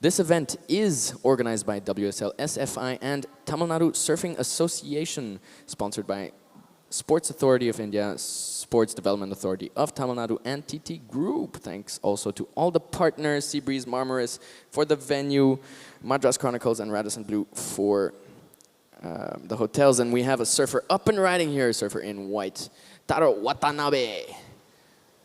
This event is organized by WSL SFI and Tamil Nadu Surfing Association, sponsored by Sports Authority of India, Sports Development Authority of Tamil Nadu, and TT Group. Thanks also to all the partners, Seabreeze, Marmaris for the venue, Madras Chronicles, and Radisson Blue for the hotels. And we have a surfer up and riding here, a surfer in white, Taro Watanabe.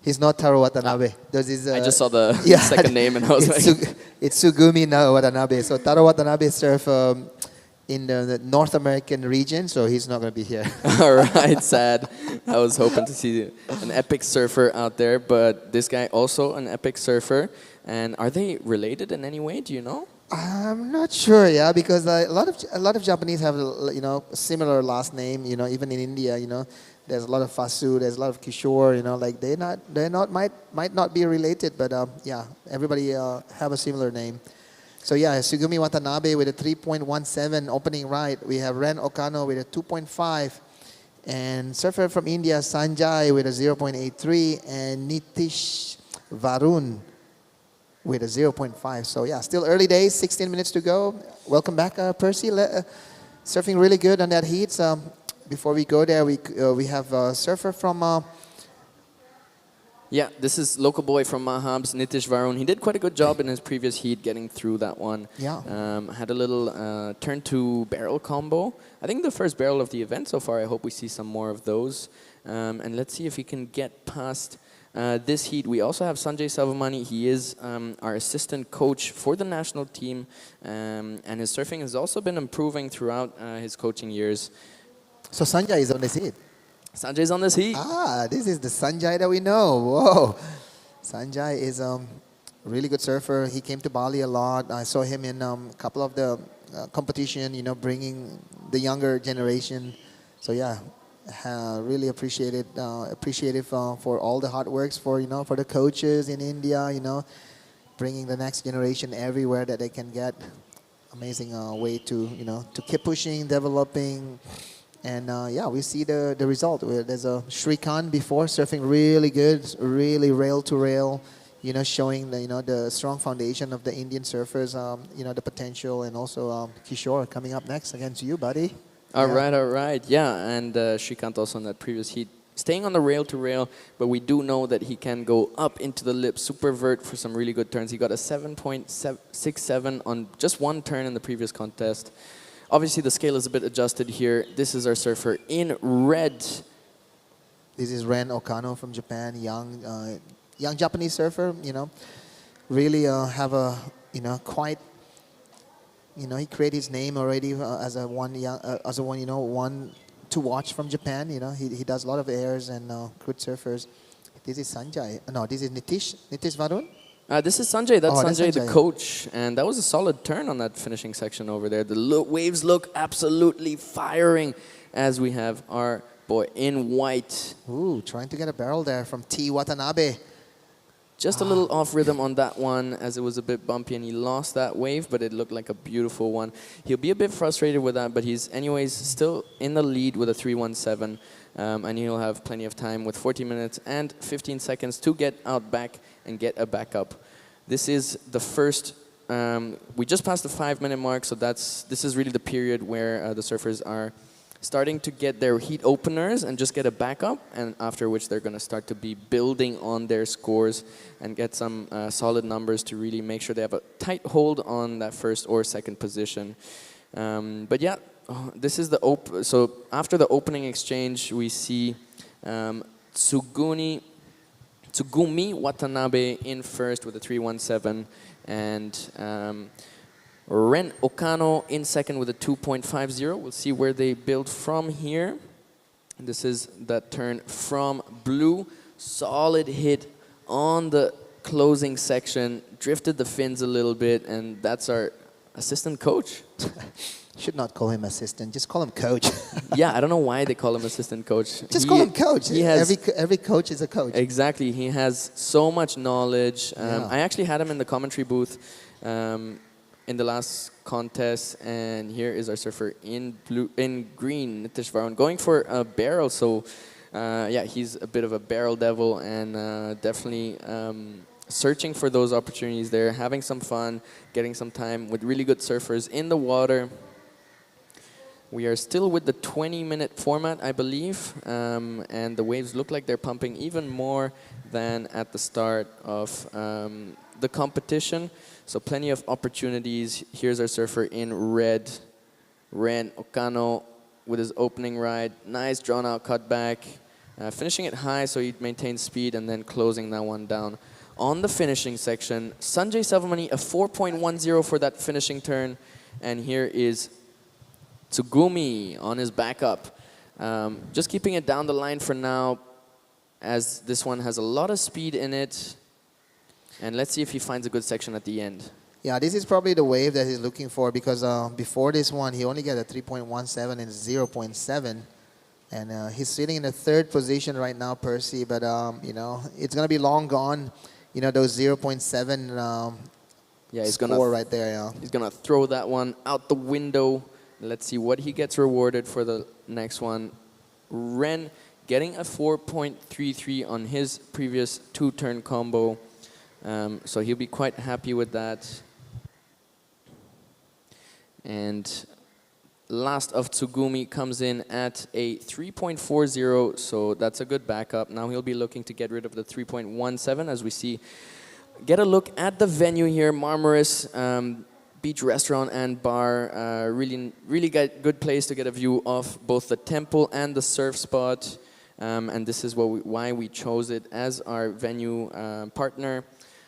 He's not Taro Watanabe. There's his, I just saw the yeah, second name and I was it's like... It's Sugumi Watanabe. So Taro Watanabe surf in the North American region, so he's not going to be here. All right, sad. I was hoping to see an epic surfer out there, but this guy also an epic surfer. And are they related in any way? Do you know? I'm not sure, yeah, because a lot of Japanese have similar last name. Even in India, there's a lot of Fasu, there's a lot of Kishore. Like they're not might not be related, but yeah, everybody have a similar name. So yeah, Sugumi Watanabe with a 3.17 opening ride. We have Ren Okano with a 2.5, and surfer from India Sanjay with a 0.83, and Nitish Varun with a 0.5. So yeah, still early days, 16 minutes to go. Welcome back, Percy. Surfing really good on that heat. Before we go there, we have a surfer from... Yeah, this is local boy from Mahabs, Nitish Varun. He did quite a good job in his previous heat getting through that one. Yeah. Had a little turn to barrel combo. I think the first barrel of the event so far. I hope we see some more of those. And let's see if he can get past this heat. We also have Sanjay Savamani. He is our assistant coach for the national team. And his surfing has also been improving throughout his coaching years. So Sanjay is on this heat. Sanjay's on this heat. This is the Sanjay that we know. Whoa. Sanjay is a really good surfer. He came to Bali a lot. I saw him in a couple of the competition, bringing the younger generation. So yeah, really appreciative for all the hard works for the coaches in India, bringing the next generation everywhere that they can get. Amazing way to keep pushing, developing. And yeah, we see the result. There's a Shrikant before surfing really good, really rail to rail, showing the strong foundation of the Indian surfers, the potential, and also Kishore coming up next against you, buddy. All right. Yeah, and Shrikant also in that previous heat, staying on the rail to rail, but we do know that he can go up into the lip, super vert for some really good turns. He got a 7.67 on just one turn in the previous contest. Obviously, the scale is a bit adjusted here. This is our surfer in red. This is Ren Okano from Japan, young Japanese surfer. Really have a quite. He created his name already as a one to watch from Japan. He does a lot of airs and good surfers. This is Sanjay. No, this is Nitish Varun. This is Sanjay. That's Sanjay, Sanjay, the coach. And that was a solid turn on that finishing section over there. The waves look absolutely firing as we have our boy in white. Ooh, trying to get a barrel there from T. Watanabe. Just a little off rhythm on that one as it was a bit bumpy and he lost that wave, but it looked like a beautiful one. He'll be a bit frustrated with that, but he's anyways still in the lead with a 3.17. And he'll have plenty of time with 40 minutes and 15 seconds to get out back and get a backup. This is the first, we just passed the 5-minute mark, so this is really the period where the surfers are starting to get their heat openers and just get a backup, and after which they're going to start to be building on their scores and get some solid numbers to really make sure they have a tight hold on that first or second position. But yeah, this is so after the opening exchange, we see Tsugumi Watanabe in first with a 3.17, and Ren Okano in second with a 2.50. We'll see where they build from here. This is that turn from blue. Solid hit on the closing section. Drifted the fins a little bit, and that's our assistant coach. Should not call him assistant, just call him coach. Yeah, I don't know why they call him assistant coach. Just call him coach. He has, every coach is a coach. Exactly. He has so much knowledge. I actually had him in the commentary booth in the last contest, and here is our surfer in green, Nitish Varun, going for a barrel. So yeah, he's a bit of a barrel devil, and definitely searching for those opportunities there, having some fun, getting some time with really good surfers in the water. We are still with the 20-minute format, I believe, and the waves look like they're pumping even more than at the start of the competition. So plenty of opportunities. Here's our surfer in red, Ren Okano, with his opening ride. Nice drawn-out cutback, finishing it high so he maintains speed, and then closing that one down. On the finishing section, Sanjay Savamani, a 4.10 for that finishing turn, and here is Tsugumi on his backup. Just keeping it down the line for now, as this one has a lot of speed in it. And let's see if he finds a good section at the end. Yeah, this is probably the wave that he's looking for, because before this one, he only got a 3.17 and 0.7. And he's sitting in the third position right now, Percy. But, you know, it's going to be long gone, you know, those 0.7 Yeah, he's score right there. Yeah. He's going to throw that one out the window. Let's see what he gets rewarded for the next one. Ren getting a 4.33 on his previous two-turn combo. So he'll be quite happy with that. And last of Tsugumi comes in at a 3.40, so that's a good backup. Now he'll be looking to get rid of the 3.17 as we see. Get a look at the venue here, Marmaris Beach Restaurant and Bar. Really good place to get a view of both the temple and the surf spot. And this is why we chose it as our venue partner.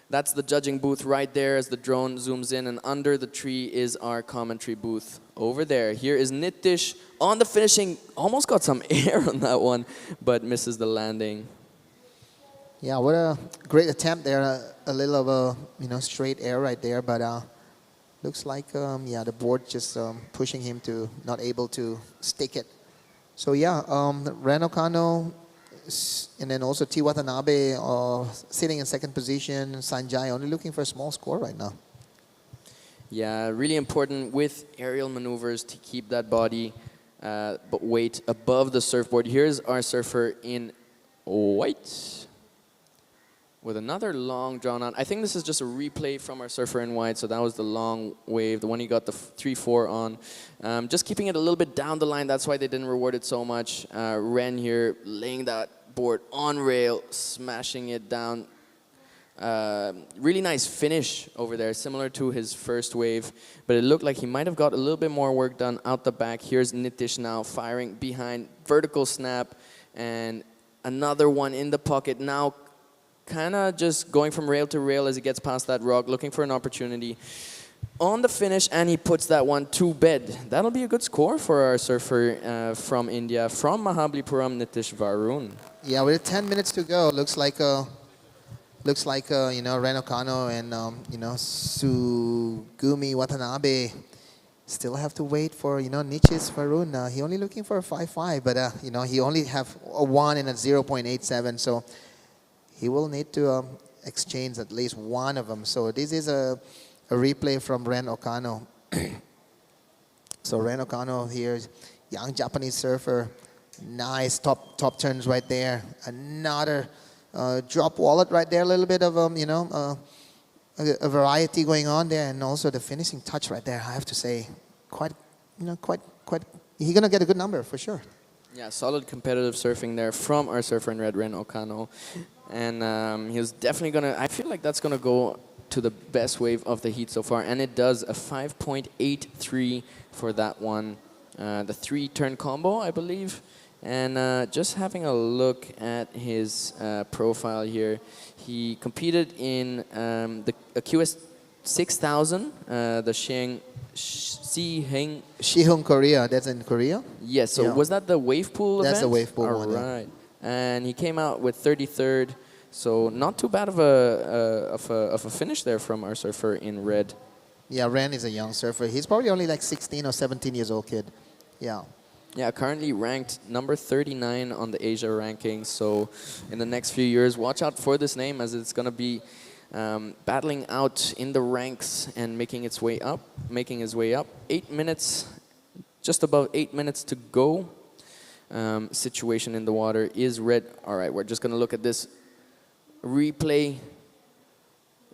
That's the judging booth right there as the drone zooms in, and under the tree is our commentary booth over there. Here is Nitish on the finishing. Almost got some air on that one, but misses the landing. Yeah, what a great attempt there. A little of a, you know, straight air right there, but looks like, yeah, the board just pushing him to not able to stick it. So yeah, Ren Okano, and then also T. Watanabe sitting in second position. Sanjay only looking for a small score right now. Yeah, really important with aerial maneuvers to keep that body but weight above the surfboard. Here's our surfer in white with another long drawn out. I think this is just a replay from our surfer in white. So that was the long wave, the one he got the 3-4 on. Just keeping it a little bit down the line. That's why they didn't reward it so much. Ren here laying that board on rail, smashing it down. Really nice finish over there, similar to his first wave, but it looked like he might have got a little bit more work done out the back. Here's Nitish now firing behind, vertical snap, and another one in the pocket. Now kind of just going from rail to rail as he gets past that rock, looking for an opportunity on the finish, and he puts that one to bed. That'll be a good score for our surfer from India, from Mahabalipuram, Nitish Varun. Yeah, with 10 minutes to go, looks like you know, Ren Okano and you know, Tsugumi Watanabe still have to wait for, you know, Nitish Varun. He only looking for a 5.5, but you know, he only have a 1 and a 0.87, so he will need to exchange at least one of them. So this is a replay from Ren Okano. So Ren Okano here, young Japanese surfer. Nice top turns right there. Another drop wallet right there. A little bit of you know, a variety going on there, and also the finishing touch right there. I have to say, quite. He's gonna get a good number for sure. Yeah, solid competitive surfing there from our surfer in red, Ren Okano, and he was definitely gonna. I feel like that's gonna go to the best wave of the heat so far, and it does, a 5.83 for that one. The 3-turn combo, I believe. And just having a look at his profile here, he competed in the QS 6000, the Shihung Korea, that's in Korea? Yes, so yeah. Was that the wave pool event? That's the wave pool one. All right. And he came out with 33rd, so not too bad of a finish there from our surfer in red. Yeah, Ren is a young surfer. He's probably only like 16 or 17 years old kid. Yeah. Yeah, currently ranked number 39 on the Asia rankings. So in the next few years, watch out for this name, as it's going to be battling out in the ranks and making his way up. 8 minutes, just about 8 minutes to go. Situation in the water is red. All right, we're just going to look at this replay.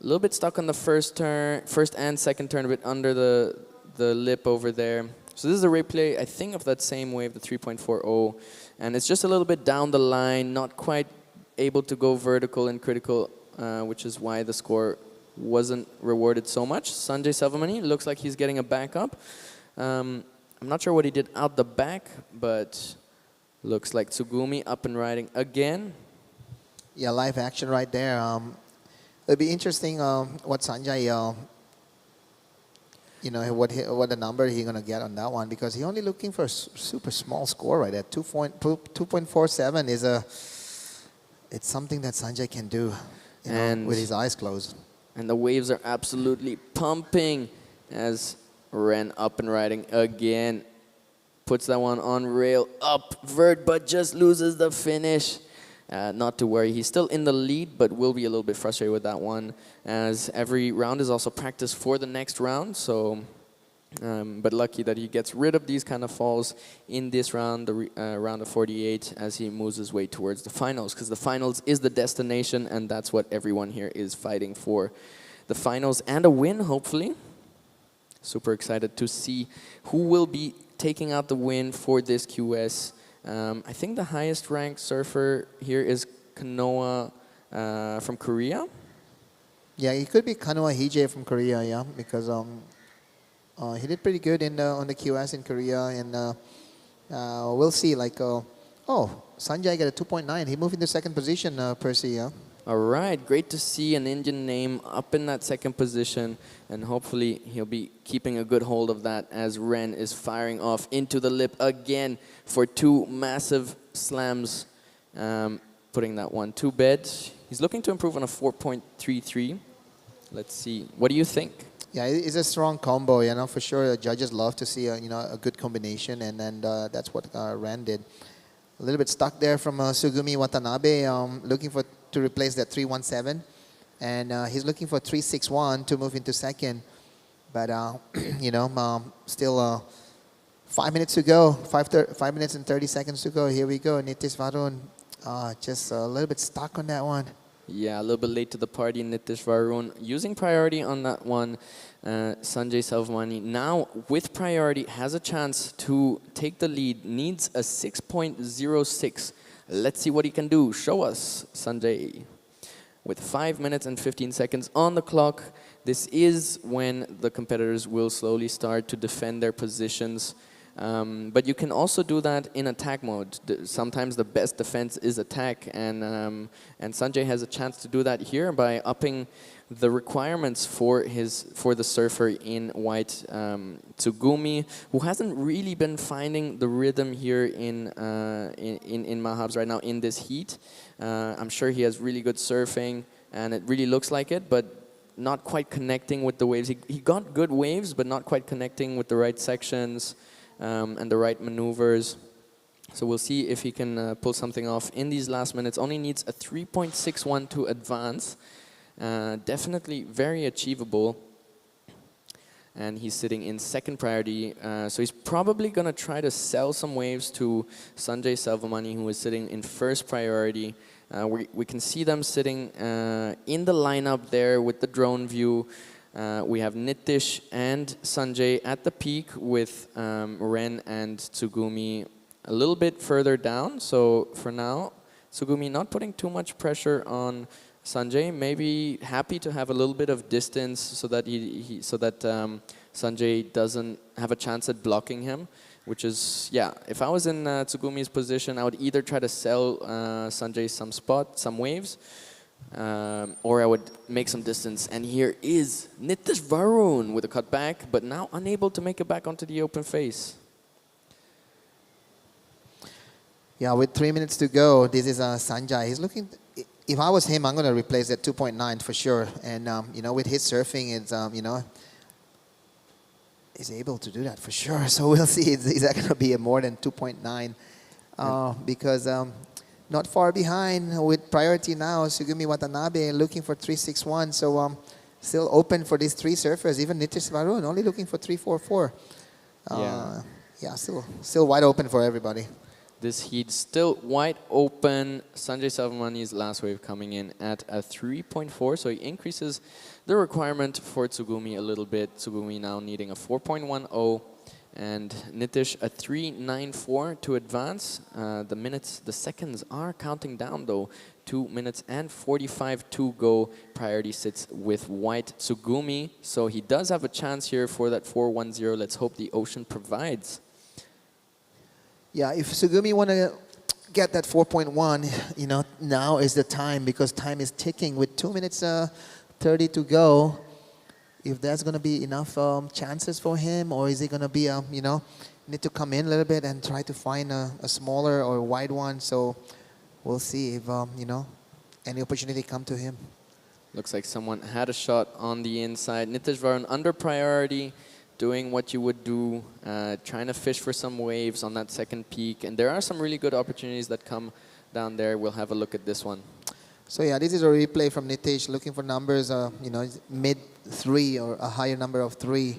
A little bit stuck on the first and second turn, a bit under the lip over there. So this is a replay, I think, of that same wave, the 3.40, and it's just a little bit down the line, not quite able to go vertical and critical, which is why the score wasn't rewarded so much. Sanjay Savamani looks like he's getting a backup. I'm not sure what he did out the back, but looks like Tsugumi up and riding again. Yeah, live action right there. It'll be interesting what Sanjay you know, what the number he gonna get on that one, because he only looking for a super small score right at 2.47 is it's something that Sanjay can do, you know, with his eyes closed. And the waves are absolutely pumping as Ren up and riding again. Puts that one on rail, up vert, but just loses the finish. Not to worry, he's still in the lead, but will be a little bit frustrated with that one, as every round is also practice for the next round. So, but lucky that he gets rid of these kind of falls in this round, the round of 48, as he moves his way towards the finals, because the finals is the destination, and that's what everyone here is fighting for. The finals and a win, hopefully. Super excited to see who will be taking out the win for this QS. I think the highest ranked surfer here is Kanoa from Korea. Yeah, he could be Kanoa Hije from Korea, yeah, because he did pretty good on the QS in Korea, and we'll see. Like, Sanjay got a 2.9. He moved into second position, Percy. Yeah. All right, great to see an Indian name up in that second position, and hopefully he'll be keeping a good hold of that as Ren is firing off into the lip again for two massive slams, putting that one to bed. He's looking to improve on a 4.33. Let's see. What do you think? Yeah, it's a strong combo, you know, for sure. The judges love to see a good combination, and then that's what Ren did. A little bit stuck there from Sugumi Watanabe, looking to replace that 317, and he's looking for 361 to move into second. But still 5 minutes to go, 5 minutes and 30 seconds to go. Here we go, Nitish Varun, just a little bit stuck on that one. Yeah, a little bit late to the party, Nitish Varun. Using priority on that one, Sanjay Selvamani now with priority has a chance to take the lead, needs a 6.06. Let's see what he can do. Show us, Sanjay. With 5 minutes and 15 seconds on the clock, this is when the competitors will slowly start to defend their positions. But you can also do that in attack mode. Sometimes the best defense is attack, and Sanjay has a chance to do that here by upping the requirements for the surfer in white, Tsugumi, who hasn't really been finding the rhythm here in Mahabs right now in this heat. I'm sure he has really good surfing, and it really looks like it, but not quite connecting with the waves. He got good waves, but not quite connecting with the right sections. And the right maneuvers. So we'll see if he can pull something off in these last minutes. Only needs a 3.61 to advance. Definitely very achievable. And he's sitting in second priority. So he's probably going to try to sell some waves to Sanjay Selvamani, who is sitting in first priority. We can see them sitting in the lineup there with the drone view. We have Nitish and Sanjay at the peak with Ren and Tsugumi a little bit further down. So for now, Tsugumi not putting too much pressure on Sanjay. Maybe happy to have a little bit of distance so that Sanjay doesn't have a chance at blocking him. Which is, yeah, if I was in Tsugumi's position, I would either try to sell Sanjay some waves, or I would make some distance. And here is Nitish Varun with a cut back, but now unable to make it back onto the open face. Yeah, with 3 minutes to go, this is Sanjay. He's looking. If I was him, I'm going to replace that 2.9 for sure. And with his surfing, it's he's able to do that for sure. So we'll see. Is that going to be a more than 2.9? Because. Not far behind with priority now, Sugumi Watanabe looking for 361. So still open for these three surfers. Even Nitish Varun only looking for 344. Yeah, still wide open for everybody. This heat still wide open. Sanjay Selvamani's last wave coming in at a 3.4. So he increases the requirement for Tsugumi a little bit. Tsugumi now needing a 4.10. And Nitish a 3.94 to advance. The seconds are counting down though. 2 minutes and 45 to go. Priority sits with white Tsugumi. So he does have a chance here for that 4.10. Let's hope the ocean provides. Yeah, if Sugumi want to get that 4.1, now is the time, because time is ticking with 2 minutes 30 to go. if there's going to be enough chances for him, or is he going to be, need to come in a little bit and try to find a smaller or wide one. So we'll see if, any opportunity come to him. Looks like someone had a shot on the inside. Nitesh Varun under priority, doing what you would do, trying to fish for some waves on that second peak. And there are some really good opportunities that come down there. We'll have a look at this one. So yeah, this is a replay from Nitesh looking for numbers, mid 3 or a higher number of 3.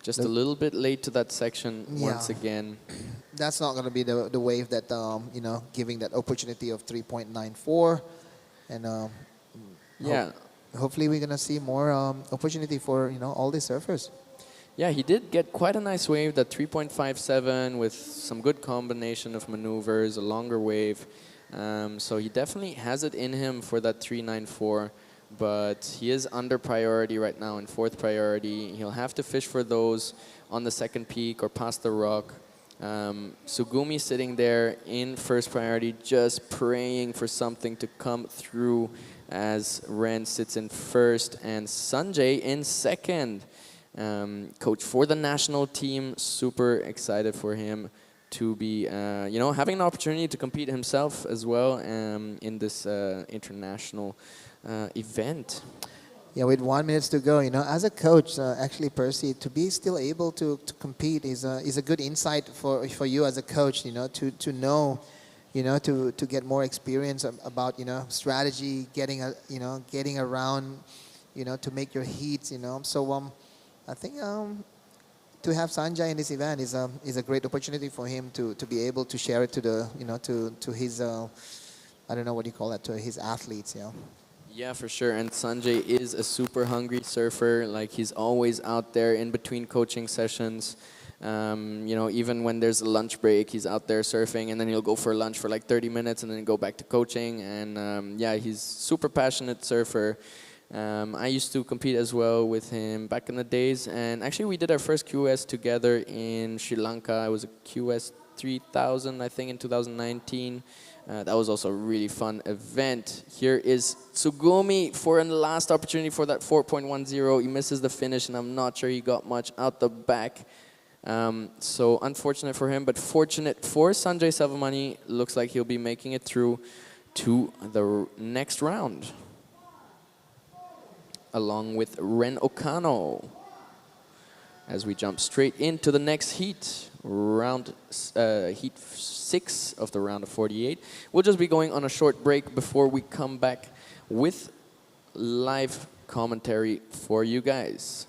Just a little bit late to that section once Yeah. again. That's not going to be the wave that, giving that opportunity of 3.94. And Yeah. hopefully we're going to see more opportunity for, all these surfers. Yeah, he did get quite a nice wave, that 3.57 with some good combination of maneuvers, a longer wave. So he definitely has it in him for that 394, but he is under priority right now in 4th priority. He'll have to fish for those on the second peak or past the rock. Sugumi sitting there in 1st priority, just praying for something to come through as Ren sits in 1st and Sanjay in 2nd. Coach for the national team, super excited for him to be, having an opportunity to compete himself as well in this international event. Yeah, with 1 minute to go, as a coach, actually, Percy, to be still able to compete is a good insight for you as a coach, to know, to get more experience about, strategy, getting around, to make your heats, So I think to have Sanjay in this event is a great opportunity for him to be able to share it to the, to his, I don't know what you call that, to his athletes, Yeah, for sure. And Sanjay is a super hungry surfer. Like, he's always out there in between coaching sessions. Even when there's a lunch break, he's out there surfing, and then he'll go for lunch for like 30 minutes and then go back to coaching. And he's super passionate surfer. I used to compete as well with him back in the days. And actually, we did our first QS together in Sri Lanka. It was a QS 3000, I think, in 2019. That was also a really fun event. Here is Tsugumi for a last opportunity for that 4.10. He misses the finish, and I'm not sure he got much out the back. So unfortunate for him, but fortunate for Sanjay Savamani. Looks like he'll be making it through to the next round, along with Ren Okano. As we jump straight into the next heat, heat 6 of the round of 48. We'll just be going on a short break before we come back with live commentary for you guys.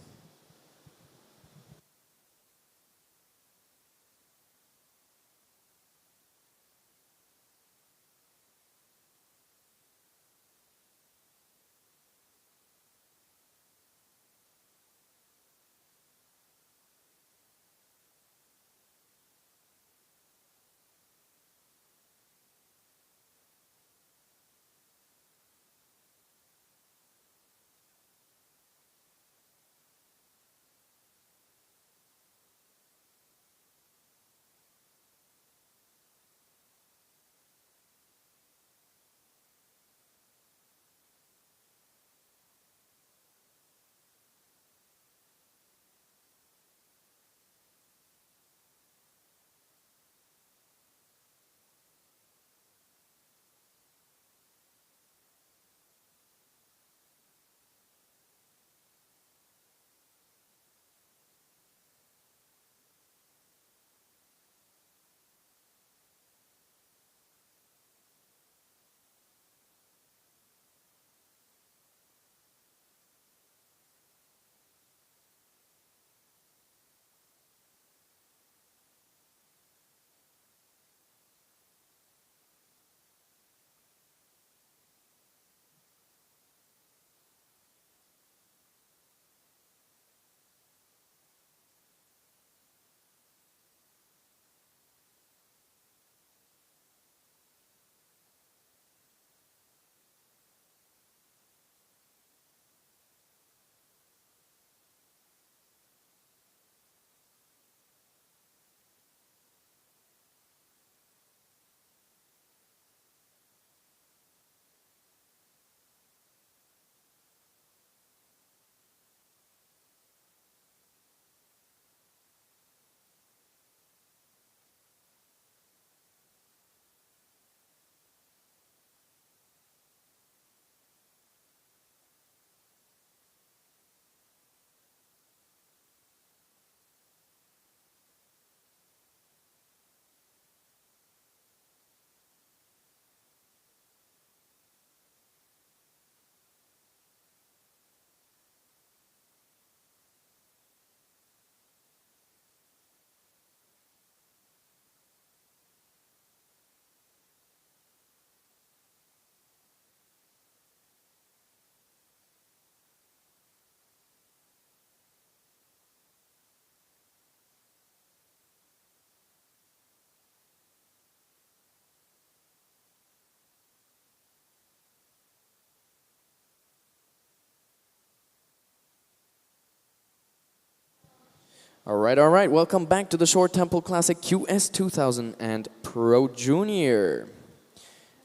All right. Welcome back to the Shore Temple Classic QS 2000 and Pro Junior.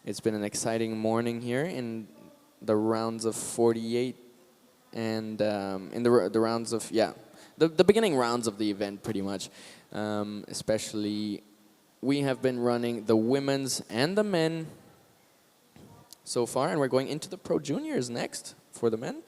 It's been an exciting morning here in the rounds of 48 and in the rounds of, the beginning rounds of the event pretty much. Especially, we have been running the women's and the men so far, and we're going into the Pro Juniors next for the men.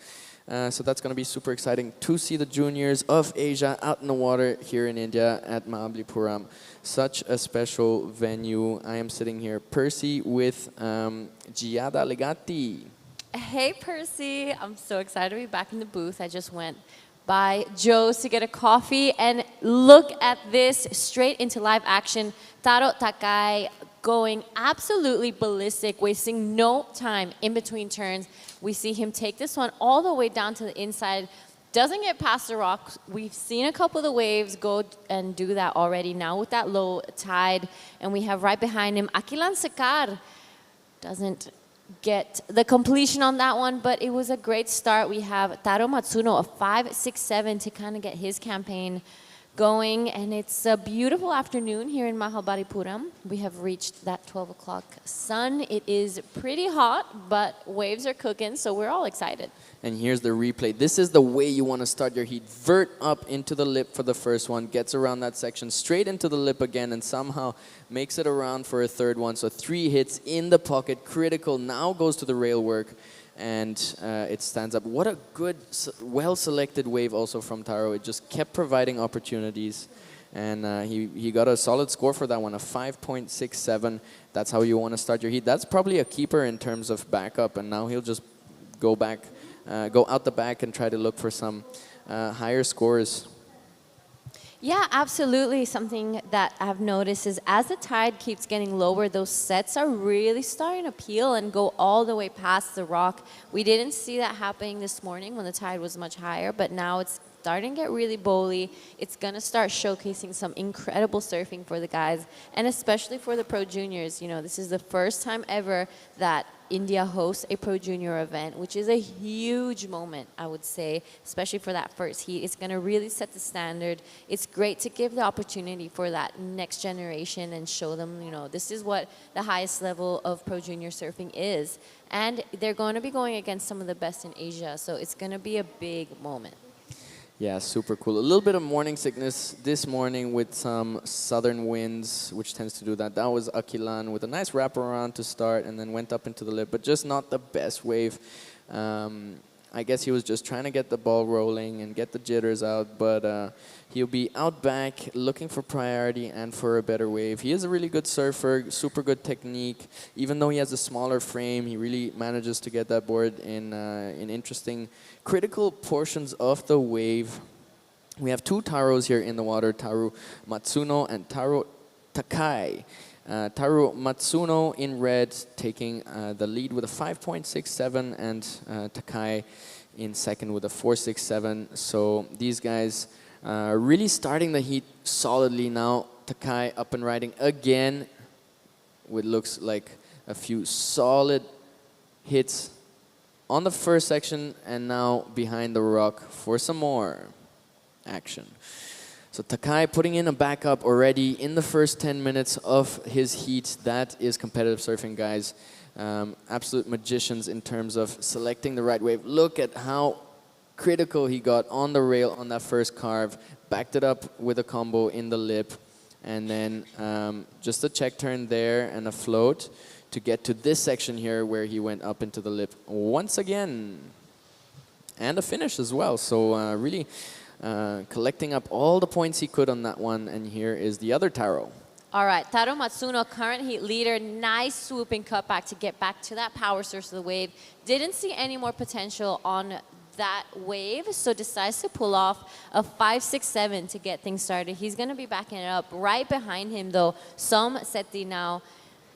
So that's going to be super exciting to see the juniors of Asia out in the water here in India at Mahabalipuram. Such a special venue. I am sitting here, Percy, with Giada Legati. Hey, Percy. I'm so excited to be back in the booth. I just went by Joe's to get a coffee, and look at this, straight into live action. Taro Takai going absolutely ballistic, wasting no time in between turns. We see him take this one all the way down to the inside, doesn't get past the rock. We've seen a couple of the waves go and do that already now with that low tide, and we have right behind him Akilan Sekar. Doesn't get the completion on that one, but it was a great start. We have Taro Matsuno, a 5.67 to kind of get his campaign going, and it's a beautiful afternoon here in Mahabalipuram. We have reached that 12 o'clock sun. It is pretty hot, but waves are cooking, so we're all excited. And here's the replay. This is the way you want to start your heat. Vert up into the lip for the first one, gets around that section, straight into the lip again, and somehow makes it around for a third one. So 3 hits in the pocket, critical. Now goes to the rail work, and it stands up. What a good, well-selected wave also from Taro. It just kept providing opportunities. And he got a solid score for that one, a 5.67. That's how you want to start your heat. That's probably a keeper in terms of backup, and now he'll just go back. Go out the back and try to look for some higher scores. Yeah, absolutely. Something that I've noticed is as the tide keeps getting lower, those sets are really starting to peel and go all the way past the rock. We didn't see that happening this morning when the tide was much higher, but now it's starting to get really bowly. It's going to start showcasing some incredible surfing for the guys, and especially for the Pro Juniors. You know, this is the first time ever that India hosts a Pro Junior event, which is a huge moment, I would say, especially for that first heat. It's going to really set the standard. It's great to give the opportunity for that next generation and show them, you know, this is what the highest level of Pro Junior surfing is. And they're going to be going against some of the best in Asia, so it's going to be a big moment. Yeah, super cool. A little bit of morning sickness this morning with some southern winds, which tends to do that. That was Akilan with a nice wraparound to start and then went up into the lip, but just not the best wave. I guess he was just trying to get the ball rolling and get the jitters out, but he'll be out back looking for priority and for a better wave. He is a really good surfer, super good technique. Even though he has a smaller frame, he really manages to get that board in interesting, critical portions of the wave. We have 2 Taros here in the water, Taro Matsuno and Taro Takai. Taro Matsuno in red taking the lead with a 5.67 and Takai in second with a 4.67. So these guys really starting the heat solidly now. Takai up and riding again with looks like a few solid hits on the first section and now behind the rock for some more action. So Takai putting in a backup already in the first 10 minutes of his heat. That is competitive surfing, guys. Absolute magicians in terms of selecting the right wave. Look at how critical he got on the rail on that first carve. Backed it up with a combo in the lip. And then just a check turn there and a float to get to this section here where he went up into the lip once again. And a finish as well. So really... collecting up all the points he could on that one, and here is the other Taro. All right, Taro Matsuno, current heat leader, nice swooping cutback to get back to that power source of the wave. Didn't see any more potential on that wave, so decides to pull off a 5.67 to get things started. He's going to be backing it up. Right behind him, though, Som Seti now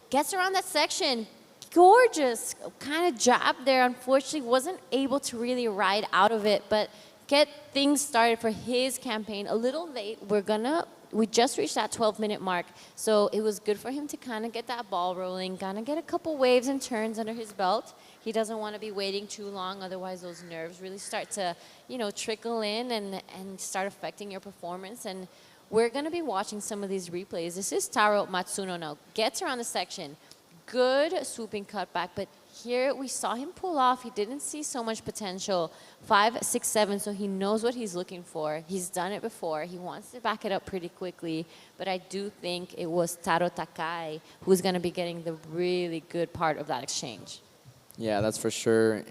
gets around that section. Gorgeous kind of jab there. Unfortunately, wasn't able to really ride out of it, but get things started for his campaign a little late. We're gonna we just reached that 12-minute mark, so it was good for him to kind of get that ball rolling, kind of get a couple waves and turns under his belt. He doesn't want to be waiting too long, otherwise those nerves really start to, trickle in and start affecting your performance. And we're going to be watching some of these replays. This is Taro Matsuno now. Gets around the section. Good swooping cutback, but here we saw him pull off. He didn't see so much potential. 5, 6, 7, so he knows what he's looking for. He's done it before. He wants to back it up pretty quickly, but I do think it was Taro Takai who's going to be getting the really good part of that exchange. Yeah, that's for sure.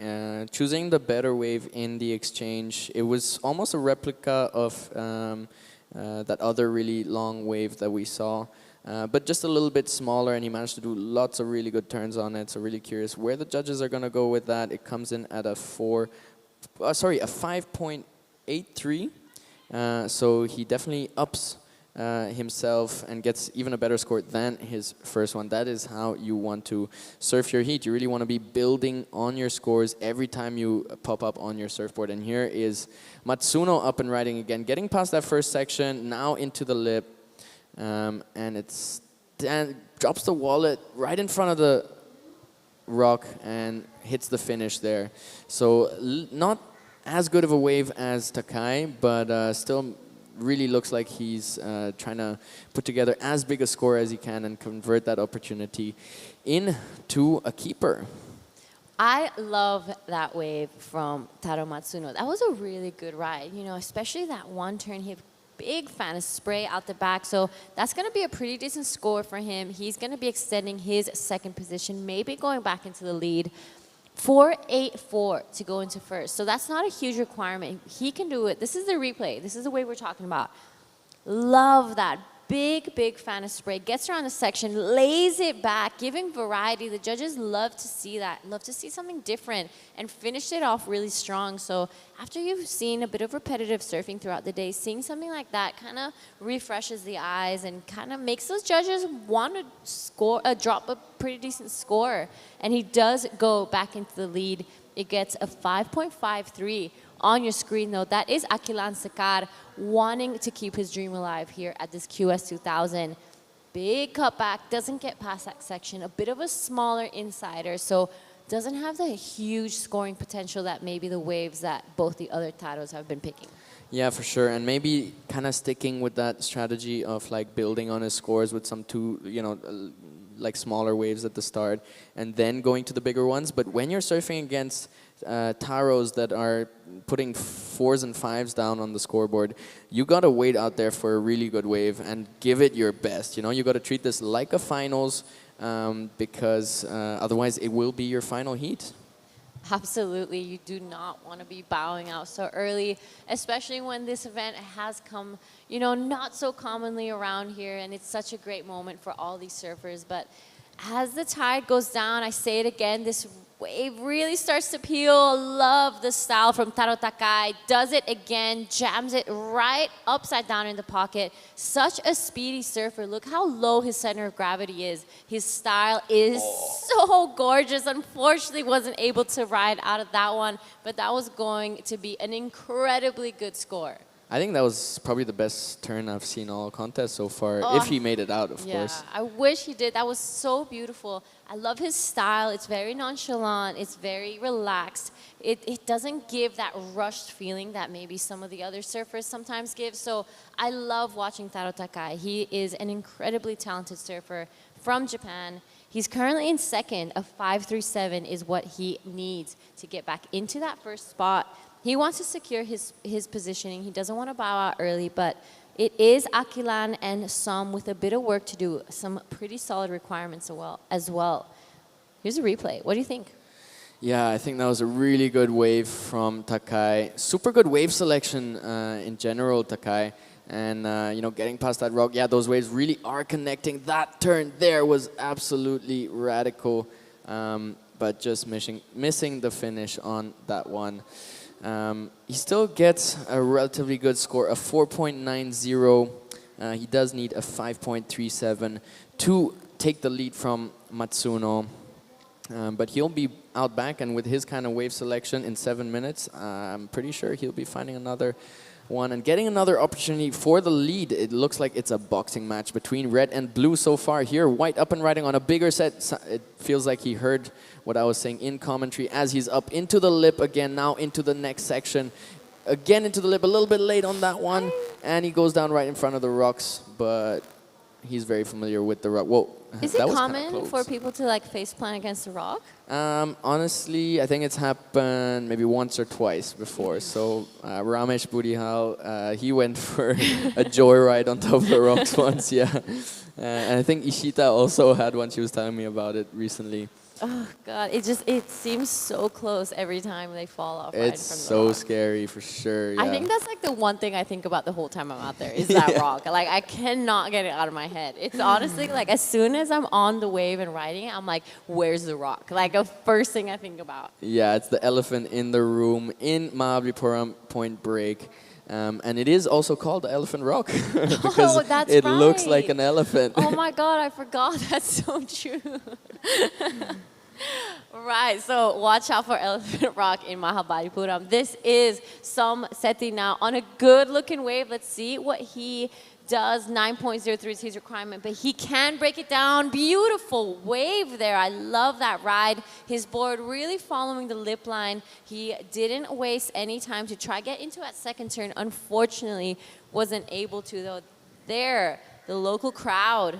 Choosing the better wave in the exchange, it was almost a replica of that other really long wave that we saw. But just a little bit smaller, and he managed to do lots of really good turns on it. So really curious where the judges are going to go with that. It comes in at a 5.83. So he definitely ups himself and gets even a better score than his first one. That is how you want to surf your heat. You really want to be building on your scores every time you pop up on your surfboard. And here is Matsuno up and riding again, getting past that first section, now into the lip. And drops the wallet right in front of the rock and hits the finish there. So not as good of a wave as Takai, but still really looks like he's trying to put together as big a score as he can and convert that opportunity into a keeper. I love that wave from Taro Matsuno. That was a really good ride, especially that one turn. He big fan of spray out the back, so that's going to be a pretty decent score for him. He's going to be extending his second position, maybe going back into the lead. 4.84 to go into first, so that's not a huge requirement. He can do it. This is the replay. This is the way we're talking about. Love that. Big fan of spray. Gets around the section, lays it back, giving variety. The judges love to see that, love to see something different, and finished it off really strong. So after you've seen a bit of repetitive surfing throughout the day, seeing something like that kind of refreshes the eyes and kind of makes those judges want to drop a pretty decent score. And he does go back into the lead. It gets a 5.53. On your screen, though, that is Akilan Sekar wanting to keep his dream alive here at this QS 2000. Big cutback, doesn't get past that section. A bit of a smaller insider, so doesn't have the huge scoring potential that maybe the waves that both the other Taros have been picking. Yeah, for sure, and maybe kind of sticking with that strategy of like building on his scores with some like smaller waves at the start, and then going to the bigger ones. But when you're surfing against Taros that are putting 4s and 5s down on the scoreboard, you gotta wait out there for a really good wave and give it your best. You gotta treat this like a finals, because otherwise it will be your final heat. Absolutely, you do not want to be bowing out so early, especially when this event has come, not so commonly around here, and it's such a great moment for all these surfers. But as the tide goes down, I say it again, this wave really starts to peel. Love the style from Taro Takai. Does it again, jams it right upside down in the pocket. Such a speedy surfer. Look how low his center of gravity is. His style is so gorgeous. Unfortunately, wasn't able to ride out of that one, but that was going to be an incredibly good score. I think that was probably the best turn I've seen all contest so far, if he made it out, of course. I wish he did. That was so beautiful. I love his style. It's very nonchalant. It's very relaxed. It doesn't give that rushed feeling that maybe some of the other surfers sometimes give. So I love watching Taro Takai. He is an incredibly talented surfer from Japan. He's currently in second. A 5.37 is what he needs to get back into that first spot. He wants to secure his positioning. He doesn't want to bow out early, but it is Akilan and Som with a bit of work to do. Some pretty solid requirements as well. Here's a replay. What do you think? Yeah, I think that was a really good wave from Takai. Super good wave selection in general, Takai. And, getting past that rock, yeah, those waves really are connecting. That turn there was absolutely radical, but just missing the finish on that one. He still gets a relatively good score, a 4.90. He does need a 5.37 to take the lead from Matsuno. But he'll be out back, and with his kind of wave selection in 7 minutes, I'm pretty sure he'll be finding another one and getting another opportunity for the lead. It looks like it's a boxing match between red and blue so far here. White up and riding on a bigger set. It feels like he heard what I was saying in commentary as he's up into the lip again, now into the next section. Again into the lip, a little bit late on that one. And he goes down right in front of the rocks, but he's very familiar with the rock. Whoa. Is it common for people to like face plant against a rock? Honestly, I think it's happened maybe once or twice before. So Ramesh Budihal, he went for a joyride on top of the rocks once, yeah. And I think Ishita also had one. She was telling me about it recently. Oh God, it seems so close every time they fall off. It's so scary for sure. Yeah. I think that's like the one thing I think about the whole time I'm out there is that rock. Like I cannot get it out of my head. It's honestly like as soon as I'm on the wave and riding it, I'm like, where's the rock? Like the first thing I think about. Yeah, it's the elephant in the room in Mahabalipuram Point Break. And it is also called the Elephant Rock because it looks like an elephant. Oh my God, I forgot. That's so true. Right, so watch out for Elephant Rock in Mahabalipuram. This is Som Seti now on a good looking wave. Let's see what he does. 9.03 is his requirement, but he can break it down. Beautiful wave there. I love that ride. His board really following the lip line. He didn't waste any time to try get into that second turn. Unfortunately, wasn't able to though. There, the local crowd.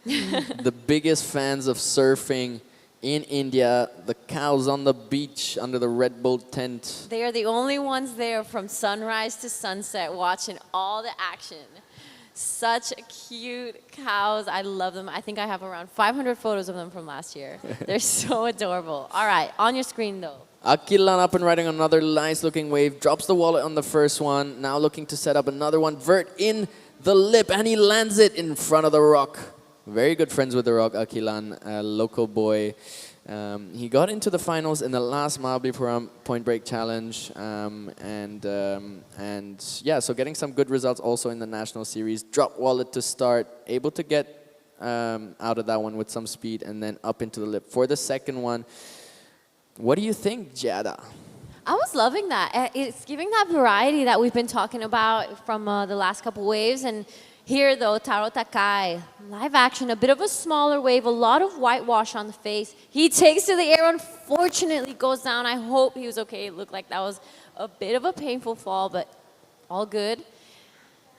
The biggest fans of surfing in India, the cows on the beach under the Red Bull tent. They are the only ones there from sunrise to sunset watching all the action. Such cute cows. I love them. I think I have around 500 photos of them from last year. They're so adorable. All right, on your screen though. Akilan up and riding another nice looking wave. Drops the wallet on the first one. Now looking to set up another one. Vert in the lip and he lands it in front of the rock. Very good friends with the rock, Akilan, a local boy. He got into the finals in the last Mahabalipuram Point Break Challenge. And yeah, so getting some good results also in the national series. Drop wallet to start. Able to get out of that one with some speed and then up into the lip. For the second one, what do you think, Jada? I was loving that. It's giving that variety that we've been talking about from the last couple waves. And here, though, Taro Takai, live action, a bit of a smaller wave, a lot of whitewash on the face. He takes to the air, unfortunately goes down. I hope he was okay. It looked like that was a bit of a painful fall, but all good.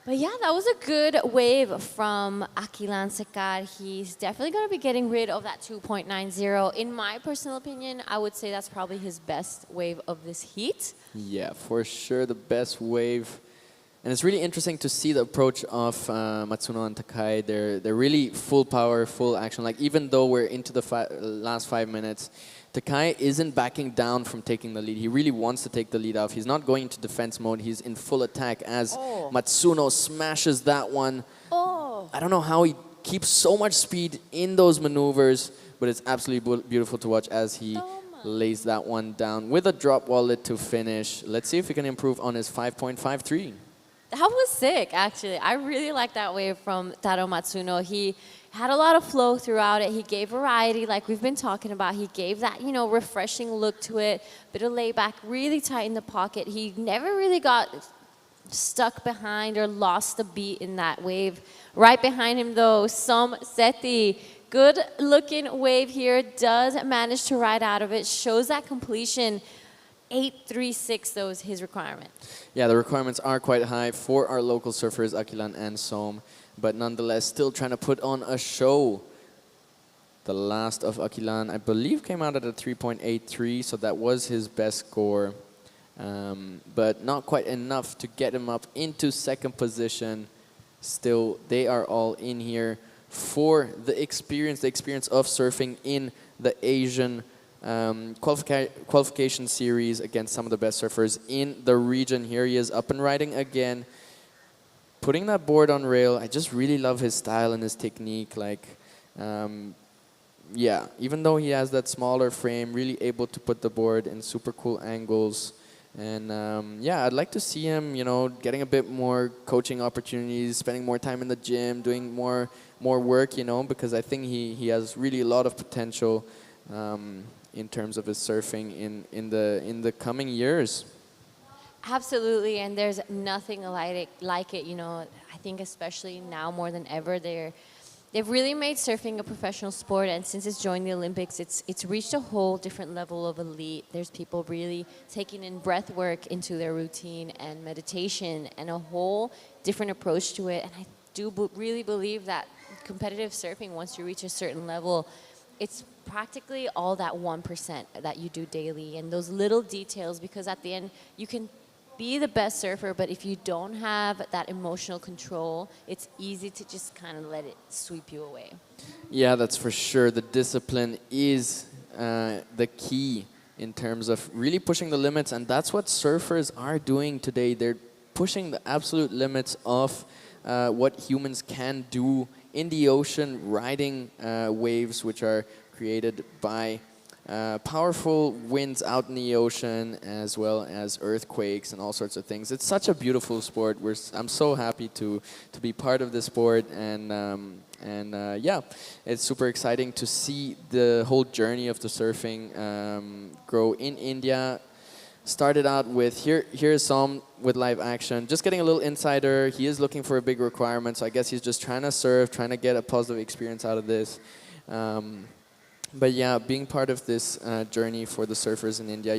But yeah, that was a good wave from Akilan Sekar. He's definitely going to be getting rid of that 2.90. In my personal opinion, I would say that's probably his best wave of this heat. Yeah, for sure the best wave. And it's really interesting to see the approach of Matsuno and Takai. They're really full power, full action. Like even though we're into the last 5 minutes, Takai isn't backing down from taking the lead. He really wants to take the lead off. He's not going into defense mode. He's in full attack as Matsuno smashes that one. I don't know how he keeps so much speed in those maneuvers, but it's absolutely beautiful to watch as he lays that one down with a drop wallet to finish. Let's see if he can improve on his 5.53. That was sick, actually. I really like that wave from Taro Matsuno. He had a lot of flow throughout it. He gave variety, like we've been talking about. He gave that, you know, refreshing look to it, bit of layback, really tight in the pocket. He never really got stuck behind or lost a beat in that wave. Right behind him, though, Som Seti. Good looking wave here. Does manage to ride out of it. Shows that completion. 8.36, though, is his requirement. Yeah, the requirements are quite high for our local surfers, Akilan and Som, but nonetheless, still trying to put on a show. The last of Akilan, I believe, came out at a 3.83, so that was his best score, but not quite enough to get him up into second position. Still, they are all in here for the experience of surfing in the Asian qualification series against some of the best surfers in the region. Here he is up and riding again, putting that board on rail. I just really love his style and his technique. Like, yeah, even though he has that smaller frame, really able to put the board in super cool angles. And yeah, I'd like to see him, you know, getting a bit more coaching opportunities, spending more time in the gym, doing more work, you know, because I think he has really a lot of potential in terms of his surfing in the coming years. Absolutely, and there's nothing like it. I think especially now more than ever, they've really made surfing a professional sport, and since it's joined the Olympics, it's reached a whole different level of elite. There's people really taking in breath work into their routine and meditation, and a whole different approach to it. And I do really believe that competitive surfing, once you reach a certain level, it's practically all that 1% that you do daily, and those little details, because at the end you can be the best surfer, but if you don't have that emotional control, it's easy to just kind of let it sweep you away. Yeah, that's for sure. The discipline is the key in terms of really pushing the limits, and that's what surfers are doing today. They're pushing the absolute limits of what humans can do in the ocean, riding waves which are created by powerful winds out in the ocean, as well as earthquakes and all sorts of things. It's such a beautiful sport. I'm so happy to be part of this sport, and yeah, it's super exciting to see the whole journey of the surfing grow in India. Started out with here's Som with live action, just getting a little insider. He is looking for a big requirement, so I guess he's just trying to surf, trying to get a positive experience out of this. But yeah, being part of this journey for the surfers in India,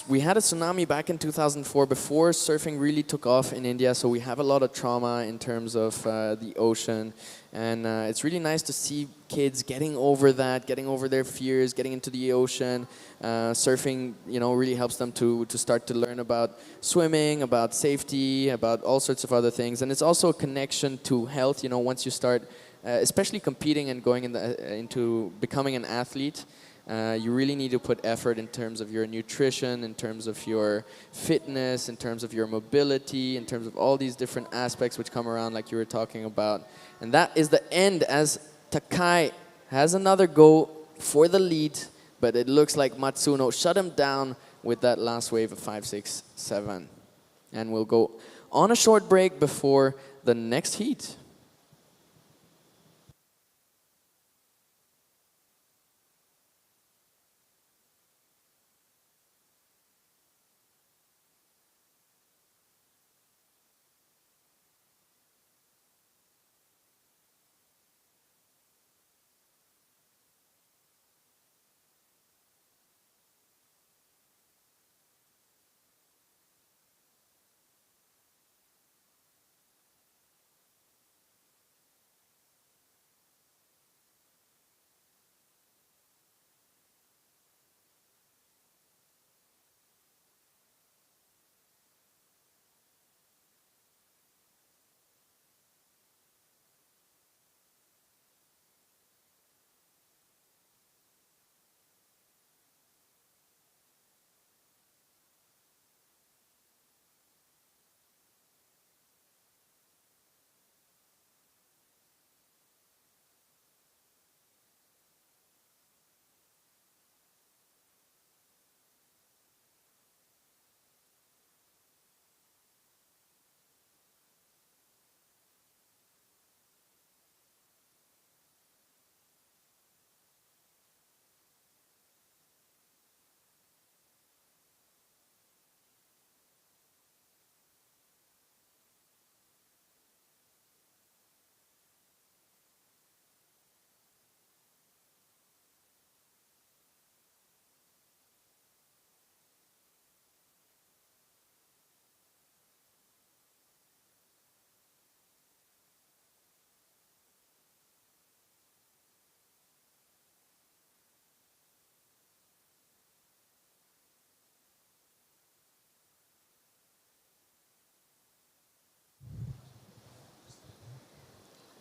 we had a tsunami back in 2004 before surfing really took off in India, so we have a lot of trauma in terms of the ocean, and it's really nice to see kids getting over that, getting over their fears, getting into the ocean. Surfing, really helps them to start to learn about swimming, about safety, about all sorts of other things, and it's also a connection to health. Once you start especially competing and going into becoming an athlete, you really need to put effort in terms of your nutrition, in terms of your fitness, in terms of your mobility, in terms of all these different aspects which come around like you were talking about. And that is the end, as Takai has another go for the lead, but it looks like Matsuno shut him down with that last wave of 5, 6, 7. And we'll go on a short break before the next heat.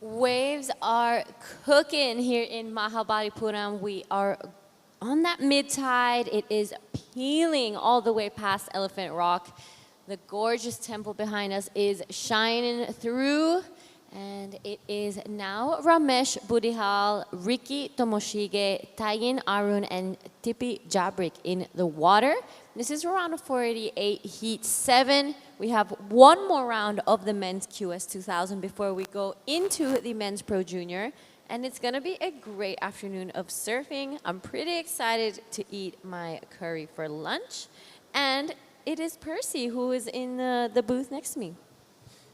Waves are cooking here in Mahabalipuram. We are on that mid-tide. It is peeling all the way past Elephant Rock. The gorgeous temple behind us is shining through. And it is now Ramesh Budihal, Ricky Tomoshige, Taiyin Arun, and Tipi Jabrik in the water. This is round of 488, heat 7. We have one more round of the men's QS 2000 before we go into the men's Pro Junior. And it's going to be a great afternoon of surfing. I'm pretty excited to eat my curry for lunch. And it is Percy who is in the booth next to me.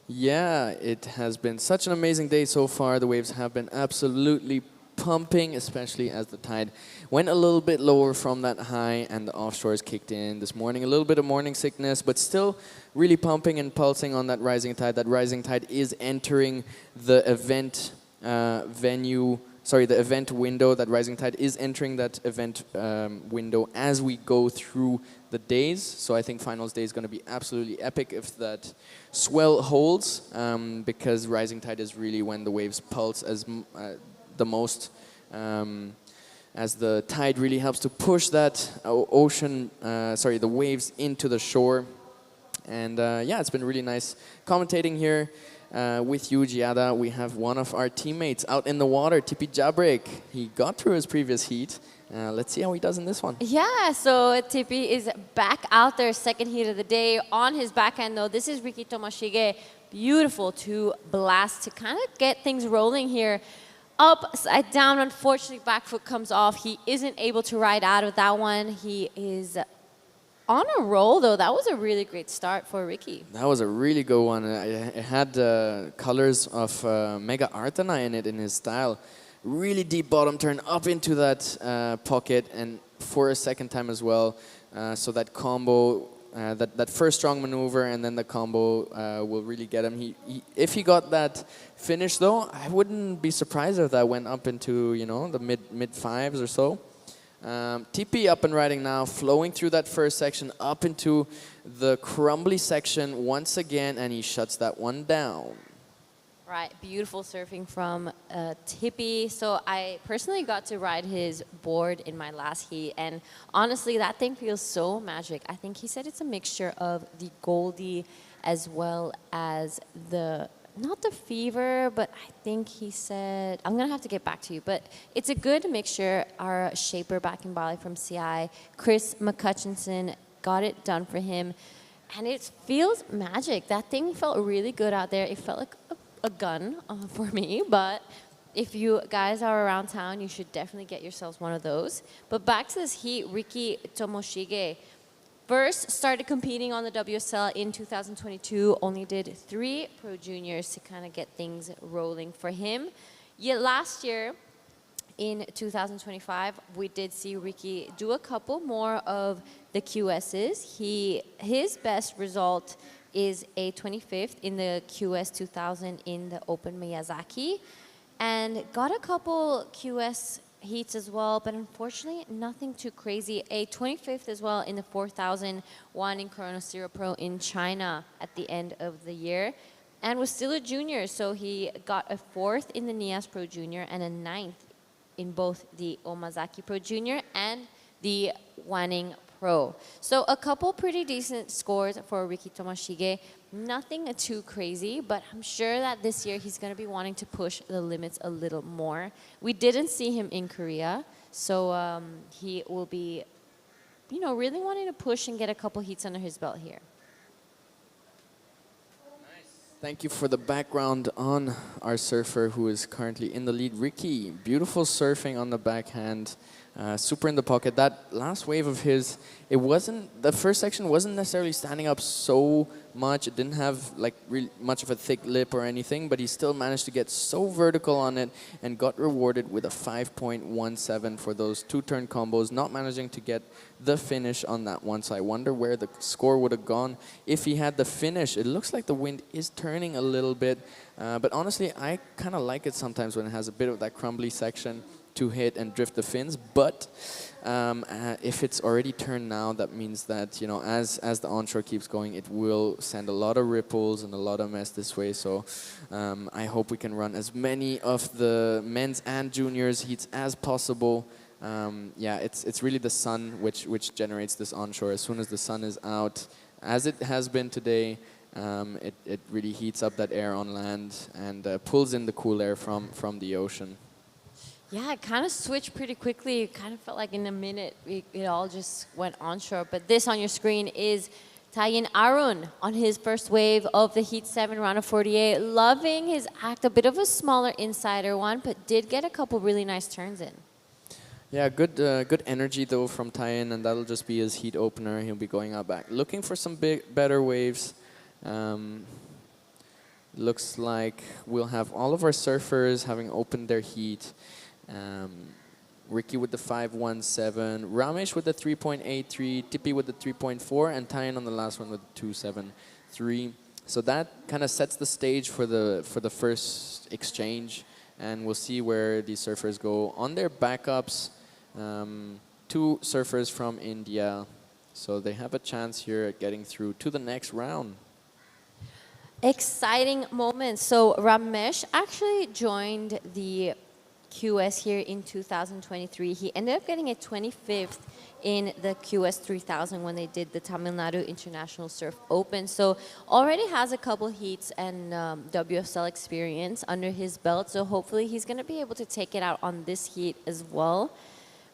Yeah, it has been such an amazing day so far. The waves have been absolutely pumping, especially as the tide went a little bit lower from that high and the offshores kicked in this morning. A little bit of morning sickness, but still really pumping and pulsing on that rising tide. That rising tide is entering the event the event window. That rising tide is entering that event window as we go through the days. So I think finals day is going to be absolutely epic if that swell holds, because rising tide is really when the waves pulse as the most, as the tide really helps to push that the waves into the shore. And yeah, it's been really nice commentating here with you, Giada. We have one of our teammates out in the water, Tipi Jabrek. He got through his previous heat. Let's see how he does in this one. Yeah, so Tipi is back out there, second heat of the day. On his backhand, though, this is Riki Tomashige. Beautiful to blast to kind of get things rolling here. Upside down, unfortunately, back foot comes off. He isn't able to ride out of that one. He is on a roll, though. That was a really great start for Ricky. That was a really good one. It had colors of Mega Artana in it, in his style. Really deep bottom turn up into that pocket, and for a second time as well. So that combo, that first strong maneuver and then the combo will really get him. If he got that finish, though, I wouldn't be surprised if that went up into, you know, the mid fives or so. TP up and riding now, flowing through that first section up into the crumbly section once again, and he shuts that one down. Right, beautiful surfing from Tippy. So I personally got to ride his board in my last heat, and honestly, that thing feels so magic. I think he said it's a mixture of the Goldie as well as the, not the Fever, but I think he said, I'm gonna have to get back to you, but it's a good mixture. Our shaper back in Bali from CI, Chris McCutchinson, got it done for him, and it feels magic. That thing felt really good out there. It felt like a gun for me, but if you guys are around town, you should definitely get yourselves one of those. But back to this heat, Riki Tomoshige first started competing on the WSL in 2022, only did 3 Pro Juniors to kind of get things rolling for him. Yet last year, in 2025, we did see Riki do a couple more of the QSs. His best result is a 25th in the QS 2000 in the Open Miyazaki, and got a couple QS heats as well, but unfortunately nothing too crazy. A 25th as well in the 4000 one in Chrono Zero Pro in China at the end of the year, and was still a junior, so he got a 4th in the Nias Pro Junior and a 9th in both the Omazaki Pro Junior and the Wanning Pro. So a couple pretty decent scores for Riki Tomashige. Nothing too crazy, but I'm sure that this year he's going to be wanting to push the limits a little more. We didn't see him in Korea, so he will be, you know, really wanting to push and get a couple heats under his belt here. Thank you for the background on our surfer who is currently in the lead. Ricky, beautiful surfing on the backhand, super in the pocket. That last wave of his, the first section wasn't necessarily standing up so much. It didn't have like really much of a thick lip or anything, but he still managed to get so vertical on it and got rewarded with a 5.17 for those 2-turn combos, not managing to get the finish on that one. So I wonder where the score would have gone if he had the finish. It looks like the wind is turning a little bit, but honestly, I kind of like it sometimes when it has a bit of that crumbly section to hit and drift the fins. But if it's already turned now, that means that, you know, as the onshore keeps going, it will send a lot of ripples and a lot of mess this way. So I hope we can run as many of the men's and juniors heats as possible. Yeah, it's really the sun which generates this onshore. As soon as the sun is out, as it has been today, it really heats up that air on land and pulls in the cool air from the ocean. Yeah, it kind of switched pretty quickly. It kind of felt like in a minute it all just went onshore. But this on your screen is Tayin Arun on his first wave of the Heat 7 round of 48. Loving his act, a bit of a smaller insider one, but did get a couple really nice turns in. Yeah, good energy though from Tyen, and that'll just be his heat opener. He'll be going out back, looking for some better waves. Um, Looks like we'll have all of our surfers having opened their heat. Um, Ricky with the 5.17, Ramesh with the 3.83, Tippy with the 3.4, and Tyen on the last one with the 2.73. So that kind of sets the stage for the first exchange, and we'll see where these surfers go on their backups. Two surfers from India, so they have a chance here at getting through to the next round. Exciting moment. So Ramesh actually joined the QS here in 2023. He ended up getting a 25th in the QS 3000 when they did the Tamil Nadu International Surf Open. So already has a couple heats and WSL experience under his belt. So hopefully he's going to be able to take it out on this heat as well.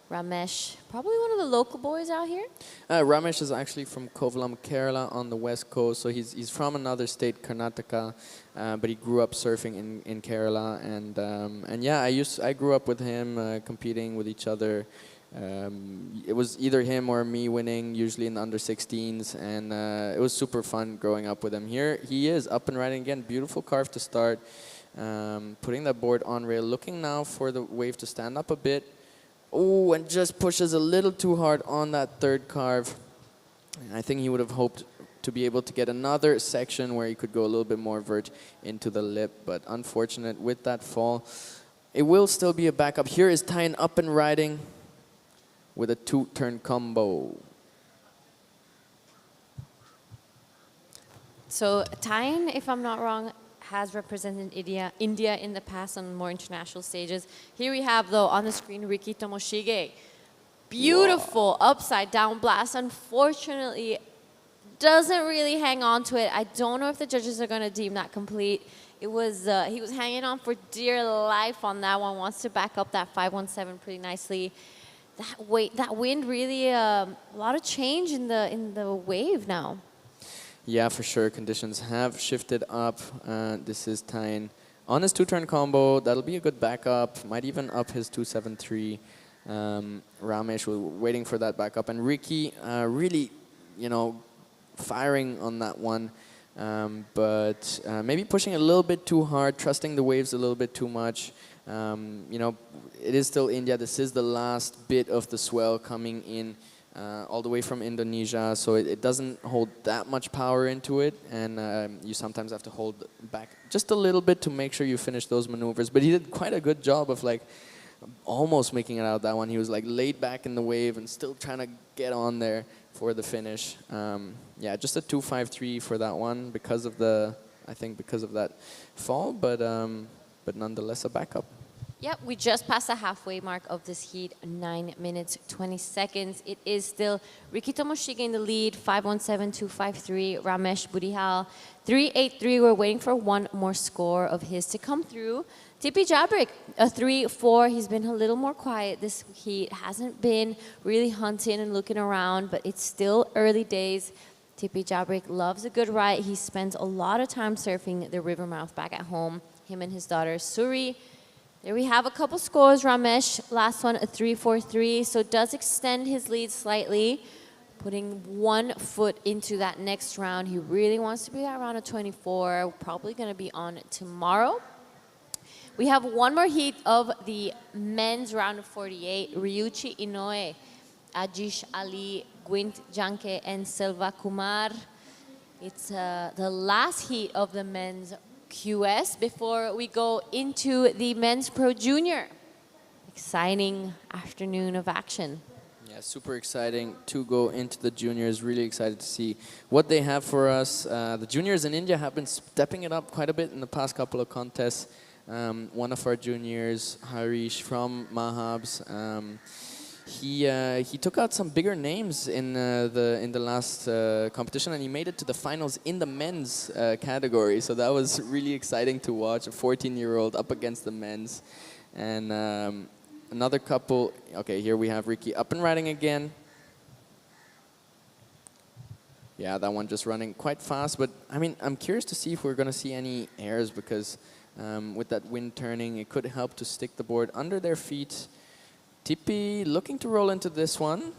Ramesh, probably one of the local boys out here. Ramesh is actually from Kovalam, Kerala on the west coast. So he's from another state, Karnataka, but he grew up surfing in Kerala. And yeah, I grew up with him competing with each other. It was either him or me winning, usually in the under 16s. And it was super fun growing up with him. Here he is up and riding again. Beautiful carve to start. Putting that board on rail. Looking now for the wave to stand up a bit. Oh, and just pushes a little too hard on that third carve. I think he would have hoped to be able to get another section where he could go a little bit more vert into the lip, but unfortunate with that fall. It will still be a backup. Here is Tyen up and riding with a two-turn combo. So Tyen, if I'm not wrong, has represented India in the past on more international stages. Here we have, though, on the screen, Riki Tomoshige. Beautiful upside down blast. Unfortunately, doesn't really hang on to it. I don't know if the judges are going to deem that complete. It was he was hanging on for dear life on that one. Wants to back up that 5.17 pretty nicely. That wind really a lot of change in the wave now. Yeah, for sure. Conditions have shifted up. This is Tyen on his two-turn combo. That'll be a good backup. Might even up his 2.73. Ramesh was waiting for that backup. And Ricky really, firing on that one. But maybe pushing a little bit too hard, trusting the waves a little bit too much. It is still India. This is the last bit of the swell coming in. All the way from Indonesia, so it doesn't hold that much power into it, and you sometimes have to hold back just a little bit to make sure you finish those maneuvers. But he did quite a good job of almost making it out that one. He was laid back in the wave and still trying to get on there for the finish. Yeah, just a 2.53 for that one because of that fall, but nonetheless a backup. Yep, we just passed the halfway mark of this heat, 9 minutes, 20 seconds. It is still Riki Tomoshige in the lead, 5.17, 2.53. Ramesh Budihal, 3.83. We're waiting for one more score of his to come through. Tippy Jabrik, a 3.4. He's been a little more quiet this heat. Hasn't been really hunting and looking around, but it's still early days. Tippy Jabrik loves a good ride. He spends a lot of time surfing the river mouth back at home. Him and his daughter, Suri. There we have a couple scores. Ramesh, last one, a 3.43, so does extend his lead slightly, putting 1 foot into that next round. He really wants to be at round of 24, probably going to be on tomorrow. We have one more heat of the men's round of 48. Ryuichi Inoue, Ajish Ali, Gwint Janke, and Selva Kumar. It's the last heat of the men's QS before we go into the men's pro junior. Exciting afternoon of action. Yeah, super exciting to go into the juniors. Really excited to see what they have for us. The juniors in India have been stepping it up quite a bit in the past couple of contests. One of our juniors, Harish from Mahabs, he took out some bigger names in the last competition, and he made it to the finals in the men's category. So that was really exciting to watch. A 14-year-old up against the men's, and another couple. Okay, here we have Ricky up and riding again. Yeah, that one just running quite fast. But I mean, I'm curious to see if we're gonna see any airs because with that wind turning, it could help to stick the board under their feet. Tipi looking to roll into this one.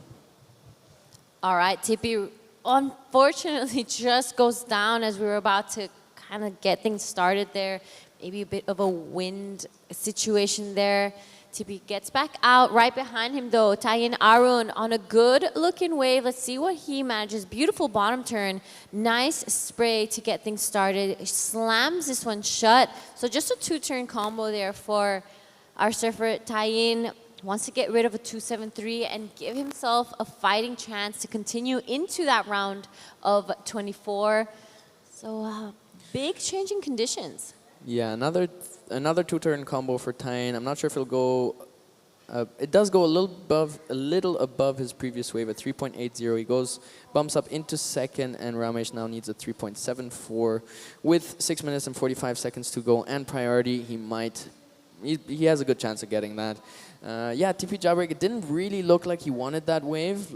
All right, Tipi unfortunately just goes down as we were about to kind of get things started there. Maybe a bit of a wind situation there. Tipi gets back out. Right behind him, though, Tayin Arun on a good-looking wave. Let's see what he manages. Beautiful bottom turn. Nice spray to get things started. Slams this one shut. So just a two-turn combo there for our surfer. Tayin wants to get rid of a 273 and give himself a fighting chance to continue into that round of 24. So big change in conditions. Yeah, another two-turn combo for Tayin. I'm not sure if it'll go. It does go a little above his previous wave at 3.80. He bumps up into second, and Ramesh now needs a 3.74 with 6 minutes and 45 seconds to go and priority. He has a good chance of getting that. Yeah, TP Jawbreak. It didn't really look like he wanted that wave.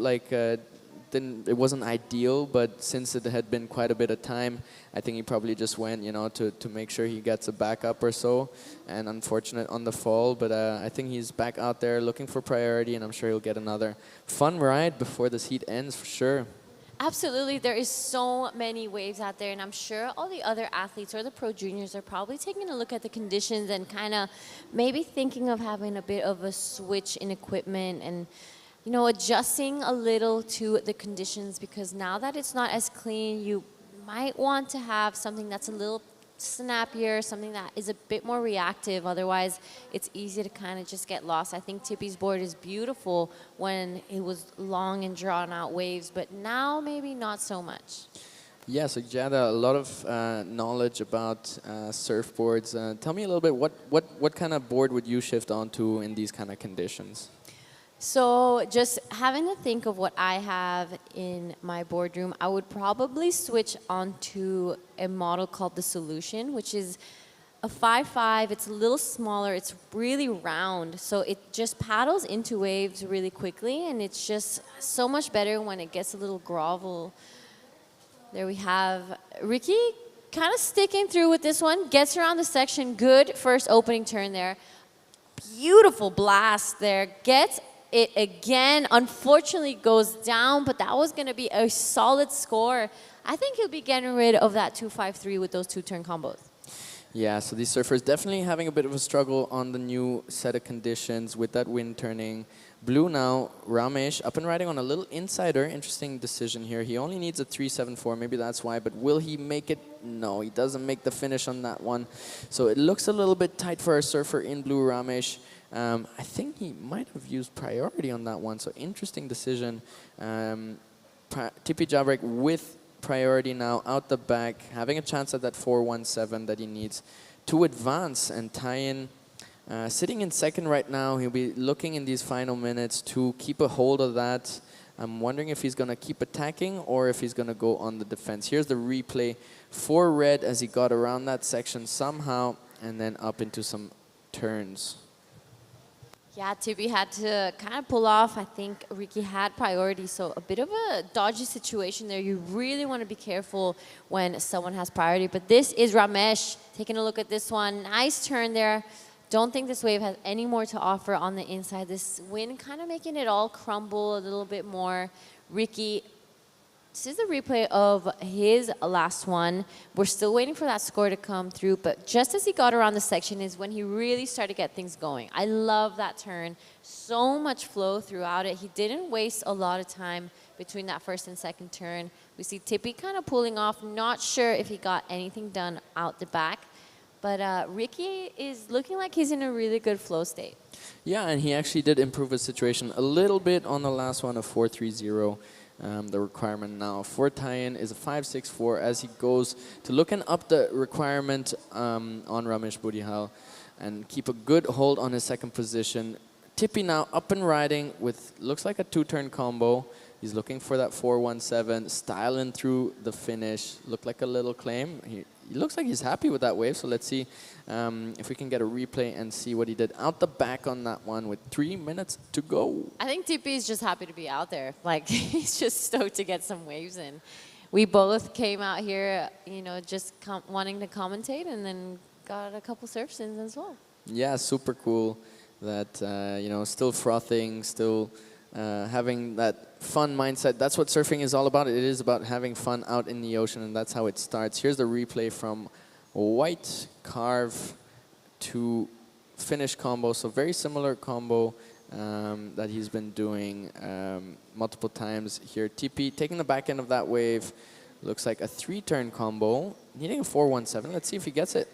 It wasn't ideal, but since it had been quite a bit of time, I think he probably just went, to make sure he gets a backup or so. And unfortunate on the fall, but I think he's back out there looking for priority, and I'm sure he'll get another fun ride before this heat ends for sure. Absolutely. There is so many waves out there, and I'm sure all the other athletes or the pro juniors are probably taking a look at the conditions and kind of maybe thinking of having a bit of a switch in equipment and adjusting a little to the conditions, because now that it's not as clean, you might want to have something that's a little snappier, something that is a bit more reactive. Otherwise, it's easy to kind of just get lost. I think Tipi's board is beautiful when it was long and drawn out waves, but now maybe not so much. Yeah, so Jada, a lot of knowledge about surfboards. Tell me a little bit, what kind of board would you shift onto in these kind of conditions? So just having to think of what I have in my boardroom, I would probably switch onto a model called the Solution, which is a 5.5. It's a little smaller. It's really round. So it just paddles into waves really quickly, and it's just so much better when it gets a little grovel. There we have Ricky kind of sticking through with this one. Gets around the section. Good first opening turn there. Beautiful blast there. Gets it again, unfortunately goes down, but that was going to be a solid score. I think he'll be getting rid of that 2.53 with those two-turn combos. Yeah, so these surfers definitely having a bit of a struggle on the new set of conditions with that wind turning. Blue now, Ramesh up and riding on a little insider. Interesting decision here. He only needs a 3.74, maybe that's why, but will he make it? No, he doesn't make the finish on that one. So it looks a little bit tight for our surfer in blue, Ramesh. I think he might have used priority on that one, so interesting decision. Tipi Jawbreak with priority now out the back, having a chance at that 4.17 that he needs to advance. And Tayin sitting in second right now. He'll be looking in these final minutes to keep a hold of that. I'm wondering if he's going to keep attacking or if he's going to go on the defense. Here's the replay for Red as he got around that section somehow and then up into some turns. Yeah, Tibi had to kind of pull off. I think Ricky had priority, so a bit of a dodgy situation there. You really want to be careful when someone has priority. But this is Ramesh taking a look at this one. Nice turn there. Don't think this wave has any more to offer on the inside. This wind kind of making it all crumble a little bit more. Ricky, this is the replay of his last one. We're still waiting for that score to come through, but just as he got around the section is when he really started to get things going. I love that turn. So much flow throughout it. He didn't waste a lot of time between that first and second turn. We see Tippy kind of pulling off. Not sure if he got anything done out the back. But Ricky is looking like he's in a really good flow state. Yeah, and he actually did improve his situation a little bit on the last one of 4.30. The requirement now for Tayin is a 5.64 as he goes to looking up the requirement on Ramesh Budihal and keep a good hold on his second position. Tippy now up and riding with looks like a two-turn combo. He's looking for that 4.17, styling through the finish. Looked like a little claim. He looks like he's happy with that wave, so let's see if we can get a replay and see what he did out the back on that one with 3 minutes to go. I think Tippy is just happy to be out there. Like, he's just stoked to get some waves in. We both came out here, you know, just wanting to commentate and then got a couple surf sins as well. Yeah, super cool. that still frothing, still having that fun mindset. That's what surfing is all about. It is about having fun out in the ocean, and that's how it starts. Here's the replay from white carve to finish combo. So very similar combo that he's been doing multiple times here. TP taking the back end of that wave. Looks like a 3-turn combo. Needing a 417. Let's see if he gets it.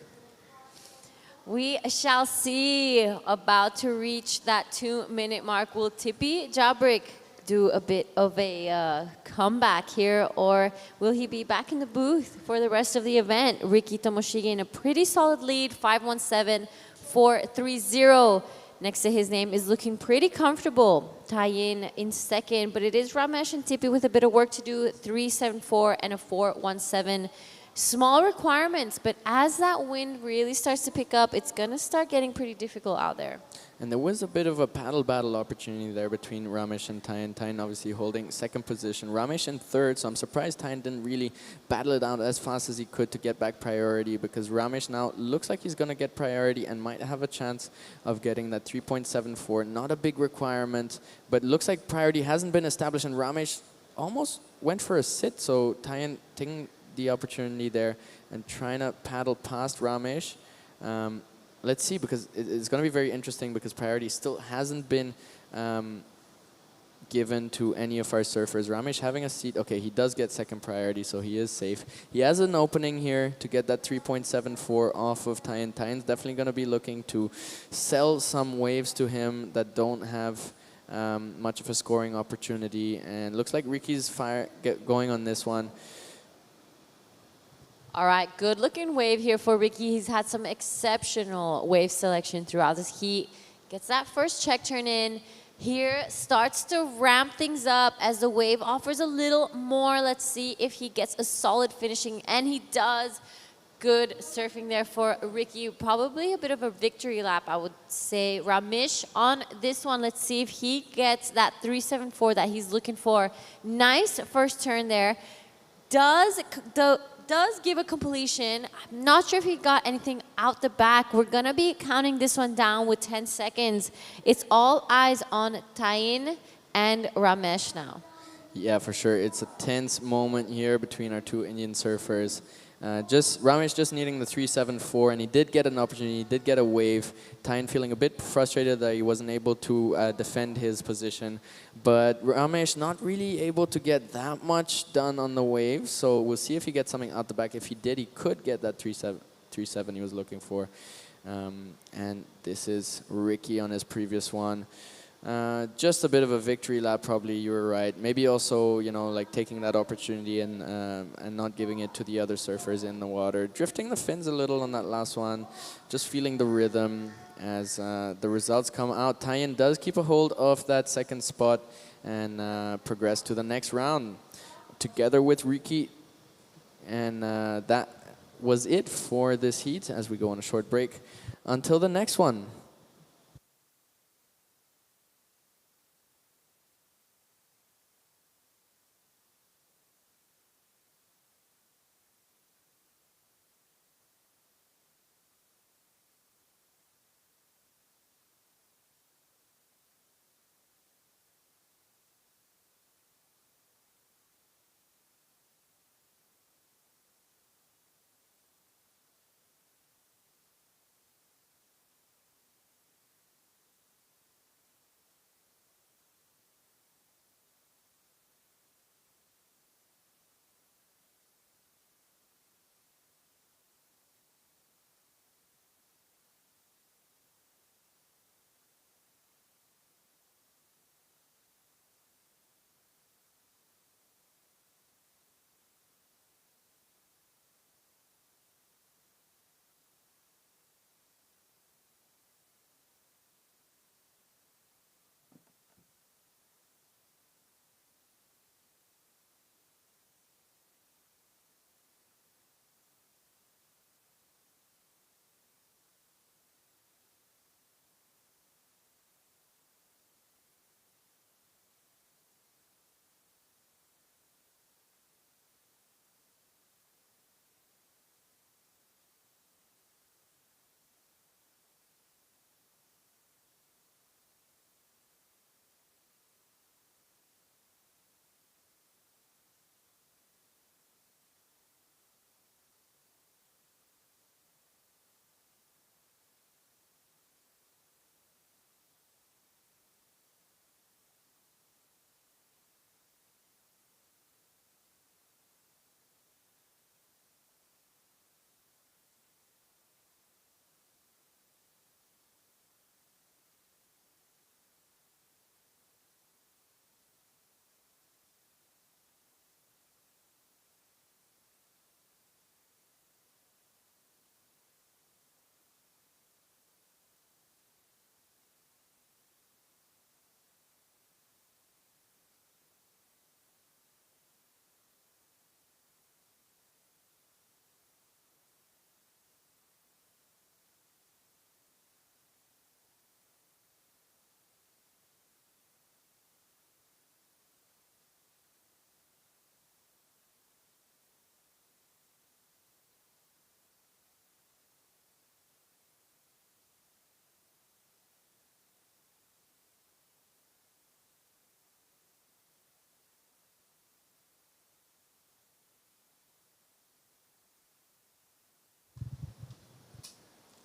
We shall see. About to reach that 2-minute mark. Will Tippy Jabrick do a bit of a comeback here, or will he be back in the booth for the rest of the event? Ricky Tomoshige in a pretty solid lead, 517, 430. Next to his name is looking pretty comfortable. Tie-in in second, but it is Ramesh and Tippy with a bit of work to do, 374 and a 417. Small requirements, but as that wind really starts to pick up, it's going to start getting pretty difficult out there. And there was a bit of a paddle battle opportunity there between Ramesh and Tyan. Tyan obviously holding second position. Ramesh in third, so I'm surprised Tyan didn't really battle it out as fast as he could to get back priority, because Ramesh now looks like he's going to get priority and might have a chance of getting that 3.74. Not a big requirement, but looks like priority hasn't been established, and Ramesh almost went for a sit, so Tyan taking the opportunity there and trying to paddle past Ramesh. Let's see, because it's going to be very interesting, because priority still hasn't been given to any of our surfers. Ramesh having a seat. Okay, he does get second priority, so he is safe. He has an opening here to get that 3.74 off of Tyan. Tyan's definitely going to be looking to sell some waves to him that don't have much of a scoring opportunity. And looks like Ricky's going on this one. All right, good looking wave here for Ricky. He's had some exceptional wave selection throughout this heat. Gets that first check turn in. Here starts to ramp things up as the wave offers a little more. Let's see if he gets a solid finishing, and he does. Good surfing there for Ricky. Probably a bit of a victory lap, I would say. Ramesh on this one. Let's see if he gets that 374 that he's looking for. Nice first turn there. Does give a completion. I'm not sure if he got anything out the back. We're going to be counting this one down with 10 seconds. It's all eyes on Tyan and Ramesh now. Yeah, for sure. It's a tense moment here between our two Indian surfers. Ramesh just needing the 374, and he did get an opportunity. He did get a wave. Tyan feeling a bit frustrated that he wasn't able to defend his position. But Ramesh not really able to get that much done on the wave. So we'll see if he gets something out the back. If he did, he could get that 3.7 he was looking for. And this is Ricky on his previous one. Just a bit of a victory lap, probably. You were right. Maybe also, like taking that opportunity and not giving it to the other surfers in the water. Drifting the fins a little on that last one. Just feeling the rhythm as the results come out. Tyan does keep a hold of that second spot and progress to the next round together with Ricky. And that was it for this heat as we go on a short break. Until the next one.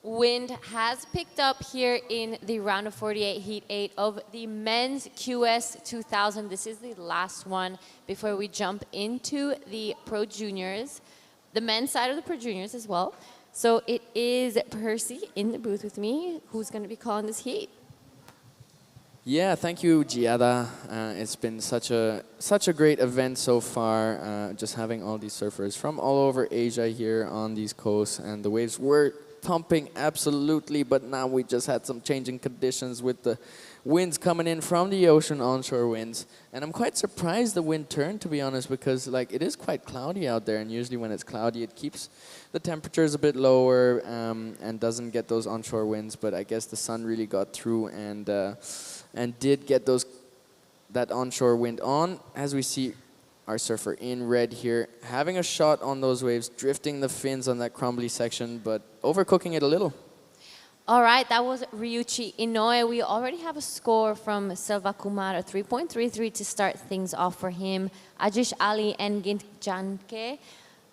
Wind has picked up here in the round of 48, heat 8 of the men's QS 2000. This is the last one before we jump into the Pro Juniors, the men's side of the Pro Juniors as well. So it is Percy in the booth with me who's going to be calling this heat. Yeah, thank you, Giada. It's been such a great event so far. Just having all these surfers from all over Asia here on these coasts, and the waves were pumping absolutely. But now we just had some changing conditions with the winds coming in from the ocean, onshore winds, and I'm quite surprised the wind turned, to be honest, because like it is quite cloudy out there, and usually when it's cloudy, it keeps the temperatures a bit lower and doesn't get those onshore winds. But I guess the sun really got through and did get that onshore wind on. As we see our surfer in red here, having a shot on those waves, drifting the fins on that crumbly section, but overcooking it a little. All right, that was Ryuichi Inoue. We already have a score from Selva Kumar, a 3.33 to start things off for him. Ajish Ali and Gint Janke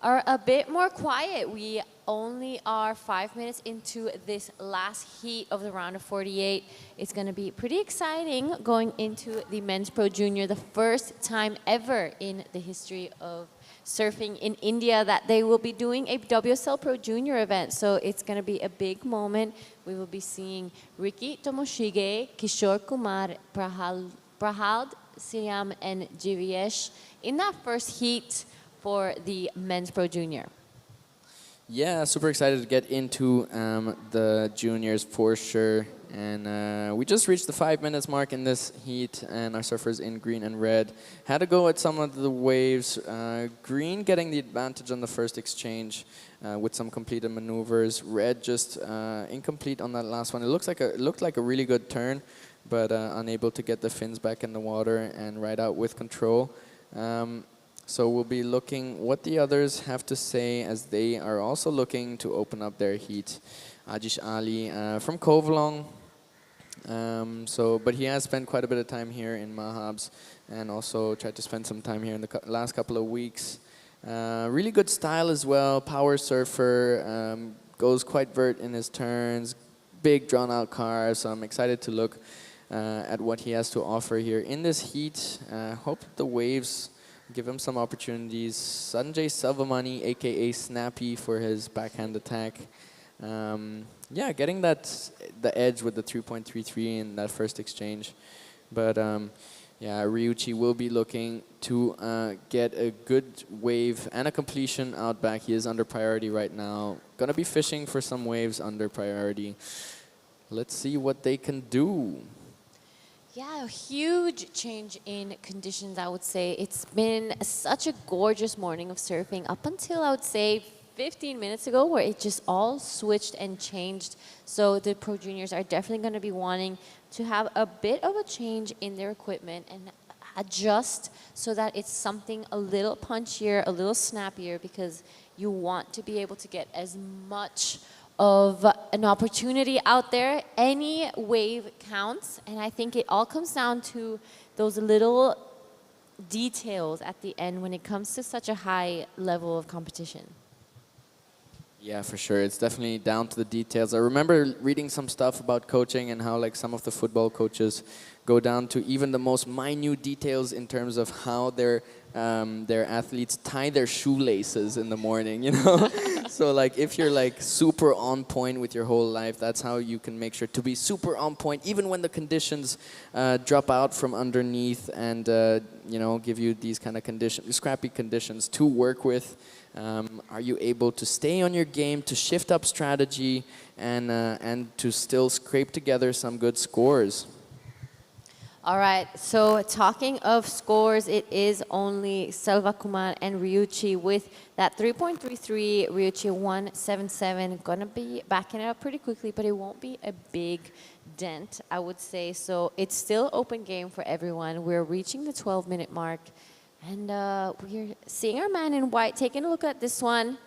are a bit more quiet. We only are 5 minutes into this last heat of the round of 48. It's going to be pretty exciting going into the Men's Pro Junior, the first time ever in the history of surfing in India that they will be doing a WSL Pro Junior event. So it's going to be a big moment. We will be seeing Ricky Tomoshige, Kishore Kumar, Prahad Siam, and Jivesh in that first heat for the Men's Pro Junior. Yeah, super excited to get into the juniors for sure. And we just reached the 5 minutes mark in this heat, and our surfers in green and red had to go at some of the waves. Green getting the advantage on the first exchange with some completed maneuvers. Red just incomplete on that last one. It looked like a really good turn, but unable to get the fins back in the water and ride out with control. So we'll be looking what the others have to say as they are also looking to open up their heat. Ajish Ali from Kovalong. But he has spent quite a bit of time here in Mahabs and also tried to spend some time here in the last couple of weeks. Really good style as well, power surfer, goes quite vert in his turns, big drawn out car, so I'm excited to look at what he has to offer here in this heat. Hope the waves give him some opportunities. Sanjay Selvamani, aka Snappy, for his backhand attack. Yeah, getting the edge with the 3.33 in that first exchange. But yeah, Ryuichi will be looking to get a good wave and a completion out back. He is under priority right now. Gonna be fishing for some waves under priority. Let's see what they can do. Yeah, a huge change in conditions, I would say. It's been such a gorgeous morning of surfing up until, I would say, 15 minutes ago, where it just all switched and changed. So the Pro Juniors are definitely going to be wanting to have a bit of a change in their equipment and adjust so that it's something a little punchier, a little snappier, because you want to be able to get as much of an opportunity out there. Any wave counts, and I think it all comes down to those little details at the end when it comes to such a high level of competition. Yeah, for sure. It's definitely down to the details. I remember reading some stuff about coaching and how like some of the football coaches go down to even the most minute details in terms of how their athletes tie their shoelaces in the morning, you know? So like if you're like super on point with your whole life, that's how you can make sure to be super on point even when the conditions drop out from underneath and you know, give you these kind of scrappy conditions to work with. Are you able to stay on your game, to shift up strategy, and to still scrape together some good scores? All right, so talking of scores, it is only Selva Kumar and Ryuichi with that 3.33, Ryuichi 177. Gonna be backing it up pretty quickly, but it won't be a big dent, I would say. So it's still open game for everyone. We're reaching the 12-minute mark, and we're seeing our man in white taking a look at this one.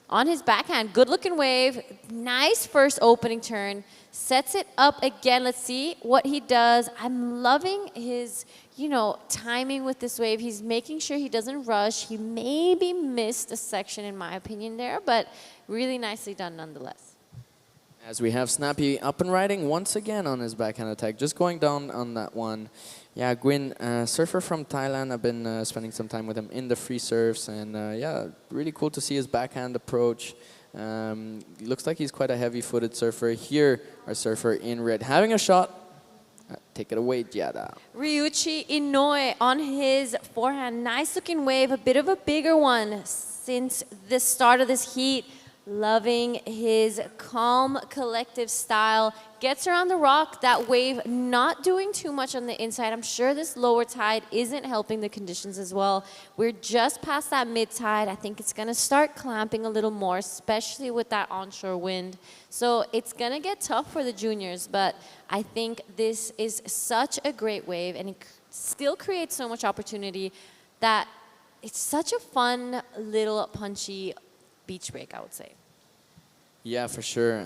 On his backhand, good-looking wave, nice first opening turn, sets it up again. Let's see what he does. I'm loving his, you know, timing with this wave. He's making sure he doesn't rush. He maybe missed a section, in my opinion, there, but really nicely done nonetheless. As we have Snappy up and riding once again on his backhand attack, just going down on that one. Yeah, Gwyn, surfer from Thailand. I've been spending some time with him in the free serves, and yeah, really cool to see his backhand approach. Looks like he's quite a heavy-footed surfer. Here, our surfer in red having a shot. Take it away, Giada. Ryuichi Inoue on his forehand. Nice looking wave, a bit of a bigger one since the start of this heat. Loving his calm, collective style. Gets around the rock, that wave not doing too much on the inside. I'm sure this lower tide isn't helping the conditions as well. We're just past that mid-tide. I think it's gonna start clamping a little more, especially with that onshore wind. So it's gonna get tough for the juniors, but I think this is such a great wave, and it still creates so much opportunity that it's such a fun, little punchy beach break, I would say. Yeah, for sure.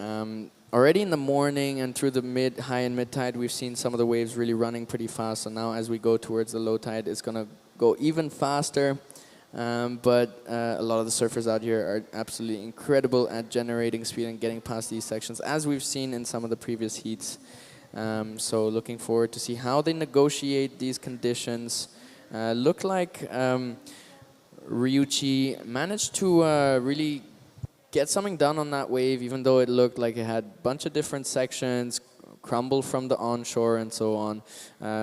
Already in the morning and through the high and mid tide, we've seen some of the waves really running pretty fast. So now as we go towards the low tide, it's going to go even faster. But a lot of the surfers out here are absolutely incredible at generating speed and getting past these sections, as we've seen in some of the previous heats. So looking forward to see how they negotiate these conditions. Look like Ryuichi managed to really get something done on that wave, even though it looked like it had a bunch of different sections, crumble from the onshore and so on.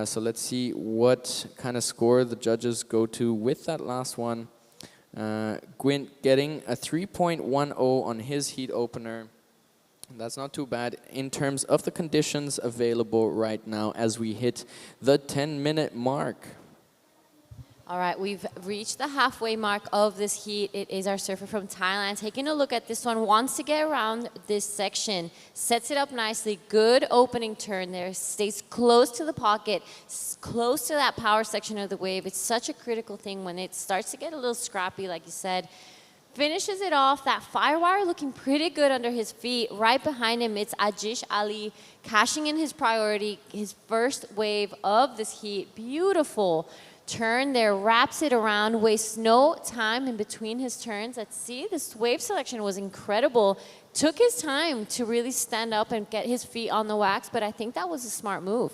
So let's see what kind of score the judges go to with that last one. Gwyn getting a 3.10 on his heat opener. That's not too bad in terms of the conditions available right now as we hit the 10-minute mark. All right, we've reached the halfway mark of this heat. It is our surfer from Thailand. Taking a look at this one, wants to get around this section, sets it up nicely. Good opening turn there, stays close to the pocket, close to that power section of the wave. It's such a critical thing when it starts to get a little scrappy, like you said. Finishes it off, that firewire looking pretty good under his feet. Right behind him, it's Ajish Ali cashing in his priority, his first wave of this heat. Beautiful turn there, wraps it around, wastes no time in between his turns. Let's see, this wave selection was incredible. Took his time to really stand up and get his feet on the wax, but I think that was a smart move.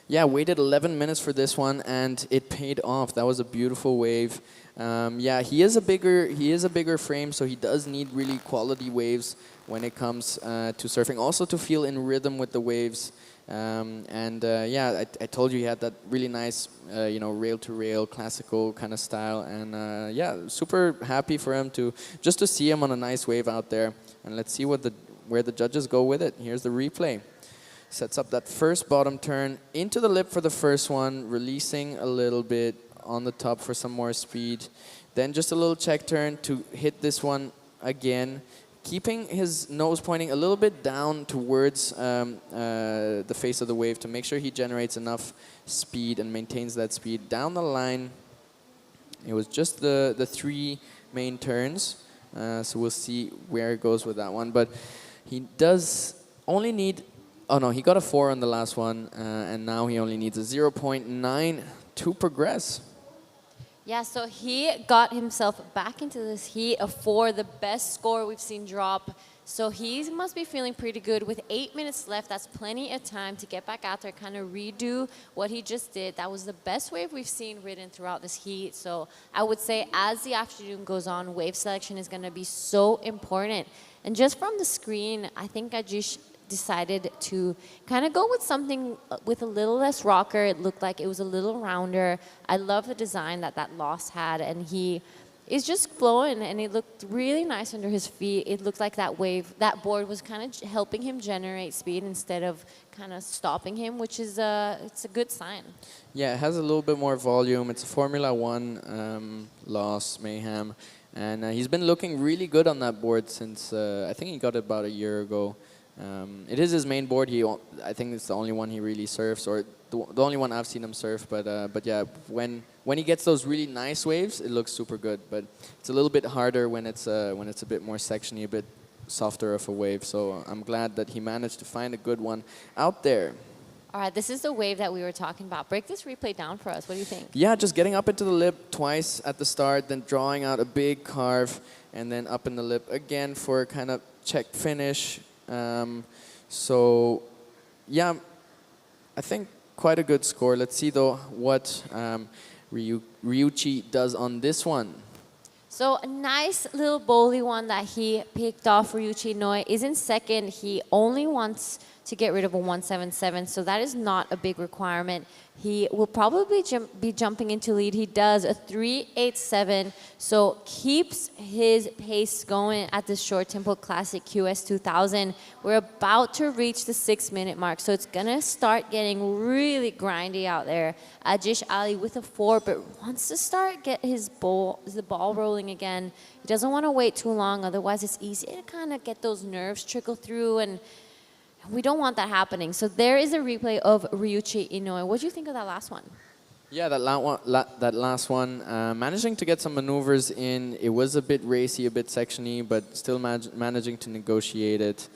Yeah, waited 11 minutes for this one, and it paid off. That was a beautiful wave. Yeah, he is a bigger frame, so he does need really quality waves when it comes to surfing. Also to feel in rhythm with the waves. Yeah, I told you he had that really nice, rail-to-rail classical kind of style, and yeah, super happy for him to see him on a nice wave out there. And let's see where the judges go with it. Here's the replay. Sets up that first bottom turn into the lip for the first one, releasing a little bit on the top for some more speed. Then just a little check turn to hit this one again, keeping his nose pointing a little bit down towards the face of the wave to make sure he generates enough speed and maintains that speed. Down the line, it was just the three main turns, so we'll see where it goes with that one. But he does only need, oh no, he got a 4 on the last one, and now he only needs a 0.9 to progress. Yeah, so he got himself back into this heat, a 4, the best score we've seen drop. So he must be feeling pretty good. With 8 minutes left, that's plenty of time to get back out there, kind of redo what he just did. That was the best wave we've seen ridden throughout this heat. So I would say as the afternoon goes on, wave selection is going to be so important. And just from the screen, I think Ajish decided to kind of go with something with a little less rocker. It looked like it was a little rounder. I love the design that Lost had, and he is just flowing, and it looked really nice under his feet. It looked like that that board was kind of helping him generate speed instead of kind of stopping him, which is it's a good sign. Yeah, it has a little bit more volume. It's a Formula One Lost Mayhem, and he's been looking really good on that board since I think he got it about a year ago. It is his main board. I think it's the only one he really surfs, or the only one I've seen him surf. But yeah, when he gets those really nice waves, it looks super good. But it's a little bit harder when it's a bit more sectiony, a bit softer of a wave. So I'm glad that he managed to find a good one out there. All right, this is the wave that we were talking about. Break this replay down for us. What do you think? Yeah, just getting up into the lip twice at the start, then drawing out a big carve, and then up in the lip again for a kind of check finish. So, yeah, I think quite a good score. Let's see though what Ryuichi does on this one. So a nice little bowly one that he picked off. Ryuichi Inoue is in second. He only wants to get rid of a 177, so that is not a big requirement. He will probably be jumping into lead. He does a 387, so keeps his pace going at the short tempo classic QS 2000. We're about to reach the 6-minute mark, so it's gonna start getting really grindy out there. Ajish Ali with a 4, but wants to start get the ball rolling again. He doesn't want to wait too long, otherwise it's easy to kind of get those nerves trickle through, and we don't want that happening. So there is a replay of Ryuichi Inoue. What do you think of that last one? Yeah, that last one, managing to get some maneuvers in. It was a bit racy, a bit sectiony, but still managing to negotiate it.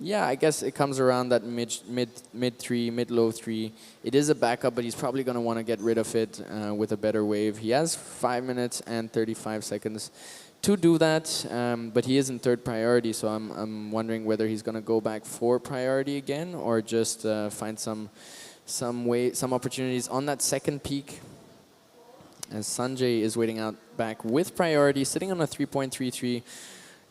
Yeah, I guess it comes around that mid three, mid-low 3. It is a backup, but he's probably going to want to get rid of it with a better wave. He has 5 minutes and 35 seconds to do that, but he is in third priority, so I'm wondering whether he's going to go back for priority again or just find some opportunities on that second peak. As Sanjay is waiting out back with priority, sitting on a 3.33.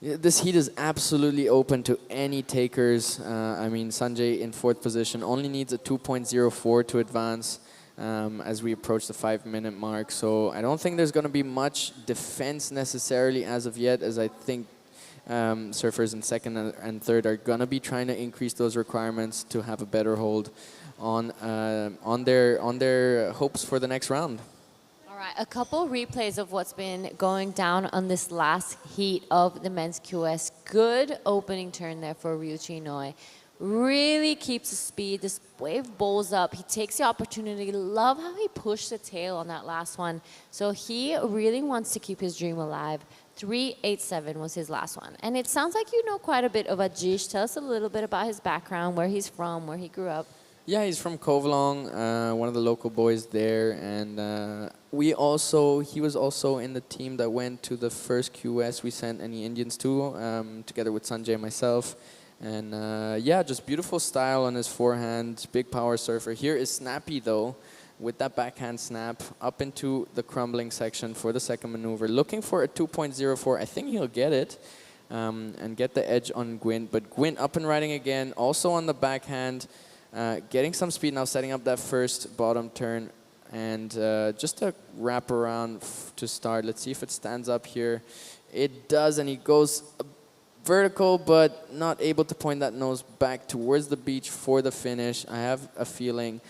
This heat is absolutely open to any takers. I mean, Sanjay in fourth position only needs a 2.04 to advance as we approach the 5-minute mark. So I don't think there's going to be much defense necessarily as of yet, as I think surfers in second and third are going to be trying to increase those requirements to have a better hold on their hopes for the next round. All right, a couple replays of what's been going down on this last heat of the men's QS. Good opening turn there for Ryuichi Inoue. Really keeps the speed. This wave bowls up. He takes the opportunity. Love how he pushed the tail on that last one. So he really wants to keep his dream alive. 387 was his last one. And it sounds like you know quite a bit of Ajish. Tell us a little bit about his background, where he's from, where he grew up. Yeah, he's from Kovalong, one of the local boys there, and he was also in the team that went to the first QS we sent any Indians to, together with Sanjay and myself. And yeah, just beautiful style on his forehand, big power surfer. Here is Snappy though, with that backhand snap up into the crumbling section for the second maneuver, looking for a 2.04. I think he'll get it and get the edge on Gwyn, but Gwyn up and riding again, also on the backhand. Getting some speed now, setting up that first bottom turn, and just a wrap around to start. Let's see if it stands up here. It does, and he goes vertical, but not able to point that nose back towards the beach for the finish. I have a feeling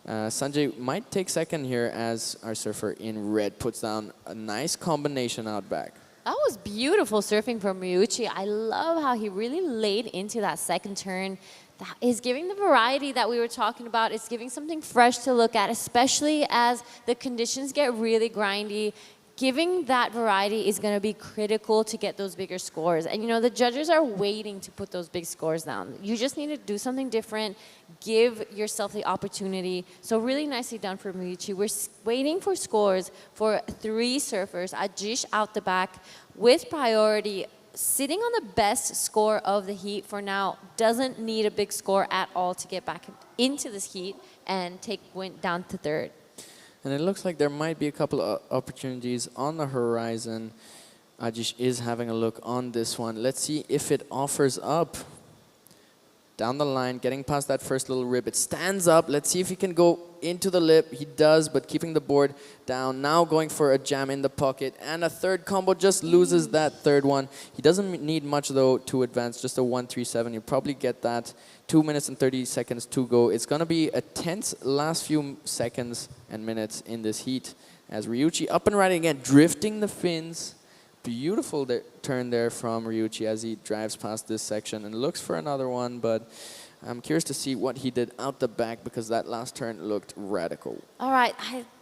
Sanjay might take second here as our surfer in red puts down a nice combination out back. That was beautiful surfing from Ryuichi. I love how he really laid into that second turn. That is giving the variety that we were talking about. It's giving something fresh to look at, especially as the conditions get really grindy. Giving that variety is going to be critical to get those bigger scores. And, you know, the judges are waiting to put those big scores down. You just need to do something different. Give yourself the opportunity. So really nicely done for Ryuichi. We're waiting for scores for 3 surfers. Ajish out the back with priority, sitting on the best score of the heat for now. Doesn't need a big score at all to get back into this heat and take Gwyn down to third. And it looks like there might be a couple of opportunities on the horizon. Ajish is having a look on this one. Let's see if it offers up. Down the line, getting past that first little rib. It stands up. Let's see if he can go into the lip. He does, but keeping the board down. Now going for a jam in the pocket. And a third combo, just loses that third one. He doesn't need much, though, to advance. Just a 1.37. You'll probably get that. 2 minutes and 30 seconds to go. It's going to be a tense last few seconds and minutes in this heat. As Ryuichi up and riding again, drifting the fins. Beautiful turn there from Ryuichi as he drives past this section and looks for another one, but I'm curious to see what he did out the back because that last turn looked radical. All right,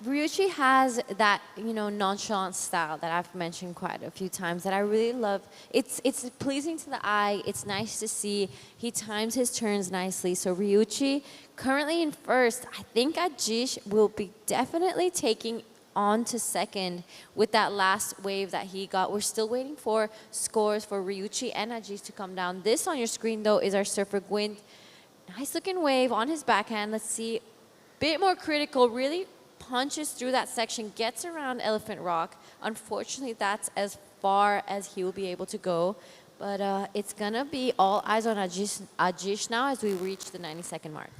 Ryuichi has that, you know, nonchalant style that I've mentioned quite a few times that I really love. It's pleasing to the eye. It's nice to see. He times his turns nicely. So Ryuichi currently in first. I think Ajish will be definitely taking on to second with that last wave that he got. We're still waiting for scores for Ryuichi and Ajis to come down. This on your screen, though, is our surfer Gwent. Nice looking wave on his backhand. Let's see. Bit more critical, really punches through that section, gets around Elephant Rock. Unfortunately, that's as far as he will be able to go. But it's going to be all eyes on Ajish now as we reach the 90-second mark.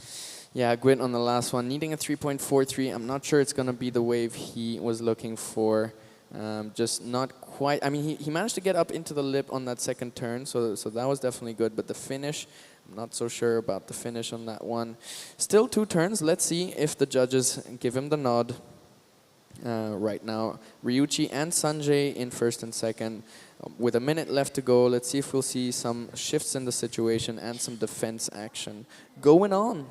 Yeah, Gwent on the last one, needing a 3.43. I'm not sure it's going to be the wave he was looking for. Just not quite. I mean, he managed to get up into the lip on that second turn, so that was definitely good. But the finish, I'm not so sure about the finish on that one. Still 2 turns. Let's see if the judges give him the nod. Right now, Ryuichi and Sanjay in first and second. With a minute left to go, let's see if we'll see some shifts in the situation and some defense action going on.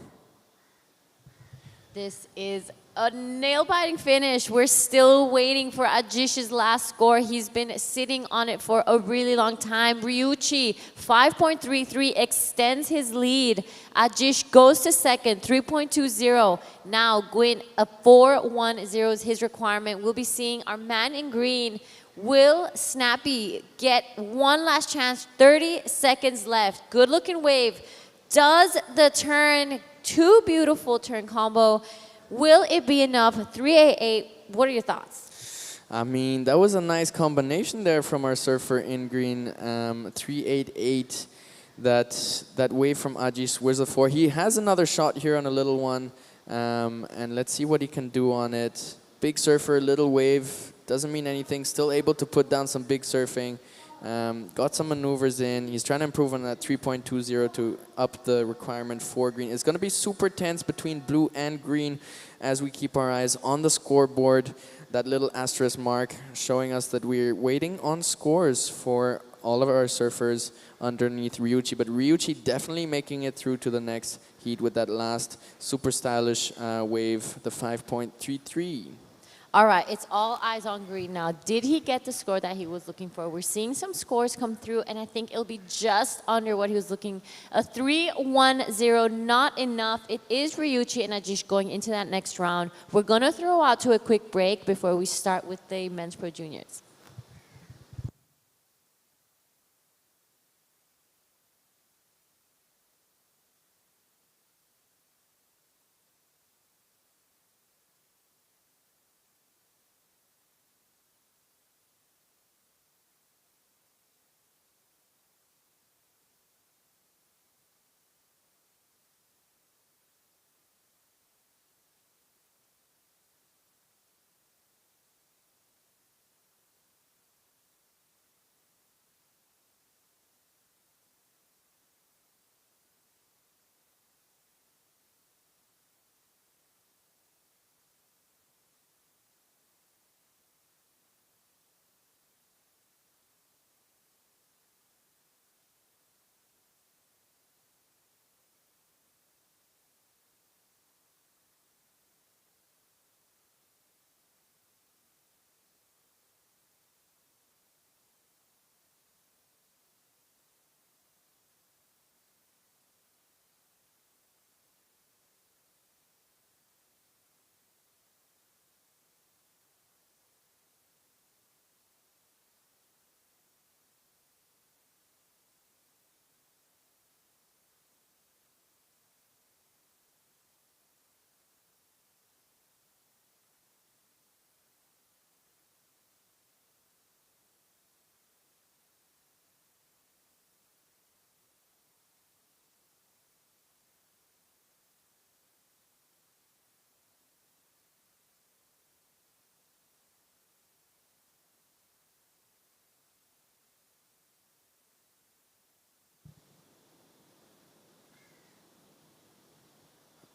This is a nail-biting finish. We're still waiting for Ajish's last score. He's been sitting on it for a really long time. Ryuichi, 5.33, extends his lead. Ajish goes to second, 3.20. Now Gwyn, a 4.10 is his requirement. We'll be seeing our man in green, Will Snappy, get one last chance, 30 seconds left. Good-looking wave. Does the turn, too beautiful turn combo. Will it be enough? 388. What are your thoughts? I mean, that was a nice combination there from our surfer in green. 388. That wave from Ajish was a 4. He has another shot here on a little one. And let's see what he can do on it. Big surfer, little wave. Doesn't mean anything. Still able to put down some big surfing. Got some maneuvers in. He's trying to improve on that 3.20 to up the requirement for green. It's going to be super tense between blue and green as we keep our eyes on the scoreboard. That little asterisk mark showing us that we're waiting on scores for all of our surfers underneath Ryuichi. But Ryuichi definitely making it through to the next heat with that last super stylish wave, the 5.33. All right, it's all eyes on green now. Did he get the score that he was looking for? We're seeing some scores come through, and I think it'll be just under what he was looking. A 3.10, not enough. It is Ryuichi and Ajish going into that next round. We're going to throw out to a quick break before we start with the Men's Pro Juniors.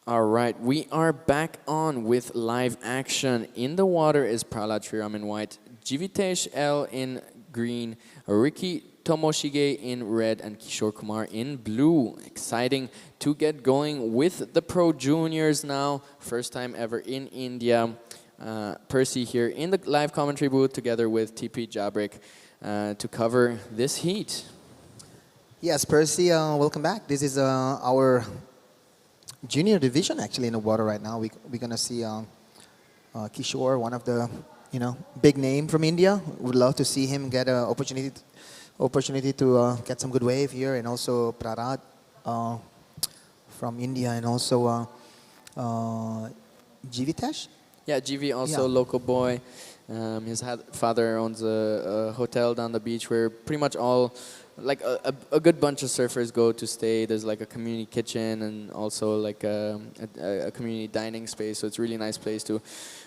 All right, we are back on with live action. In the water is Prahlad Sriram in white, Jivitesh L in green, Ricky Tomoshige in red, and Kishore Kumar in blue. Exciting to get going with the Pro Juniors now. First time ever in India. Percy here in the live commentary booth together with TP Jabrik to cover this heat. Yes, Percy, welcome back. This is our junior division actually in the water right now. We're going to see Kishore, one of the big name from India. Would love to see him get an opportunity to get some good wave here, and also Prarat from India, and also Jivitesh. Yeah, GV also Yeah. local boy. His father owns a hotel down the beach where pretty much all, like a good bunch of surfers go to stay. There's like a community kitchen and also like a community dining space. So it's a really nice place to.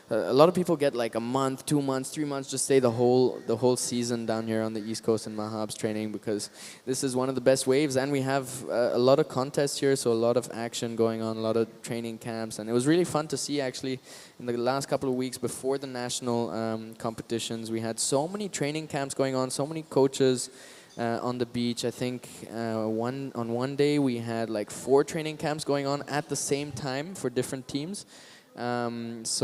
A lot of people get like a month, 2 months, 3 months, just stay the whole season down here on the East Coast in Mahab's training, because this is one of the best waves, and we have a lot of contests here, so a lot of action going on, a lot of training camps, and it was really fun to see actually in the last couple of weeks before the national competitions. We had so many training camps going on, so many coaches on the beach. I think on one day we had like 4 training camps going on at the same time for different teams. This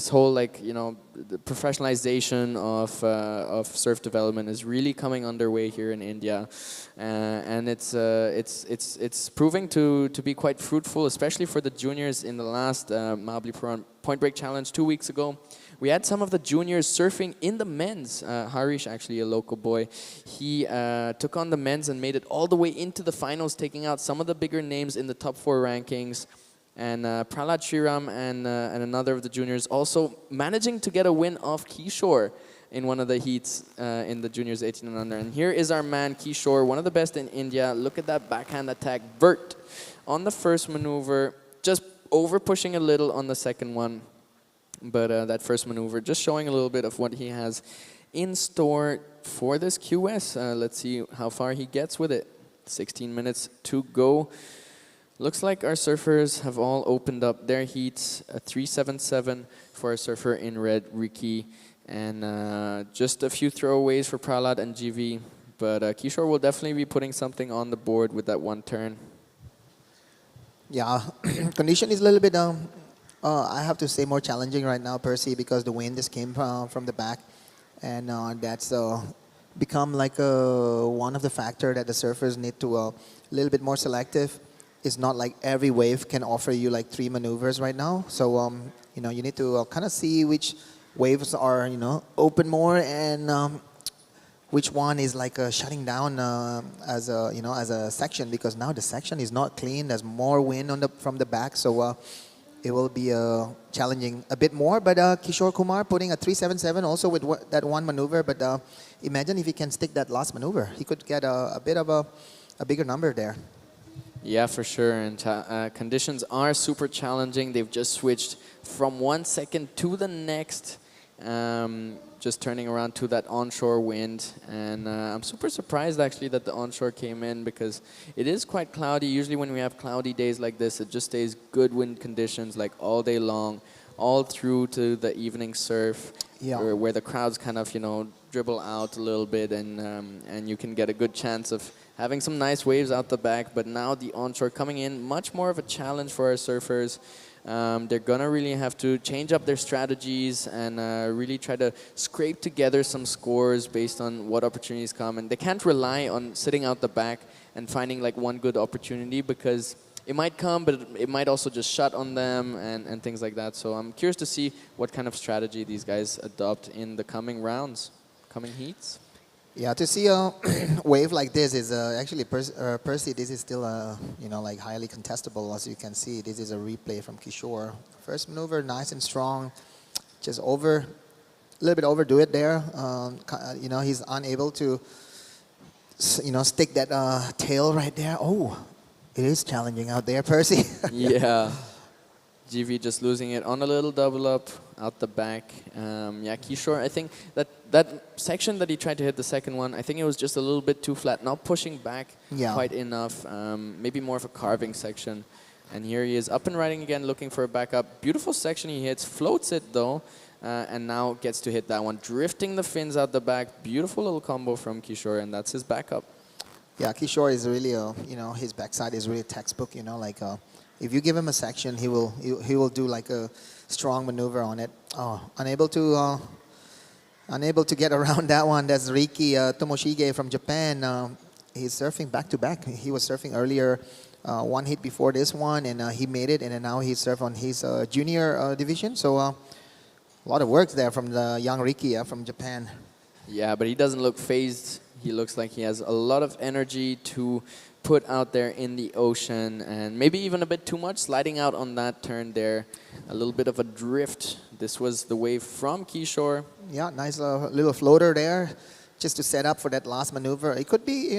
whole the professionalization of surf development is really coming underway here in India, and it's proving to be quite fruitful, especially for the juniors. In the last Mahabalipuram Point Break Challenge 2 weeks ago, we had some of the juniors surfing in the men's. Harish, actually a local boy, he took on the men's and made it all the way into the finals, taking out some of the bigger names in the top 4 rankings. And Prahlad Sriram and another of the juniors also managing to get a win off Kishore in one of the heats in the juniors 18 and under. And here is our man Kishore, one of the best in India. Look at that backhand attack. Vert on the first maneuver, just over pushing a little on the second one. But that first maneuver just showing a little bit of what he has in store for this QS. Let's see how far he gets with it. 16 minutes to go. Looks like our surfers have all opened up their heats. A 377 for a surfer in red, Ricky. And just a few throwaways for Prahlad and GV. But Kishore will definitely be putting something on the board with that one turn. Yeah, condition is a little bit, I have to say, more challenging right now, Percy, because the wind just came from the back. And that's become like one of the factors that the surfers need to a little bit more selective. It's not like every wave can offer you like 3 maneuvers right now. So, you need to kind of see which waves are, open more, and which one is like shutting down as a section, because now the section is not clean. There's more wind from the back. So it will be challenging a bit more. But Kishore Kumar putting a 377 also with that one maneuver. But imagine if he can stick that last maneuver. He could get a bit of a bigger number there. Yeah, for sure. And conditions are super challenging. They've just switched from 1 second to the next, just turning around to that onshore wind. And I'm super surprised actually that the onshore came in, because it is quite cloudy. Usually when we have cloudy days like this, it just stays good wind conditions like all day long, all through to the evening surf, where the crowds kind of, dribble out a little bit, and you can get a good chance of having some nice waves out the back. But now the onshore coming in, much more of a challenge for our surfers. They're gonna really have to change up their strategies and really try to scrape together some scores based on what opportunities come. And they can't rely on sitting out the back and finding like one good opportunity, because it might come, but it might also just shut on them and things like that. So I'm curious to see what kind of strategy these guys adopt in the coming rounds, coming heats. Yeah, to see a wave like this is actually, Percy, this is still, like highly contestable. As you can see, this is a replay from Kishore. First maneuver, nice and strong. Just a little bit overdo it there. He's unable to, stick that tail right there. Oh, it is challenging out there, Percy. Yeah. GV just losing it on a little double up out the back. Kishore, I think that section that he tried to hit, the second one, I think it was just a little bit too flat, not pushing back quite enough. Maybe more of a carving section. And here he is up and riding again, looking for a backup. Beautiful section he hits, floats it though, and now gets to hit that one, drifting the fins out the back. Beautiful little combo from Kishore, and that's his backup. Yeah, Kishore is really, his backside is really textbook, if you give him a section, he will do like a strong maneuver on it. Oh, unable to get around that one. That's Riki Tomoshige from Japan. He's surfing back to back. He was surfing earlier one hit before this one, and he made it, and then now he served on his junior division. So a lot of work there from the young Ricky from Japan. Yeah, but he doesn't look phased. He looks like he has a lot of energy to put out there in the ocean, and maybe even a bit too much, sliding out on that turn there. A little bit of a drift. This was the wave from Kishore. Yeah, nice little floater there, just to set up for that last maneuver. It could be,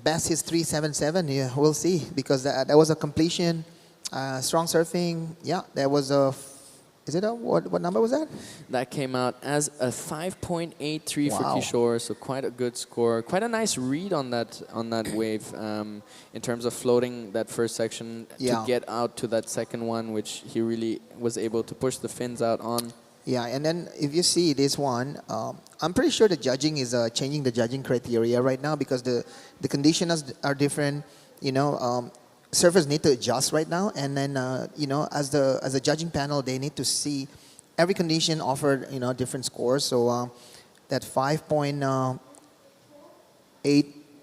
best his 377. Yeah, we'll see, because that was a completion. Strong surfing. Yeah, there was a. Is it a what number was that? That came out as a 5.83 for Wow. Kishore, so quite a good score. Quite a nice read on that wave in terms of floating that first section Yeah. to get out to that second one, which he really was able to push the fins out on. Yeah, and then if you see this one, I'm pretty sure the judging is changing the judging criteria right now, because the conditions are different. Surfers need to adjust right now, and then as a judging panel, they need to see every condition offered different scores. So that 5.8,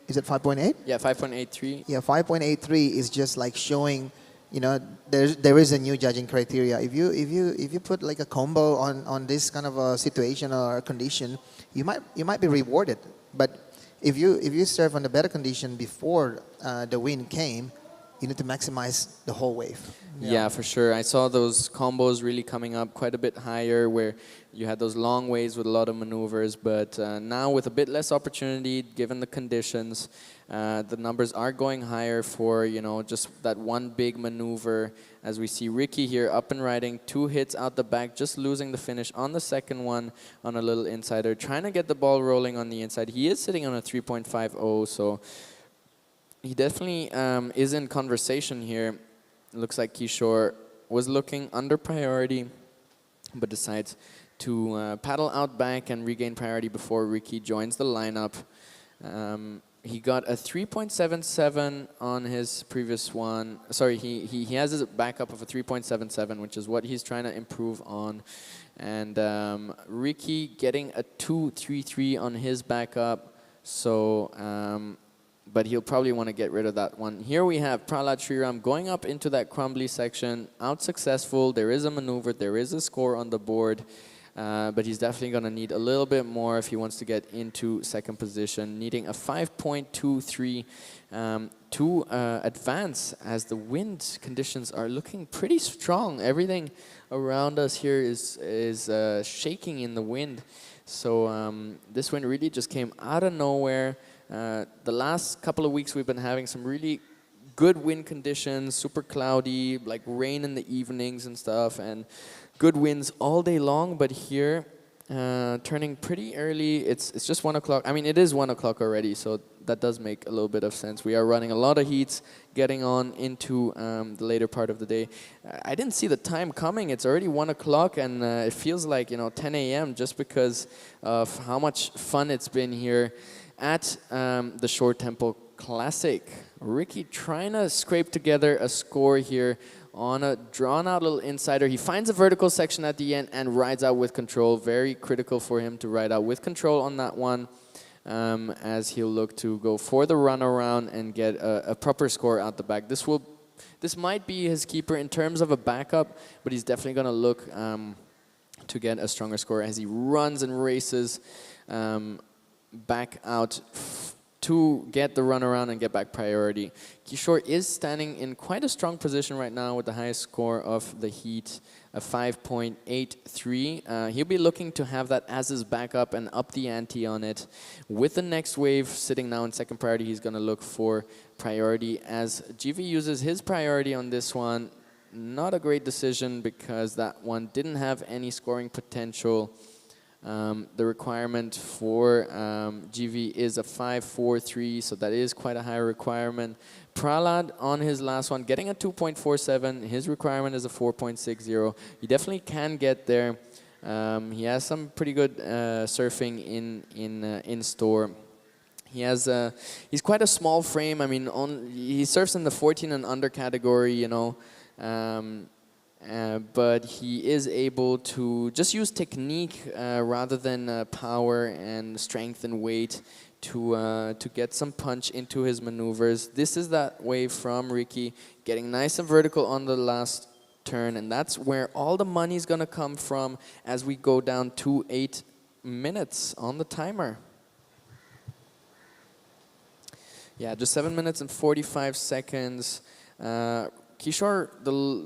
is it 5.8? Yeah, 5.83. Yeah, 5.83 is just like showing, there is a new judging criteria. If you put like a combo on this kind of a situation or condition, you might be rewarded. But if you serve on the better condition before the wind came, you need to maximize the whole wave. Yeah, for sure. I saw those combos really coming up quite a bit higher, where you had those long waves with a lot of maneuvers. But now with a bit less opportunity, given the conditions, the numbers are going higher for, just that one big maneuver. As we see Ricky here up and riding, 2 hits out the back, just losing the finish on the second one on a little insider, trying to get the ball rolling on the inside. He is sitting on a 3.50, so he definitely is in conversation here. Looks like Kishore was looking under priority, but decides to paddle out back and regain priority before Ricky joins the lineup. He got a 3.77 on his previous one. Sorry, he has his backup of a 3.77, which is what he's trying to improve on. And Ricky getting a 2.33 on his backup. So, but he'll probably want to get rid of that one. Here we have Prahlad Sriram going up into that crumbly section, out successful. There is a maneuver, there is a score on the board, but he's definitely going to need a little bit more if he wants to get into second position, needing a 5.23 to advance, as the wind conditions are looking pretty strong. Everything around us here is shaking in the wind. So this wind really just came out of nowhere. The last couple of weeks we've been having some really good wind conditions, super cloudy, like rain in the evenings and stuff, and good winds all day long. But here, turning pretty early, it's just 1 o'clock. I mean, it is 1 o'clock already, so that does make a little bit of sense. We are running a lot of heats, getting on into the later part of the day. I didn't see the time coming. It's already 1 o'clock, and it feels like 10 a.m. just because of how much fun it's been here at the Short Temple Classic. Ricky trying to scrape together a score here on a drawn-out little insider. He finds a vertical section at the end and rides out with control. Very critical for him to ride out with control on that one, as he'll look to go for the runaround and get a proper score out the back. This might be his keeper in terms of a backup, but he's definitely going to look to get a stronger score as he runs and races back out to get the runaround and get back priority. Kishore is standing in quite a strong position right now with the highest score of the heat, a 5.83. He'll be looking to have that as his backup and up the ante on it. With the next wave sitting now in second priority, he's going to look for priority as GV uses his priority on this one. Not a great decision because that one didn't have any scoring potential. The requirement for GV is a 5.43, so that is quite a high requirement. Prahlad on his last one getting a 2.47. His requirement is a 4.60. He definitely can get there. He has some pretty good surfing in store. He's quite a small frame. I mean, he surfs in the 14 and under category. but he is able to just use technique rather than power and strength and weight to get some punch into his maneuvers. This is that wave from Ricky, getting nice and vertical on the last turn, and that's where all the money is going to come from as we go down to 8 minutes on the timer. Yeah, just 7 minutes and 45 seconds. Kishore,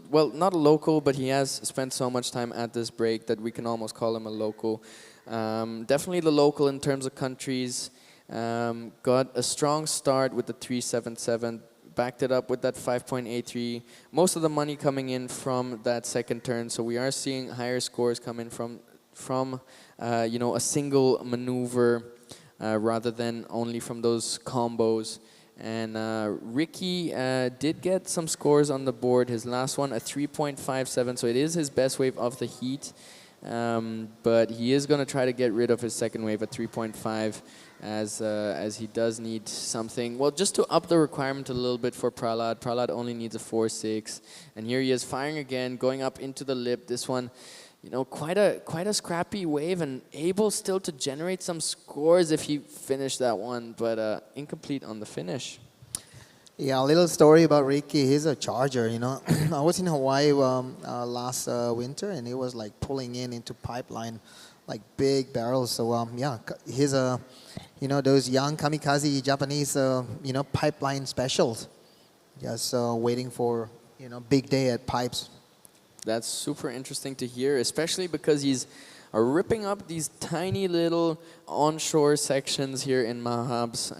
well, not a local, but he has spent so much time at this break that we can almost call him a local. Definitely the local in terms of countries. Got a strong start with the 377, backed it up with that 5.83. Most of the money coming in from that second turn, so we are seeing higher scores come in from you know, a single maneuver rather than only from those combos. And Ricky did get some scores on the board. His last one, a 3.57, so it is his best wave of the heat. But he is going to try to get rid of his second wave at 3.5 as he does need something. Well, just to up the requirement a little bit for Prahlad. Prahlad only needs a 4.6. And here he is firing again, going up into the lip. This one, you know, quite a scrappy wave and able still to generate some scores if he finished that one, but incomplete on the finish. Yeah, a little story about Ricky. He's a charger, you know. I was in Hawaii last winter, and he was like pulling into pipeline, like big barrels. So yeah, he's a, you know, those young kamikaze Japanese, you know, pipeline specials. Just waiting for, you know, big day at pipes. That's super interesting to hear, especially because he's ripping up these tiny little onshore sections here in Mahabs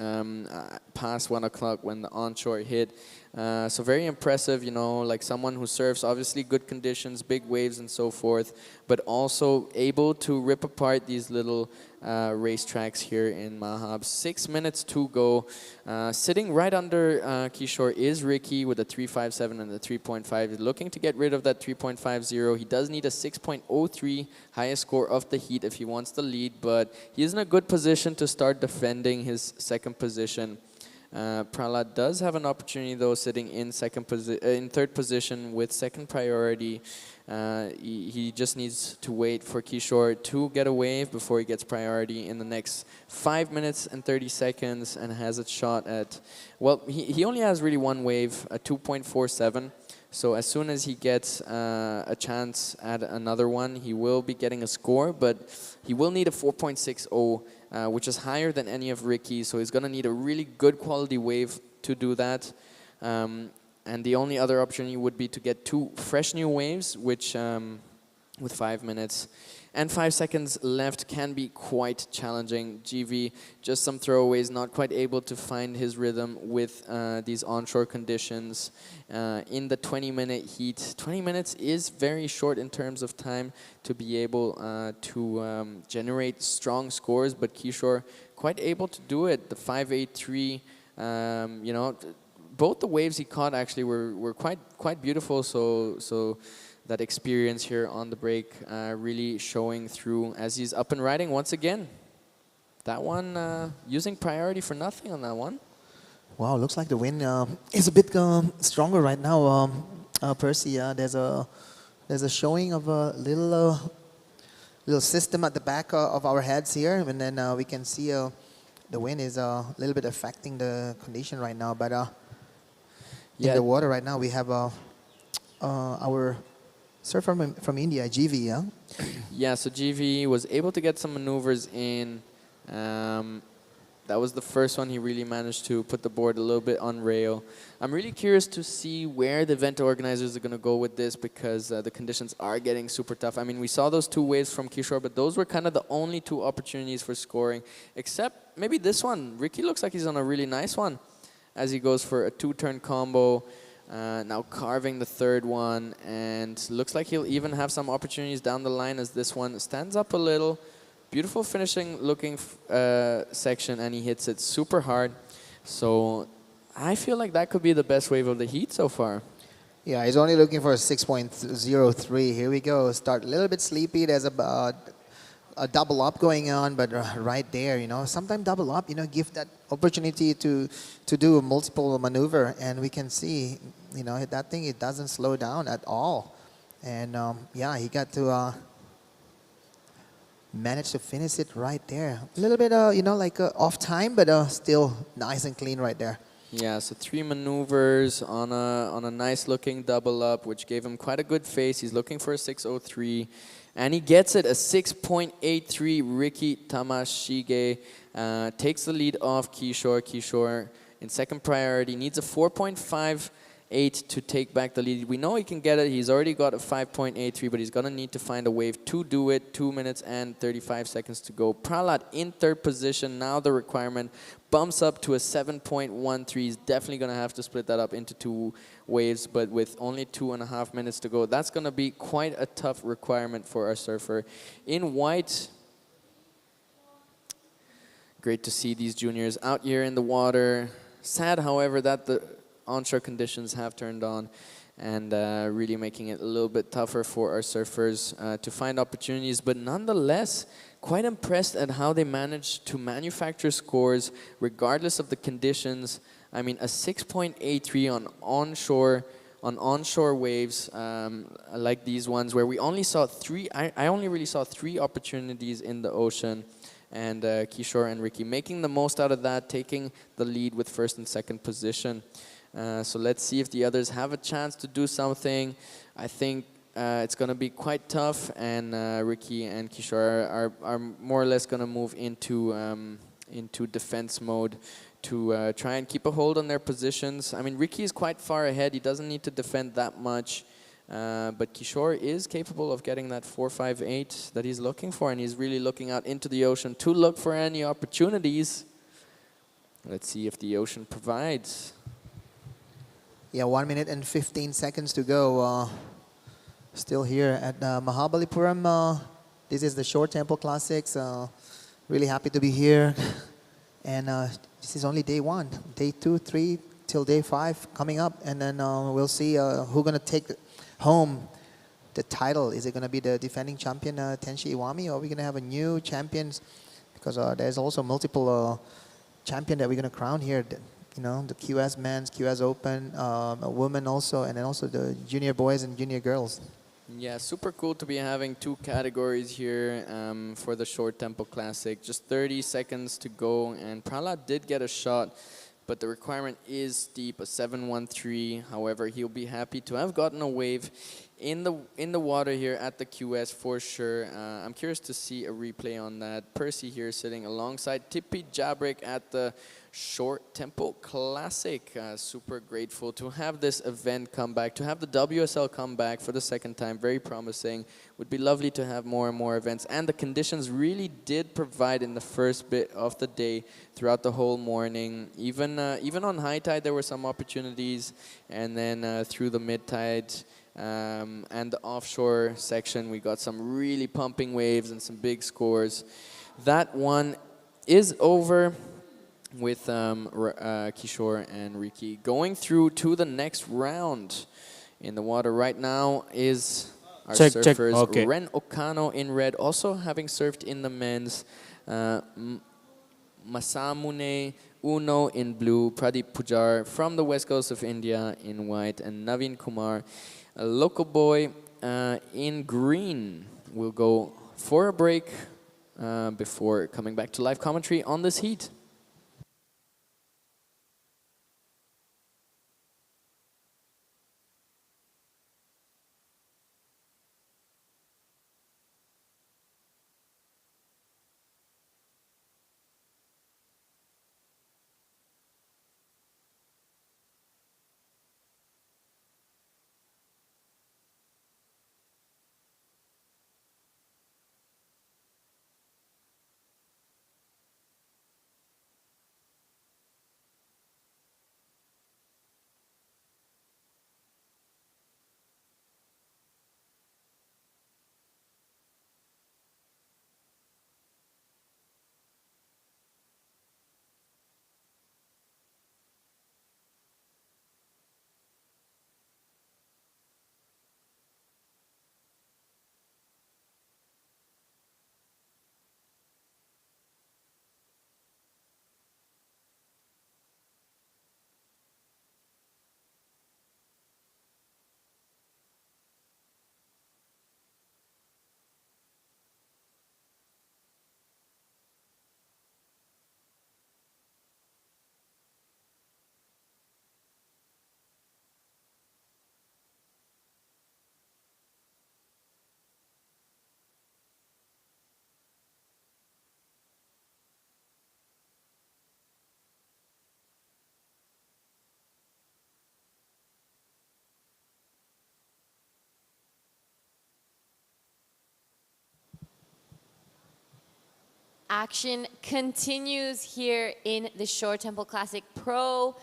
past 1 o'clock when the onshore hit. So very impressive, you know, like someone who surfs obviously good conditions, big waves and so forth, but also able to rip apart these little racetracks here in Mahabs. 6 minutes to go. Sitting right under Kishore is Ricky with a 3.57 and a 3.5. He's looking to get rid of that 3.50. He does need a 6.03 highest score of the heat if he wants the lead, but he is in a good position to start defending his second position. Prahlad does have an opportunity though, sitting in third position with second priority. He just needs to wait for Kishore to get a wave before he gets priority in the next 5 minutes and 30 seconds and has a shot at, well, he only has really one wave, a 2.47. So as soon as he gets a chance at another one, he will be getting a score, but he will need a 4.60, which is higher than any of Ricky's. So he's going to need a really good quality wave to do that. And the only other option would be to get 2 fresh new waves, which with 5 minutes and 5 seconds left can be quite challenging. GV, just some throwaways, not quite able to find his rhythm with these onshore conditions. In the 20-minute heat, 20 minutes is very short in terms of time to be able to generate strong scores, but Kishore quite able to do it. The 5.83, you know, both the waves he caught actually were quite beautiful. So that experience here on the break really showing through as he's up and riding once again. That one using priority for nothing on that one. Wow, looks like the wind is a bit stronger right now, Percy. There's a showing of a little system at the back of our heads here, and then we can see the wind is a little bit affecting the condition right now. But in the water right now, we have our surfer from India, GV, yeah? Yeah, so GV was able to get some maneuvers in. That was the first one he really managed to put the board a little bit on rail. I'm really curious to see where the event organizers are going to go with this because the conditions are getting super tough. I mean, we saw those 2 waves from Kishore, but those were kind of the only 2 opportunities for scoring, except maybe this one. Ricky looks like he's on a really nice one as he goes for a 2-turn combo. Now carving the 3rd one, and looks like he'll even have some opportunities down the line as this one stands up a little. Beautiful finishing looking section, and he hits it super hard. So I feel like that could be the best wave of the heat so far. Yeah, he's only looking for a 6.03. Here we go. Start a little bit sleepy. There's a double up going on, but right there, you know, sometimes double up, you know, give that opportunity to do a multiple maneuver, and we can see, you know, that thing, it doesn't slow down at all. And yeah, he got to manage to finish it right there. A little bit, like off time, but still nice and clean right there. Yeah, so 3 maneuvers on a nice looking double up, which gave him quite a good face. He's looking for a 6:03, and he gets it, a 6.83. Ricky Tamashige takes the lead off Kishore. Kishore in second priority needs a 4.58 to take back the lead. We know he can get it. He's already got a 5.83, but he's gonna need to find a wave to do it. 2 minutes and 35 seconds to go. Prahlad in third position. Now the requirement bumps up to a 7.13. He's definitely going to have to split that up into 2 waves, but with only 2.5 minutes to go, that's going to be quite a tough requirement for our surfer. In white, great to see these juniors out here in the water. Sad, however, that the onshore conditions have turned on and really making it a little bit tougher for our surfers to find opportunities, but nonetheless, quite impressed at how they managed to manufacture scores regardless of the conditions. I mean, a 6.83 on onshore waves like these ones, where we only saw 3. I only really saw 3 opportunities in the ocean, and Kishore and Ricky making the most out of that, taking the lead with first and second position. So let's see if the others have a chance to do something. I think it's going to be quite tough, and Ricky and Kishore are more or less going to move into defense mode to try and keep a hold on their positions. I mean, Ricky is quite far ahead. He doesn't need to defend that much, but Kishore is capable of getting that 4.58 that he's looking for, and he's really looking out into the ocean to look for any opportunities. Let's see if the ocean provides. Yeah, 1 minute and 15 seconds to go. Still here at Mahabalipuram. This is the Short Tempo Classics. Really happy to be here. And this is only day 1. Day 2, 3, till day 5 coming up. And then we'll see who's going to take home the title. Is it going to be the defending champion, Tenshi Iwami, or are we going to have a new champions? Because there's also multiple champion that we're going to crown here. The QS men's, QS open, a woman also, and then also the junior boys and junior girls. Yeah, super cool to be having 2 categories here for the Short Tempo Classic. Just 30 seconds to go, and Prahlad did get a shot, but the requirement is steep, a 7.13. However, he'll be happy to have gotten a wave in the water here at the QS for sure. I'm curious to see a replay on that. Percy here sitting alongside Tippy Jabrick at the Short Tempo Classic. Super grateful to have this event come back, to have the WSL come back for the second time. Very promising. Would be lovely to have more and more events. And the conditions really did provide in the first bit of the day throughout the whole morning. Even on high tide, there were some opportunities. And then through the mid tide and the offshore section, we got some really pumping waves and some big scores. That one is over with Kishore and Ricky going through to the next round. In the water right now is our surfers. Okay. Ren Okano in red, also having surfed in the men's. Masamune Uno in blue, Pradeep Pujar from the west coast of India in white, and Naveen Kumar, a local boy, in green. We'll go for a break before coming back to live commentary on this heat. action continues here in the Shore Temple Classic Pro.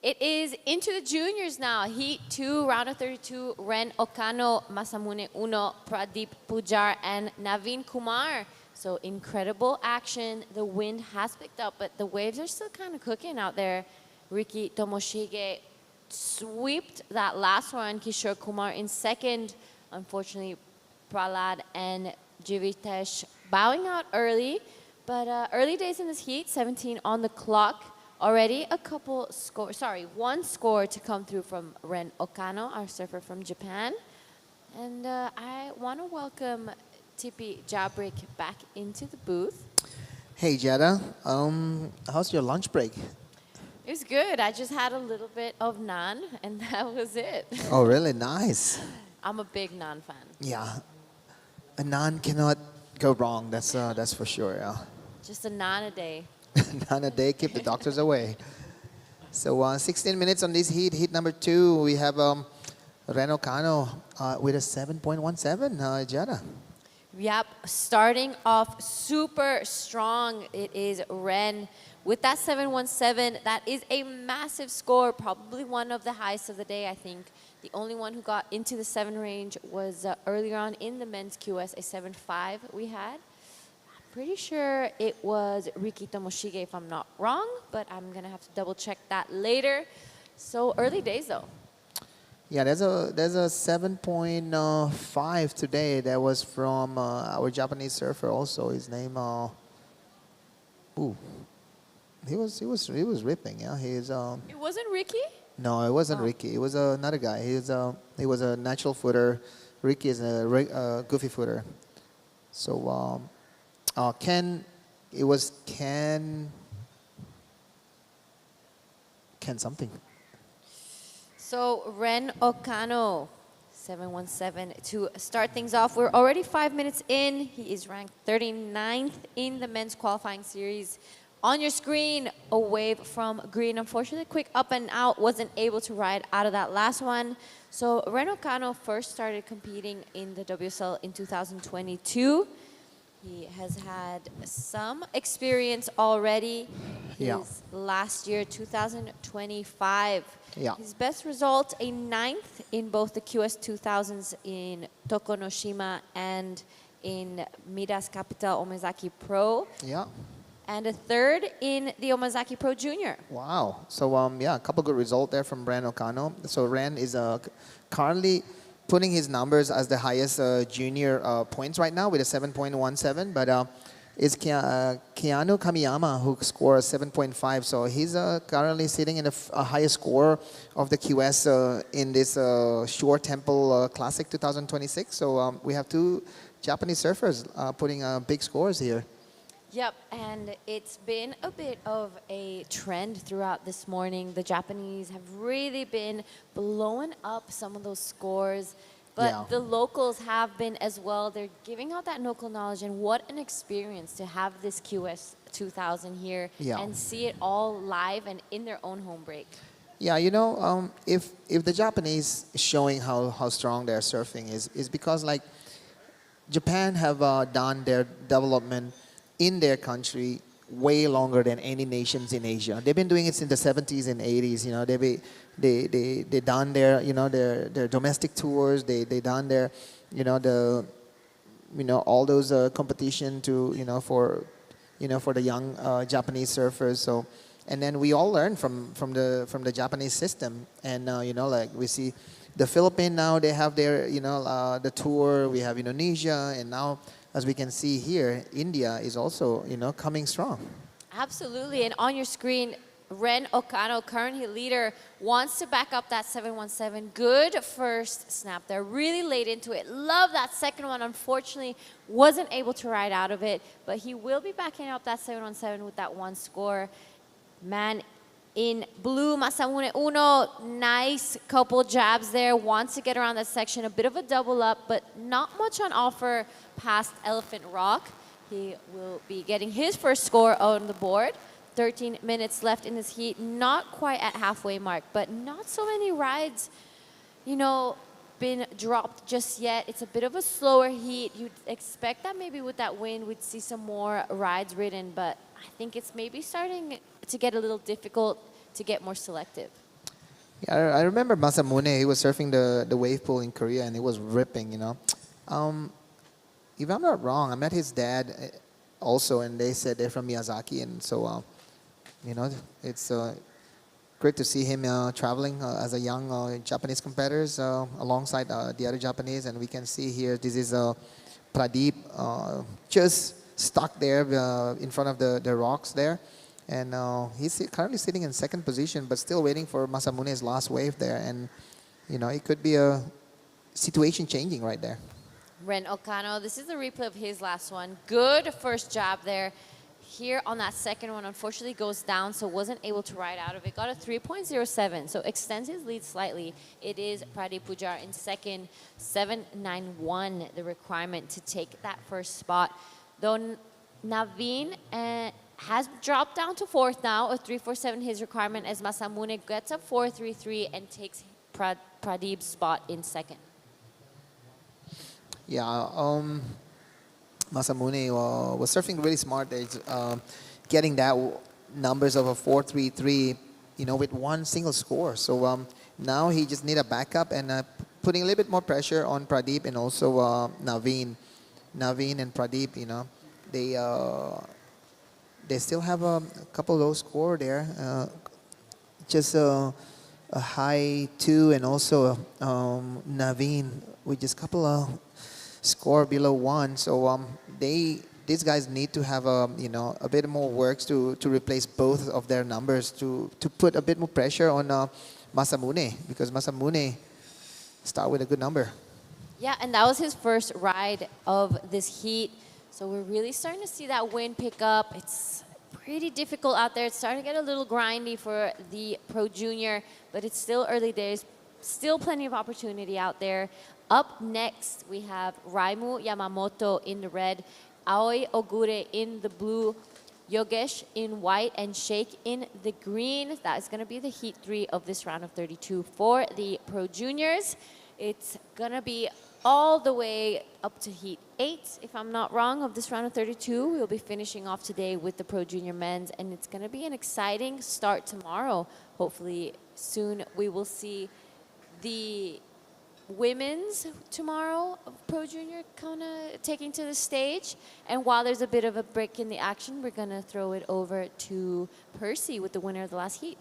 It is into the juniors now. Heat 2, round of 32, Ren Okano, Masamune Uno, Pradeep Pujar, and Naveen Kumar. So incredible action. The wind has picked up, but the waves are still kind of cooking out there. Riki Tomoshige swept that last one. Kishore Kumar in second. Unfortunately, Prahlad and Jivitesh bowing out early. But early days in this heat, 17 on the clock. Already one score to come through from Ren Okano, our surfer from Japan. And I want to welcome Tipi Jabrik back into the booth. Hey, Jada. How's your lunch break? It was good. I just had a little bit of naan, and that was it. Oh, really? Nice. I'm a big naan fan. Yeah. A naan cannot go wrong. That's for sure. Yeah. Just a naan a day. Naan a day, keep the doctors away. So 16 minutes on this heat. Heat number 2, we have Ren Okano with a 7.17. Jada. Yep, starting off super strong. It is Ren with that 7.17. That is a massive score, probably one of the highest of the day, I think. The only one who got into the 7 range was earlier on in the men's QS, a 7.5 we had. I'm pretty sure it was Riki Tomoshige, if I'm not wrong, but I'm going to have to double check that later. So early days, though. Yeah, there's a 7.5 today. That was from our Japanese surfer also. His name, he was ripping. Yeah, he's. It wasn't Ricky? No, it wasn't Ricky. It was another guy. He was a natural footer. Ricky is a goofy footer. So Ken, it was Ken something. So Ren Okano, 7.17 to start things off. We're already 5 minutes in. He is ranked 39th in the men's qualifying series. On your screen, a wave from green. Unfortunately, quick up and out, wasn't able to ride out of that last one. So Ren Okano first started competing in the WSL in 2022. He has had some experience already. Yeah. His last year, 2025. Yeah. His best result, a 9th in both the QS 2000s in Tokonoshima and in Midas Capital Omezaki Pro. Yeah. And a 3rd in the Omezaki Pro Junior. Wow. So a couple good results there from Ren Okano. So Ren is currently putting his numbers as the highest junior points right now with a 7.17. But it's Keanu Kamiyama who scored a 7.5. So he's currently sitting in the highest score of the QS in this Shore Temple Classic 2026. So we have 2 Japanese surfers putting big scores here. Yep, and it's been a bit of a trend throughout this morning. The Japanese have really been blowing up some of those scores, but the locals have been as well. They're giving out that local knowledge, and what an experience to have this QS 2000 here and see it all live and in their own home break. Yeah, if the Japanese is showing how strong their surfing is because like Japan have done their development in their country way longer than any nations in Asia. They've been doing it since the 70s and 80s. They done their their domestic tours. They done their all those competition to for the young Japanese surfers. So and then we all learn from the Japanese system. And like we see the Philippines now, they have their the tour. We have Indonesia, and now, as we can see here, India is also, coming strong. Absolutely. And on your screen, Ren Okano, currently leader, wants to back up that 7.17. Good first snap there. Really laid into it. Love that second one. Unfortunately, wasn't able to ride out of it. But he will be backing up that 7.17 with that one score. Man in blue, Masamune Uno, nice couple jabs there. Wants to get around that section. A bit of a double up, but not much on offer past Elephant Rock. He will be getting his first score on the board. 13 minutes left in this heat. Not quite at halfway mark, but not so many rides. been dropped just yet. It's a bit of a slower heat. You'd expect that maybe with that wind we'd see some more rides ridden, but I think it's maybe starting to get a little difficult to get more selective. Yeah, I remember Masamune. He was surfing the wave pool in Korea, and it was ripping. If I'm not wrong, I met his dad also, and they said they're from Miyazaki, and so it's great to see him traveling as a young Japanese competitors alongside the other Japanese, and we can see here this is Pradeep just stuck there in front of the rocks there. And he's currently sitting in second position, but still waiting for Masamune's last wave there. And, it could be a situation changing right there. Ren Okano, this is the replay of his last one. Good first job there. Here on that second one, unfortunately goes down, so wasn't able to ride out of it. Got a 3.07, so extends his lead slightly. It is Pradeep Pujar in second, 7.91, the requirement to take that first spot. Though Naveen has dropped down to fourth now, a 3.47 his requirement, as Masamune gets a 4.33 and takes Pradeep's spot in second. Yeah, Masamune was surfing really smart there, getting that numbers of a 4.33, with one single score. So now he just need a backup and putting a little bit more pressure on Pradeep and also Naveen. Naveen and Pradeep, they still have a couple low score there. Just a high 2 and also Naveen with just a couple of score below 1. So these guys need to have a bit more works to replace both of their numbers to put a bit more pressure on Masamune, because Masamune start with a good number. Yeah, and that was his first ride of this heat. So we're really starting to see that wind pick up. It's pretty difficult out there. It's starting to get a little grindy for the Pro Junior, but it's still early days. Still plenty of opportunity out there. Up next, we have Raimu Yamamoto in the red, Aoi Ogure in the blue, Yogesh in white, and Sheikh in the green. That is going to be the heat 3 of this round of 32 for the Pro Juniors. It's going to be all the way up to heat 8, if I'm not wrong, of this round of 32. We'll be finishing off today with the Pro Junior men's, and it's going to be an exciting start tomorrow. Hopefully soon we will see the women's tomorrow Pro Junior kind of taking to the stage. And while there's a bit of a break in the action, we're going to throw it over to Percy with the winner of the last heat.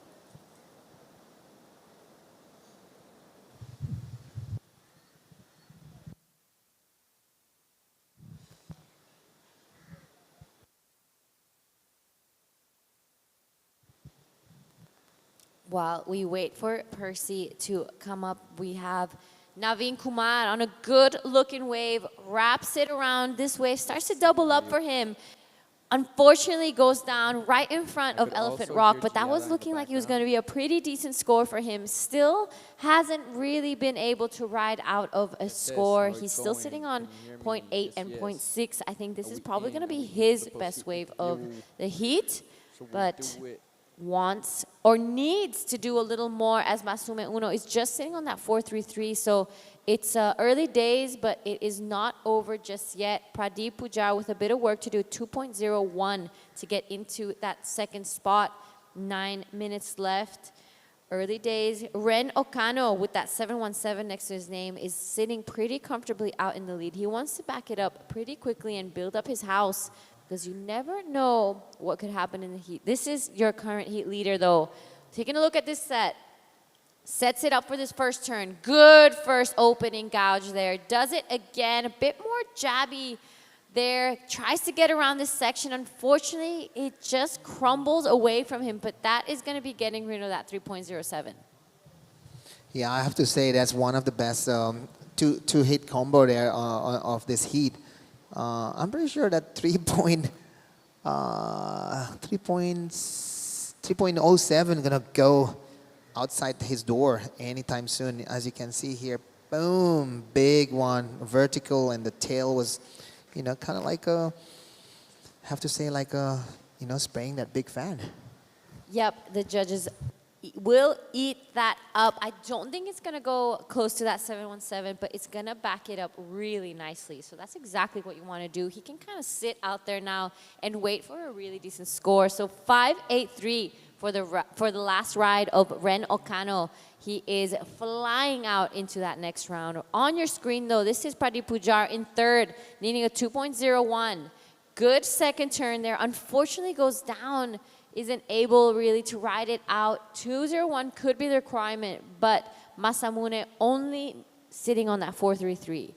While we wait for Percy to come up, we have Naveen Kumar on a good-looking wave, wraps it around this wave, starts to double up for him. Unfortunately, goes down right in front of Elephant Rock, but that was looking like it was going to be a pretty decent score for him. Still hasn't really been able to ride out of a score. He's still sitting on 0.8 and 0.6. I think this is probably going to be his best wave of the heat, but wants or needs to do a little more, as Masume Uno is just sitting on that 4.33. So it's early days, but it is not over just yet. Pradeep Pujar with a bit of work to do, 2.01 to get into that second spot. 9 minutes left. Early days. Ren Okano with that 717 next to his name is sitting pretty comfortably out in the lead. He wants to back it up pretty quickly and build up his house, because you never know what could happen in the heat. This is your current heat leader, though. Taking a look at this set. Sets it up for this first turn. Good first opening gouge there. Does it again. A bit more jabby there. Tries to get around this section. Unfortunately, it just crumbles away from him, but that is going to be getting rid of that 3.07. Yeah, I have to say that's one of the best two-hit combo there of this heat. I'm pretty sure that 3.07 gonna go outside his door anytime soon. As you can see here, boom, big one, vertical, and the tail was, kind of like spraying that big fan. Yep, the judges will eat that up. I don't think it's going to go close to that 717, but it's going to back it up really nicely. So that's exactly what you want to do. He can kind of sit out there now and wait for a really decent score. So 583 for the last ride of Ren Okano. He is flying out into that next round. On your screen, though, this is Pradeep Pujar in third, needing a 2.01. Good second turn there. Unfortunately, goes down. Isn't able really to ride it out. 201 could be the requirement, but Masamune only sitting on that 433.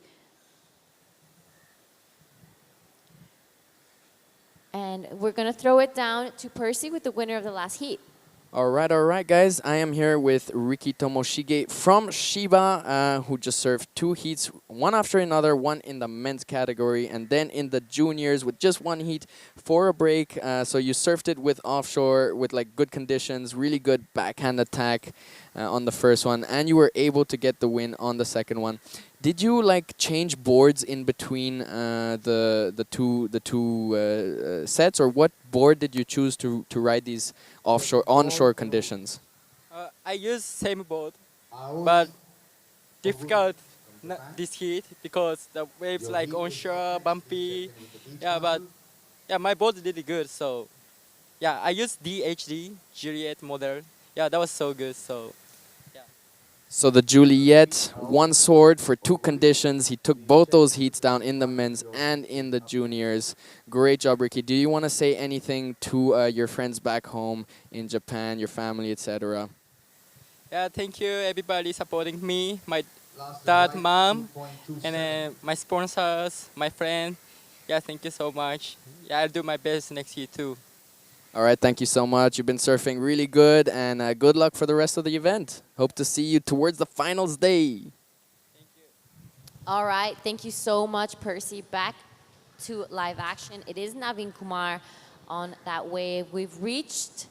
And we're going to throw it down to Percy with the winner of the last heat. All right, guys. I am here with Riki Tomoshige from Shiba, who just served 2 heats, one after another, one in the men's category, and then in the juniors with just 1 heat for a break. So you surfed it with offshore, with like good conditions, really good backhand attack on the first one, and you were able to get the win on the second one. Did you like change boards in between the two sets, or what board did you choose to ride these onshore conditions? I use same board, but difficult this heat because the waves like onshore, bumpy. Yeah, but yeah, my board did good. So yeah, I used DHD Juliet model. Yeah, that was so good. So. So the Juliet, 1 sword for 2 conditions. He took both those heats down in the men's and in the juniors. Great job, Ricky. Do you want to say anything to your friends back home in Japan, your family, etc.? Yeah, thank you everybody supporting me, my dad, mom, and then my sponsors, my friend. Yeah, thank you so much. Yeah, I'll do my best next year too. All right, thank you so much. You've been surfing really good, and good luck for the rest of the event. Hope to see you towards the finals day. Thank you. All right, thank you so much, Percy. Back to live action. It is Naveen Kumar on that wave. We've reached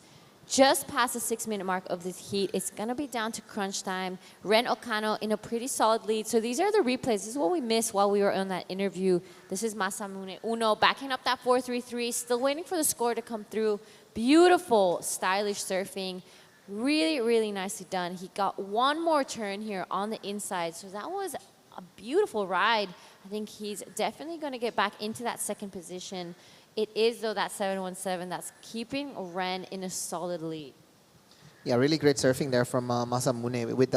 just past the 6-minute mark of this heat. It's going to be down to crunch time. Ren Okano in a pretty solid lead. So these are the replays. This is what we missed while we were on that interview. This is Masamune Uno backing up that 433, still waiting for the score to come through. Beautiful, stylish surfing. Really, really nicely done. He got 1 more turn here on the inside. So that was a beautiful ride. I think he's definitely going to get back into that second position. It is, though, that 717 that's keeping Ren in a solid lead. Yeah, really great surfing there from Masamune. With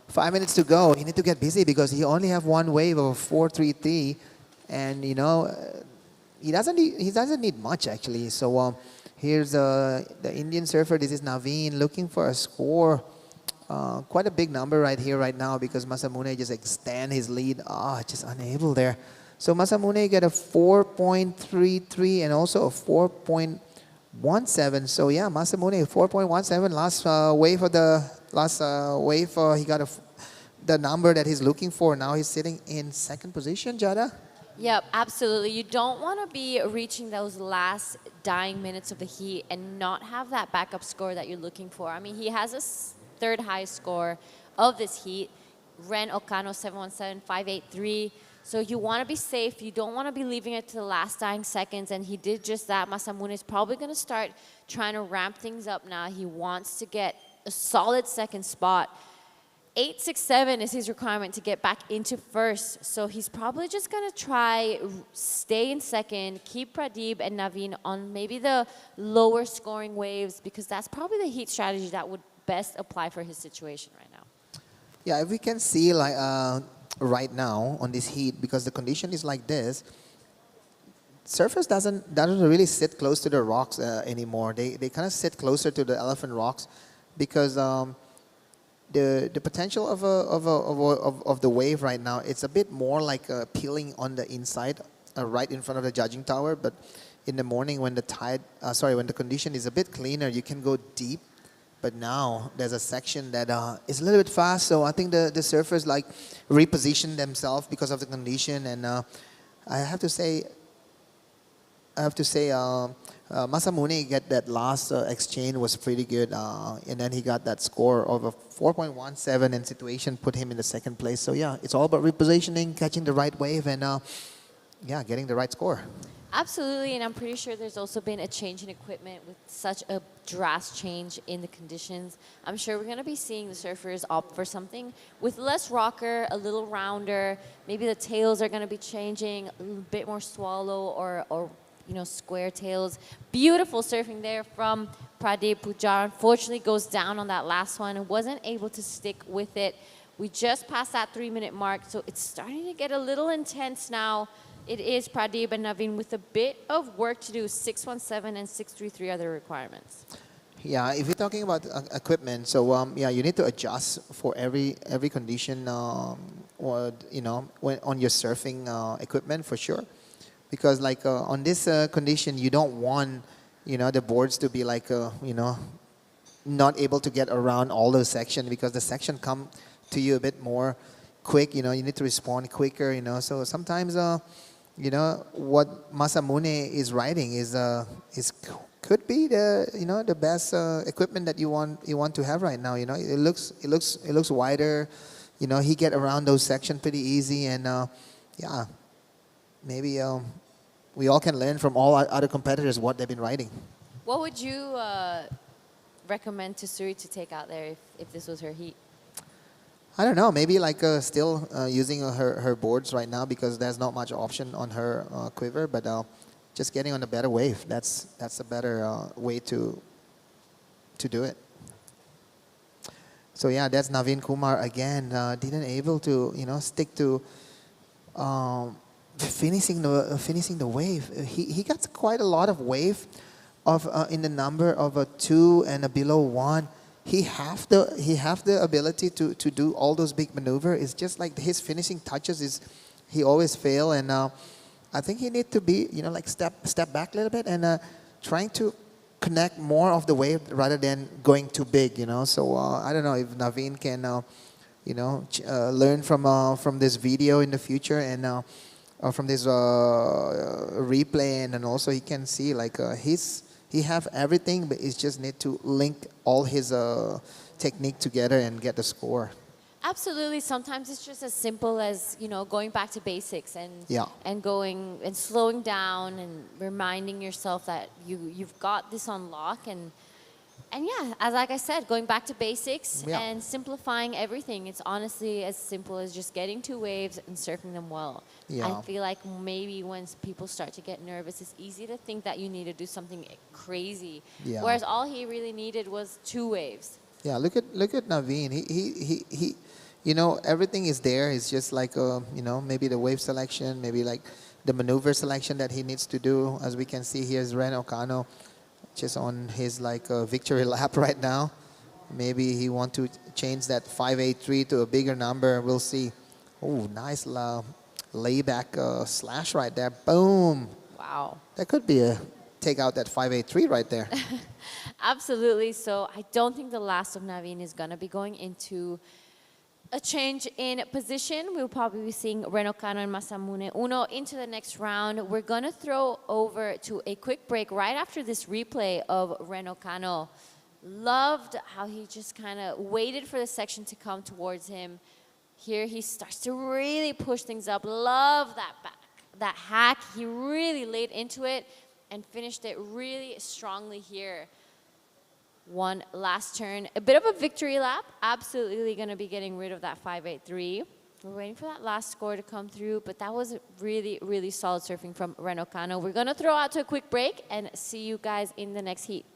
5 minutes to go, he need to get busy because he only have 1 wave of 433, and you know he doesn't need much actually. So here's the Indian surfer. This is Naveen looking for a score. Quite a big number right here, right now, because Masamune just extend his lead. Just unable there. So Masamune get a 4.33 and also a 4.17. So yeah, Masamune 4.17 last wave of the last wave. He got the number that he's looking for. Now he's sitting in second position. Jada. Yep, absolutely. You don't want to be reaching those last dying minutes of the heat and not have that backup score that you're looking for. I mean, he has a 3rd highest score of this heat. Ren Okano 717, 583. So you want to be safe. You don't want to be leaving it to the last dying seconds. And he did just that. Masamune is probably going to start trying to ramp things up now. He wants to get a solid second spot. 867 is his requirement to get back into first. So he's probably just going to try stay in second, keep Pradeep and Naveen on maybe the lower scoring waves, because that's probably the heat strategy that would best apply for his situation right now. Yeah, if we can see like right now on this heat, because the condition is like this, surfers doesn't really sit close to the rocks anymore. They kind of sit closer to the elephant rocks, because the potential of the wave right now, it's a bit more like peeling on the inside, right in front of the judging tower. But in the morning, when the when the condition is a bit cleaner, you can go deep. But now there's a section that is a little bit fast, so I think the surfers like reposition themselves because of the condition. And I have to say, Masamune get that last exchange was pretty good, and then he got that score of a 4.17, and situation put him in the second place. So yeah, it's all about repositioning, catching the right wave, and yeah, getting the right score. Absolutely, and I'm pretty sure there's also been a change in equipment with such a drastic change in the conditions. I'm sure we're going to be seeing the surfers opt for something with less rocker, a little rounder. Maybe the tails are going to be changing, a little bit more swallow or square tails. Beautiful surfing there from Pradeep Pujar. Unfortunately, goes down on that last one and wasn't able to stick with it. We just passed that 3-minute mark, so it's starting to get a little intense now. It is Pradeep and Naveen with a bit of work to do. 617 and 633 are the requirements. Yeah, if you're talking about equipment, so yeah, you need to adjust for every condition, or when on your surfing equipment for sure, because like on this condition, you don't want the boards to be like not able to get around all those sections because the section come to you a bit more quick. You need to respond quicker. So sometimes what Masamune is riding is could be the best equipment that you want to have right now. It looks wider. He get around those sections pretty easy, and yeah, maybe we all can learn from all our other competitors what they've been riding. What would you recommend to Suri to take out there if this was her heat? I don't know. Maybe like still using her boards right now because there's not much option on her quiver, but just getting on a better wave. That's a better way to do it. So yeah, that's Naveen Kumar again. Didn't able to stick to finishing the wave. He got quite a lot of wave of in the number of a 2 and a below 1. He have the ability to do all those big maneuver. It's just like his finishing touches is he always fail, and I think he need to be like step back a little bit and trying to connect more of the wave rather than going too big. So I don't know if Naveen can learn from this video in the future and from this replay, and then also he can see like he have everything, but he just need to link all his technique together and get the score. Absolutely. Sometimes it's just as simple as going back to basics and Yeah. and going and slowing down and reminding yourself that you've got this on lock and yeah, as like I said, going back to basics Yeah. and simplifying everything. It's honestly as simple as just getting 2 waves and surfing them well. Yeah. I feel like maybe when people start to get nervous, it's easy to think that you need to do something crazy. Yeah. Whereas all he really needed was 2 waves. Yeah, look at Naveen. He everything is there. It's just like maybe the wave selection, maybe like the maneuver selection that he needs to do. As we can see, here's Ren Okano just on his like victory lap right now. Maybe he want to change that 583 to a bigger number. We'll see. Oh, nice layback slash right there. Boom. Wow. That could be a take out that 583 right there. Absolutely. So I don't think the last of Naveen is going to be going into a change in position. We'll probably be seeing Reno Kano and Masamune Uno into the next round. We're going to throw over to a quick break right after this replay of Reno Kano. Loved how he just kind of waited for the section to come towards him. Here he starts to really push things up. Love that hack. He really laid into it and finished it really strongly here. One last turn, a bit of a victory lap. Absolutely going to be getting rid of that 583. We're waiting for that last score to come through, but that was really, really solid surfing from Reno Kano. We're going to throw out to a quick break and see you guys in the next heat.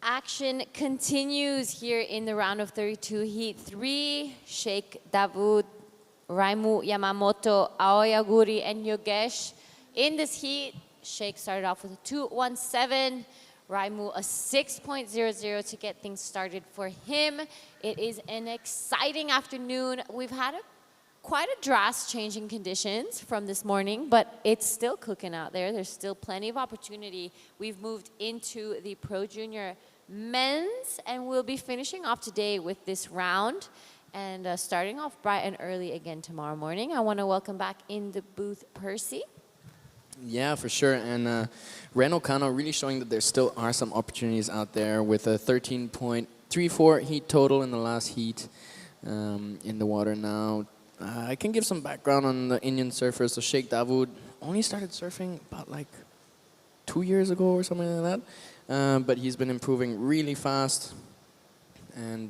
Action continues here in the round of 32, Heat 3. Sheikh Davud, Raimu Yamamoto, Aoyaguri, and Yogesh. In this heat, Sheikh started off with a 2.17. Raimu a 6.00 to get things started for him. It is an exciting afternoon. We've had quite a drastic change in conditions from this morning, but it's still cooking out there. There's still plenty of opportunity. We've moved into the Pro Junior men's, and we'll be finishing off today with this round and starting off bright and early again tomorrow morning. I want to welcome back in the booth Percy. Yeah, for sure. And Ren Okano really showing that there still are some opportunities out there with a 13.34 heat total in the last heat in the water now. I can give some background on the Indian surfers. So Sheikh Davud only started surfing about like 2 years ago or something like that. But he's been improving really fast and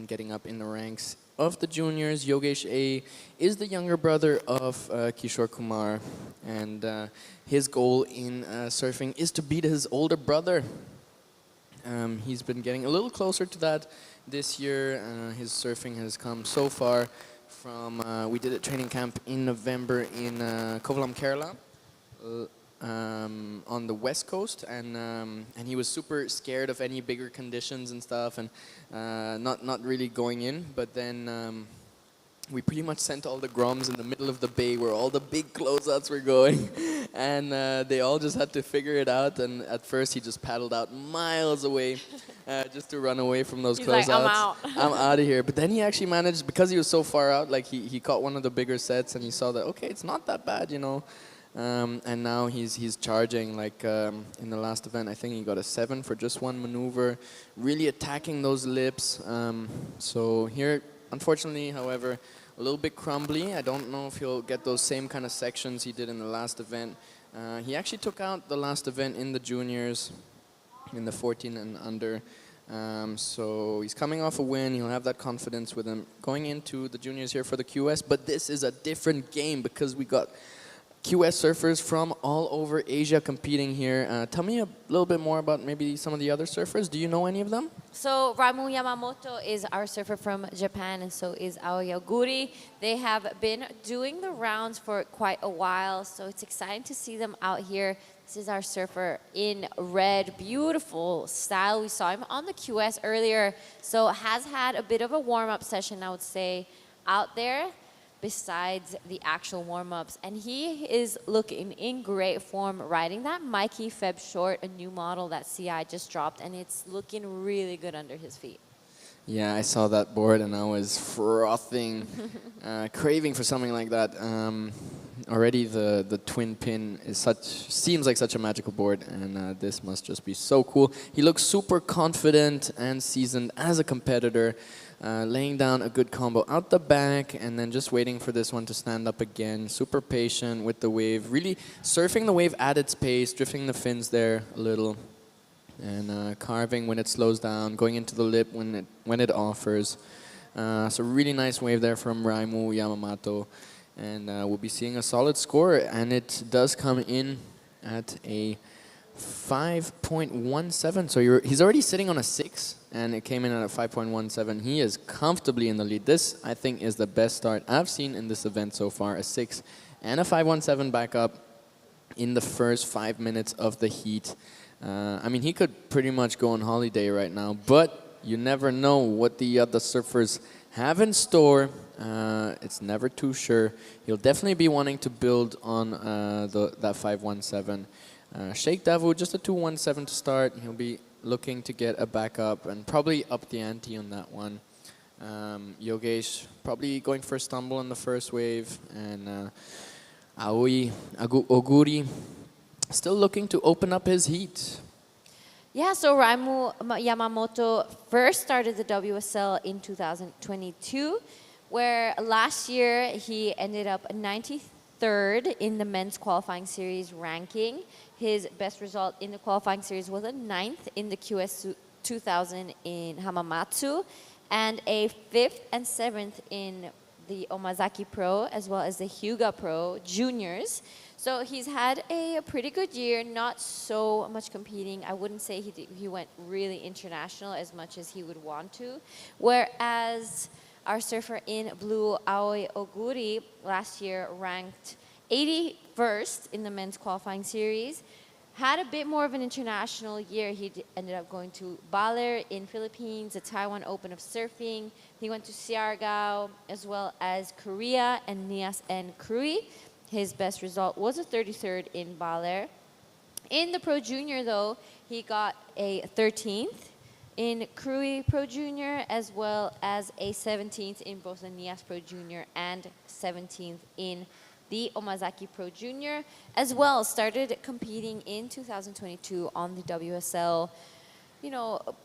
getting up in the ranks of the juniors. Yogesh A is the younger brother of Kishore Kumar, and his goal in surfing is to beat his older brother. He's been getting a little closer to that this year. His surfing has come so far from, we did a training camp in November in Kovalam, Kerala, on the west coast, and he was super scared of any bigger conditions and stuff, and not really going in. But then we pretty much sent all the groms in the middle of the bay where all the big closeouts were going, and they all just had to figure it out. And at first he just paddled out miles away just to run away from those He's closeouts. like, I'm out. I'm out of here. But then he actually managed, because he was so far out, like he caught one of the bigger sets, and he saw that, okay, it's not that bad, you know. And now he's charging, like in the last event, I think he got a 7 for just one maneuver, really attacking those lips. So here, unfortunately, however, a little bit crumbly. I don't know if he'll get those same kind of sections he did in the last event. He actually took out the last event in the juniors, in the 14 and under. So he's coming off a win. He'll have that confidence with him going into the juniors here for the QS. But this is a different game because we got QS surfers from all over Asia competing here. Tell me a little bit more about maybe some of the other surfers. Do you know any of them? So Raimu Yamamoto is our surfer from Japan, and so is Aoyaguri. They have been doing the rounds for quite a while, so it's exciting to see them out here. This is our surfer in red, beautiful style. We saw him on the QS earlier, so has had a bit of a warm-up session, I would say, out there, besides the actual warm-ups. And he is looking in great form, riding that Mikey Feb short, a new model that CI just dropped, and it's looking really good under his feet. Yeah, I saw that board and I was frothing, craving for something like that. Already the twin pin seems like such a magical board, and this must just be so cool. He looks super confident and seasoned as a competitor. Laying down a good combo out the back and then just waiting for this one to stand up again. Super patient with the wave, really surfing the wave at its pace, drifting the fins there a little, and carving when it slows down, going into the lip when it offers. So really nice wave there from Raimu Yamamoto, and we'll be seeing a solid score, and it does come in at a 5.17. So he's already sitting on a 6, and it came in at a 5.17. He is comfortably in the lead. This, I think, is the best start I've seen in this event so far. A 6 and a 5.17 back up in the first 5 minutes of the heat. I mean, he could pretty much go on holiday right now, but you never know what the other surfers have in store. It's never too sure. He'll definitely be wanting to build on that 5.17. Sheikh Davud, just a 2.17 to start. He'll be looking to get a backup and probably up the ante on that one. Yogesh probably going for a stumble on the first wave, and Oguri still looking to open up his heat. Yeah, so Raimu Yamamoto first started the WSL in 2022, where last year he ended up 93rd in the men's qualifying series ranking. His best result in the qualifying series was a 9th in the QS 2000 in Hamamatsu, and a 5th and 7th in the Omazaki Pro as well as the Hyuga Pro juniors. So he's had a pretty good year, not so much competing. I wouldn't say he went really international as much as he would want to. Whereas our surfer in blue, Aoi Oguri, last year ranked 81st in the men's qualifying series. Had a bit more of an international year. He ended up going to Baler in Philippines, the Taiwan Open of Surfing. He went to Siargao as well as Korea and Nias and Krui. His best result was a 33rd in Baler. In the Pro Junior, though, he got a 13th in Krui Pro Junior as well as a 17th in both the Nias Pro Junior and 17th in the Omazaki Pro Junior, as well started competing in 2022 on the WSL,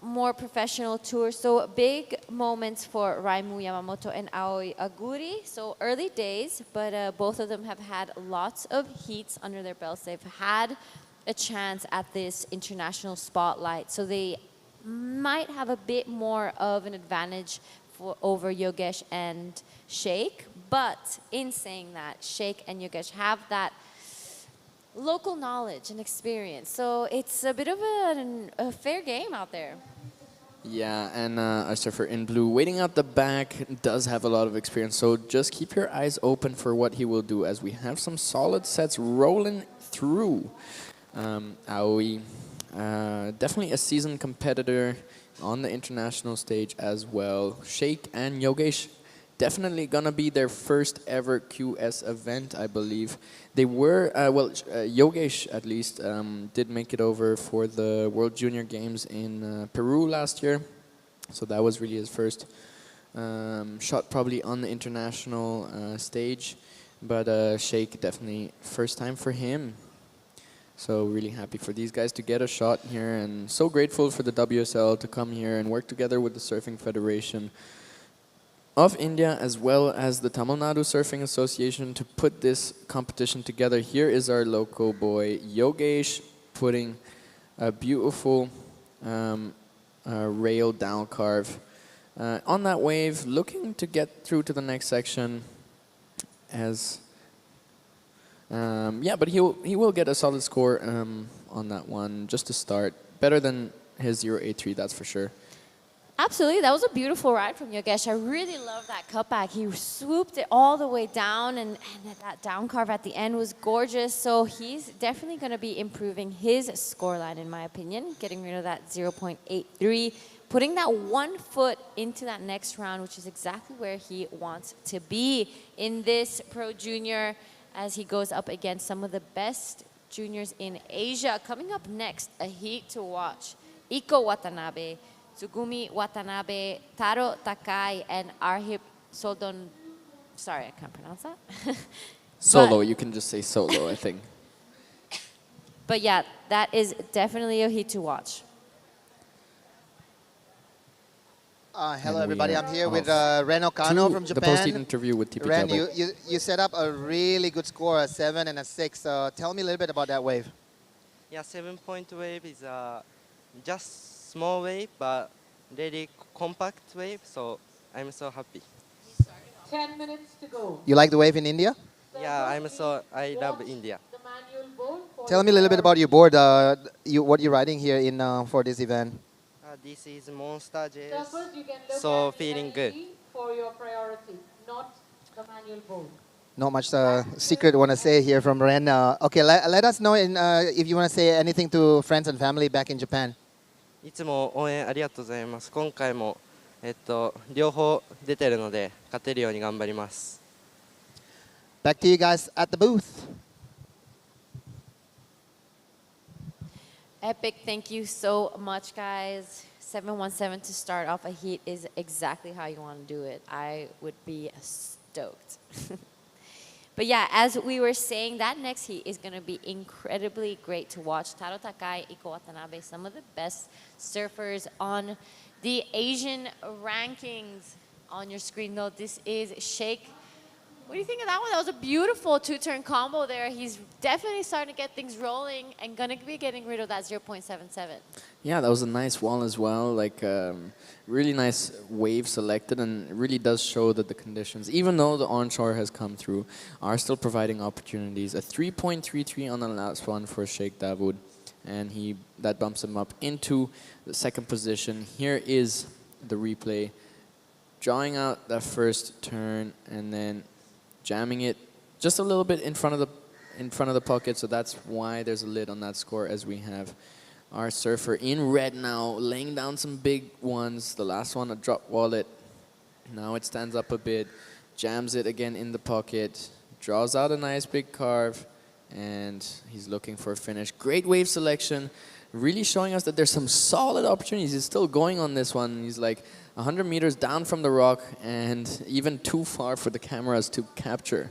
more professional tour. So big moments for Raimu Yamamoto and Aoi Aguri. So early days, but both of them have had lots of heats under their belts. They've had a chance at this international spotlight. So they might have a bit more of an advantage over Yogesh and Sheikh, but in saying that, Sheikh and Yogesh have that local knowledge and experience, so it's a bit of a fair game out there. Yeah, and our surfer in blue waiting out the back does have a lot of experience, so just keep your eyes open for what he will do as we have some solid sets rolling through. Aoi, definitely a seasoned competitor on the international stage as well. Sheikh and Yogesh, definitely gonna be their first ever QS event, I believe. They were, Yogesh at least did make it over for the World Junior Games in Peru last year. So that was really his first shot probably on the international stage. But Sheikh, definitely first time for him. So really happy for these guys to get a shot here, and so grateful for the WSL to come here and work together with the Surfing Federation of India as well as the Tamil Nadu Surfing Association to put this competition together. Here is our local boy Yogesh putting a beautiful rail down carve on that wave, looking to get through to the next section as but he will get a solid score on that one just to start. Better than his 0.83, that's for sure. Absolutely, that was a beautiful ride from Yogesh. I really love that cutback. He swooped it all the way down, and that down carve at the end was gorgeous. So he's definitely going to be improving his scoreline, in my opinion, getting rid of that 0.83, putting that 1 foot into that next round, which is exactly where he wants to be in this Pro Junior, as he goes up against some of the best juniors in Asia. Coming up next, a heat to watch. Iko Watanabe, Tsugumi Watanabe, Taro Takai, and Arhip Soldon. Sorry, I can't pronounce that. Solo, you can just say solo, I think. But yeah, that is definitely a heat to watch. Hello, everybody. I'm here with Ren Okano from Japan. The post-heat interview with TP Ren, Jabo. you set up a really good score, a 7 and a 6. Tell me a little bit about that wave. Yeah, 7-point wave is just small wave, but really compact wave. So I'm so happy. 10 minutes to go. You like the wave in India? Yeah, I love India. The manual board for Tell me a little bit about your board. What you're riding here in for this event. This is Monster J's. surfers. You can look So at the feeling good. LED for your priority, not the manual board. Not much secret want to say here from Ren. Okay, let us know if you want to say anything to friends and family back in Japan. いつも応援ありがとうございます。今回も両方出てるので勝てるように頑張ります。Back to you guys at the booth. Epic, thank you so much, guys. 717 to start off a heat is exactly how you want to do it. I would be stoked. But yeah, as we were saying, that next heat is going to be incredibly great to watch. Taro Takai, Iko Watanabe, some of the best surfers on the Asian rankings on your screen. Though this is Sheikh What do you think of that one? That was a beautiful two-turn combo there. He's definitely starting to get things rolling and going to be getting rid of that 0.77. Yeah, that was a nice wall as well. Like, really nice wave selected, and it really does show that the conditions, even though the onshore has come through, are still providing opportunities. A 3.33 on the last one for Sheikh Dawood, and that bumps him up into the second position. Here is the replay, drawing out that first turn and then jamming it just a little bit in front of the pocket, so that's why there's a lid on that score, as we have our surfer in red now, laying down some big ones. The last one, a drop wallet. Now it stands up a bit, jams it again in the pocket, draws out a nice big carve, and he's looking for a finish. Great wave selection, really showing us that there's some solid opportunities. He's still going on this one. He's like 100 meters down from the rock and even too far for the cameras to capture.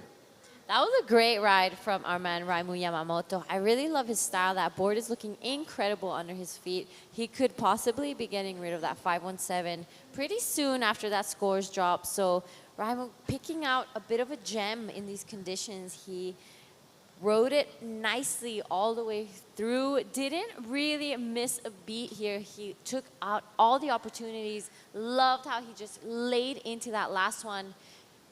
That was a great ride from our man Raimu Yamamoto. I really love his style. That board is looking incredible under his feet. He could possibly be getting rid of that 517 pretty soon after that scores drop. So Raimu picking out a bit of a gem in these conditions. He rode it nicely all the way through. Didn't really miss a beat here. He took out all the opportunities. Loved how he just laid into that last one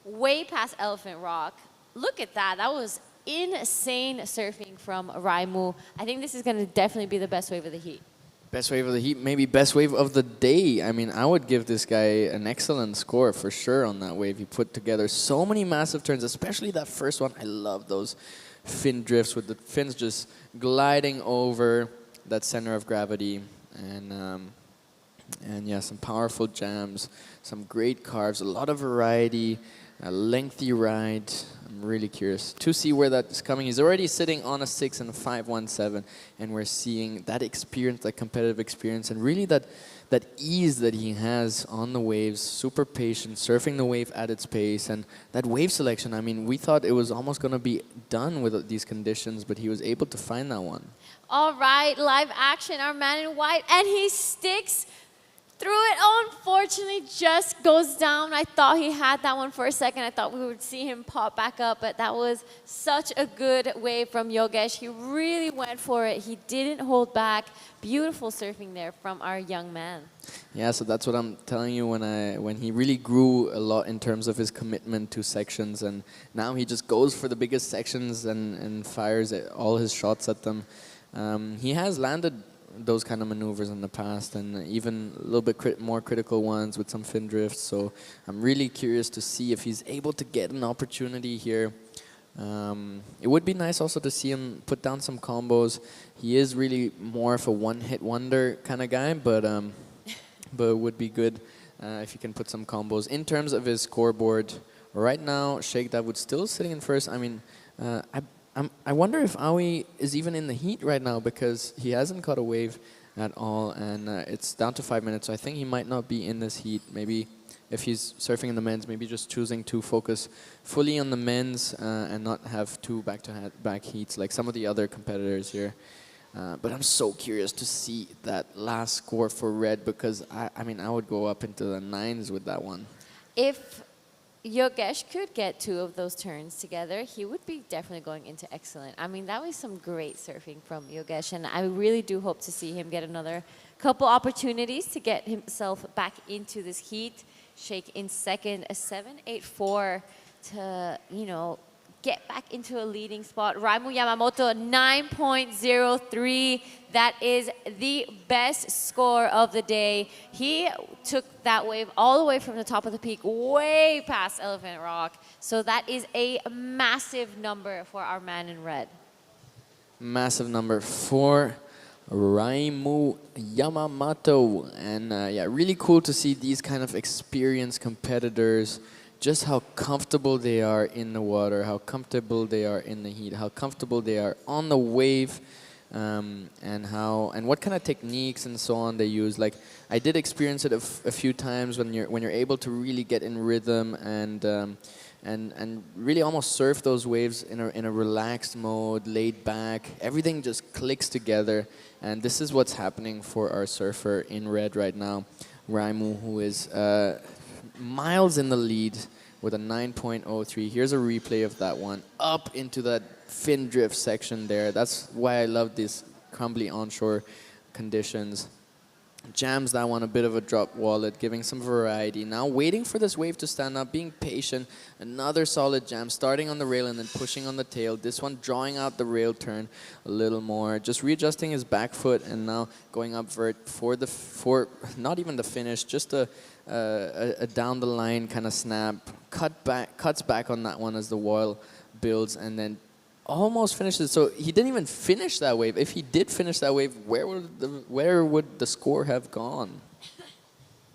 way past Elephant Rock. Look at that. That was insane surfing from Raimu. I think this is going to definitely be the best wave of the heat. Best wave of the heat, maybe best wave of the day. I mean, I would give this guy an excellent score for sure on that wave. He put together so many massive turns, especially that first one. I love those fin drifts with the fins just gliding over that center of gravity. And yeah, some powerful jams, some great carves, a lot of variety, a lengthy ride. I'm really curious to see where that's coming. He's already sitting on a 6 and a 517, and we're seeing that experience, that competitive experience, and really that ease that he has on the waves, super patient, surfing the wave at its pace, and that wave selection. I mean, we thought it was almost going to be done with these conditions, but he was able to find that one. All right, live action, our man in white, and he sticks through it. Unfortunately, just goes down. I thought he had that one for a second. I thought we would see him pop back up, but that was such a good wave from Yogesh. He really went for it. He didn't hold back. Beautiful surfing there from our young man. Yeah, so that's what I'm telling you, when he really grew a lot in terms of his commitment to sections, and now he just goes for the biggest sections and fires all his shots at them. He has landed those kind of maneuvers in the past, and even a little bit more critical ones with some fin drifts. So I'm really curious to see if he's able to get an opportunity here. It would be nice also to see him put down some combos. He is really more of a one-hit wonder kind of guy, but it would be good if he can put some combos. In terms of his scoreboard, right now, Sheikh Dawood still sitting in first. I mean, I wonder if Awi is even in the heat right now, because he hasn't caught a wave at all, and it's down to 5 minutes, so I think he might not be in this heat. Maybe if he's surfing in the men's, maybe just choosing to focus fully on the men's and not have two back-to-back heats like some of the other competitors here. But I'm so curious to see that last score for red, because I mean, I would go up into the 9s with that one. If Yogesh could get two of those turns together, he would be definitely going into excellent. I mean, that was some great surfing from Yogesh, and I really do hope to see him get another couple opportunities to get himself back into this heat. Sheikh in second, a 7.84 to, you know, get back into a leading spot. Raimu Yamamoto, 9.03. That is the best score of the day. He took that wave all the way from the top of the peak, way past Elephant Rock. So that is a massive number for our man in red. Massive number for Raimu Yamamoto. And yeah, really cool to see these kind of experienced competitors, just how comfortable they are in the water, how comfortable they are in the heat, how comfortable they are on the wave, and what kind of techniques and so on they use. Like, I did experience it a few times when you're able to really get in rhythm and really almost surf those waves in a relaxed mode, laid back. Everything just clicks together, and this is what's happening for our surfer in red right now, Raimu, who is miles in the lead with a 9.03. Here's a replay of that one. Up into that fin drift section there. That's why I love these crumbly onshore conditions. Jams that one, a bit of a drop wallet, giving some variety. Now waiting for this wave to stand up, being patient. Another solid jam, starting on the rail and then pushing on the tail. This one drawing out the rail turn a little more, just readjusting his back foot and now going up vert for not even the finish, just a down the line kind of snap. Cuts back on that one as the wall builds and then almost finishes. So he didn't even finish that wave. If he did finish that wave, where would the score have gone?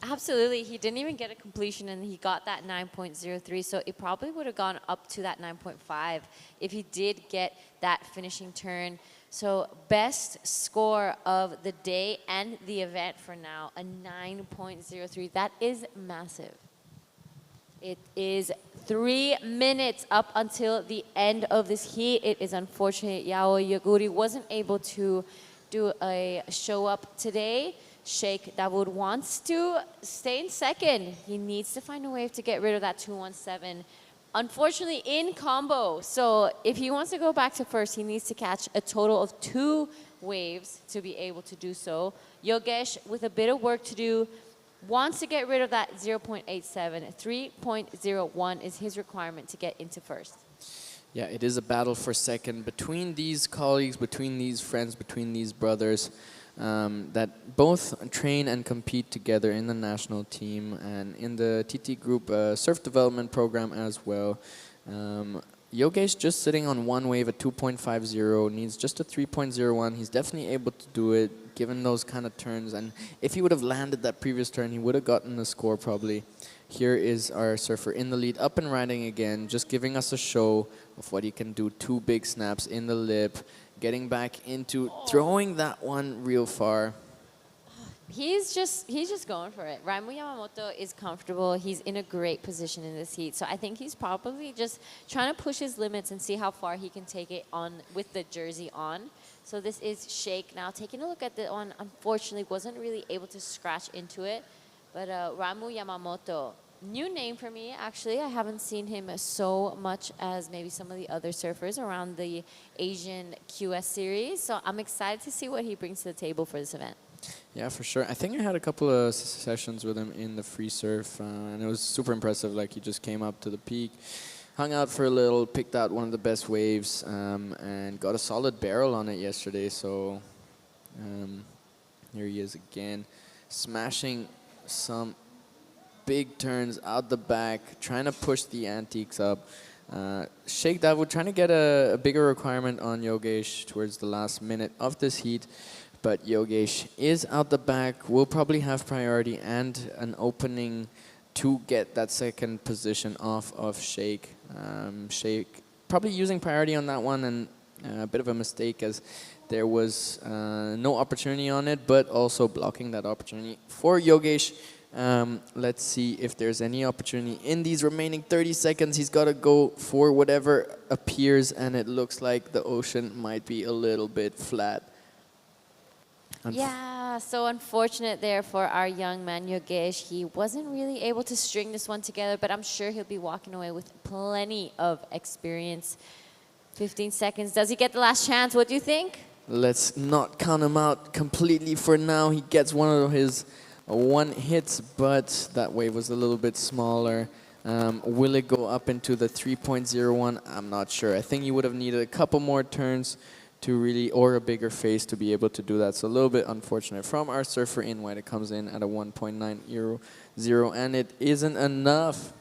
Absolutely. He didn't even get a completion, and he got that 9.03. So it probably would have gone up to that 9.5 if he did get that finishing turn. So best score of the day and the event for now, a 9.03. That is massive. It is 3 minutes up until the end of this heat. It is unfortunate Yao Yaguri wasn't able to do a show up today. Sheikh Dawood wants to stay in second. He needs to find a way to get rid of that 217. Unfortunately, in combo. So if he wants to go back to first, he needs to catch a total of 2 waves to be able to do so. Yogesh, with a bit of work to do, wants to get rid of that 0.87. 3.01 is his requirement to get into first. Yeah, it is a battle for second between these colleagues, between these friends, between these brothers that both train and compete together in the national team and in the TT Group surf development program as well. Yogesh just sitting on one wave at 2.50, needs just a 3.01. He's definitely able to do it, given those kind of turns. And if he would have landed that previous turn, he would have gotten the score probably. Here is our surfer in the lead, up and riding again, just giving us a show of what he can do. 2 big snaps in the lip, getting back into throwing that one real far. He's just going for it. Raimu Yamamoto is comfortable. He's in a great position in this heat. So I think he's probably just trying to push his limits and see how far he can take it on with the jersey on. So this is Sheikh now taking a look at the one. Unfortunately, wasn't really able to scratch into it. But Raimu Yamamoto, new name for me, actually. I haven't seen him so much as maybe some of the other surfers around the Asian QS series. So I'm excited to see what he brings to the table for this event. Yeah, for sure. I think I had a couple of sessions with him in the free surf, and it was super impressive. Like, he just came up to the peak, hung out for a little, picked out one of the best waves, and got a solid barrel on it yesterday. So here he is again, smashing some big turns out the back, trying to push the antiques up. Sheikh Dawood trying to get a bigger requirement on Yogesh towards the last minute of this heat. But Yogesh is out the back, will probably have priority and an opening to get that second position off of Sheikh. Sheikh probably using priority on that one, and a bit of a mistake as there was no opportunity on it, but also blocking that opportunity for Yogesh. Let's see if there's any opportunity in these remaining 30 seconds. He's got to go for whatever appears, and it looks like the ocean might be a little bit flat. Yeah, so unfortunate there for our young man Yogesh. He wasn't really able to string this one together, but I'm sure he'll be walking away with plenty of experience. 15 seconds. Does he get the last chance? What do you think? Let's not count him out completely for now. He gets one of his one hits, but that wave was a little bit smaller. Will it go up into the 3.01? I'm not sure. I think he would have needed a couple more turns to really, or a bigger face to be able to do that. So a little bit unfortunate from our surfer in white. It comes in at a 1.90, and it isn't enough.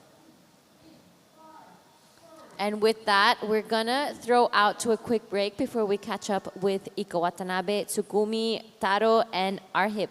And with that, we're gonna throw out to a quick break before we catch up with Iko Watanabe, Tsukumi, Taro, and Arhip.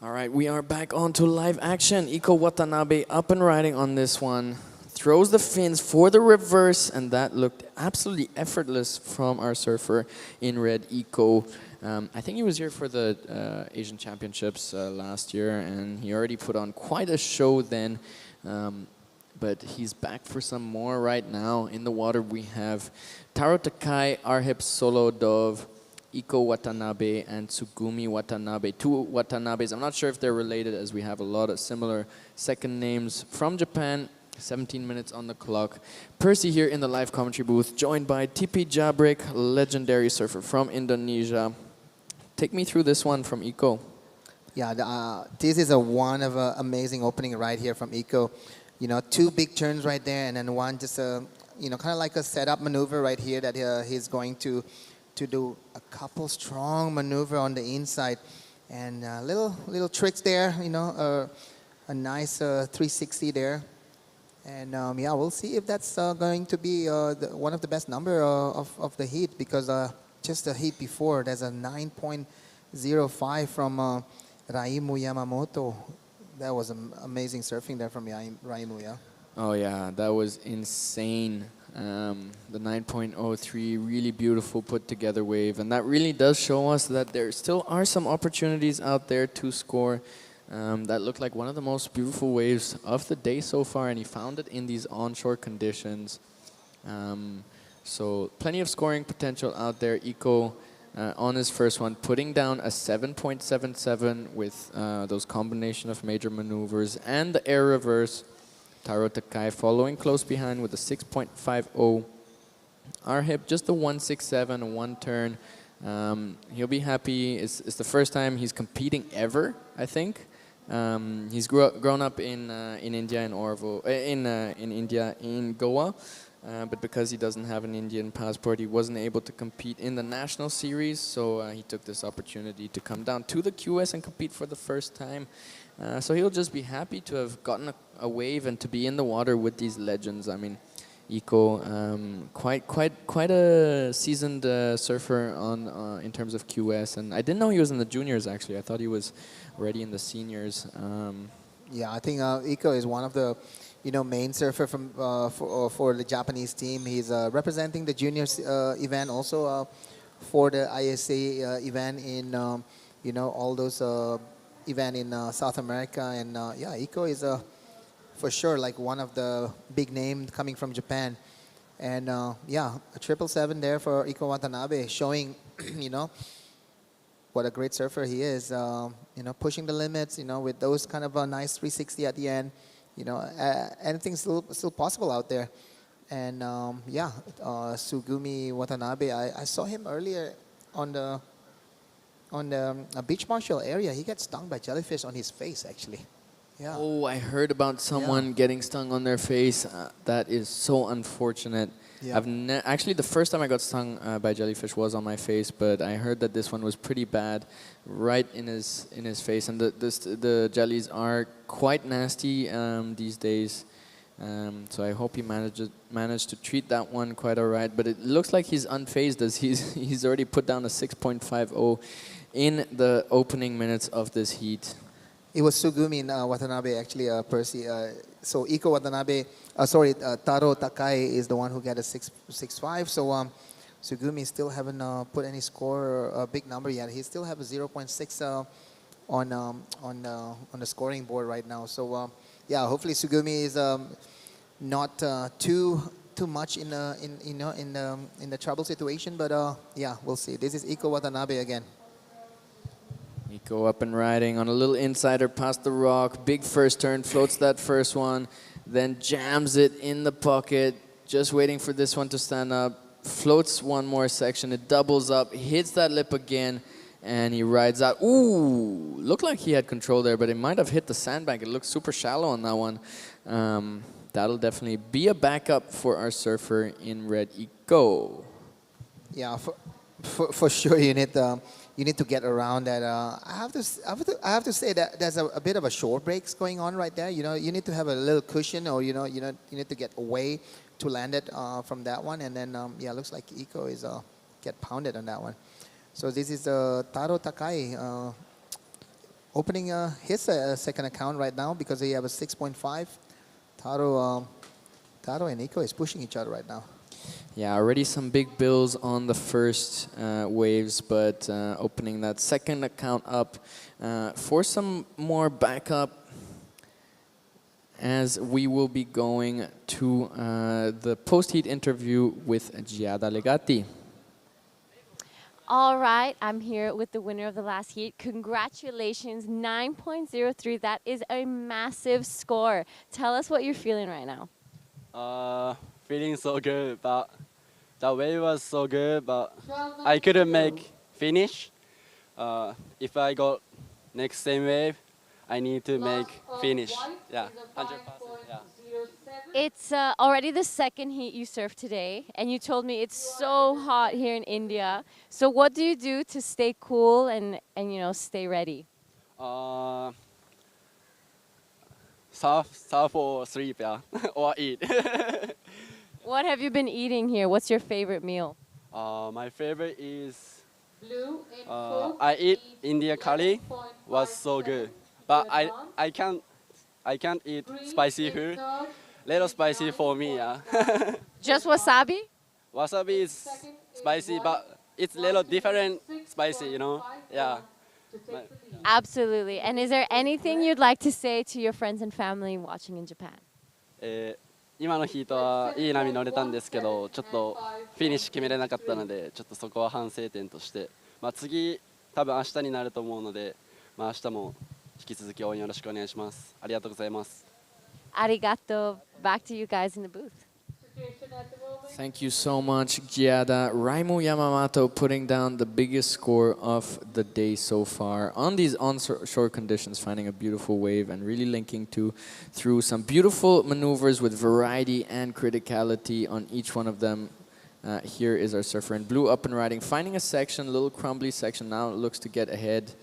All right, we are back on to live action. Iko Watanabe up and riding on this one. Throws the fins for the reverse, and that looked absolutely effortless from our surfer in red, Iko. I think he was here for the Asian Championships last year, and he already put on quite a show then. But he's back for some more right now. In the water, we have Taro Takai, Arhip Solo Dove, Iko Watanabe, and Tsugumi Watanabe. Two Watanabes. I'm not sure if they're related, as we have a lot of similar second names from Japan. 17 minutes on the clock. Percy here in the live commentary booth, joined by Tipi Jabrik, legendary surfer from Indonesia. Take me through this one from Iko. Yeah, this is one of an amazing opening right here from Iko. You know, two big turns right there, and then one just you know, kind of like a setup maneuver right here that he's going to do a couple strong maneuver on the inside, and little tricks there. You know, a nice 360 there, and yeah, we'll see if that's going to be one of the best number of the heat, because just the heat before there's a 9.05 from Raimu Yamamoto. That was amazing surfing there from Raimu, yeah. Oh yeah, that was insane. The 9.03, really beautiful put together wave, and that really does show us that there still are some opportunities out there to score. That looked like one of the most beautiful waves of the day so far, and he found it in these onshore conditions. So plenty of scoring potential out there. Iko on his first one, putting down a 7.77 with those combination of major maneuvers and the air reverse. Taro Takai following close behind with a 6.50. Arhip just a 1.67, a one turn. He'll be happy. It's the first time he's competing ever, I think. He's grown up in India, in India, in Goa. But because he doesn't have an Indian passport, he wasn't able to compete in the national series. So he took this opportunity to come down to the QS and compete for the first time. So he'll just be happy to have gotten a wave and to be in the water with these legends. I mean, Iko, quite a seasoned surfer on in terms of QS, and I didn't know he was in the juniors actually. I thought he was already in the seniors. Yeah, I think Iko is one of the main surfer from for the Japanese team. He's representing the juniors event also for the ISA event in all those event in South America, and yeah, Iko is for sure like one of the big names coming from Japan, and yeah, a 777 there for Iko Watanabe, showing what a great surfer he is. Pushing the limits, with those kind of a nice 360 at the end. Anything's still possible out there. And yeah, Tsugumi Watanabe, I saw him earlier on the beach marshal area. He got stung by jellyfish on his face, actually. Yeah. Oh, I heard about someone getting stung on their face. That is so unfortunate. Yeah. Actually, the first time I got stung by jellyfish was on my face, but I heard that this one was pretty bad, right in his face. And the jellies are quite nasty these days. So I hope he managed to treat that one quite all right. But it looks like he's unfazed, as he's already put down a 6.50 in the opening minutes of this heat. It was Tsugumi Watanabe, actually, Percy. So Iko Watanabe, Taro Takai is the one who got a 6.65. So Tsugumi still haven't put any score or a big number yet. He still have a 0.6 on the scoring board right now. So yeah, hopefully Tsugumi is not too much in the trouble situation. But yeah, we'll see. This is Iko Watanabe again. Iko up and riding on a little insider past the rock. Big first turn, floats that first one, then jams it in the pocket. Just waiting for this one to stand up. Floats one more section, it doubles up, hits that lip again, and he rides out. Ooh, looked like he had control there, but it might have hit the sandbank. It looked super shallow on that one. That'll definitely be a backup for our surfer in red, Iko. Yeah, for sure you need to get around that. I have to say that there's a bit of a short breaks going on right there. You need to have a little cushion, or you need to get away to land it from that one, and then yeah, looks like Iko is get pounded on that one. So this is Taro Takai opening his second account right now because he have a 6.5. Taro and Iko is pushing each other right now. Yeah, already some big bills on the first waves, but opening that second account up for some more backup as we will be going to the post-heat interview with Giada Legati. All right, I'm here with the winner of the last heat. Congratulations, 9.03. That is a massive score. Tell us what you're feeling right now. Feeling so good, but the wave was so good, but I couldn't make finish. If I got next same wave, I need to make finish. Yeah, 100%. Yeah. It's already the second heat you surfed today, and you told me it's so hot here in India. So what do you do to stay cool and stay ready? Surf or sleep, yeah, or eat. What have you been eating here? What's your favorite meal? My favorite is Blue in I eat India curry. Was so good, but I can't eat spicy food. Little spicy for me, yeah. Just wasabi? Wasabi is spicy, but it's little different spicy, you know. Yeah. Absolutely. And is there anything you'd like to say to your friends and family watching in Japan? 今のヒートはいい波乗れたんですけど、ちょっとフィニッシュ決めれなかったので、ちょっとそこは反省点として、次多分明日になると思うので、明日も引き続き応援よろしくお願いします。ありがとうございます。Arigato. Back to you guys in the booth. Thank you so much, Giada. Raimu Yamamoto putting down the biggest score of the day so far on these onshore conditions, finding a beautiful wave and really linking through some beautiful maneuvers with variety and criticality on each one of them. Here is our surfer in blue up and riding, finding a section, a little crumbly section. Now it looks to get ahead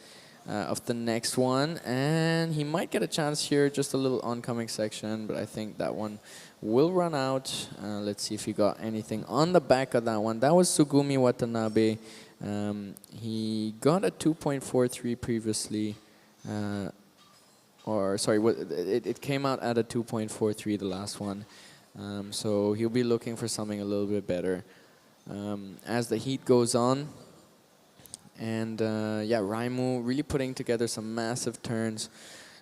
of the next one, and he might get a chance here, just a little oncoming section, but I think that one will run out. Let's see if he got anything on the back of that one. That was Sugumi Watanabe. He got a 2.43 previously, or sorry, it came out at a 2.43 the last one. So he'll be looking for something a little bit better as the heat goes on. And yeah, Raimu really putting together some massive turns.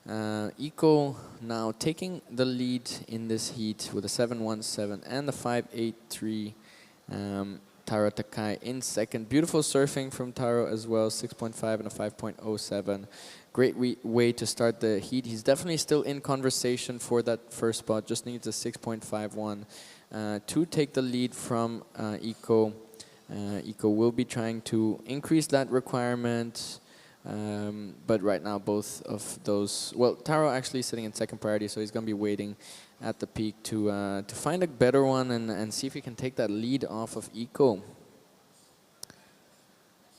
Iko now taking the lead in this heat with a 7.17 and the 5.83. Taro Takai in second. Beautiful surfing from Taro as well, 6.5 and a 5.07. Great way to start the heat. He's definitely still in conversation for that first spot. Just needs a 6.51 to take the lead from Iko. Iko will be trying to increase that requirement, but right now both of those, well, Taro actually sitting in second priority, so he's going to be waiting at the peak to find a better one and see if he can take that lead off of Iko.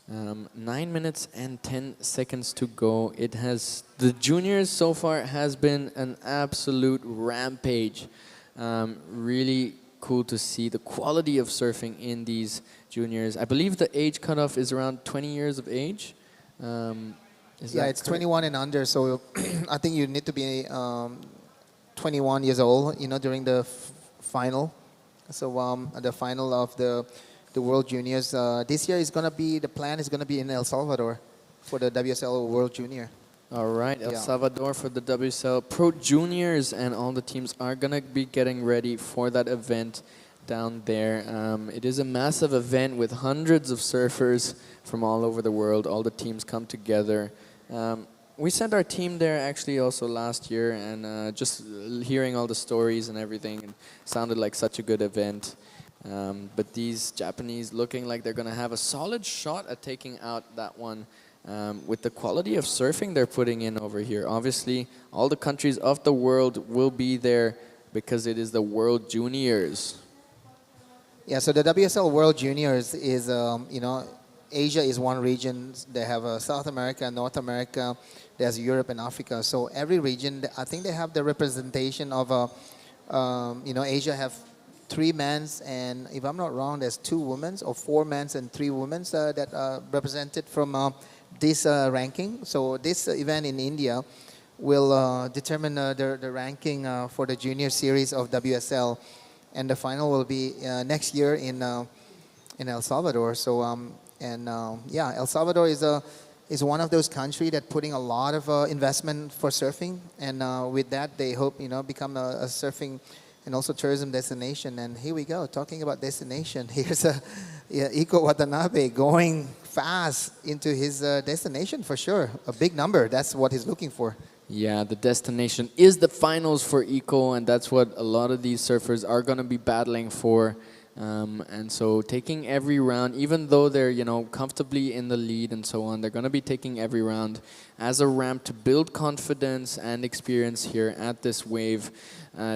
9 minutes and 10 seconds to go. The juniors so far has been an absolute rampage. Really cool to see the quality of surfing in these juniors. I believe the age cutoff is around 20 years of age. Yeah, it's 21 and under, so I think you need to be 21 years old, during the final. So the final of the World Juniors this year the plan is gonna be in El Salvador for the WSL World Junior. All right, El Salvador for the WSL Pro Juniors, and all the teams are going to be getting ready for that event down there. It is a massive event with hundreds of surfers from all over the world. All the teams come together. We sent our team there actually also last year, and just hearing all the stories and everything, it sounded like such a good event. But these Japanese looking like they're going to have a solid shot at taking out that one. With the quality of surfing they're putting in over here. Obviously, all the countries of the world will be there because it is the World Juniors. Yeah, so the WSL World Juniors is, Asia is one region. They have South America, North America, there's Europe and Africa. So every region, I think they have the representation of, Asia have 3 men's, and if I'm not wrong, there's 2 women's, or 4 men's and 3 women's that are represented from this ranking. So this event in India will determine the ranking for the junior series of WSL, and the final will be next year in El Salvador. So yeah, El Salvador is one of those countries that putting a lot of investment for surfing, and with that they hope become a surfing and also tourism destination. And here we go, talking about destination. Here's Iko Watanabe going fast into his destination for sure. A big number. That's what he's looking for. Yeah, the destination is the finals for Eco, and that's what a lot of these surfers are going to be battling for. And so taking every round, even though they're comfortably in the lead and so on, they're going to be taking every round as a ramp to build confidence and experience here at this wave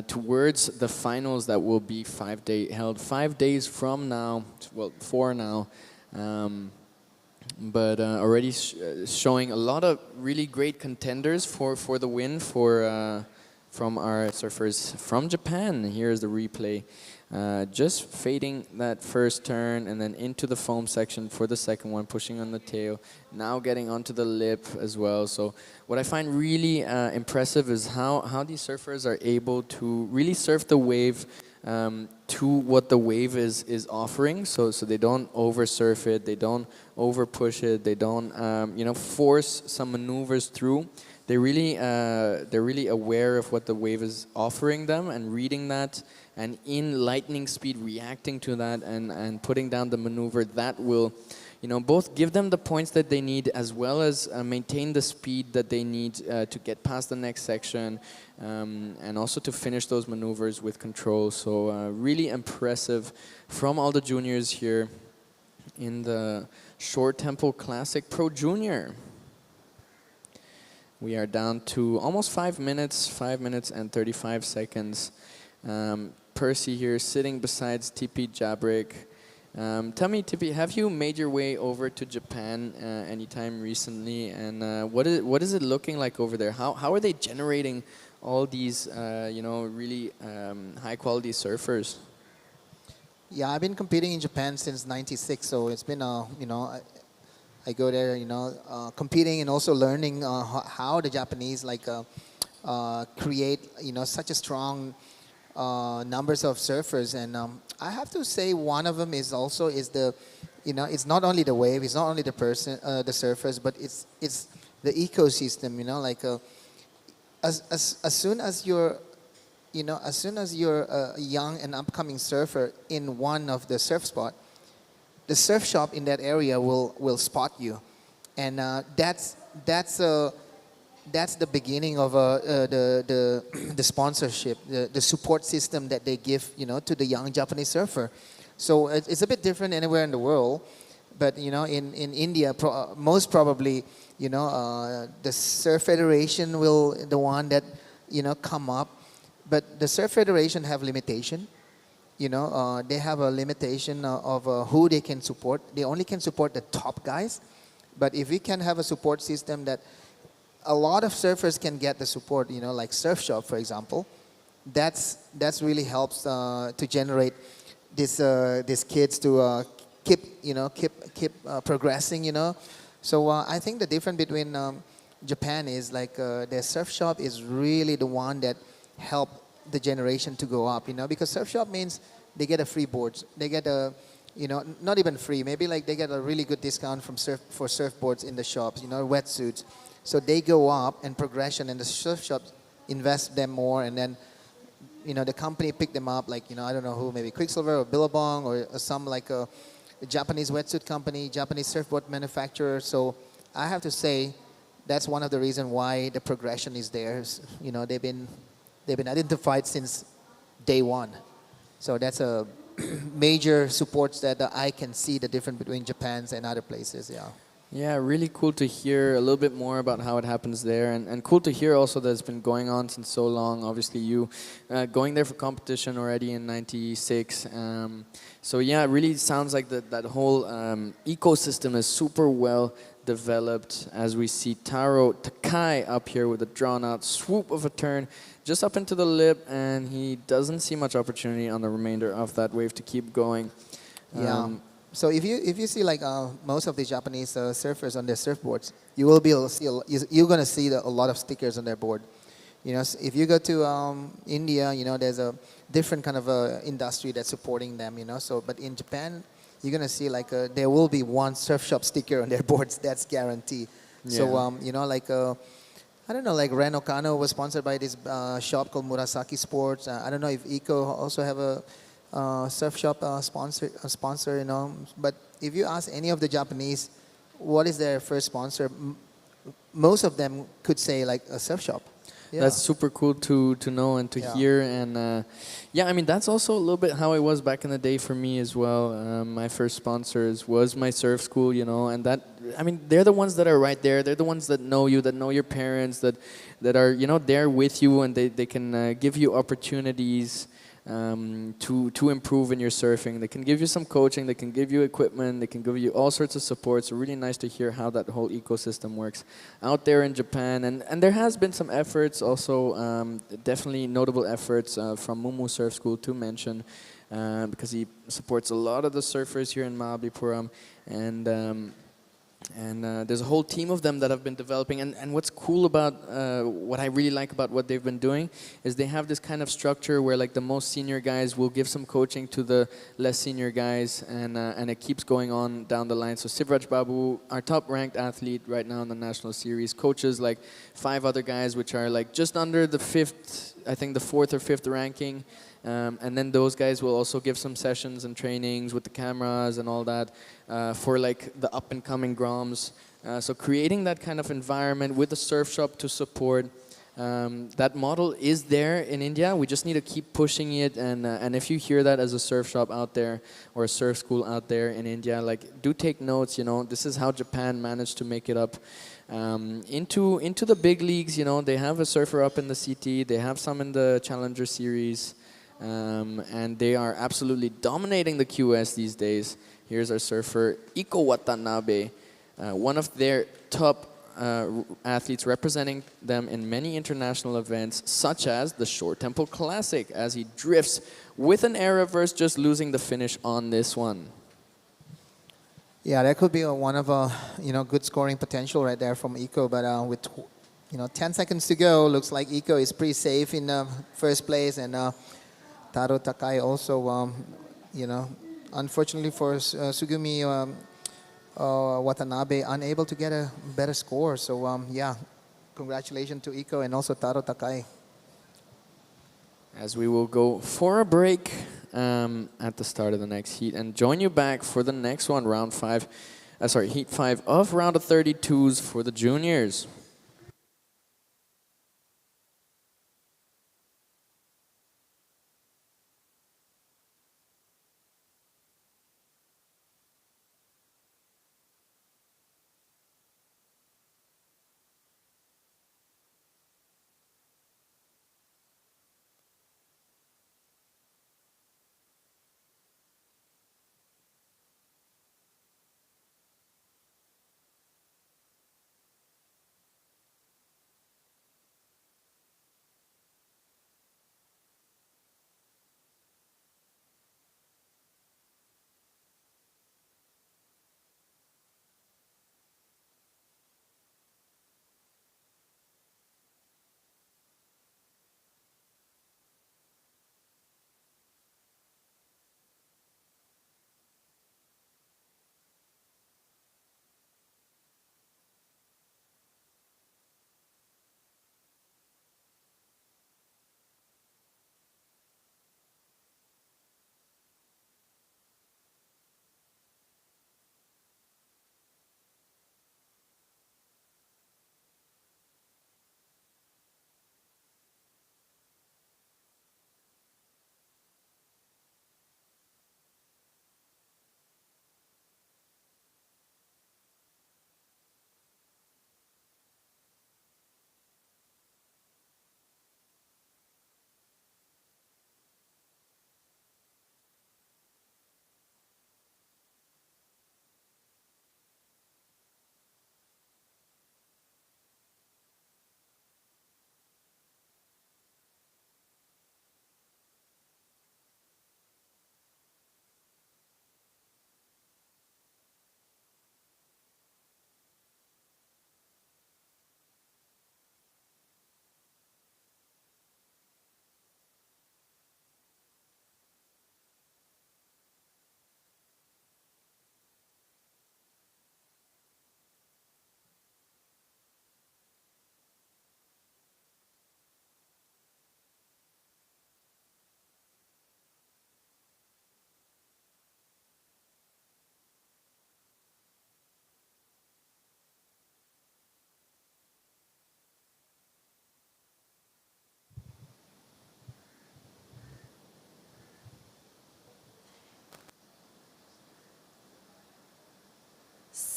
towards the finals that will be held 5 days from now, well, 4 now. But already showing a lot of really great contenders for the win from our surfers from Japan. Here's the replay. Just fading that first turn and then into the foam section for the second one, pushing on the tail, now getting onto the lip as well. So what I find really impressive is how these surfers are able to really surf the wave to what the wave is offering. So they don't over surf it, they don't over push it, they don't force some maneuvers through. They're really aware of what the wave is offering them and reading that, and in lightning speed reacting to that and putting down the maneuver that will both give them the points that they need as well as maintain the speed that they need to get past the next section, and also to finish those maneuvers with control. So really impressive from all the juniors here in the Short Tempo Classic Pro Junior. We are down to almost 5 minutes, 5 minutes and 35 seconds. Percy here sitting beside Tipi Jabrick. Tell me, Tipi, have you made your way over to Japan anytime recently? And what is it looking like over there? How are they generating all these really high quality surfers? Yeah, I've been competing in Japan since '96, so it's been I go there, competing and also learning how the Japanese create such a strong numbers of surfers. And I have to say one of them is the it's not only the wave, it's not only the person, the surfers, but it's the ecosystem. As soon as you're a young and upcoming surfer in one of the surf spot, the surf shop in that area will spot you, and that's the beginning of the sponsorship, the support system that they give to the young Japanese surfer. So it's a bit different anywhere in the world, but in India most probably the Surf Federation will the one that come up, but the Surf Federation have limitation. They have a limitation of who they can support. They only can support the top guys. But if we can have a support system that a lot of surfers can get the support, like Surf Shop, for example, that's really helps to generate these kids to keep progressing. So I think the difference between Japan is their Surf Shop is really the one that help the generation to go up, because surf shop means they get a free boards. They get a, not even free, maybe they get a really good discount for surfboards in the shops, wetsuits. So they go up and progression, and the surf shops invest them more, and then, the company pick them up, I don't know who, maybe Quicksilver or Billabong or some a Japanese wetsuit company, Japanese surfboard manufacturer. So I have to say that's one of the reasons why the progression is there. They've been identified since day one. So that's a major supports that I can see the difference between Japan's and other places, yeah. Yeah, really cool to hear a little bit more about how it happens there, and cool to hear also that it's been going on since so long. Obviously, you going there for competition already in '96. So yeah, it really sounds like that whole ecosystem is super well developed, as we see Taro Takai up here with a drawn-out swoop of a turn just up into the lip, and he doesn't see much opportunity on the remainder of that wave to keep going. Yeah. So if you see like most of the Japanese surfers on their surfboards, you will be able to see you're gonna see a lot of stickers on their board. You know, if you go to India, you know, there's a different kind of industry that's supporting them. You know, so but in Japan, you're gonna see like there will be one surf shop sticker on their boards. That's guaranteed. So Yeah. you know, like I don't know, like Ren Okano was sponsored by this shop called Murasaki Sports. I don't know if Eco also have a surf shop sponsor, you know. But if you ask any of the Japanese, what is their first sponsor? Most of them could say like a surf shop. Yeah. That's super cool to know and to Yeah. hear, and yeah, I mean that's also a little bit how it was back in the day for me as well. My first sponsors was my surf school, you know, and that, I mean, they're the ones that are right there. They're the ones that know you, that know your parents, that are, you know, there with you, and they can give you opportunities to improve in your surfing. They can give you some coaching, they can give you equipment, they can give you all sorts of support. So really nice to hear how that whole ecosystem works out there in Japan. And there has been some efforts also, definitely notable efforts from Mumu Surf School to mention, because he supports a lot of the surfers here in Mahabalipuram. And there's a whole team of them that have been developing. And what's cool about, what I really like about what they've been doing is they have this kind of structure where like the most senior guys will give some coaching to the less senior guys, and it keeps going on down the line. So Sivraj Babu, our top ranked athlete right now in the national series, coaches like 5 other guys which are like just under the 5th, I think the 4th or 5th ranking. And then those guys will also give some sessions and trainings with the cameras and all that for like the up and coming Groms. So creating that kind of environment with the surf shop to support. That model is there in India. We just need to keep pushing it. And if you hear that as a surf shop out there or a surf school out there in India, like do take notes. You know, this is how Japan managed to make it up into the big leagues. You know, they have a surfer up in the CT. They have some in the Challenger Series. And they are absolutely dominating the QS these days. Here's our surfer, Iko Watanabe, one of their top athletes representing them in many international events, such as the Shore Temple Classic, as he drifts with an air reverse, just losing the finish on this one. Yeah, that could be one of you know, good scoring potential right there from Iko. But with you know 10 seconds to go, looks like Iko is pretty safe in first place, and Taro Takai also, you know, unfortunately for Sugumi Watanabe, unable to get a better score. So yeah, congratulations to Iko and also Taro Takai. As we will go for a break at the start of the next heat and join you back for the next one, heat 5 of round of 32s for the juniors.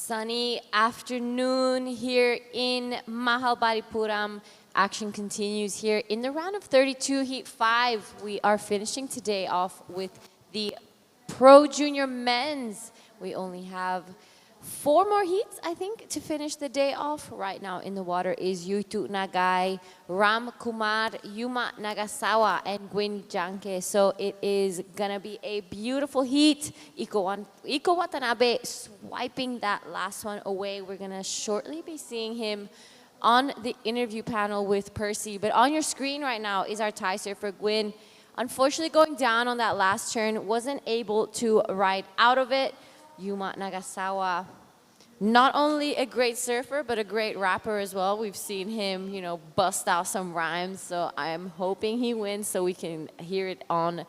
Sunny afternoon here in Mahabalipuram. Action continues here in the round of 32, Heat 5. We are finishing today off with the Pro Junior Men's. We only have 4 more heats, I think, to finish the day off. Right now in the water is Yutu Nagai, Ram Kumar, Yuma Nagasawa, and Gwyn Janke. So it is going to be a beautiful heat. Iko Watanabe swiping that last one away. We're going to shortly be seeing him on the interview panel with Percy. But on your screen right now is our tie surfer, Gwyn. Unfortunately, going down on that last turn, wasn't able to ride out of it. Yuma Nagasawa, not only a great surfer, but a great rapper as well. We've seen him, you know, bust out some rhymes. So I'm hoping he wins so we can hear it on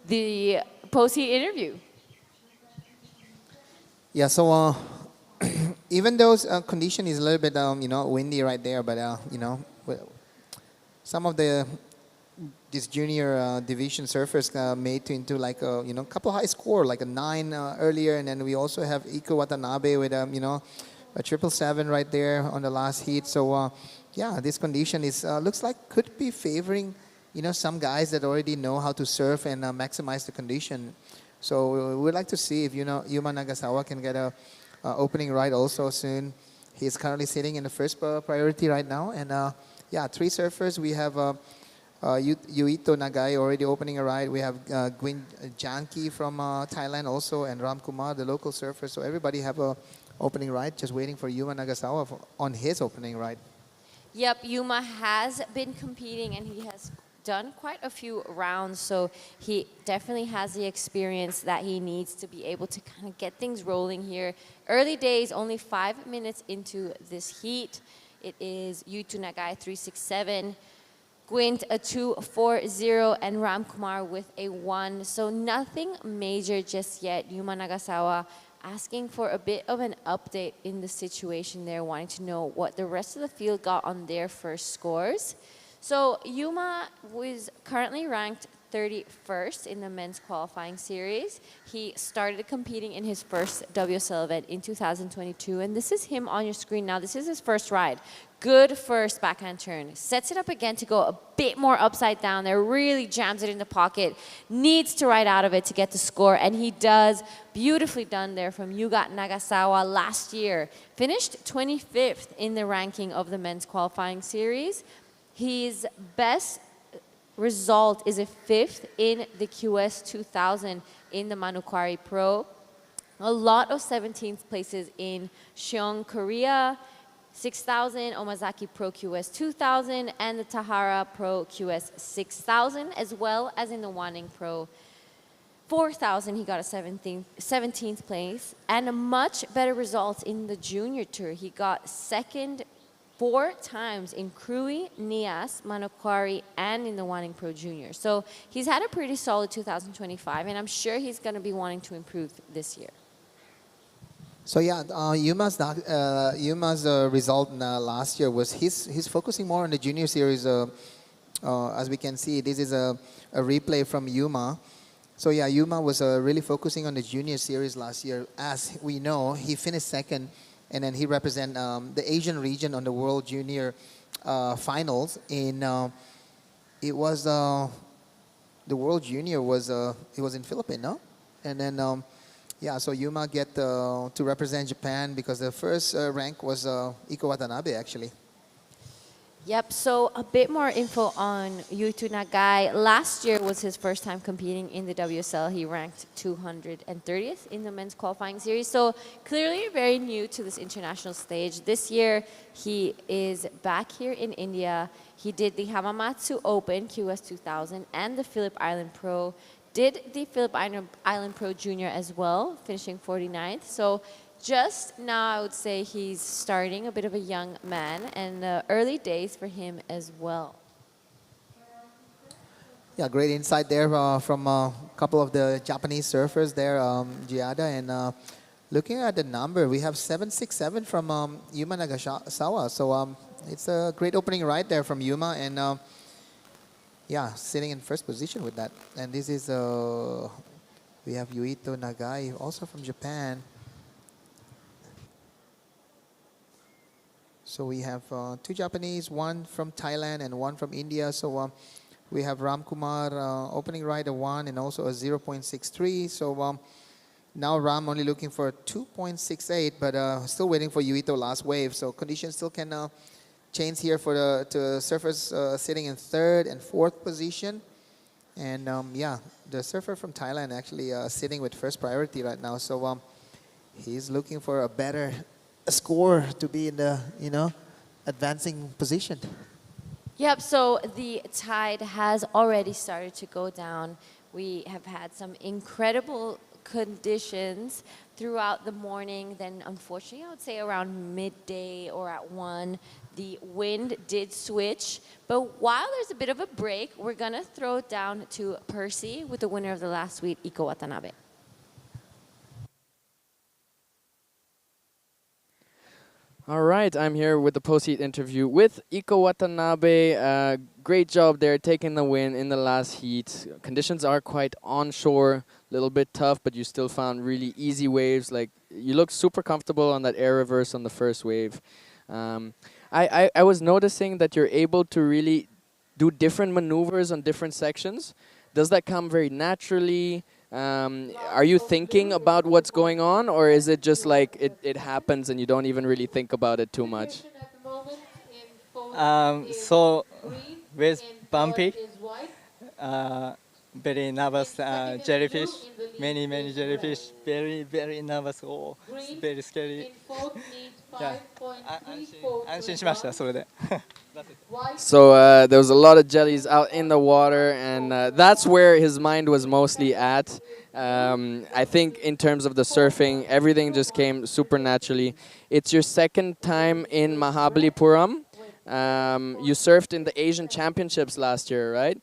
the post-heat interview. Yeah, so even though condition is a little bit, windy right there, but, some of these junior division surfers made to into like a couple high score, like a 9 earlier, and then we also have Iko Watanabe with a 777 right there on the last heat. So yeah, this condition is looks like could be favoring some guys that already know how to surf and maximize the condition. So we'd like to see if Yuma Nagasawa can get a opening ride also soon. He's currently sitting in the first priority right now, and yeah, 3 surfers. We have Yuito Nagai already opening a ride. We have Gwyn Janki from Thailand also, and Ram Kumar, the local surfer. So everybody have a opening ride, just waiting for Yuma Nagasawa on his opening ride. Yep, Yuma has been competing and he has done quite a few rounds, so he definitely has the experience that he needs to be able to kind of get things rolling here. Early days, only 5 minutes into this heat. It is Yuto Nagai 367. Gwent a 240 and Ram Kumar with a 1. So nothing major just yet. Yuma Nagasawa asking for a bit of an update in the situation there, wanting to know what the rest of the field got on their first scores. So Yuma was currently ranked 31st in the men's qualifying series. He started competing in his first WSL event in 2022, and this is him on your screen now. This is his first ride. Good first backhand turn. Sets it up again to go a bit more upside down there. Really jams it in the pocket. Needs to ride out of it to get the score, and he does. Beautifully done there from Yuga Nagasawa last year. Finished 25th in the ranking of the men's qualifying series. His best result is a 5th in the QS 2000 in the Manukwari Pro. A lot of 17th places in Seong, Korea, 6000, Omazaki Pro QS 2000, and the Tahara Pro QS 6000, as well as in the Wanning Pro 4000. He got a 17th place, and a much better result in the junior tour. He got second 4 times in Krui, Nias, Manokwari, and in the Wanning Pro Junior. So he's had a pretty solid 2025, and I'm sure he's going to be wanting to improve this year. So yeah, Yuma's result last year was he's focusing more on the junior series. As we can see, this is a replay from Yuma. So yeah, Yuma was really focusing on the junior series last year. As we know, he finished second, and then he represent the Asian region on the World Junior Finals. In it was the World Junior was it was in Philippines, no? And then yeah, so Yuma get to represent Japan because the first rank was Iko Watanabe actually. Yep, so a bit more info on Yuto Nagai. Last year was his first time competing in the WSL. He ranked 230th in the men's qualifying series. So clearly very new to this international stage. This year, he is back here in India. He did the Hamamatsu Open QS 2000 and the Phillip Island Pro. Did the Phillip Island Pro Junior as well, finishing 49th. So just now, I would say he's starting a bit of a young man, and early days for him as well. Yeah, great insight there from a couple of the Japanese surfers there, Giada. And looking at the number, we have 767 from Yuma Nagasawa. So it's a great opening ride there from Yuma, and yeah, sitting in first position with that. And this is, we have Yuito Nagai, also from Japan. So we have two Japanese, one from Thailand and one from India. So we have Ram Kumar opening right a 1 and also a 0.63. So now Ram only looking for 2.68, but still waiting for Yuito last wave. So conditions still can change here for the surfers sitting in third and fourth position. And yeah, the surfer from Thailand actually sitting with first priority right now. So he's looking for a better score to be in the, advancing position. Yep, so the tide has already started to go down. We have had some incredible conditions throughout the morning. Then unfortunately, I would say around midday or at 1, the wind did switch. But while there's a bit of a break, we're going to throw it down to Percy with the winner of the last week, Iko Watanabe. All right, I'm here with the post-heat interview with Iko Watanabe. Great job there, taking the win in the last heat. Conditions are quite onshore, a little bit tough, but you still found really easy waves. Like, you look super comfortable on that air reverse on the first wave. I was noticing that you're able to really do different maneuvers on different sections. Does that come very naturally? Are you thinking about what's going on, or is it just like it happens and you don't even really think about it too much? So with bumpy, very nervous jellyfish, many jellyfish, very nervous, oh, very scary. Yeah, 安心しましたそれで。So there was a lot of jellies out in the water, and that's where his mind was mostly at. I think in terms of the surfing, everything just came super naturally. It's your second time in Mahabalipuram. You surfed in the Asian Championships last year, right?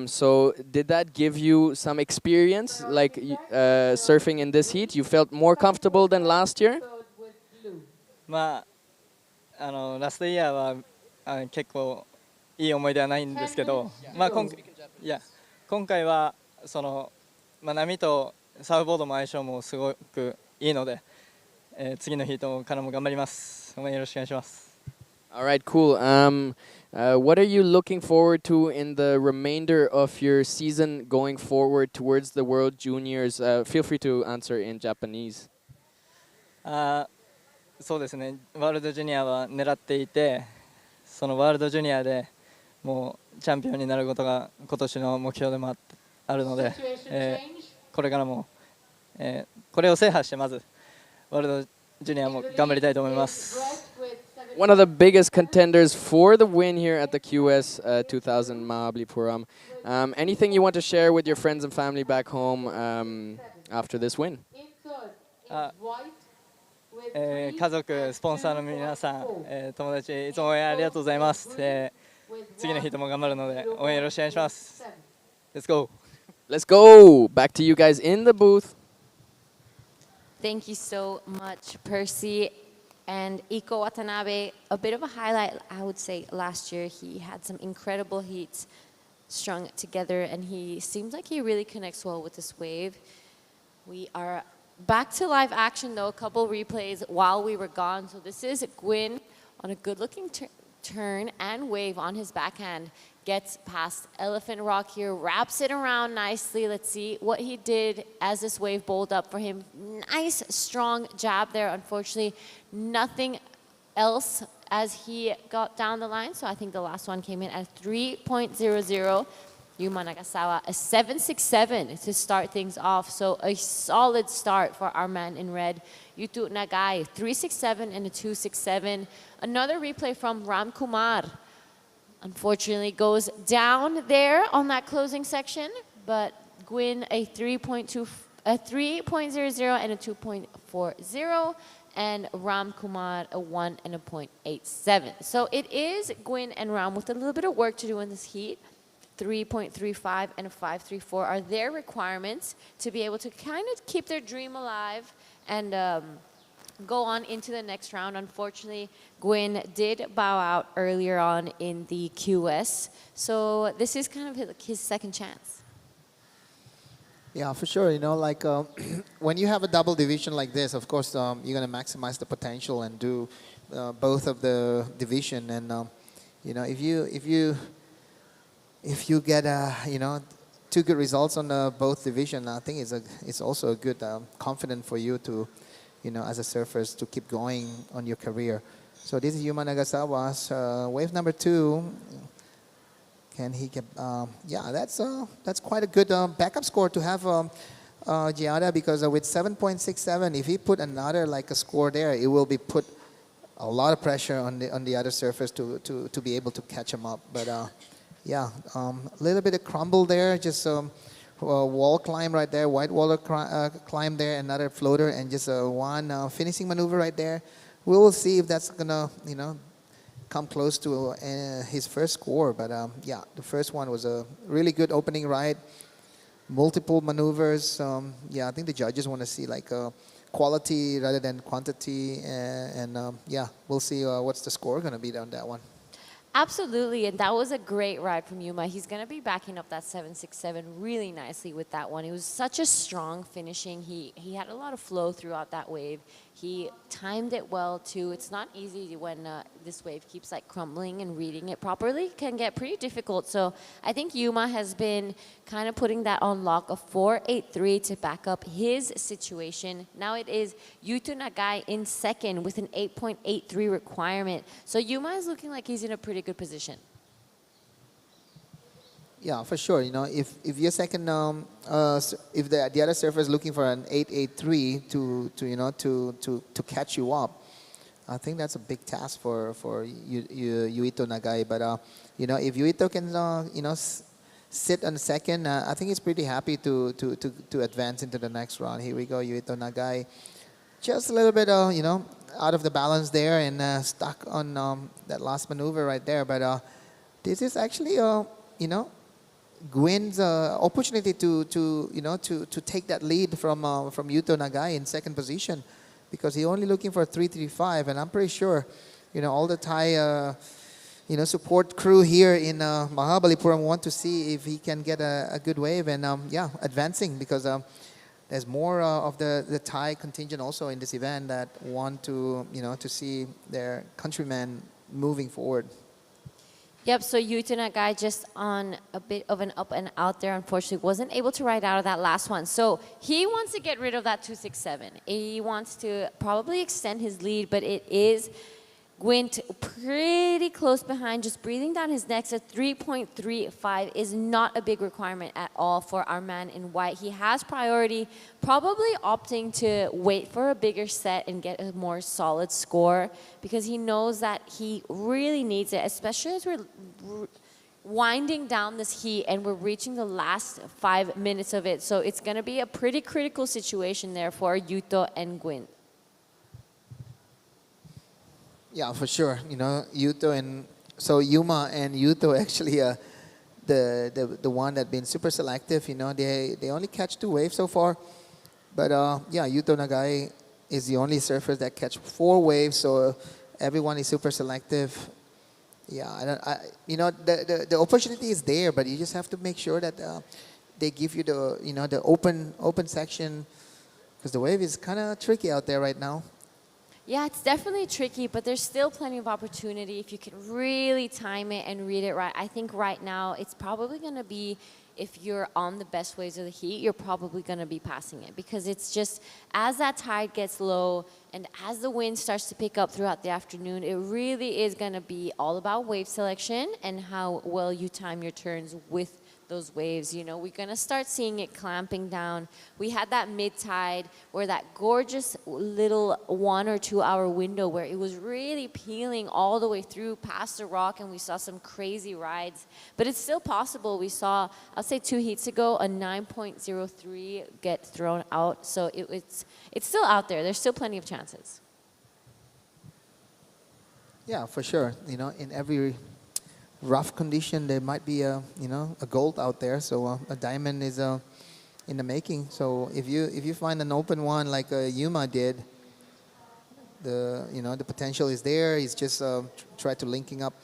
So did that give you some experience, like surfing in this heat? You felt more comfortable than last year? まあラストイヤーは結構いい思い出はないんですけど、まあ今回は波とサーフボードも相性もすごくいいので、次のヒートからも頑張ります。応援よろしくお願いします。All right, cool. What are you looking forward to in the remainder of your season going forward towards the World Juniors? Feel free to answer in Japanese. そうですね、ワールドジュニアは狙っていて、そのワールドジュニアでもうチャンピオンになることが今年の目標でもあるので、これからも、これを制覇してまずワールドジュニアも頑張りたいと思います。One of the biggest contenders for the win here at the QS 2000 Mahabalipuram. Anything you want to share with your friends and family back home after this win? 家族、スポンサーの皆さん、友達、いつも応援ありがとうございます。次のヒットも頑張るので応援よろしくお願いします。Let's go! Let's go! Back to you guys in the booth. Thank you so much, Percy. And Iko Watanabe, a bit of a highlight, I would say, last year. He had some incredible heats strung together, and he seems like he really connects well with this wave. We are back to live action, though, a couple replays while we were gone. So this is Gwyn on a good-looking turn and wave on his backhand. Gets past Elephant Rock here, wraps it around nicely. Let's see what he did as this wave bowled up for him. Nice, strong jab there. Unfortunately, nothing else as he got down the line. So I think the last one came in at 3.00. Yuma Nagasawa, a 7.67 to start things off. So a solid start for our man in red. Yutu Nagai, 3.67 and a 2.67. Another replay from Ram Kumar. Unfortunately, goes down there on that closing section, but Gwyn a 3.00 and a 2.40, and Ram Kumar a 1 and a 0.87. So it is Gwyn and Ram with a little bit of work to do in this heat. 3.35 and a 5.34 are their requirements to be able to kind of keep their dream alive and go on into the next round. Unfortunately, Gwyn did bow out earlier on in the QS, so this is kind of his second chance. Yeah, for sure. You know, like when you have a double division like this, of course, you're going to maximize the potential and do both of the division, and if you get two good results on both division, I think it's also a good confidence for you to, as a surfer, to keep going on your career. So this is Yuma Nagasawa's wave number 2. Can he get? Yeah, that's quite a good backup score to have, Giada, because with 7.67, if he put another like a score there, it will be put a lot of pressure on the other surfers to be able to catch him up. But yeah, a little bit of crumble there, just wall climb right there, white wall climb there, another floater, and just one finishing maneuver right there. We will see if that's gonna come close to his first score. But yeah, the first one was a really good opening ride, multiple maneuvers. Yeah, I think the judges want to see like quality rather than quantity, and yeah, we'll see what's the score going to be on that one. Absolutely, and that was a great ride from Yuma. He's going to be backing up that 767 really nicely with that one. It was such a strong finishing. He had a lot of flow throughout that wave. He timed it well too. It's not easy when this wave keeps like crumbling, and reading it properly can get pretty difficult. So I think Yuma has been kind of putting that on lock of 4.83 to back up his situation. Now it is Yuto Nagai in second with an 8.83 requirement. So Yuma is looking like he's in a pretty good position. Yeah, for sure. If you're second, if the other surfer is looking for an 8.83 to catch you up, I think that's a big task for Yuito Nagai. But if Yuito can sit on second, I think he's pretty happy to advance into the next round. Here we go, Yuito Nagai, just a little bit out of the balance there, and stuck on that last maneuver right there. But this is actually Gwyn's opportunity to take that lead from Yuto Nagai in second position, because he's only looking for 3.35, and I'm pretty sure all the Thai support crew here in Mahabalipuram want to see if he can get a good wave, and yeah, advancing, because there's more of the Thai contingent also in this event that want to to see their countrymen moving forward. Yep, so Yuto Nagai just on a bit of an up and out there, unfortunately wasn't able to ride out of that last one. So he wants to get rid of that 267. He wants to probably extend his lead, but it is Gwent pretty close behind, just breathing down his neck. At 3.35 is not a big requirement at all for our man in white. He has priority, probably opting to wait for a bigger set and get a more solid score, because he knows that he really needs it, especially as we're winding down this heat and we're reaching the last 5 minutes of it. So it's going to be a pretty critical situation there for Yuto and Gwent. Yeah, for sure. Yuto and so Yuma and Yuto actually the one that been super selective. They only catch 2 waves so far, but yeah, Yuto Nagai is the only surfer that catch 4 waves. So everyone is super selective. Yeah, the opportunity is there, but you just have to make sure that they give you the open section, because the wave is kind of tricky out there right now. Yeah, it's definitely tricky, but there's still plenty of opportunity if you can really time it and read it right. I think right now it's probably going to be, if you're on the best waves of the heat, you're probably going to be passing it, because it's just as that tide gets low and as the wind starts to pick up throughout the afternoon, it really is going to be all about wave selection and how well you time your turns with those waves. We're going to start seeing it clamping down. We had that mid-tide where that gorgeous little 1 or 2 hour window where it was really peeling all the way through past the rock, and we saw some crazy rides. But it's still possible. We saw, I'll say 2 heats ago, a 9.03 get thrown out. So it's still out there. There's still plenty of chances. Yeah, for sure. In every rough condition, there might be a gold out there. So a diamond is in the making. So if you find an open one like Yuma did, the potential is there. He's just try to linking up.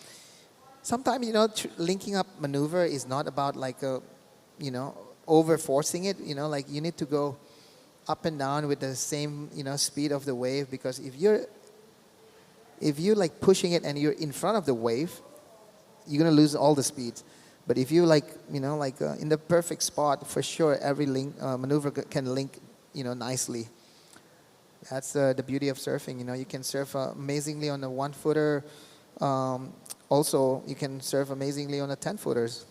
Sometimes linking up maneuver is not about like over forcing it. Like you need to go up and down with the same speed of the wave, because if you're if you like pushing it and you're in front of the wave, you're gonna lose all the speed. But if you like, in the perfect spot, for sure, every maneuver can link, nicely. That's the beauty of surfing. You can surf amazingly on a 1-footer. Also, you can surf amazingly on a 10-footers.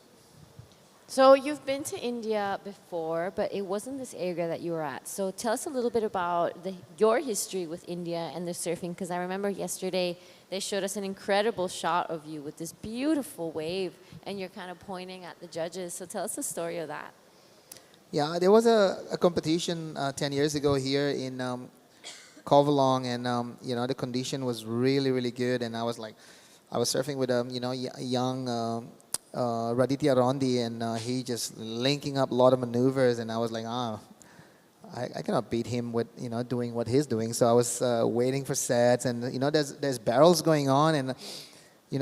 So you've been to India before, but it wasn't this area that you were at. So tell us a little bit about your history with India and the surfing, because I remember yesterday they showed us an incredible shot of you with this beautiful wave, and you're kind of pointing at the judges. So tell us the story of that. Yeah, there was a competition 10 years ago here in Kovalong, and the condition was really, really good, and I was surfing with a young Raditya Rondi, and he just linking up a lot of maneuvers, and I was like, I cannot beat him with doing what he's doing. So I was waiting for sets, and there's barrels going on, and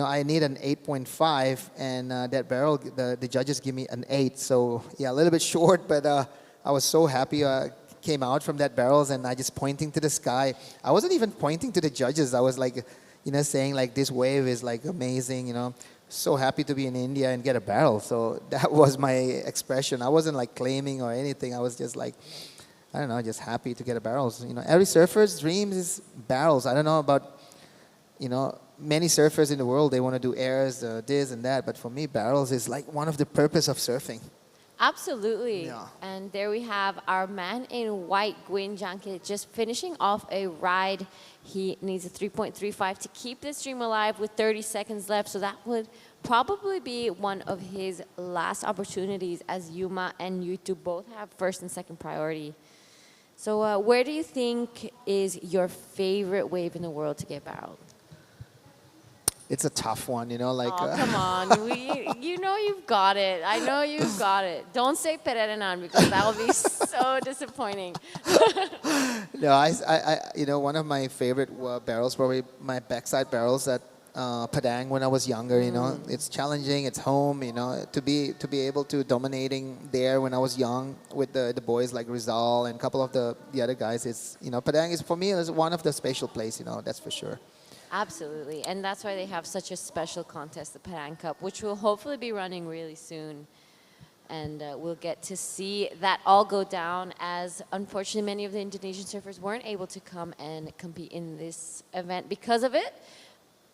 I need an 8.5, and that barrel the judges give me an 8. So yeah, a little bit short, but I was so happy. Came out from that barrels, and I just pointing to the sky. I wasn't even pointing to the judges. I was like, saying like this wave is like amazing. So happy to be in India and get a barrel. So that was my expression. I wasn't like claiming or anything. I was just like, I don't know, just happy to get a barrels. Every surfer's dreams is barrels. I don't know about, many surfers in the world, they want to do airs, this and that. But for me, barrels is like one of the purpose of surfing. Absolutely. Yeah. And there we have our man in white, Gwyn Janke, just finishing off a ride. He needs a 3.35 to keep this dream alive with 30 seconds left. So that would probably be one of his last opportunities, as Yuma and Yutu both have first and second priority. So where do you think is your favorite wave in the world to get barreled? It's a tough one, Oh, come on. You've got it. I know you've got it. Don't say Pererenan, because that will be so disappointing. No, one of my favorite barrels, probably my backside barrels at Padang when I was younger. It's challenging. It's home. To be able to dominating there when I was young with the boys like Rizal and a couple of the other guys. It's Padang is for me is one of the special place. That's for sure. Absolutely. And that's why they have such a special contest, the Padang Cup, which will hopefully be running really soon. And we'll get to see that all go down, as unfortunately many of the Indonesian surfers weren't able to come and compete in this event because of it.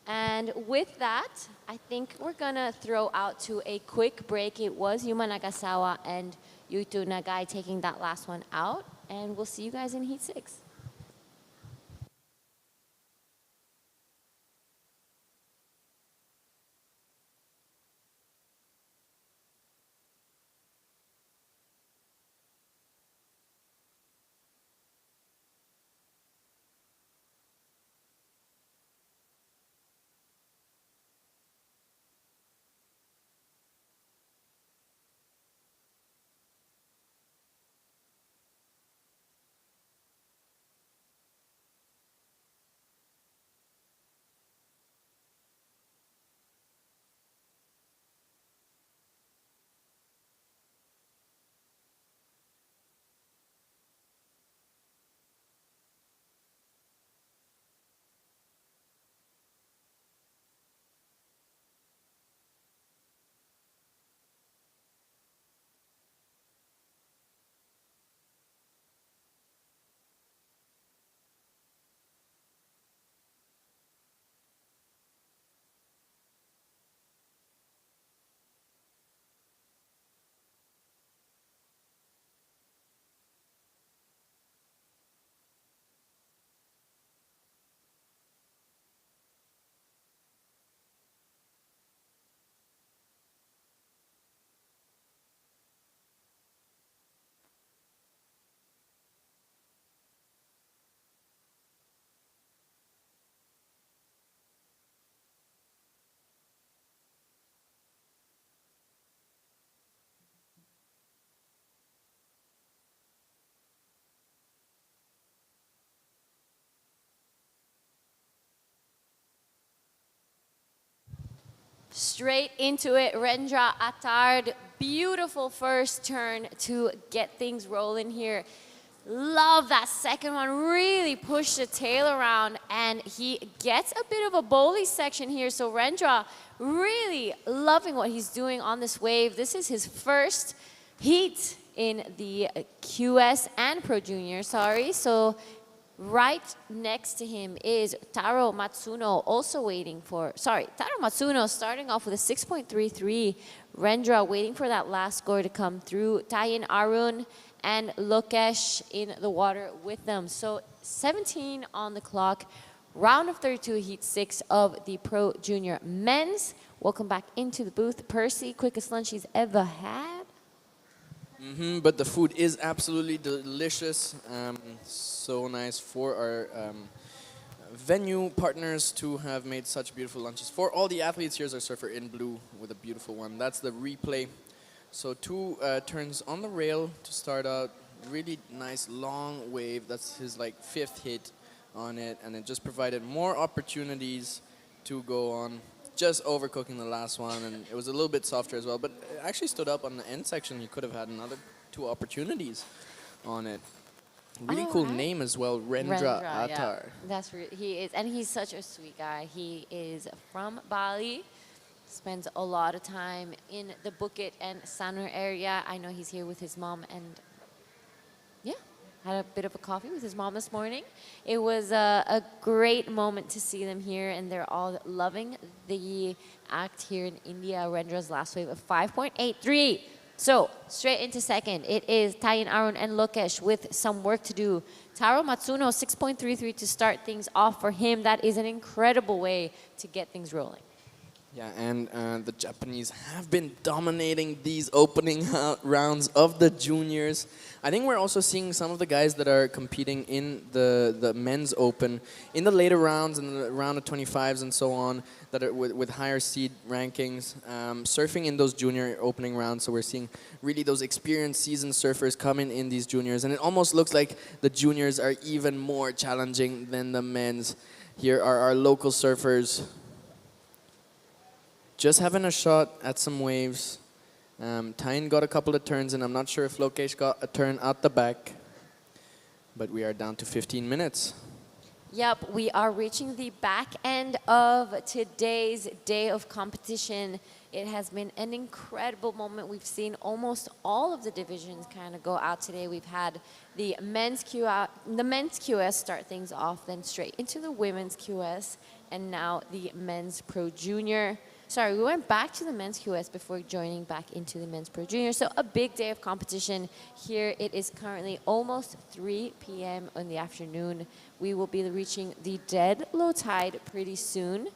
And with that, I think we're going to throw out to a quick break. It was Yuma Nagasawa and Yutu Nagai taking that last one out. And we'll see you guys in Heat 6. Straight into it, Rendra Attard. Beautiful first turn to get things rolling here. Love that second one. Really pushed the tail around, and he gets a bit of a bowly section here. So Rendra really loving what he's doing on this wave. This is his first heat in the QS and Pro Junior, sorry. So right next to him is Taro Matsuno, also waiting for, sorry, Taro Matsuno starting off with a 6.33. Rendra waiting for that last score to come through. Tayin Arun and Lokesh in the water with them. So 17 on the clock. Round of 32, heat 6 of the Pro Junior men's. Welcome back into the booth. Percy, quickest lunch he's ever had. But the food is absolutely delicious. So nice for our venue partners to have made such beautiful lunches. For all the athletes, here's our surfer in blue with a beautiful one. That's the replay. So 2 turns on the rail to start out. Really nice long wave. That's his like 5th hit on it, and it just provided more opportunities to go on. Just overcooking the last one, and it was a little bit softer as well, but it actually stood up on the end section. He could have had another 2 opportunities on it. Really cool name as well, Rendra Attar. Yeah. That's he is, and he's such a sweet guy. He is from Bali, spends a lot of time in the Bukit and Sanur area. I know he's here with his mom, and yeah, had a bit of a coffee with his mom this morning. It was a great moment to see them here, and they're all loving the act here in India. Rendra's last wave of 5.83. So straight into second, it is Tayin Arun and Lokesh with some work to do. Taro Matsuno, 6.33 to start things off for him. That is an incredible way to get things rolling. Yeah, and the Japanese have been dominating these opening rounds of the juniors. I think we're also seeing some of the guys that are competing in the men's open in the later rounds, in the round of 25s and so on, that are with higher seed rankings, surfing in those junior opening rounds. So we're seeing really those experienced seasoned surfers coming in these juniors. And it almost looks like the juniors are even more challenging than the men's. Here are our local surfers just having a shot at some waves. Tayin got a couple of turns, and I'm not sure if Lokesh got a turn out the back. But we are down to 15 minutes. Yep, we are reaching the back end of today's day of competition. It has been an incredible moment. We've seen almost all of the divisions kind of go out today. We've had the men's QS start things off, then straight into the women's QS, and now the men's Pro Junior. Sorry, we went back to the men's QS before joining back into the men's Pro Junior. So a big day of competition here. It is currently almost 3 p.m. in the afternoon. We will be reaching the dead low tide pretty soon,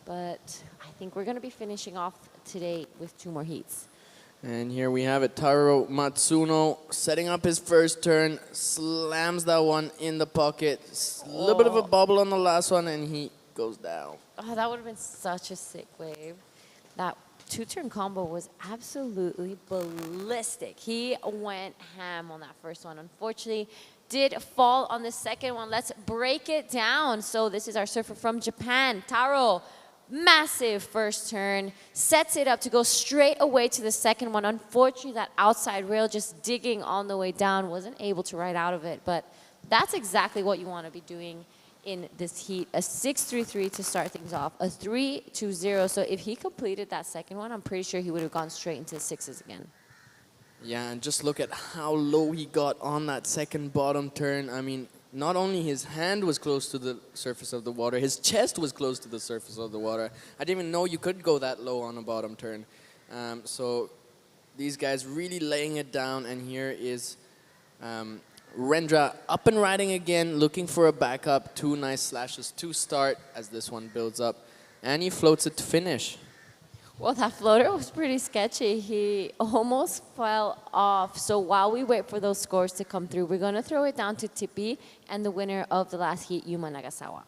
but I think we're going to be finishing off today with 2 more heats. And here we have it, Taro Matsuno setting up his first turn, slams that one in the pocket. A little bit of a bobble on the last one, and he goes down. Oh, that would have been such a sick wave. That 2-turn combo was absolutely ballistic. He went ham on that first one. Unfortunately, did fall on the second one. Let's break it down. So this is our surfer from Japan, Taro. Massive first turn, sets it up to go straight away to the second one. Unfortunately, that outside rail just digging on the way down, wasn't able to ride out of it. But that's exactly what you want to be doing in this heat. A 6.33 to start things off, a 3.20. So if he completed that second one, I'm pretty sure he would have gone straight into the 6s again. Yeah, and just look at how low he got on that second bottom turn. I mean, not only his hand was close to the surface of the water, his chest was close to the surface of the water. I didn't even know you could go that low on a bottom turn. So these guys really laying it down, and here is Rendra up and riding again, looking for a backup. 2 nice slashes to start as this one builds up. And he floats it to finish. Well, that floater was pretty sketchy. He almost fell off. So while we wait for those scores to come through, we're going to throw it down to Tippy and the winner of the last heat, Yuma Nagasawa.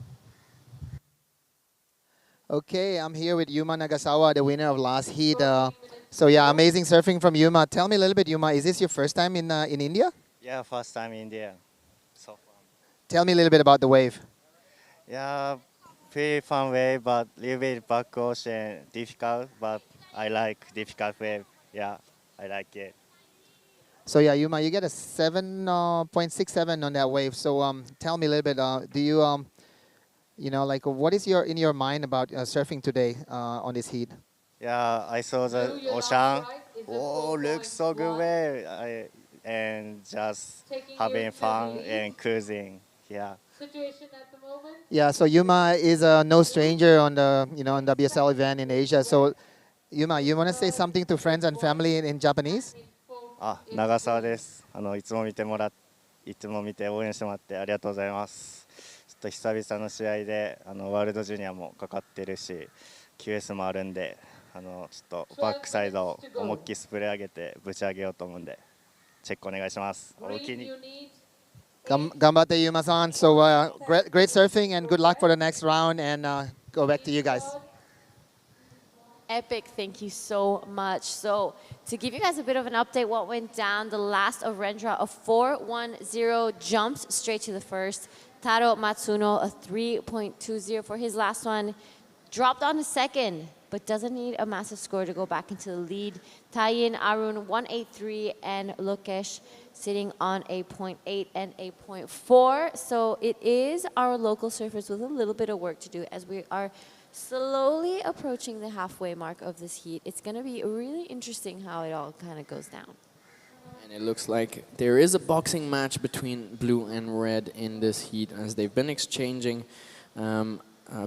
Okay, I'm here with Yuma Nagasawa, the winner of last heat. So yeah, amazing surfing from Yuma. Tell me a little bit, Yuma, is this your first time in India? Yeah, first time in India. So fun. Tell me a little bit about the wave. Yeah, pretty fun wave, but a little bit back difficult, but I like difficult wave. Yeah, I like it. So yeah, Yuma, you get a 7.67 on that wave. So tell me a little bit. Do you like what is in your mind about surfing today on this heat? Yeah, I saw the Blue, you're now ocean. right. Is it Oh, looks so good 4.1? wave. And just Taking you having to the fun lead. and cruising. Yeah. Situation at the moment. Yeah. So Yuma is no stranger on the on WSL event in Asia. So Yuma, you want to say something to friends and family in Japanese? あ、In 長澤 green. です。いつも見て応援してもらってありがとうございます。ちょっと久々の試合でワールドジュニアもかかってるし、QS もあるんで、ちょっとバックサイドを思いっきりスプレー上げてぶち上げようと思うんで、チェックお願いします。おおき Green, に。you need Gambate Yuma-san. So great surfing and good luck for the next round. And go back to you guys. Epic, thank you so much. So, to give you guys a bit of an update, what went down, the last of Rendra, a 4.10 jumps straight to the first. Taro Matsuno, a 3.20 for his last one. Dropped on the second, but doesn't need a massive score to go back into the lead. Taiyin Arun, 183, and Lokesh sitting on a 0.8 and a 0.4. So, it is our local surfers with a little bit of work to do as we are slowly approaching the halfway mark of this heat. It's going to be really interesting how it all kind of goes down. And it looks like there is a boxing match between blue and red in this heat as they've been exchanging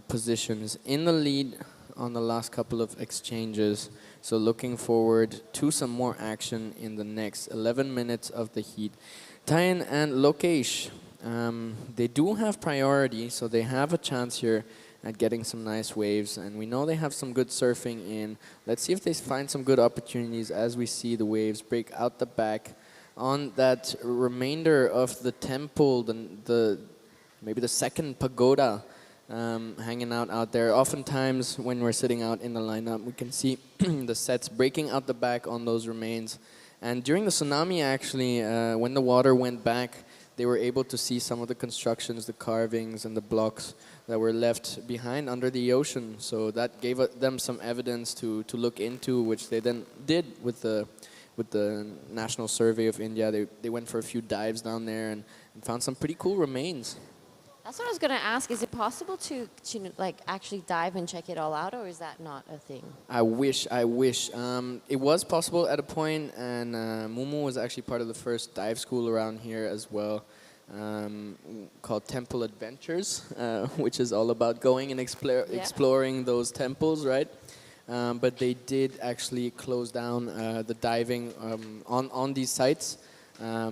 positions in the lead on the last couple of exchanges. So looking forward to some more action in the next 11 minutes of the heat. Taiyin and Lokesh, they do have priority, so they have a chance here at getting some nice waves, and we know they have some good surfing in. Let's see if they find some good opportunities as we see the waves break out the back on that remainder of the temple, maybe the second pagoda hanging out there. Oftentimes when we're sitting out in the lineup, we can see the sets breaking out the back on those remains. And during the tsunami, actually, when the water went back, they were able to see some of the constructions, the carvings, and the blocks that were left behind under the ocean. So that gave them some evidence to look into, which they then did with the National Survey of India. They went for a few dives down there and found some pretty cool remains. That's what I was going to ask. Is it possible to like actually dive and check it all out, or is that not a thing? I wish. It was possible at a point, and Mumu was actually part of the first dive school around here as well, called Temple Adventures, which is all about going and exploring those temples, right? But they did actually close down the diving on these sites.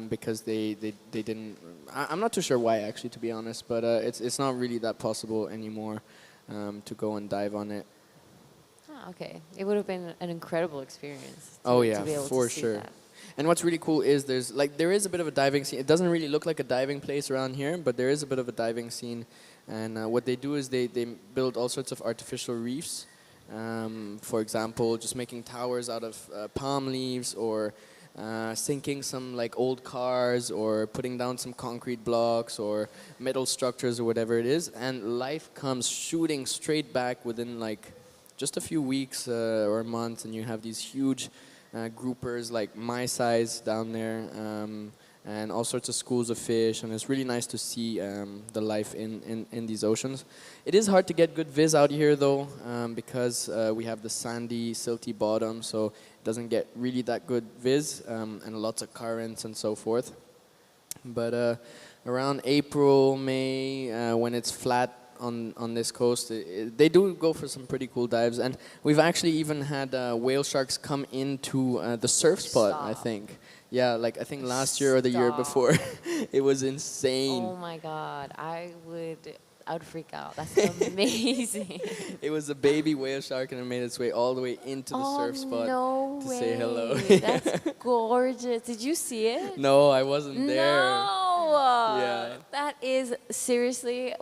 Because they didn't. I'm not too sure why, actually, to be honest, but it's not really that possible anymore to go and dive on it. Ah, okay. It would have been an incredible experience. Oh yeah, to be able for to see sure. that. And what's really cool is there is a bit of a diving scene. It doesn't really look like a diving place around here, but there is a bit of a diving scene. And what they do is they build all sorts of artificial reefs. For example, just making towers out of palm leaves, or sinking some like old cars, or putting down some concrete blocks or metal structures or whatever it is, and life comes shooting straight back within like just a few weeks or months, and you have these huge groupers like my size down there, and all sorts of schools of fish, and it's really nice to see the life in these oceans. It is hard to get good viz out here though, because we have the sandy, silty bottom, so it doesn't get really that good viz, and lots of currents and so forth. But around April, May, when it's flat on this coast, they do go for some pretty cool dives, and we've actually even had whale sharks come into the surf spot, I think. Yeah, like I think last year or the year before. It was insane. Oh my God, I would freak out. That's amazing. It was a baby whale shark, and it made its way all the way into the surf spot to say hello. That's gorgeous. Did you see it? No, I wasn't there. No. Yeah. That is seriously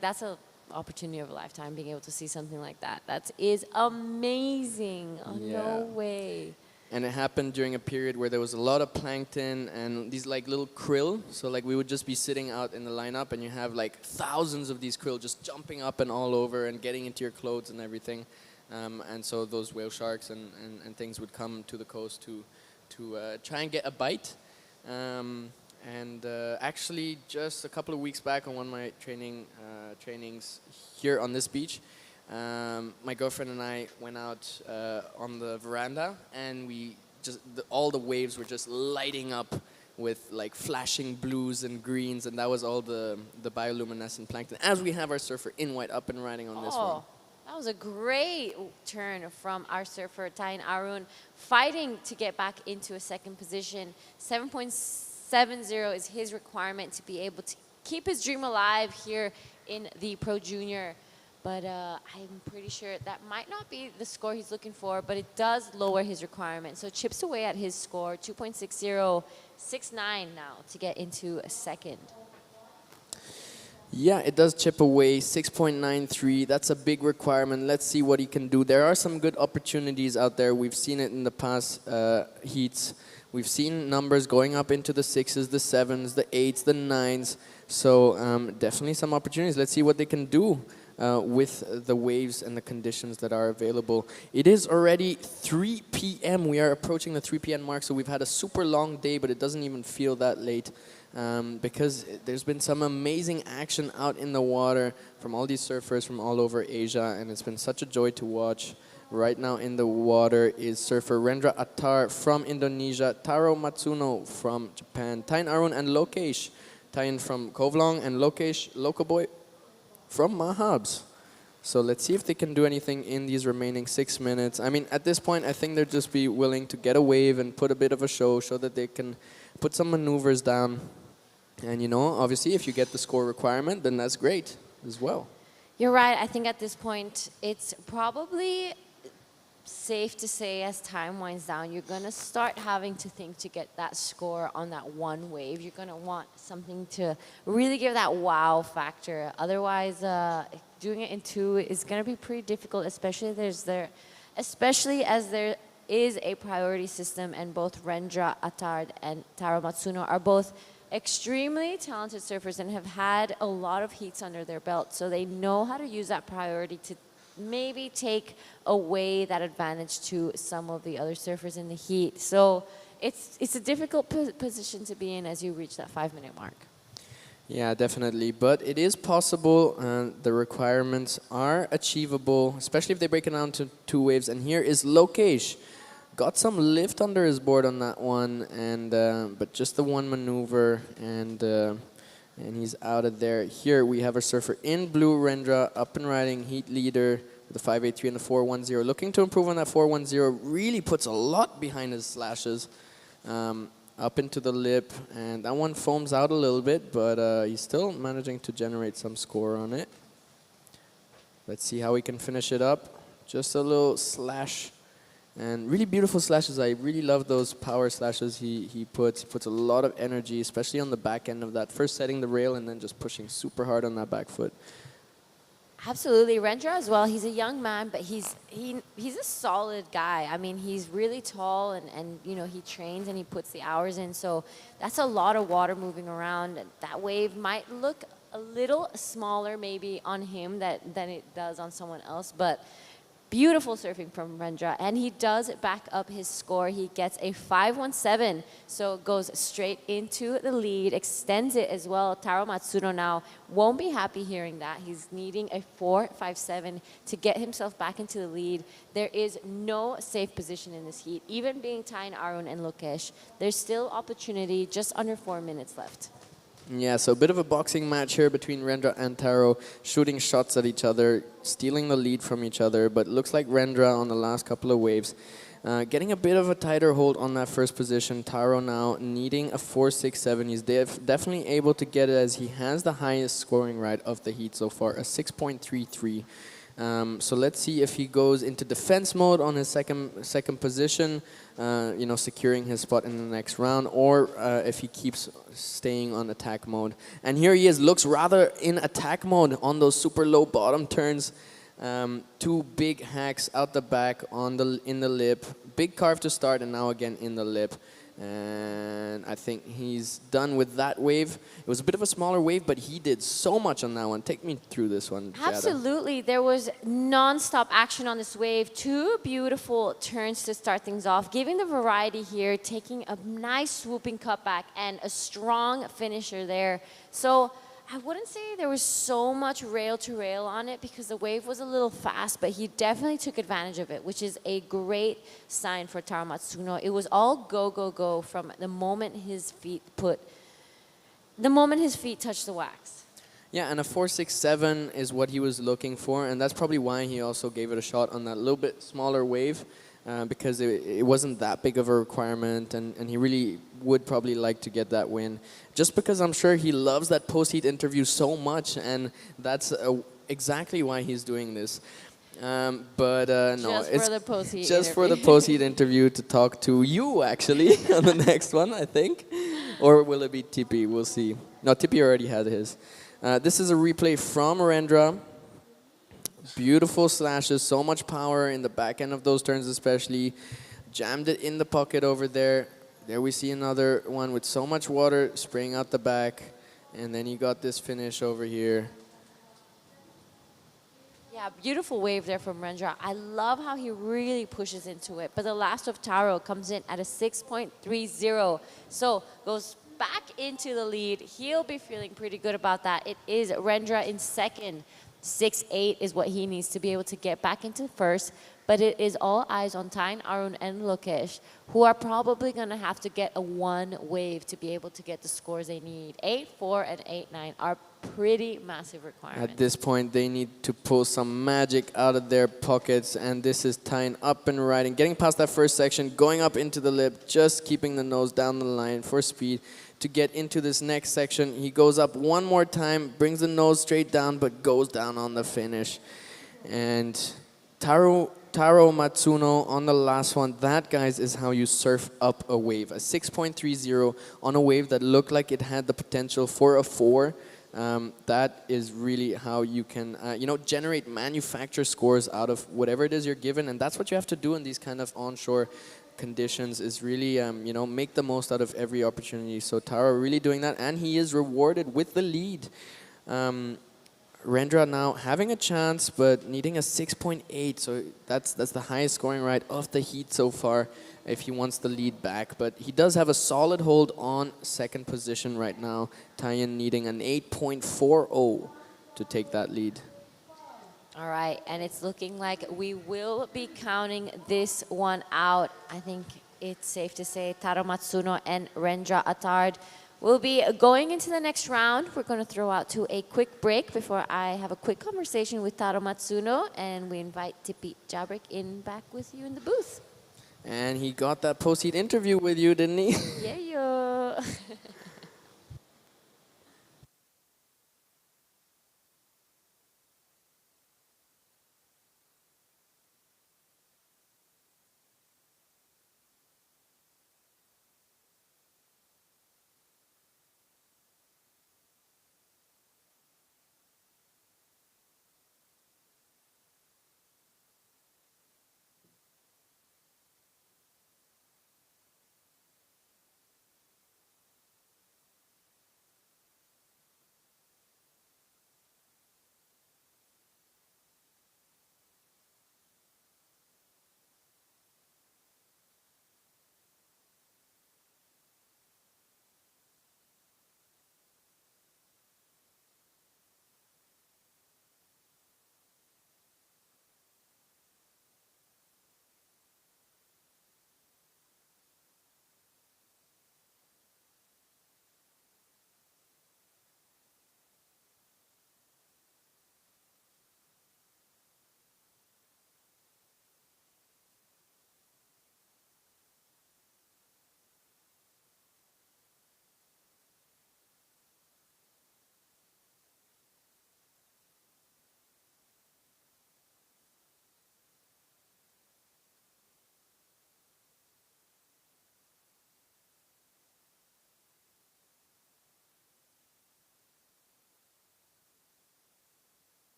that's a opportunity of a lifetime, being able to see something like that. That is amazing. Oh, Yeah. no way. And it happened during a period where there was a lot of plankton and these like little krill. So like we would just be sitting out in the lineup, and you have like thousands of these krill just jumping up and all over and getting into your clothes and everything. And so those whale sharks and things would come to the coast try and get a bite. And actually, just a couple of weeks back on one of my trainings here on this beach, my girlfriend and I went out on the veranda, and we just all the waves were just lighting up with like flashing blues and greens, and that was all the bioluminescent plankton. As we have our surfer in white up and riding on this one. That was a great turn from our surfer, Tain Arun, fighting to get back into a second position. 7.70 is his requirement to be able to keep his dream alive here in the Pro Junior. But I'm pretty sure that might not be the score he's looking for, but it does lower his requirement. So chips away at his score, 2.60, 6.9 now to get into a second. Yeah, it does chip away, 6.93. That's a big requirement. Let's see what he can do. There are some good opportunities out there. We've seen it in the past heats. We've seen numbers going up into the 6s, the 7s, the 8s, the 9s. So definitely some opportunities. Let's see what they can do with the waves and the conditions that are available. It is already 3 p.m. We are approaching the 3 p.m. mark, so we've had a super long day, but it doesn't even feel that late. Because there's been some amazing action out in the water from all these surfers from all over Asia, and it's been such a joy to watch. Right now in the water is surfer Rendra Attar from Indonesia, Taro Matsuno from Japan, Tain Arun and Lokesh, Tain from Kovlong and Lokesh, Local Boy from Mahabs. So let's see if they can do anything in these remaining 6 minutes. I mean, at this point, I think they'll just be willing to get a wave and put a bit of a show that they can put some maneuvers down. And, you know, obviously, if you get the score requirement, then that's great as well. You're right. I think at this point, it's probably safe to say as time winds down, you're going to start having to think to get that score on that one wave. You're going to want something to really give that wow factor. Otherwise, doing it in two is going to be pretty difficult, especially as there is a priority system, and both Rendra Attard and Taro Matsuno are both extremely talented surfers and have had a lot of heats under their belt, so they know how to use that priority to maybe take away that advantage to some of the other surfers in the heat. So it's a difficult position to be in as you reach that 5-minute mark. Yeah, definitely. But it is possible. The requirements are achievable, especially if they break it down to 2 waves. And here is Lokesh. Got some lift under his board on that one, and but just the one maneuver, and he's out of there. Here we have a surfer in blue, Rendra, up and riding, heat leader with the 5.83 and the 4.10. Looking to improve on that 4.10. Really puts a lot behind his slashes. Up into the lip, and that one foams out a little bit, but he's still managing to generate some score on it. Let's see how we can finish it up. Just a little slash, and really beautiful slashes. I really love those power slashes he puts. He puts a lot of energy, especially on the back end of that. First setting the rail and then just pushing super hard on that back foot. Absolutely. Rendra as well, he's a young man, but he's a solid guy. I mean, he's really tall, and you know, he trains and he puts the hours in, so that's a lot of water moving around. That wave might look a little smaller maybe on him than it does on someone else, but beautiful surfing from Rendra, and he does back up his score. He gets a 5.17, so goes straight into the lead, extends it as well. Taro Matsuno now won't be happy hearing that. He's needing a 4.57 to get himself back into the lead. There is no safe position in this heat, even being Tain Arun and Lokesh. There's still opportunity, just under 4 minutes left. Yeah, so a bit of a boxing match here between Rendra and Taro, shooting shots at each other, stealing the lead from each other, but looks like Rendra on the last couple of waves getting a bit of a tighter hold on that first position. Taro now needing a 4.67. He's definitely able to get it, as he has the highest scoring ride of the heat so far, a 6.33. So let's see if he goes into defense mode on his second position, you know, securing his spot in the next round, or if he keeps staying on attack mode. And here he is, looks rather in attack mode on those super low bottom turns. 2 big hacks out the back in the lip, big carve to start, and now again in the lip. And I think he's done with that wave. It was a bit of a smaller wave, but he did so much on that one. Take me through this one, Jada. Absolutely. There was non-stop action on this wave. Two beautiful turns to start things off, giving the variety here, taking a nice swooping cutback and a strong finisher there. So I wouldn't say there was so much rail to rail on it because the wave was a little fast, but he definitely took advantage of it, which is a great sign for Taro Matsuno. It was all go, go, go from the moment his feet touched the wax. Yeah, and a 4.67 is what he was looking for, and that's probably why he also gave it a shot on that little bit smaller wave, because it wasn't that big of a requirement, and he really would probably like to get that win. Just because I'm sure he loves that post-heat interview so much, and that's exactly why he's doing this. No, Just for the post-heat just for the interview. post-heat interview to talk to you, actually, on the next one, I think. Or will it be Tippy? We'll see. No, Tippy already had his. This is a replay from Rendra. Beautiful slashes, so much power in the back end of those turns especially. Jammed it in the pocket over there. There we see another one with so much water spraying out the back. And then you got this finish over here. Yeah, beautiful wave there from Rendra. I love how he really pushes into it. But the last of Taro comes in at a 6.30. So goes back into the lead. He'll be feeling pretty good about that. It is Rendra in second. 6.8 is what he needs to be able to get back into first. But it is all eyes on Tyne, Arun, and Lokesh, who are probably going to have to get a one wave to be able to get the scores they need. 8.4 and 8.9 are pretty massive requirements. At this point, they need to pull some magic out of their pockets, and this is Tyne up and riding, getting past that first section, going up into the lip, just keeping the nose down the line for speed to get into this next section. He goes up one more time, brings the nose straight down, but goes down on the finish. And Taro Matsuno on the last one. That, guys, is how you surf up a wave. A 6.30 on a wave that looked like it had the potential for a 4. That is really how you can, generate manufacture scores out of whatever it is you're given. And that's what you have to do in these kind of onshore conditions, is really, make the most out of every opportunity. So Taro really doing that, and he is rewarded with the lead. Rendra now having a chance, but needing a 6.8, so that's the highest scoring ride of the heat so far if he wants the lead back. But he does have a solid hold on second position right now. Tyne needing an 8.40 to take that lead. All right, and it's looking like we will be counting this one out. I think it's safe to say Taro Matsuno and Rendra Attard will be going into the next round. We're going to throw out to a quick break before I have a quick conversation with Taro Matsuno, and we invite Tippy Jabrick in back with you in the booth. And he got that post-heat interview with you, didn't he? Yeah, yo.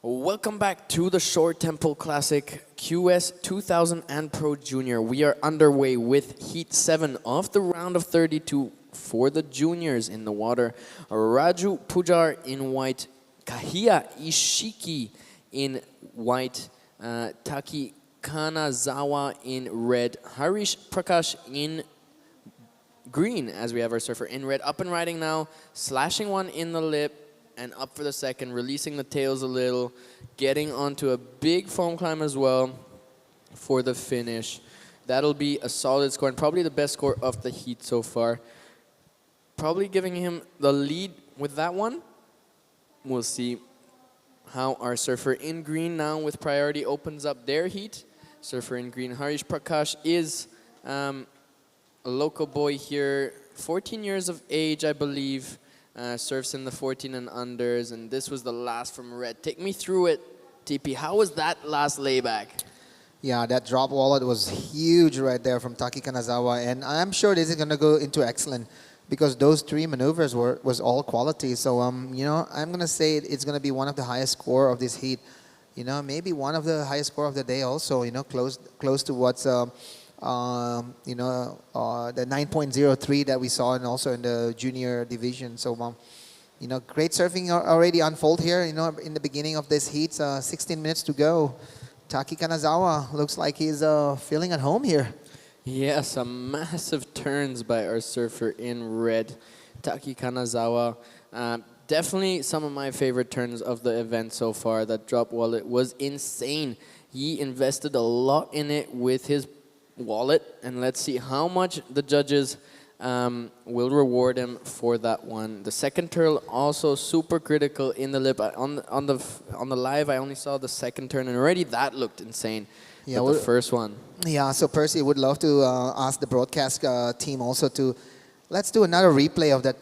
Welcome back to the Shore Temple Classic QS 2000 and Pro Junior. We are underway with Heat 7 of the round of 32 for the juniors in the water. Raju Pujar in white, Kahiya Ishiki in white, Taki Kanazawa in red, Harish Prakash in green, as we have our surfer in red. Up and riding now, slashing one in the lip, and up for the second, releasing the tails a little, getting onto a big foam climb as well for the finish. That'll be a solid score, and probably the best score of the heat so far. Probably giving him the lead with that one. We'll see how our surfer in green now with priority opens up their heat. Surfer in green, Harish Prakash is a local boy here, 14 years of age, I believe. Surfs in the 14 and unders, and this was the last from red. Take me through it, TP. How was that last layback? Yeah, that drop wallet was huge right there from Taki Kanazawa, and I'm sure this is going to go into excellent because those three maneuvers was all quality. So you know, I'm going to say it's going to be one of the highest score of this heat. You know, maybe one of the highest score of the day also. You know, close to what's the 9.03 that we saw, and also in the junior division. So, you know, great surfing already unfold here. You know, in the beginning of this heat, 16 minutes to go. Taki Kanazawa looks like he's feeling at home here. Yeah, some massive turns by our surfer in red, Taki Kanazawa. Definitely some of my favorite turns of the event so far. That drop wallet was insane. He invested a lot in it with his wallet, and let's see how much the judges will reward him for that one. The second turn also super critical in the lip. On the live, I only saw the second turn, and already that looked insane. Yeah, but the first one. Yeah, so Percy would love to ask the broadcast team also to let's do another replay of that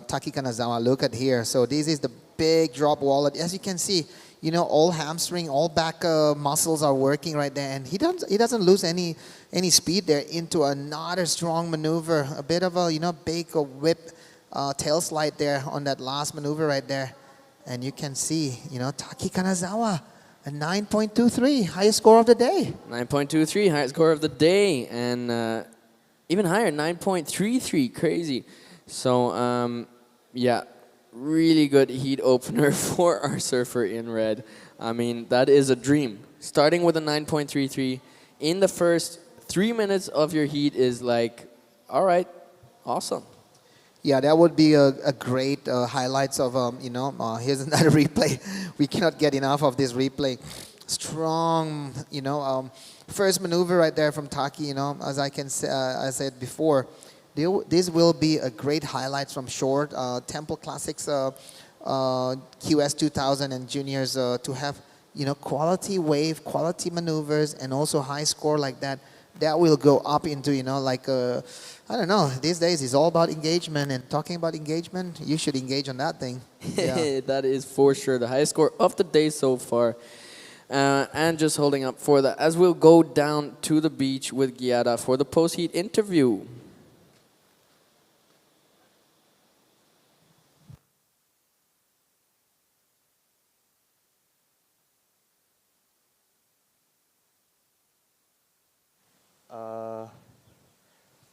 Taki Kanazawa. Look at here. So this is the big drop wallet. As you can see, you know, all hamstring, all back muscles are working right there, and he doesn't lose any speed there into another strong maneuver. A bit of a big whip tail slide there on that last maneuver right there, and you can see Taki Kanazawa, a 9.23, highest score of the day. 9.23, highest score of the day, and even higher, 9.33, crazy. So yeah. Really good heat opener for our surfer in red. I mean, that is a dream. Starting with a 9.33 in the first 3 minutes of your heat is like, all right, awesome. Yeah, that would be a great highlights of, here's another replay. We cannot get enough of this replay. Strong, first maneuver right there from Taki, as I said before. This will be a great highlights from short Temple Classics QS 2000 and juniors to have quality wave, quality maneuvers, and also high score like that. That will go up into I don't know. These days it's all about engagement, and talking about engagement, you should engage on that thing. Yeah. That is for sure the highest score of the day so far. And just holding up for that as we'll go down to the beach with Giada for the post-heat interview.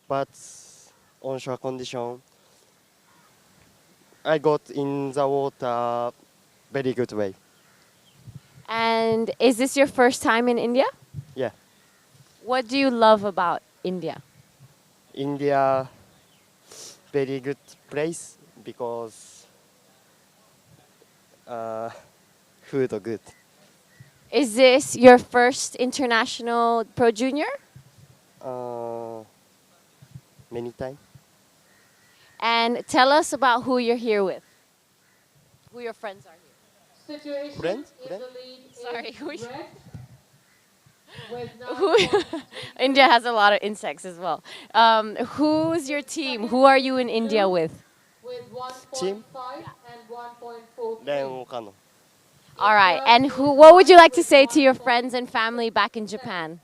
But onshore condition, I got in the water very good way. And is this your first time in India? Yeah, What do you love about India? India very good place because food good. Is this your first international pro junior? Many time. And tell us about who you're here with. Who your friends are here. Situation Friend? in Friend? the lead Sorry, is who- red with Who, 9 India has a lot of insects as well. Who's your team? Who are you in India with? with Team? 1.5 and 1.43. Ren Okano. All right. And what would you like to say to your friends and family back in Japan?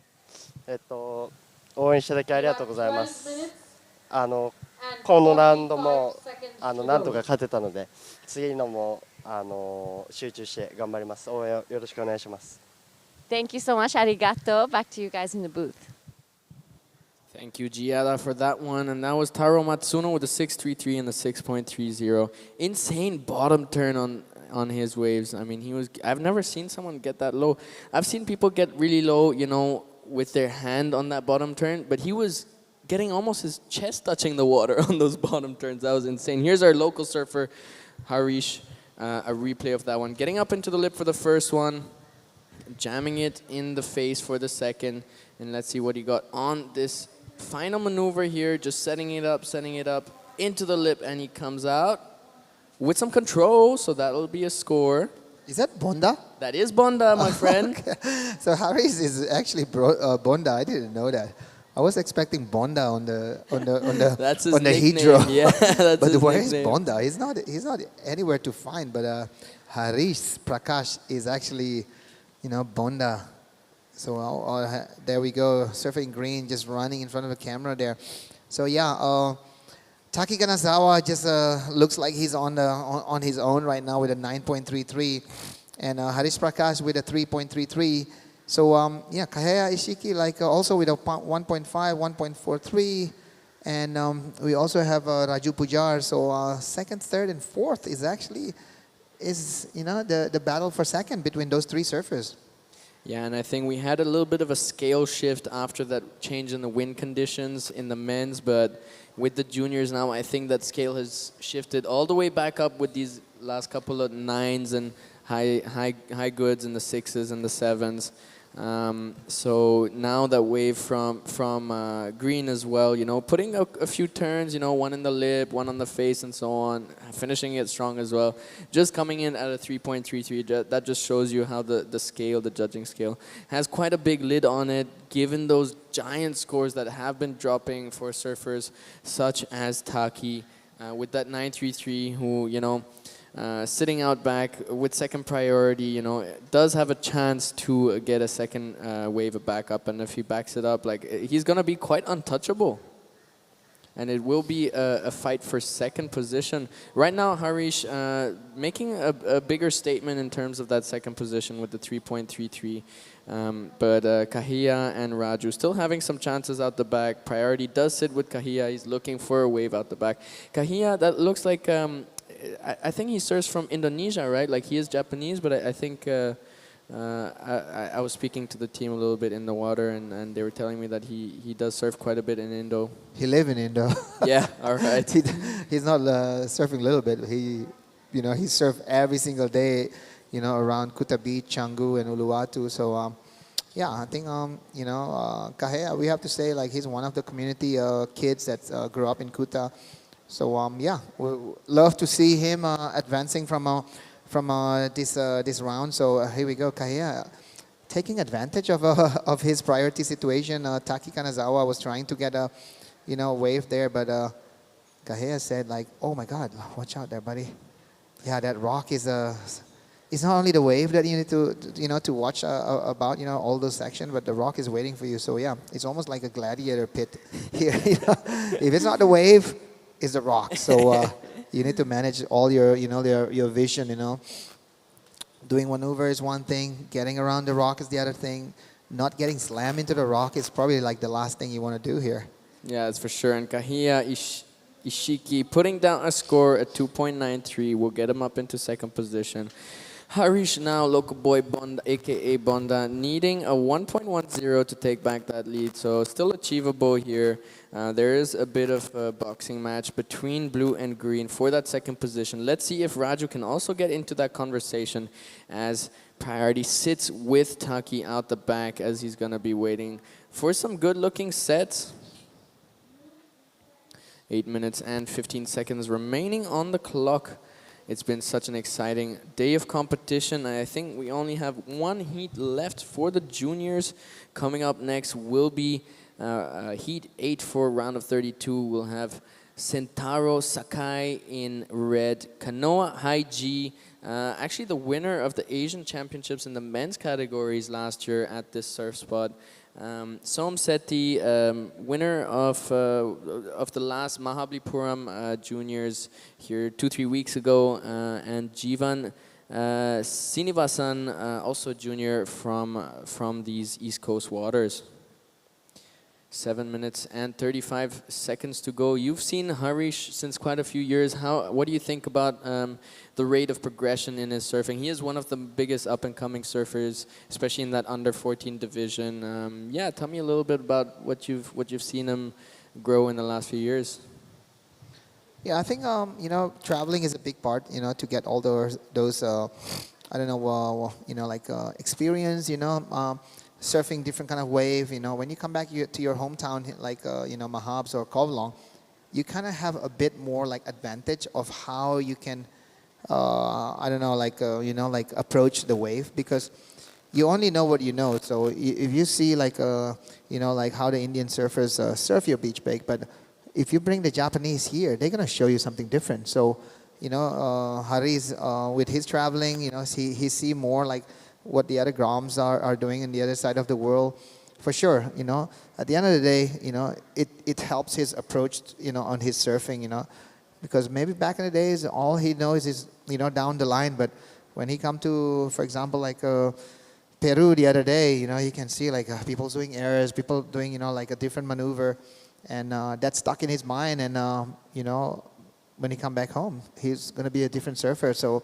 応援していただきありがとうございま 12す。 minutes こ and のラウンドも 45 seconds to なんと go. か勝てたので、次のも集中して頑張ります。応援よろしくお願いします。Thank you so much. Arigato. Back to you guys in the booth. Thank you, Giada, for that one. And that was Taro Matsuno with the 6.33 and the 6.30. Insane bottom turn on his waves. I mean, I've never seen someone get that low. I've seen people get really low, with their hand on that bottom turn, but he was getting almost his chest touching the water on those bottom turns. That was insane. Here's our local surfer, Harish, a replay of that one. Getting up into the lip for the first one, jamming it in the face for the second, and let's see what he got on this final maneuver here, just setting it up into the lip, and he comes out with some control, so that'll be a score. Is that Bonda? That is Bonda, my friend. Okay. So Harris is actually Bonda. I didn't know that. I was expecting Bonda on the That's his on the nickname. Hydro. Yeah, that's but his where is nickname. Bonda? He's not anywhere to find. But Harish Prakash is actually, Bonda. So there we go, surfing green, just running in front of the camera there. So yeah, Taki Kanazawa just looks like he's on his own right now with a 9.33, and Harish Prakash with a 3.33. So yeah, Kaheya Ishiki also with a 1.5, 1.43, and we also have Raju Pujar. So second, third, and fourth is actually the battle for second between those three surfers. Yeah, and I think we had a little bit of a scale shift after that change in the wind conditions in the men's, but with the juniors now, I think that scale has shifted all the way back up with these last couple of 9s and high goods and the 6s and the 7s. So now that wave from green as well, putting a few turns, one in the lip, one on the face and so on, finishing it strong as well. Just coming in at a 3.33, that just shows you how the scale, the judging scale, has quite a big lid on it, given those giant scores that have been dropping for surfers such as Taki, with that 9.33, who, sitting out back with second priority, does have a chance to get a second wave of backup, and if he backs it up, he's gonna be quite untouchable. And it will be a fight for second position. Right now, Harish making a bigger statement in terms of that second position with the 3.33. But Kahiya and Raju still having some chances out the back. Priority does sit with Kahiya. He's looking for a wave out the back. Kahiya, that looks like I think he surfs from Indonesia, right? Like he is Japanese, but I think I was speaking to the team a little bit in the water, and they were telling me that he does surf quite a bit in Indo. He lives in Indo. Yeah, all right. He's not surfing a little bit. He surf every single day, around Kuta Beach, Canggu, and Uluwatu. So yeah, I think Kaheya, we have to say like he's one of the community kids that grew up in Kuta. So yeah, we love to see him advancing from this round. So here we go, Kaheya, taking advantage of his priority situation. Taki Kanazawa was trying to get a wave there, but Kaheya said like, "Oh my God, watch out there, buddy." Yeah, that rock is it's not only the wave that you need to watch about all those sections, but the rock is waiting for you. So yeah, it's almost like a gladiator pit here. If it's not the wave, is the rock. So you need to manage all your your vision. Doing maneuver is one thing, getting around the rock is the other thing. Not getting slammed into the rock is probably like the last thing you want to do here. Yeah, that's for sure. And Kahiya Ishiki putting down a score at 2.93 will get him up into second position. Harish now, local boy Bonda, aka Bonda, needing a 1.10 to take back that lead. So still achievable here. There is a bit of a boxing match between blue and green for that second position. Let's see if Raju can also get into that conversation, as priority sits with Taki out the back, as he's going to be waiting for some good looking sets. 8 minutes and 15 seconds remaining on the clock. It's been such an exciting day of competition. I think we only have one heat left for the juniors. Coming up next will be Heat 8 for round of 32. We'll have Sentaro Sakai in red, Kanoa High G, actually the winner of the Asian Championships in the men's categories last year at this surf spot. Som Sethi, winner of the last Mahabalipuram Juniors here 2-3 weeks ago, and Jivan Sinivasan, also junior from these East Coast waters. 7 minutes and 35 seconds to go. You've seen Harish since quite a few years. What do you think about the rate of progression in his surfing? He is one of the biggest up-and-coming surfers, especially in that under 14 division. Yeah, tell me a little bit about what you've seen him grow in the last few years. Yeah, I think traveling is a big part. To get all those I don't know, experience. Surfing different kind of wave. When you come back to your hometown, like Mahabs or Kowloon, you kind of have a bit more like advantage of how you can, approach the wave, because you only know what you know. So if you see like how the Indian surfers surf your beach break, but if you bring the Japanese here, they're gonna show you something different. So Hari's with his traveling, he see more like what the other Groms are doing in the other side of the world, for sure. At the end of the day, it helps his approach, on his surfing, because maybe back in the days, all he knows is, down the line. But when he come to, for example, like Peru the other day, you can see like people doing errors, people doing, like a different maneuver, and that's stuck in his mind. And, when he come back home, he's going to be a different surfer. So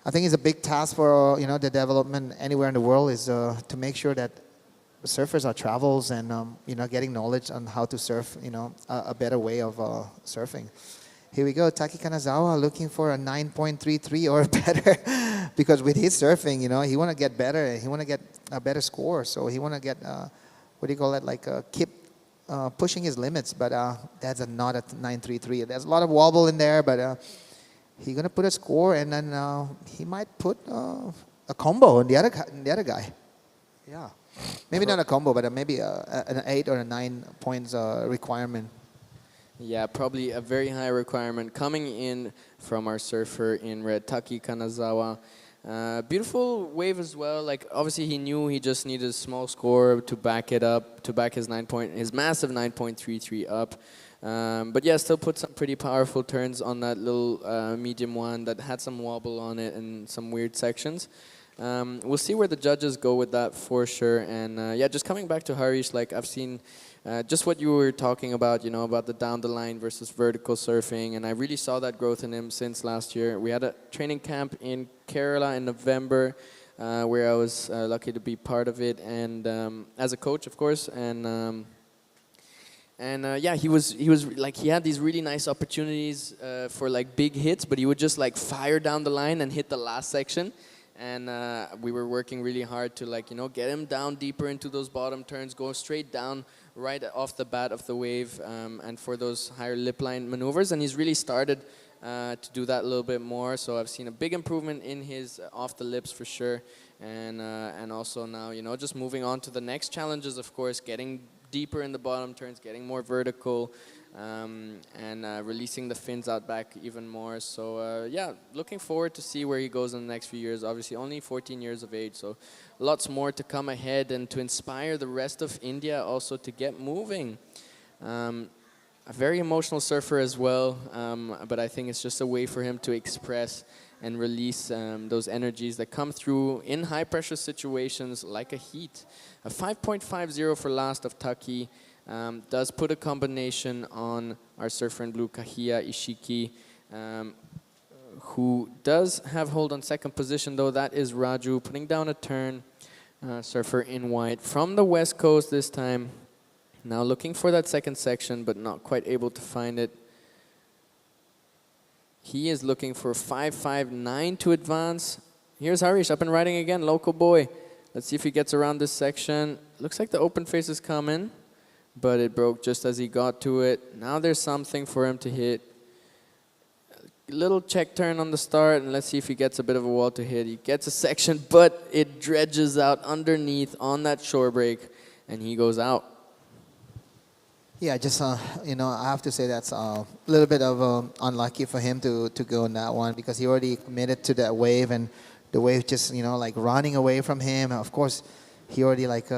I think it's a big task for the development anywhere in the world is to make sure that surfers are travels and getting knowledge on how to surf, a better way of surfing. Here we go, Taki Kanazawa looking for a 9.33 or better, because with his surfing, he want to get better. He want to get a better score, so he want to get what do you call it, like keep pushing his limits. But that's not a 9.33. There's a lot of wobble in there, but. He's gonna put a score, and then he might put a combo on the other guy. Yeah, maybe not a combo, but maybe an 8 or a 9 points requirement. Yeah, probably a very high requirement coming in from our surfer in red, Taki Kanazawa. Beautiful wave as well. Like obviously he knew he just needed a small score to back it up, to back his massive 9.33 up. But yeah, still put some pretty powerful turns on that little medium one that had some wobble on it and some weird sections. We'll see where the judges go with that for sure. And yeah, just coming back to Harish, like I've seen just what you were talking about, about the down the line versus vertical surfing. And I really saw that growth in him since last year. We had a training camp in Kerala in November where I was lucky to be part of it, and as a coach, of course. And yeah, he was like, he had these really nice opportunities for like big hits, but he would just like fire down the line and hit the last section. And we were working really hard to like, get him down deeper into those bottom turns, go straight down right off the bat of the wave, and for those higher lip line maneuvers. And he's really started to do that a little bit more. So I've seen a big improvement in his off the lips for sure. And also now, just moving on to the next challenges, of course, getting deeper in the bottom turns, getting more vertical, and releasing the fins out back even more. So yeah, looking forward to see where he goes in the next few years. Obviously only 14 years of age, so lots more to come ahead, and to inspire the rest of India also to get moving. A very emotional surfer as well, but I think it's just a way for him to express and release those energies that come through in high pressure situations like a heat. A 5.50 for last of Taki does put a combination on our surfer in blue, Kahia Ishiki, who does have hold on second position, though. That is Raju putting down a turn. Surfer in white from the west coast this time. Now looking for that second section, but not quite able to find it. He is looking for 5.59 to advance. Here's Harish up and riding again, local boy. Let's see if he gets around this section. Looks like the open face is coming, but it broke just as he got to it. Now there's something for him to hit. Little check turn on the start, and let's see if he gets a bit of a wall to hit. He gets a section, but it dredges out underneath on that shore break, and he goes out. Yeah, just I have to say that's a little bit of unlucky for him to go on that one, because he already committed to that wave, and the wave just like running away from him. Of course, he already like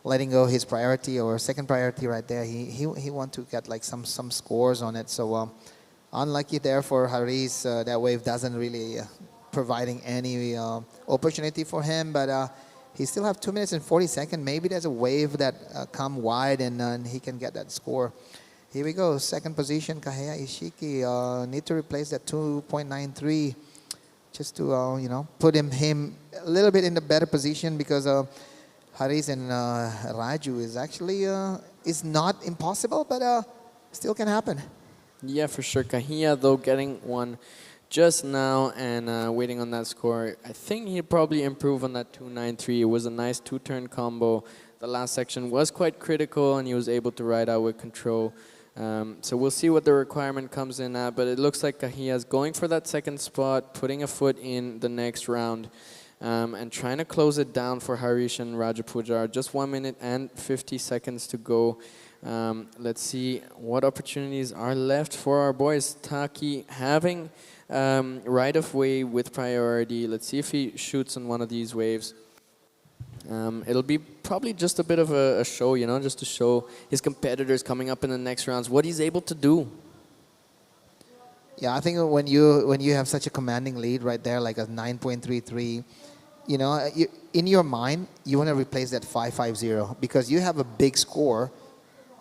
letting go his priority or second priority right there. He want to get like some scores on it. So unlucky there for Haris. That wave doesn't really providing any opportunity for him, but he still have 2 minutes and 40 seconds. Maybe there's a wave that come wide and he can get that score. Here we go, second position, Kaheya Ishiki. Need to replace that 2.93 just to put him a little bit in the better position, because Haris and Raju is actually is not impossible, but still can happen. Yeah, for sure. Kahiya, though, getting one just now and waiting on that score. I think he'd probably improve on that 293. It was a nice two-turn combo. The last section was quite critical, and he was able to ride out with control. So we'll see what the requirement comes in at, but it looks like Kahiya's going for that second spot, putting a foot in the next round, and trying to close it down for Harish and Rajapujar. Just 1 minute and 50 seconds to go. Let's see what opportunities are left for our boys. Taki having right of way with priority. Let's see if he shoots on one of these waves. It'll be probably just a bit of a show, just to show his competitors coming up in the next rounds what he's able to do. Yeah, I think when you have such a commanding lead right there, like a 9.33, in your mind you want to replace that 550 because you have a big score,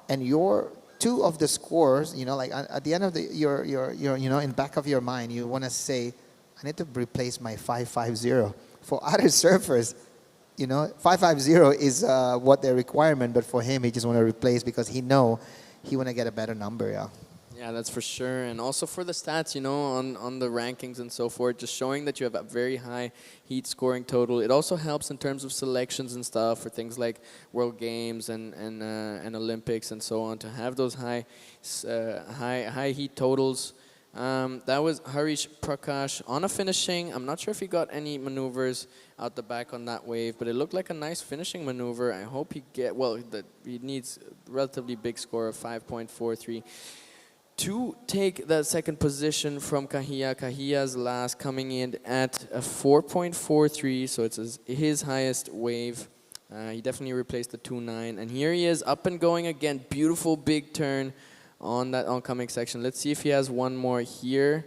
and your two of the scores, like at the end of your in back of your mind, you want to say, I need to replace my 550. For other surfers, 550 is what their requirement, but for him, he just want to replace because he want to get a better number. Yeah. Yeah, that's for sure. And also for the stats, on the rankings and so forth, just showing that you have a very high heat scoring total. It also helps in terms of selections and stuff for things like World Games and Olympics and so on, to have those high heat totals. That was Harish Prakash on a finishing. I'm not sure if he got any maneuvers out the back on that wave, but it looked like a nice finishing maneuver. I hope he he needs a relatively big score of 5.43 to take that second position from Kahiya. Kahiya's last coming in at a 4.43, so it's his highest wave. He definitely replaced the 2.9, and here he is up and going again. Beautiful big turn on that oncoming section. Let's see if he has one more here.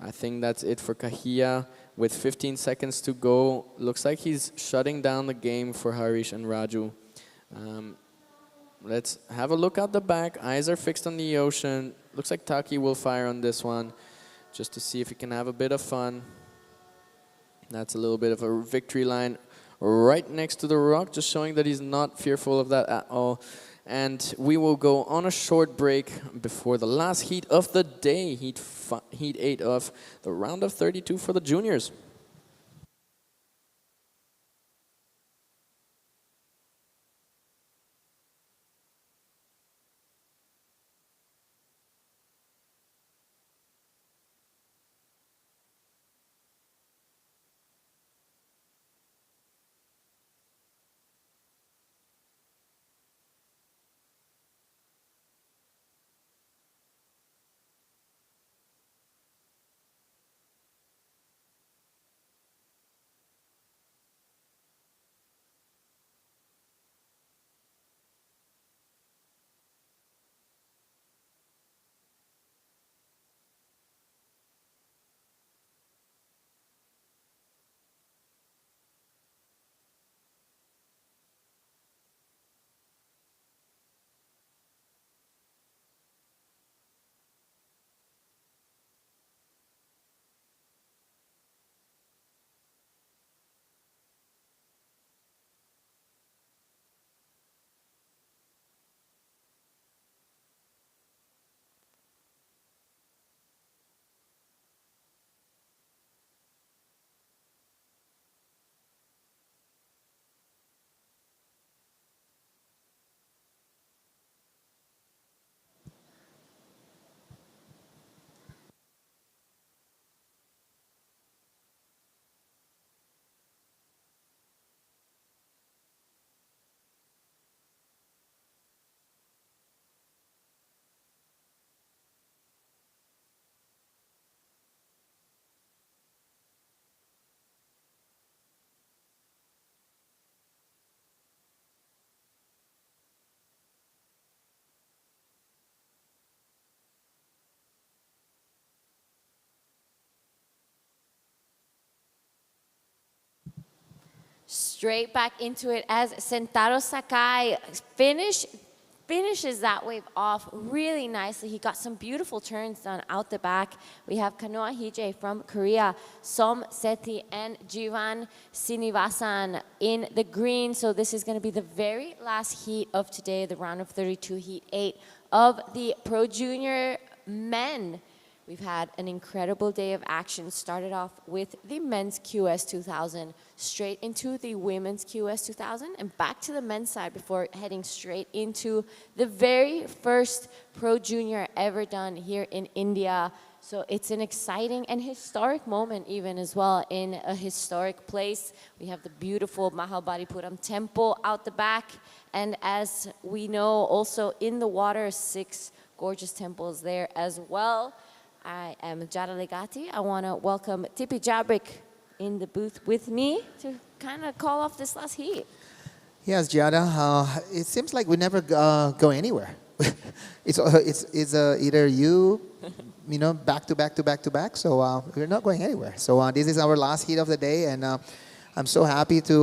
I think that's it for Kahiya. With 15 seconds to go, looks like he's shutting down the game for Harish and Raju. Let's have a look out the back. Eyes are fixed on the ocean. Looks like Taki will fire on this one just to see if he can have a bit of fun. That's a little bit of a victory line right next to the rock, just showing that he's not fearful of that at all. And we will go on a short break before the last heat of the day, heat 8 of the round of 32 for the juniors. straight back into it as Sentaro Sakai finishes that wave off really nicely. He got some beautiful turns done out the back. We have Kanoa Hije from Korea, Som Seti and Jivan Sinivasan in the green. So this is going to be the very last heat of today, the round of 32, heat 8 of the Pro Junior men. We've had an incredible day of action. Started off with the men's QS 2000, straight into the women's QS 2000, and back to the men's side before heading straight into the very first Pro Junior ever done here in India. So it's an exciting and historic moment even as well in a historic place. We have the beautiful Mahabalipuram temple out the back. And as we know, also in the water, 6 gorgeous temples there as well. I am Jada Legati. I want to welcome Tipi Jabrik in the booth with me to kind of call off this last heat. Yes, Giada. It seems like we never go anywhere. it's either you know, back to back to back to back. So we're not going anywhere. So this is our last heat of the day, and I'm so happy to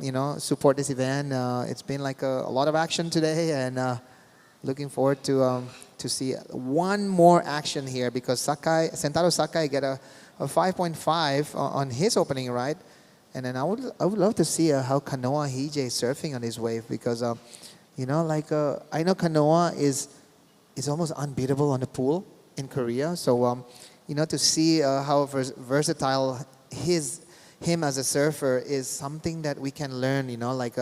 you know, support this event. It's been like a lot of action today, and looking forward to see one more action here, because Sentaro Sakai get a 5.5 on his opening ride. And then I would love to see how Kanoa Hije is surfing on his wave, because you know, like I know Kanoa is almost unbeatable on the pool in Korea. So you know, to see how versatile him as a surfer is something that we can learn. You know, like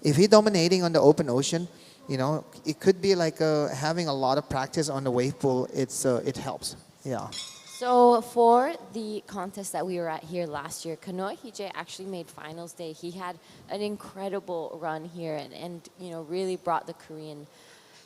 if he's dominating on the open ocean, you know, it could be like having a lot of practice on the wave pool. It helps. Yeah. So for the contest that we were at here last year, Kanoa Hije actually made finals day. He had an incredible run here and you know, really brought the Korean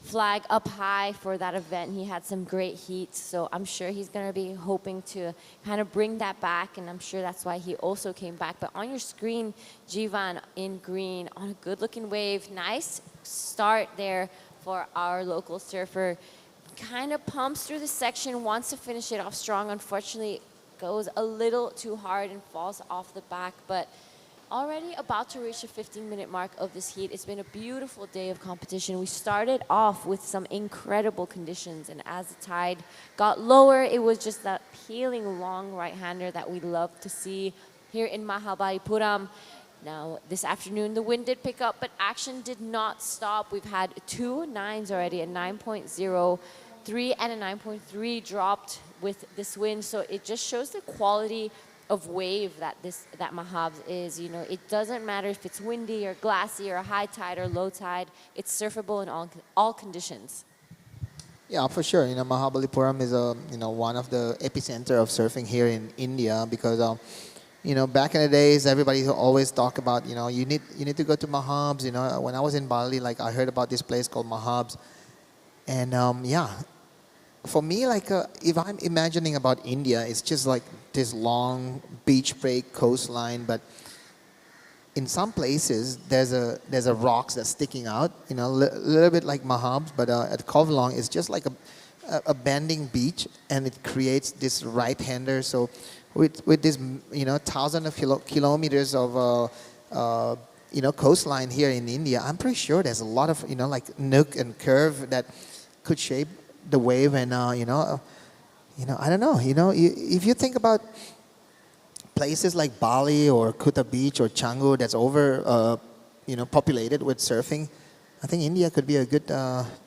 flag up high for that event. He had some great heats, so I'm sure he's going to be hoping to kind of bring that back, and I'm sure that's why he also came back. But on your screen, Jivan in green on a good-looking wave. Nice start there for our local surfer. Kind of pumps through the section, wants to finish it off strong. Unfortunately, goes a little too hard and falls off the back, but already about to reach the 15-minute mark of this heat. It's been a beautiful day of competition. We started off with some incredible conditions, and as the tide got lower, it was just that peeling long right-hander that we love to see here in Mahabalipuram. Now, this afternoon, the wind did pick up, but action did not stop. We've had 2 9s already, a 9.03 and a 9.3 dropped with this wind. So it just shows the quality of wave that Mahabs is. You know, it doesn't matter if it's windy or glassy or high tide or low tide. It's surfable in all conditions. Yeah, for sure. You know, Mahabalipuram is you know, one of the epicenter of surfing here in India, because you know, back in the days, everybody always talk about, you know, you need to go to Mahabs. You know, when I was in Bali, like I heard about this place called Mahabs, and yeah, for me, like if I'm imagining about India, it's just like this long beach break coastline, but in some places there's a rocks that's sticking out, you know, a little bit like Mahabs, but at Kovalong it's just like a bending beach, and it creates this right-hander. So with this, you know, thousands of kilometers of you know, coastline here in India, I'm pretty sure there's a lot of, you know, like nook and curve that could shape the wave. And you know, I don't know, you know, if you think about places like Bali or Kuta Beach or Canggu that's over you know, populated with surfing, I think India could be a good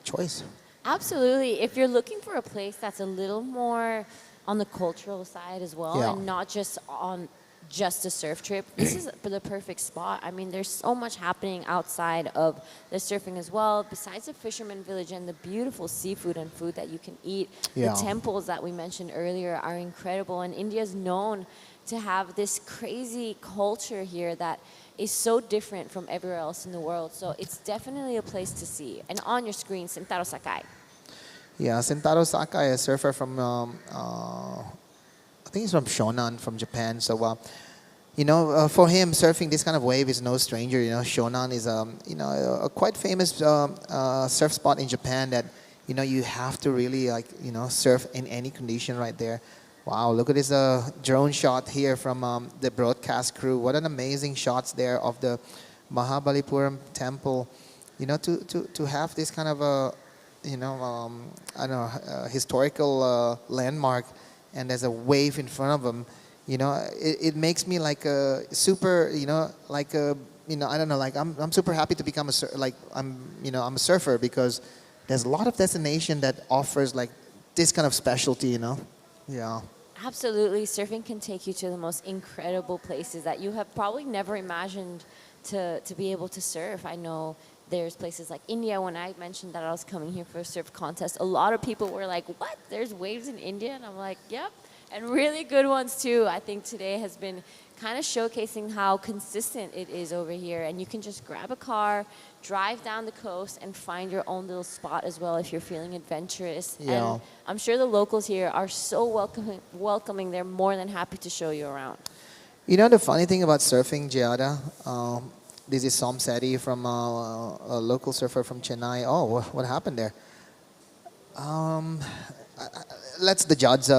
choice. Absolutely. If you're looking for a place that's a little more on the cultural side as well, Yeah. and not just on just a surf trip, this is the perfect spot. I mean, there's so much happening outside of the surfing as well. Besides the fisherman village and the beautiful seafood and food that you can eat, Yeah. the temples that we mentioned earlier are incredible. And India is known to have this crazy culture here that is so different from everywhere else in the world. So it's definitely a place to see. And on your screen, Sentaro Sakai. Yeah, Sentaro Sakai, a surfer from, I think he's from Shonan, from Japan. So, you know, for him, surfing this kind of wave is no stranger. You know, Shonan is, you know, a quite famous surf spot in Japan that, you know, you have to really, like, you know, surf in any condition right there. Wow, look at this drone shot here from the broadcast crew. What an amazing shots there of the Mahabalipuram temple. You know, to have this kind of a, I don't know, historical landmark, and there's a wave in front of them. You know, it makes me like a super, like a, I don't know, like I'm super happy to become I'm a surfer, because there's a lot of destination that offers like this kind of specialty, Yeah. Absolutely. Surfing can take you to the most incredible places that you have probably never imagined to be able to surf. I know there's places like India. When I mentioned that I was coming here for a surf contest, a lot of people were like, what? There's waves in India? And I'm like, yep. And really good ones too. I think today has been kind of showcasing how consistent it is over here. And you can just grab a car, drive down the coast, and find your own little spot as well if you're feeling adventurous. Yeah. And I'm sure the locals here are so welcoming. They're more than happy to show you around. You know the funny thing about surfing, Giada? This is Som Seti from a local surfer from Chennai. Oh, what happened there? Let's the judge,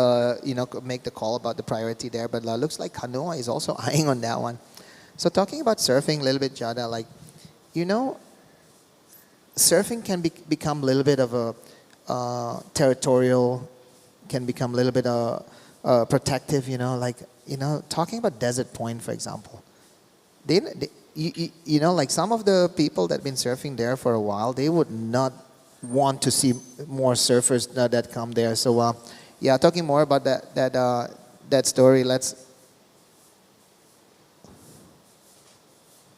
make the call about the priority there. But looks like Kanoa is also eyeing on that one. So talking about surfing a little bit, Giada, like, surfing can become a little bit of a territorial, can become a little bit protective, talking about Desert Point, for example. Like some of the people that have been surfing there for a while, they would not want to see more surfers that come there. So, talking more about that story, let's...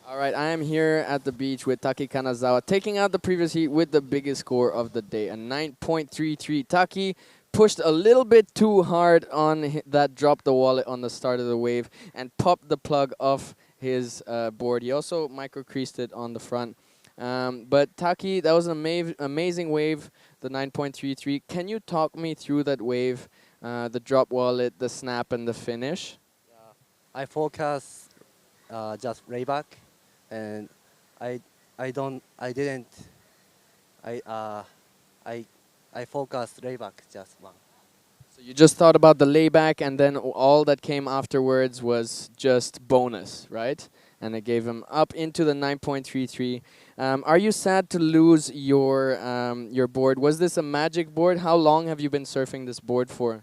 All right, I am here at the beach with Taki Kanazawa, taking out the previous heat with the biggest score of the day, a 9.33. Taki pushed a little bit too hard on that drop the wallet on the start of the wave and popped the plug off his board. He also micro-creased it on the front. But Taki, that was an amazing wave, the 9.33. Can you talk me through that wave, the drop wallet, the snap, and the finish? I focus just layback, and I focused layback just one. So you just thought about the layback, and then all that came afterwards was just bonus, right? And it gave him up into the 9.33. Are you sad to lose your board? Was this a magic board? How long have you been surfing this board for?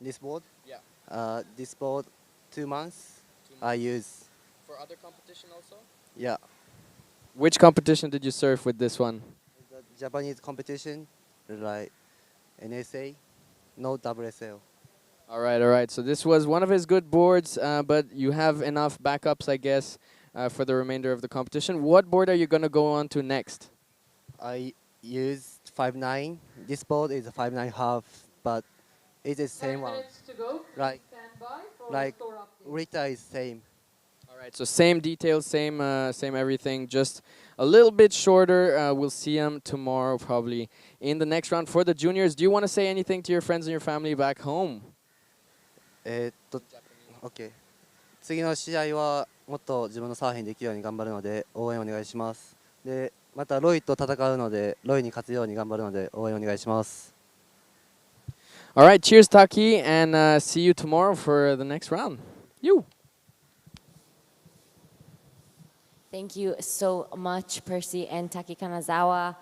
This board? Yeah. This board, 2 months. I use. For other competition also? Yeah. Which competition did you surf with this one? The Japanese competition, like NSA, no WSL. All right. So this was one of his good boards, but you have enough backups, I guess, for the remainder of the competition. What board are you going to go on to next? I used 5.9. This board is a 5.9 half, but it's the 5 same one. minutes to go. Please Like- stand by for Like score update. Rita is same. All right, so same details, same everything, just a little bit shorter. We'll see him tomorrow probably in the next round for the juniors. Do you want to say anything to your friends and your family back home? OK。次の試合はもっと自分のサーフィンできるように頑張るので応援お願いします。で、またロイと戦うのでロイに勝つように頑張るので応援お願いします。All right, cheers, Taki, and see you tomorrow for the next round. You. Thank you so much, Percy and Taki Kanazawa.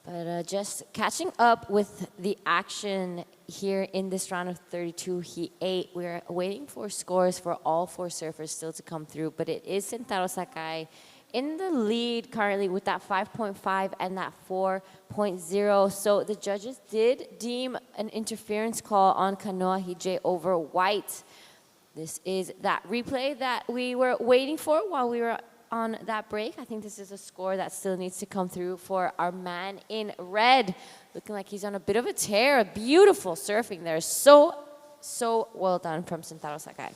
But just catching up with the action here in this round of 32, Heat 8. We're waiting for scores for all 4 surfers still to come through, but it is Sentaro Sakai in the lead currently with that 5.5 and that 4.0. So the judges did deem an interference call on Kanoa Hije over White. This is that replay that we were waiting for while we were on that break. I think this is a score that still needs to come through for our man in red. Looking like he's on a bit of a tear. Beautiful surfing there. So well done from Sentaro Sakai.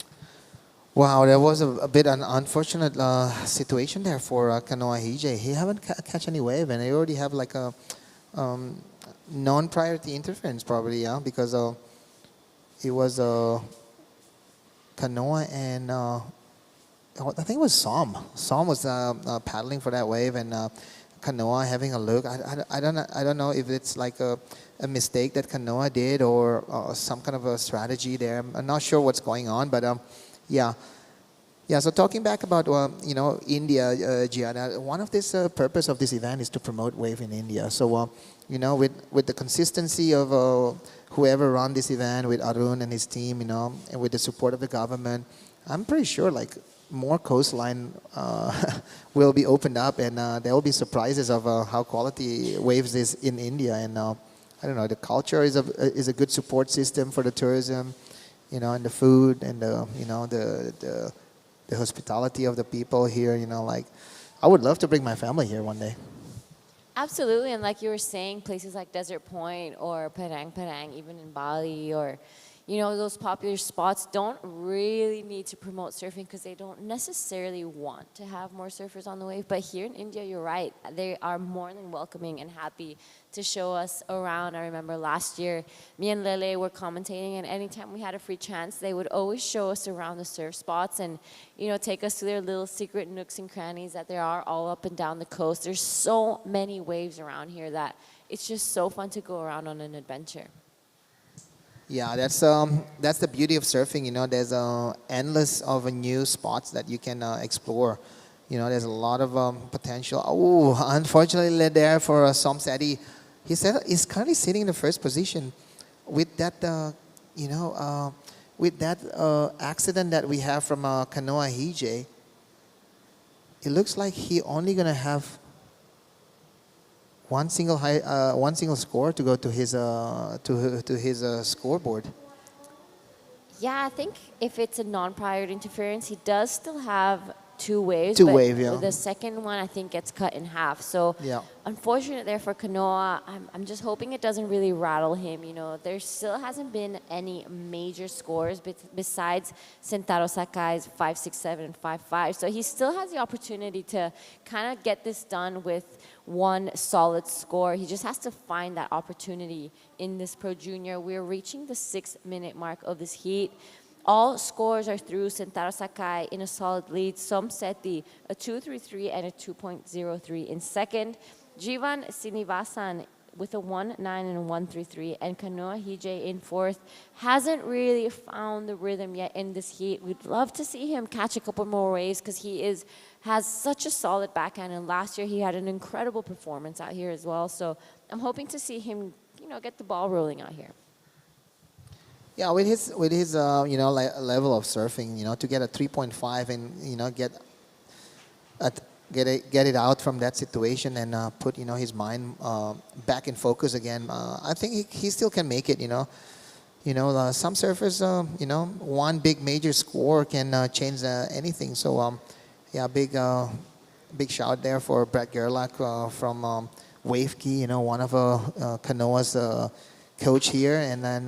Wow, there was a bit an unfortunate situation there for Kanoa Hije. He haven't catch any wave, and they already have like a non-priority interference probably, yeah, because it was Kanoa and I think it was Som. Som was paddling for that wave, and Kanoa having a look. I don't know if it's like a mistake that Kanoa did or some kind of a strategy there. I'm not sure what's going on, but yeah. Yeah, so talking back about India, Gianna, one of this purpose of this event is to promote wave in India. So with the consistency of whoever run this event, with Arun and his team, and with the support of the government, I'm pretty sure like more coastline will be opened up, and there will be surprises of how quality waves is in India. And I don't know, the culture is a good support system for the tourism, and the food and the hospitality of the people here, like I would love to bring my family here one day. Absolutely, and like you were saying, places like Desert Point or Padang, even in Bali, or those popular spots don't really need to promote surfing because they don't necessarily want to have more surfers on the wave. But here in India, you're right, they are more than welcoming and happy to show us around. I remember last year, me and Lele were commentating, and anytime we had a free chance, they would always show us around the surf spots and take us to their little secret nooks and crannies that there are all up and down the coast. There's so many waves around here that it's just so fun to go around on an adventure. Yeah, that's the beauty of surfing. There's endless of new spots that you can explore. There's a lot of potential. Oh, unfortunately, there for Somseti, he said he's currently sitting in the first position with that. With that accident that we have from Kanoa Hije. It looks like he only gonna have one single score to go to his scoreboard. Yeah, I think if it's a non-prior interference, he does still have two waves. Two but wave, yeah. The second one, I think, gets cut in half. So Yeah. unfortunate there for Kanoa. I'm just hoping it doesn't really rattle him. There still hasn't been any major scores besides Sentaro Sakai's 5.67 and 5.5. So he still has the opportunity to kind of get this done with one solid score. He just has to find that opportunity in this Pro Junior. We're reaching the 6-minute mark of this heat. All scores are through. Sentaro Sakai in a solid lead. Somseti, a 2.33 and a 2.03 in second. Jivan Sinivasan with a 1.9 and a 1.33. And Kanoa Hije in fourth. Hasn't really found the rhythm yet in this heat. We'd love to see him catch a couple more waves because he has such a solid backhand. And last year he had an incredible performance out here as well. So I'm hoping to see him, get the ball rolling out here. Yeah, with his level of surfing, to get a 3.5 and get it out from that situation and put his mind back in focus again. I think he still can make it. Some surfers, one big major score can change anything. So yeah, big shout there for Brett Gerlach from Wavekey. One of Kanoa's coach here, and then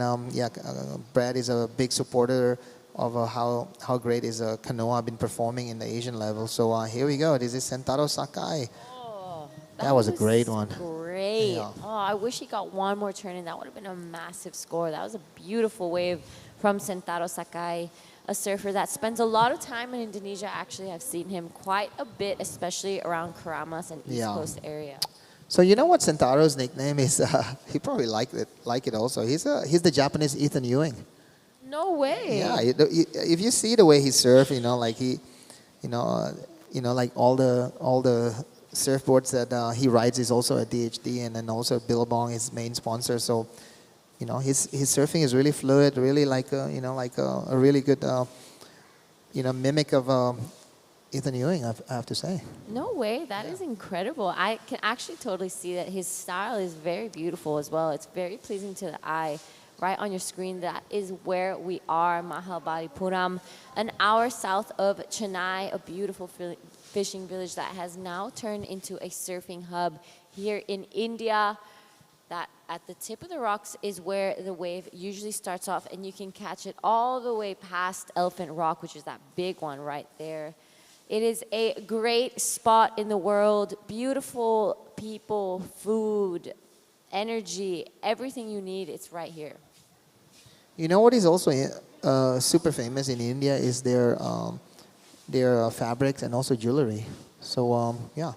Brad is a big supporter of how great is Kanoa been performing in the Asian level. So here we go. This is Sentaro Sakai. Oh, that was a great one. Great. Yeah. Oh, I wish he got one more turn in. That would have been a massive score. That was a beautiful wave from Sentaro Sakai, a surfer that spends a lot of time in Indonesia. Actually, I've seen him quite a bit, especially around Karamas and East Coast area. So you know what Sentaro's nickname is? He probably like it also. He's the Japanese Ethan Ewing. No way. Yeah, if you see the way he surf, like he, like all the surfboards that he rides is also a DHD, and then also Billabong is main sponsor. So, his surfing is really fluid, really like a really good, mimic of Ethan Ewing, I have to say. No way. That is incredible. I can actually totally see that his style is very beautiful as well. It's very pleasing to the eye. Right on your screen, that is where we are, Mahabalipuram, an hour south of Chennai, a beautiful fishing village that has now turned into a surfing hub here in India. That at the tip of the rocks is where the wave usually starts off, and you can catch it all the way past Elephant Rock, which is that big one right there. It is a great spot in the world. Beautiful people, food, energy, everything you need, it's right here. You know what is also super famous in India is their fabrics and also jewelry. So yeah,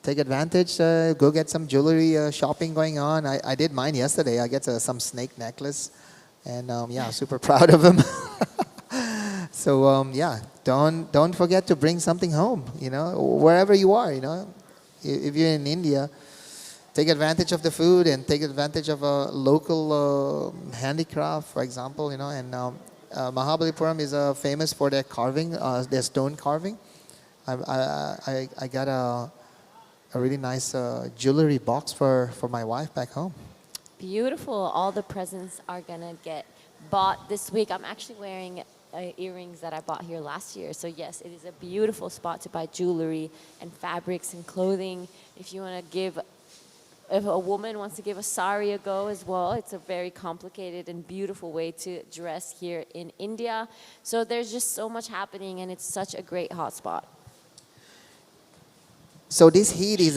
take advantage. Go get some jewelry shopping going on. I did mine yesterday. I get some snake necklace, and yeah, super proud of him. So yeah, don't forget to bring something home. You know, wherever you are. You know, if you're in India, take advantage of the food and take advantage of a local handicraft, for example. You know, and Mahabalipuram is famous for their carving, their stone carving. I got a really nice jewelry box for my wife back home. Beautiful. All the presents are going to get bought this week. I'm actually wearing earrings that I bought here last year. So yes, it is a beautiful spot to buy jewelry and fabrics and clothing. If you want to give, if a woman wants to give a sari a go as well, it's a very complicated and beautiful way to dress here in India. So there's just so much happening, and it's such a great hot spot. So this heat is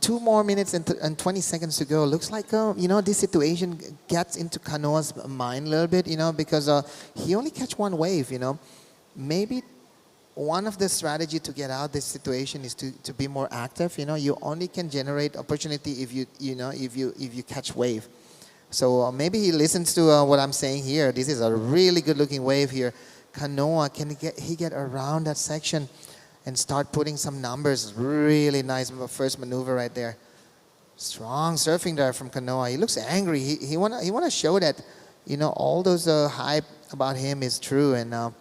2 more minutes and 20 seconds to go. Looks like, you know, this situation gets into Kanoa's mind a little bit, you know, because he only catch one wave, you know. Maybe one of the strategy to get out this situation is to be more active. You know, you only can generate opportunity if you catch wave. So maybe he listens to what I'm saying here. This is a really good looking wave here. Kanoa, can he get around that section and start putting some numbers? Really nice first maneuver right there. Strong surfing there from Kanoa. He looks angry. He wanna show that, you know, all those hype about him is true. And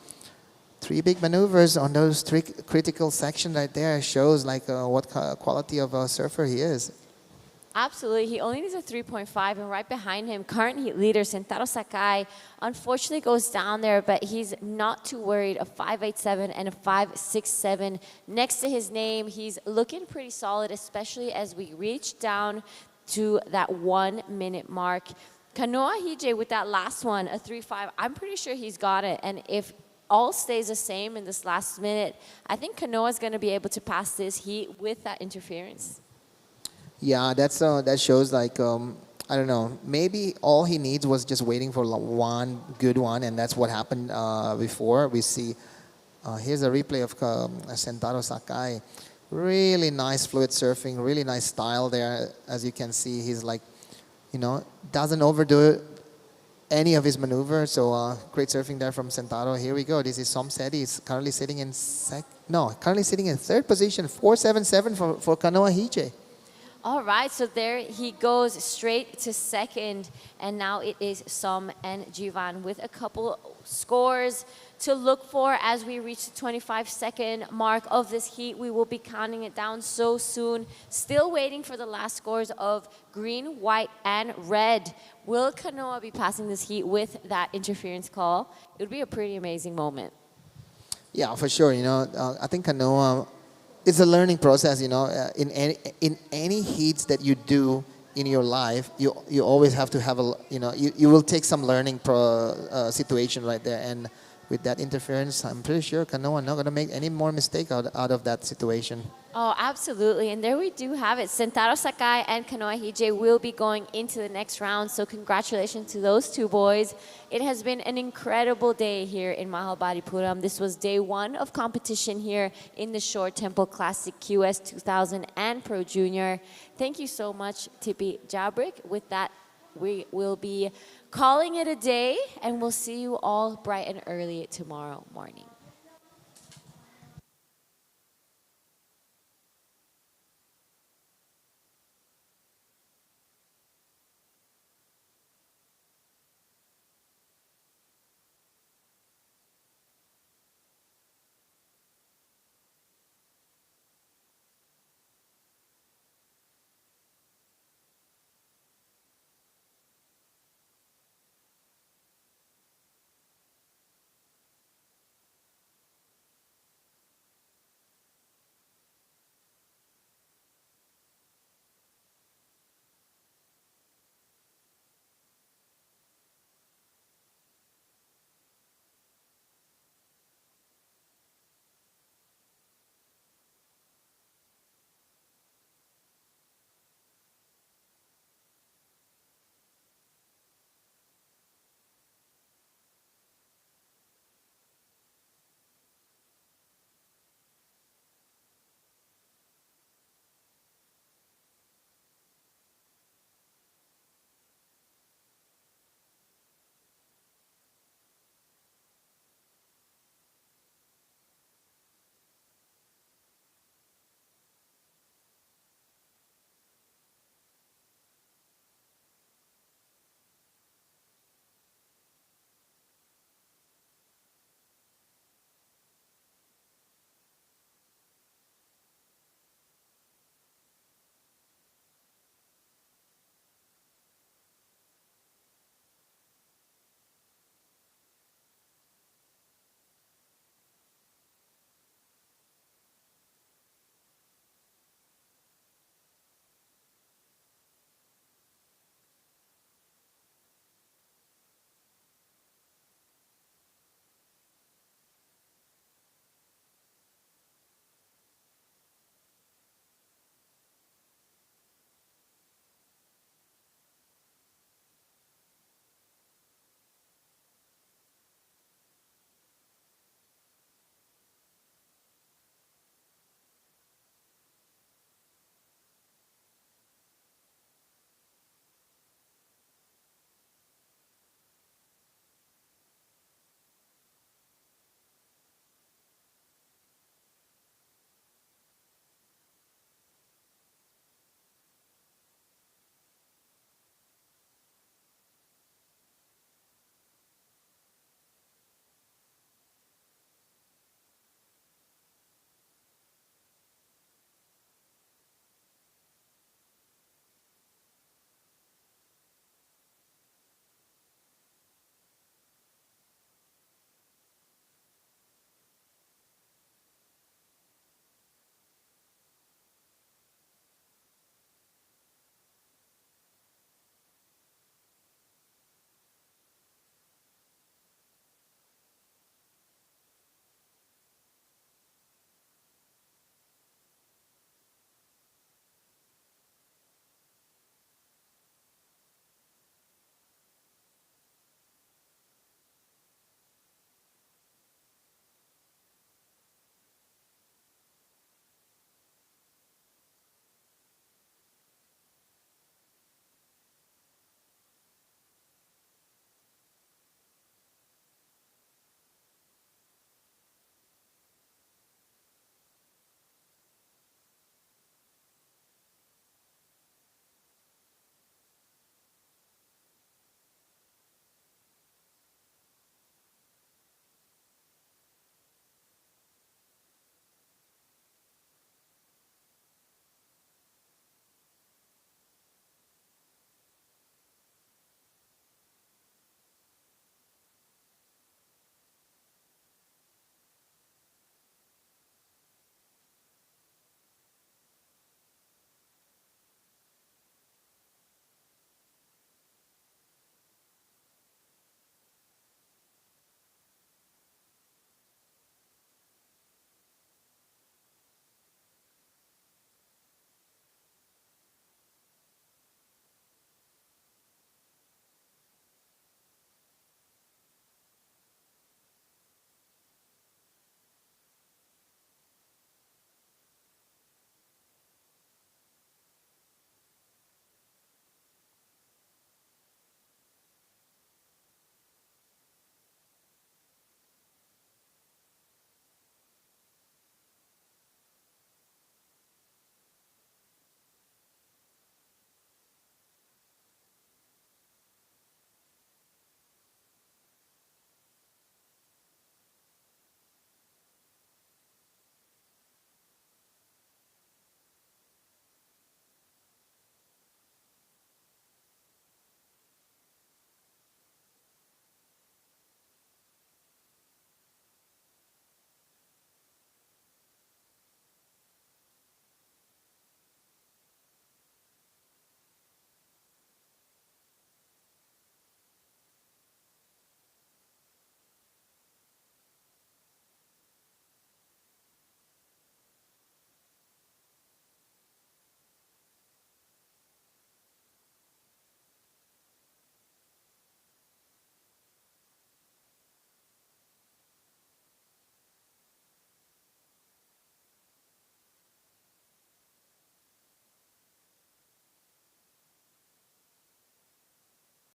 3 big maneuvers on those 3 critical sections right there shows like what quality of a surfer he is. Absolutely. He only needs a 3.5, and right behind him, current heat leader Sentaro Sakai unfortunately goes down there, but he's not too worried. A 5.87 and a 5.67 next to his name. He's looking pretty solid, especially as we reach down to that 1 minute mark. Kanoa Hije with that last one, a 3.5, I'm pretty sure he's got it. And if all stays the same in this last minute, I think Kanoa's going to be able to pass this heat with that interference. Yeah, that shows like, I don't know, maybe all he needs was just waiting for one good one, and that's what happened before. We see, here's a replay of Sentaro Sakai. Really nice fluid surfing, really nice style there. As you can see, he's like, you know, doesn't overdo any of his maneuvers. So great surfing there from Sentaro. Here we go. This is Somseti. He's currently sitting in currently sitting in 3rd position, 4.77 for Kanoa Hije. All right, so there he goes straight to 2nd, and now it is Som and Jivan with a couple scores to look for as we reach the 25-second mark of this heat. We will be counting it down so soon. Still waiting for the last scores of green, white, and red. Will Kanoa be passing this heat with that interference call? It would be a pretty amazing moment. Yeah, for sure. You know, I think Kanoa, it's a learning process, you know. In any heats that you do in your life, you always have to have a, you know, you will take some learning situation right there. And with that interference, I'm pretty sure Kanoa not going to make any more mistake out of that situation. Oh, absolutely. And there we do have it. Sentaro Sakai and Kanoa Hije will be going into the next round. So congratulations to those 2 boys. It has been an incredible day here in Mahabalipuram. This was day 1 of competition here in the Short Tempo Classic QS 2000 and Pro Junior. Thank you so much, Tipi Jabrik. With that, we will be calling it a day, and we'll see you all bright and early tomorrow morning.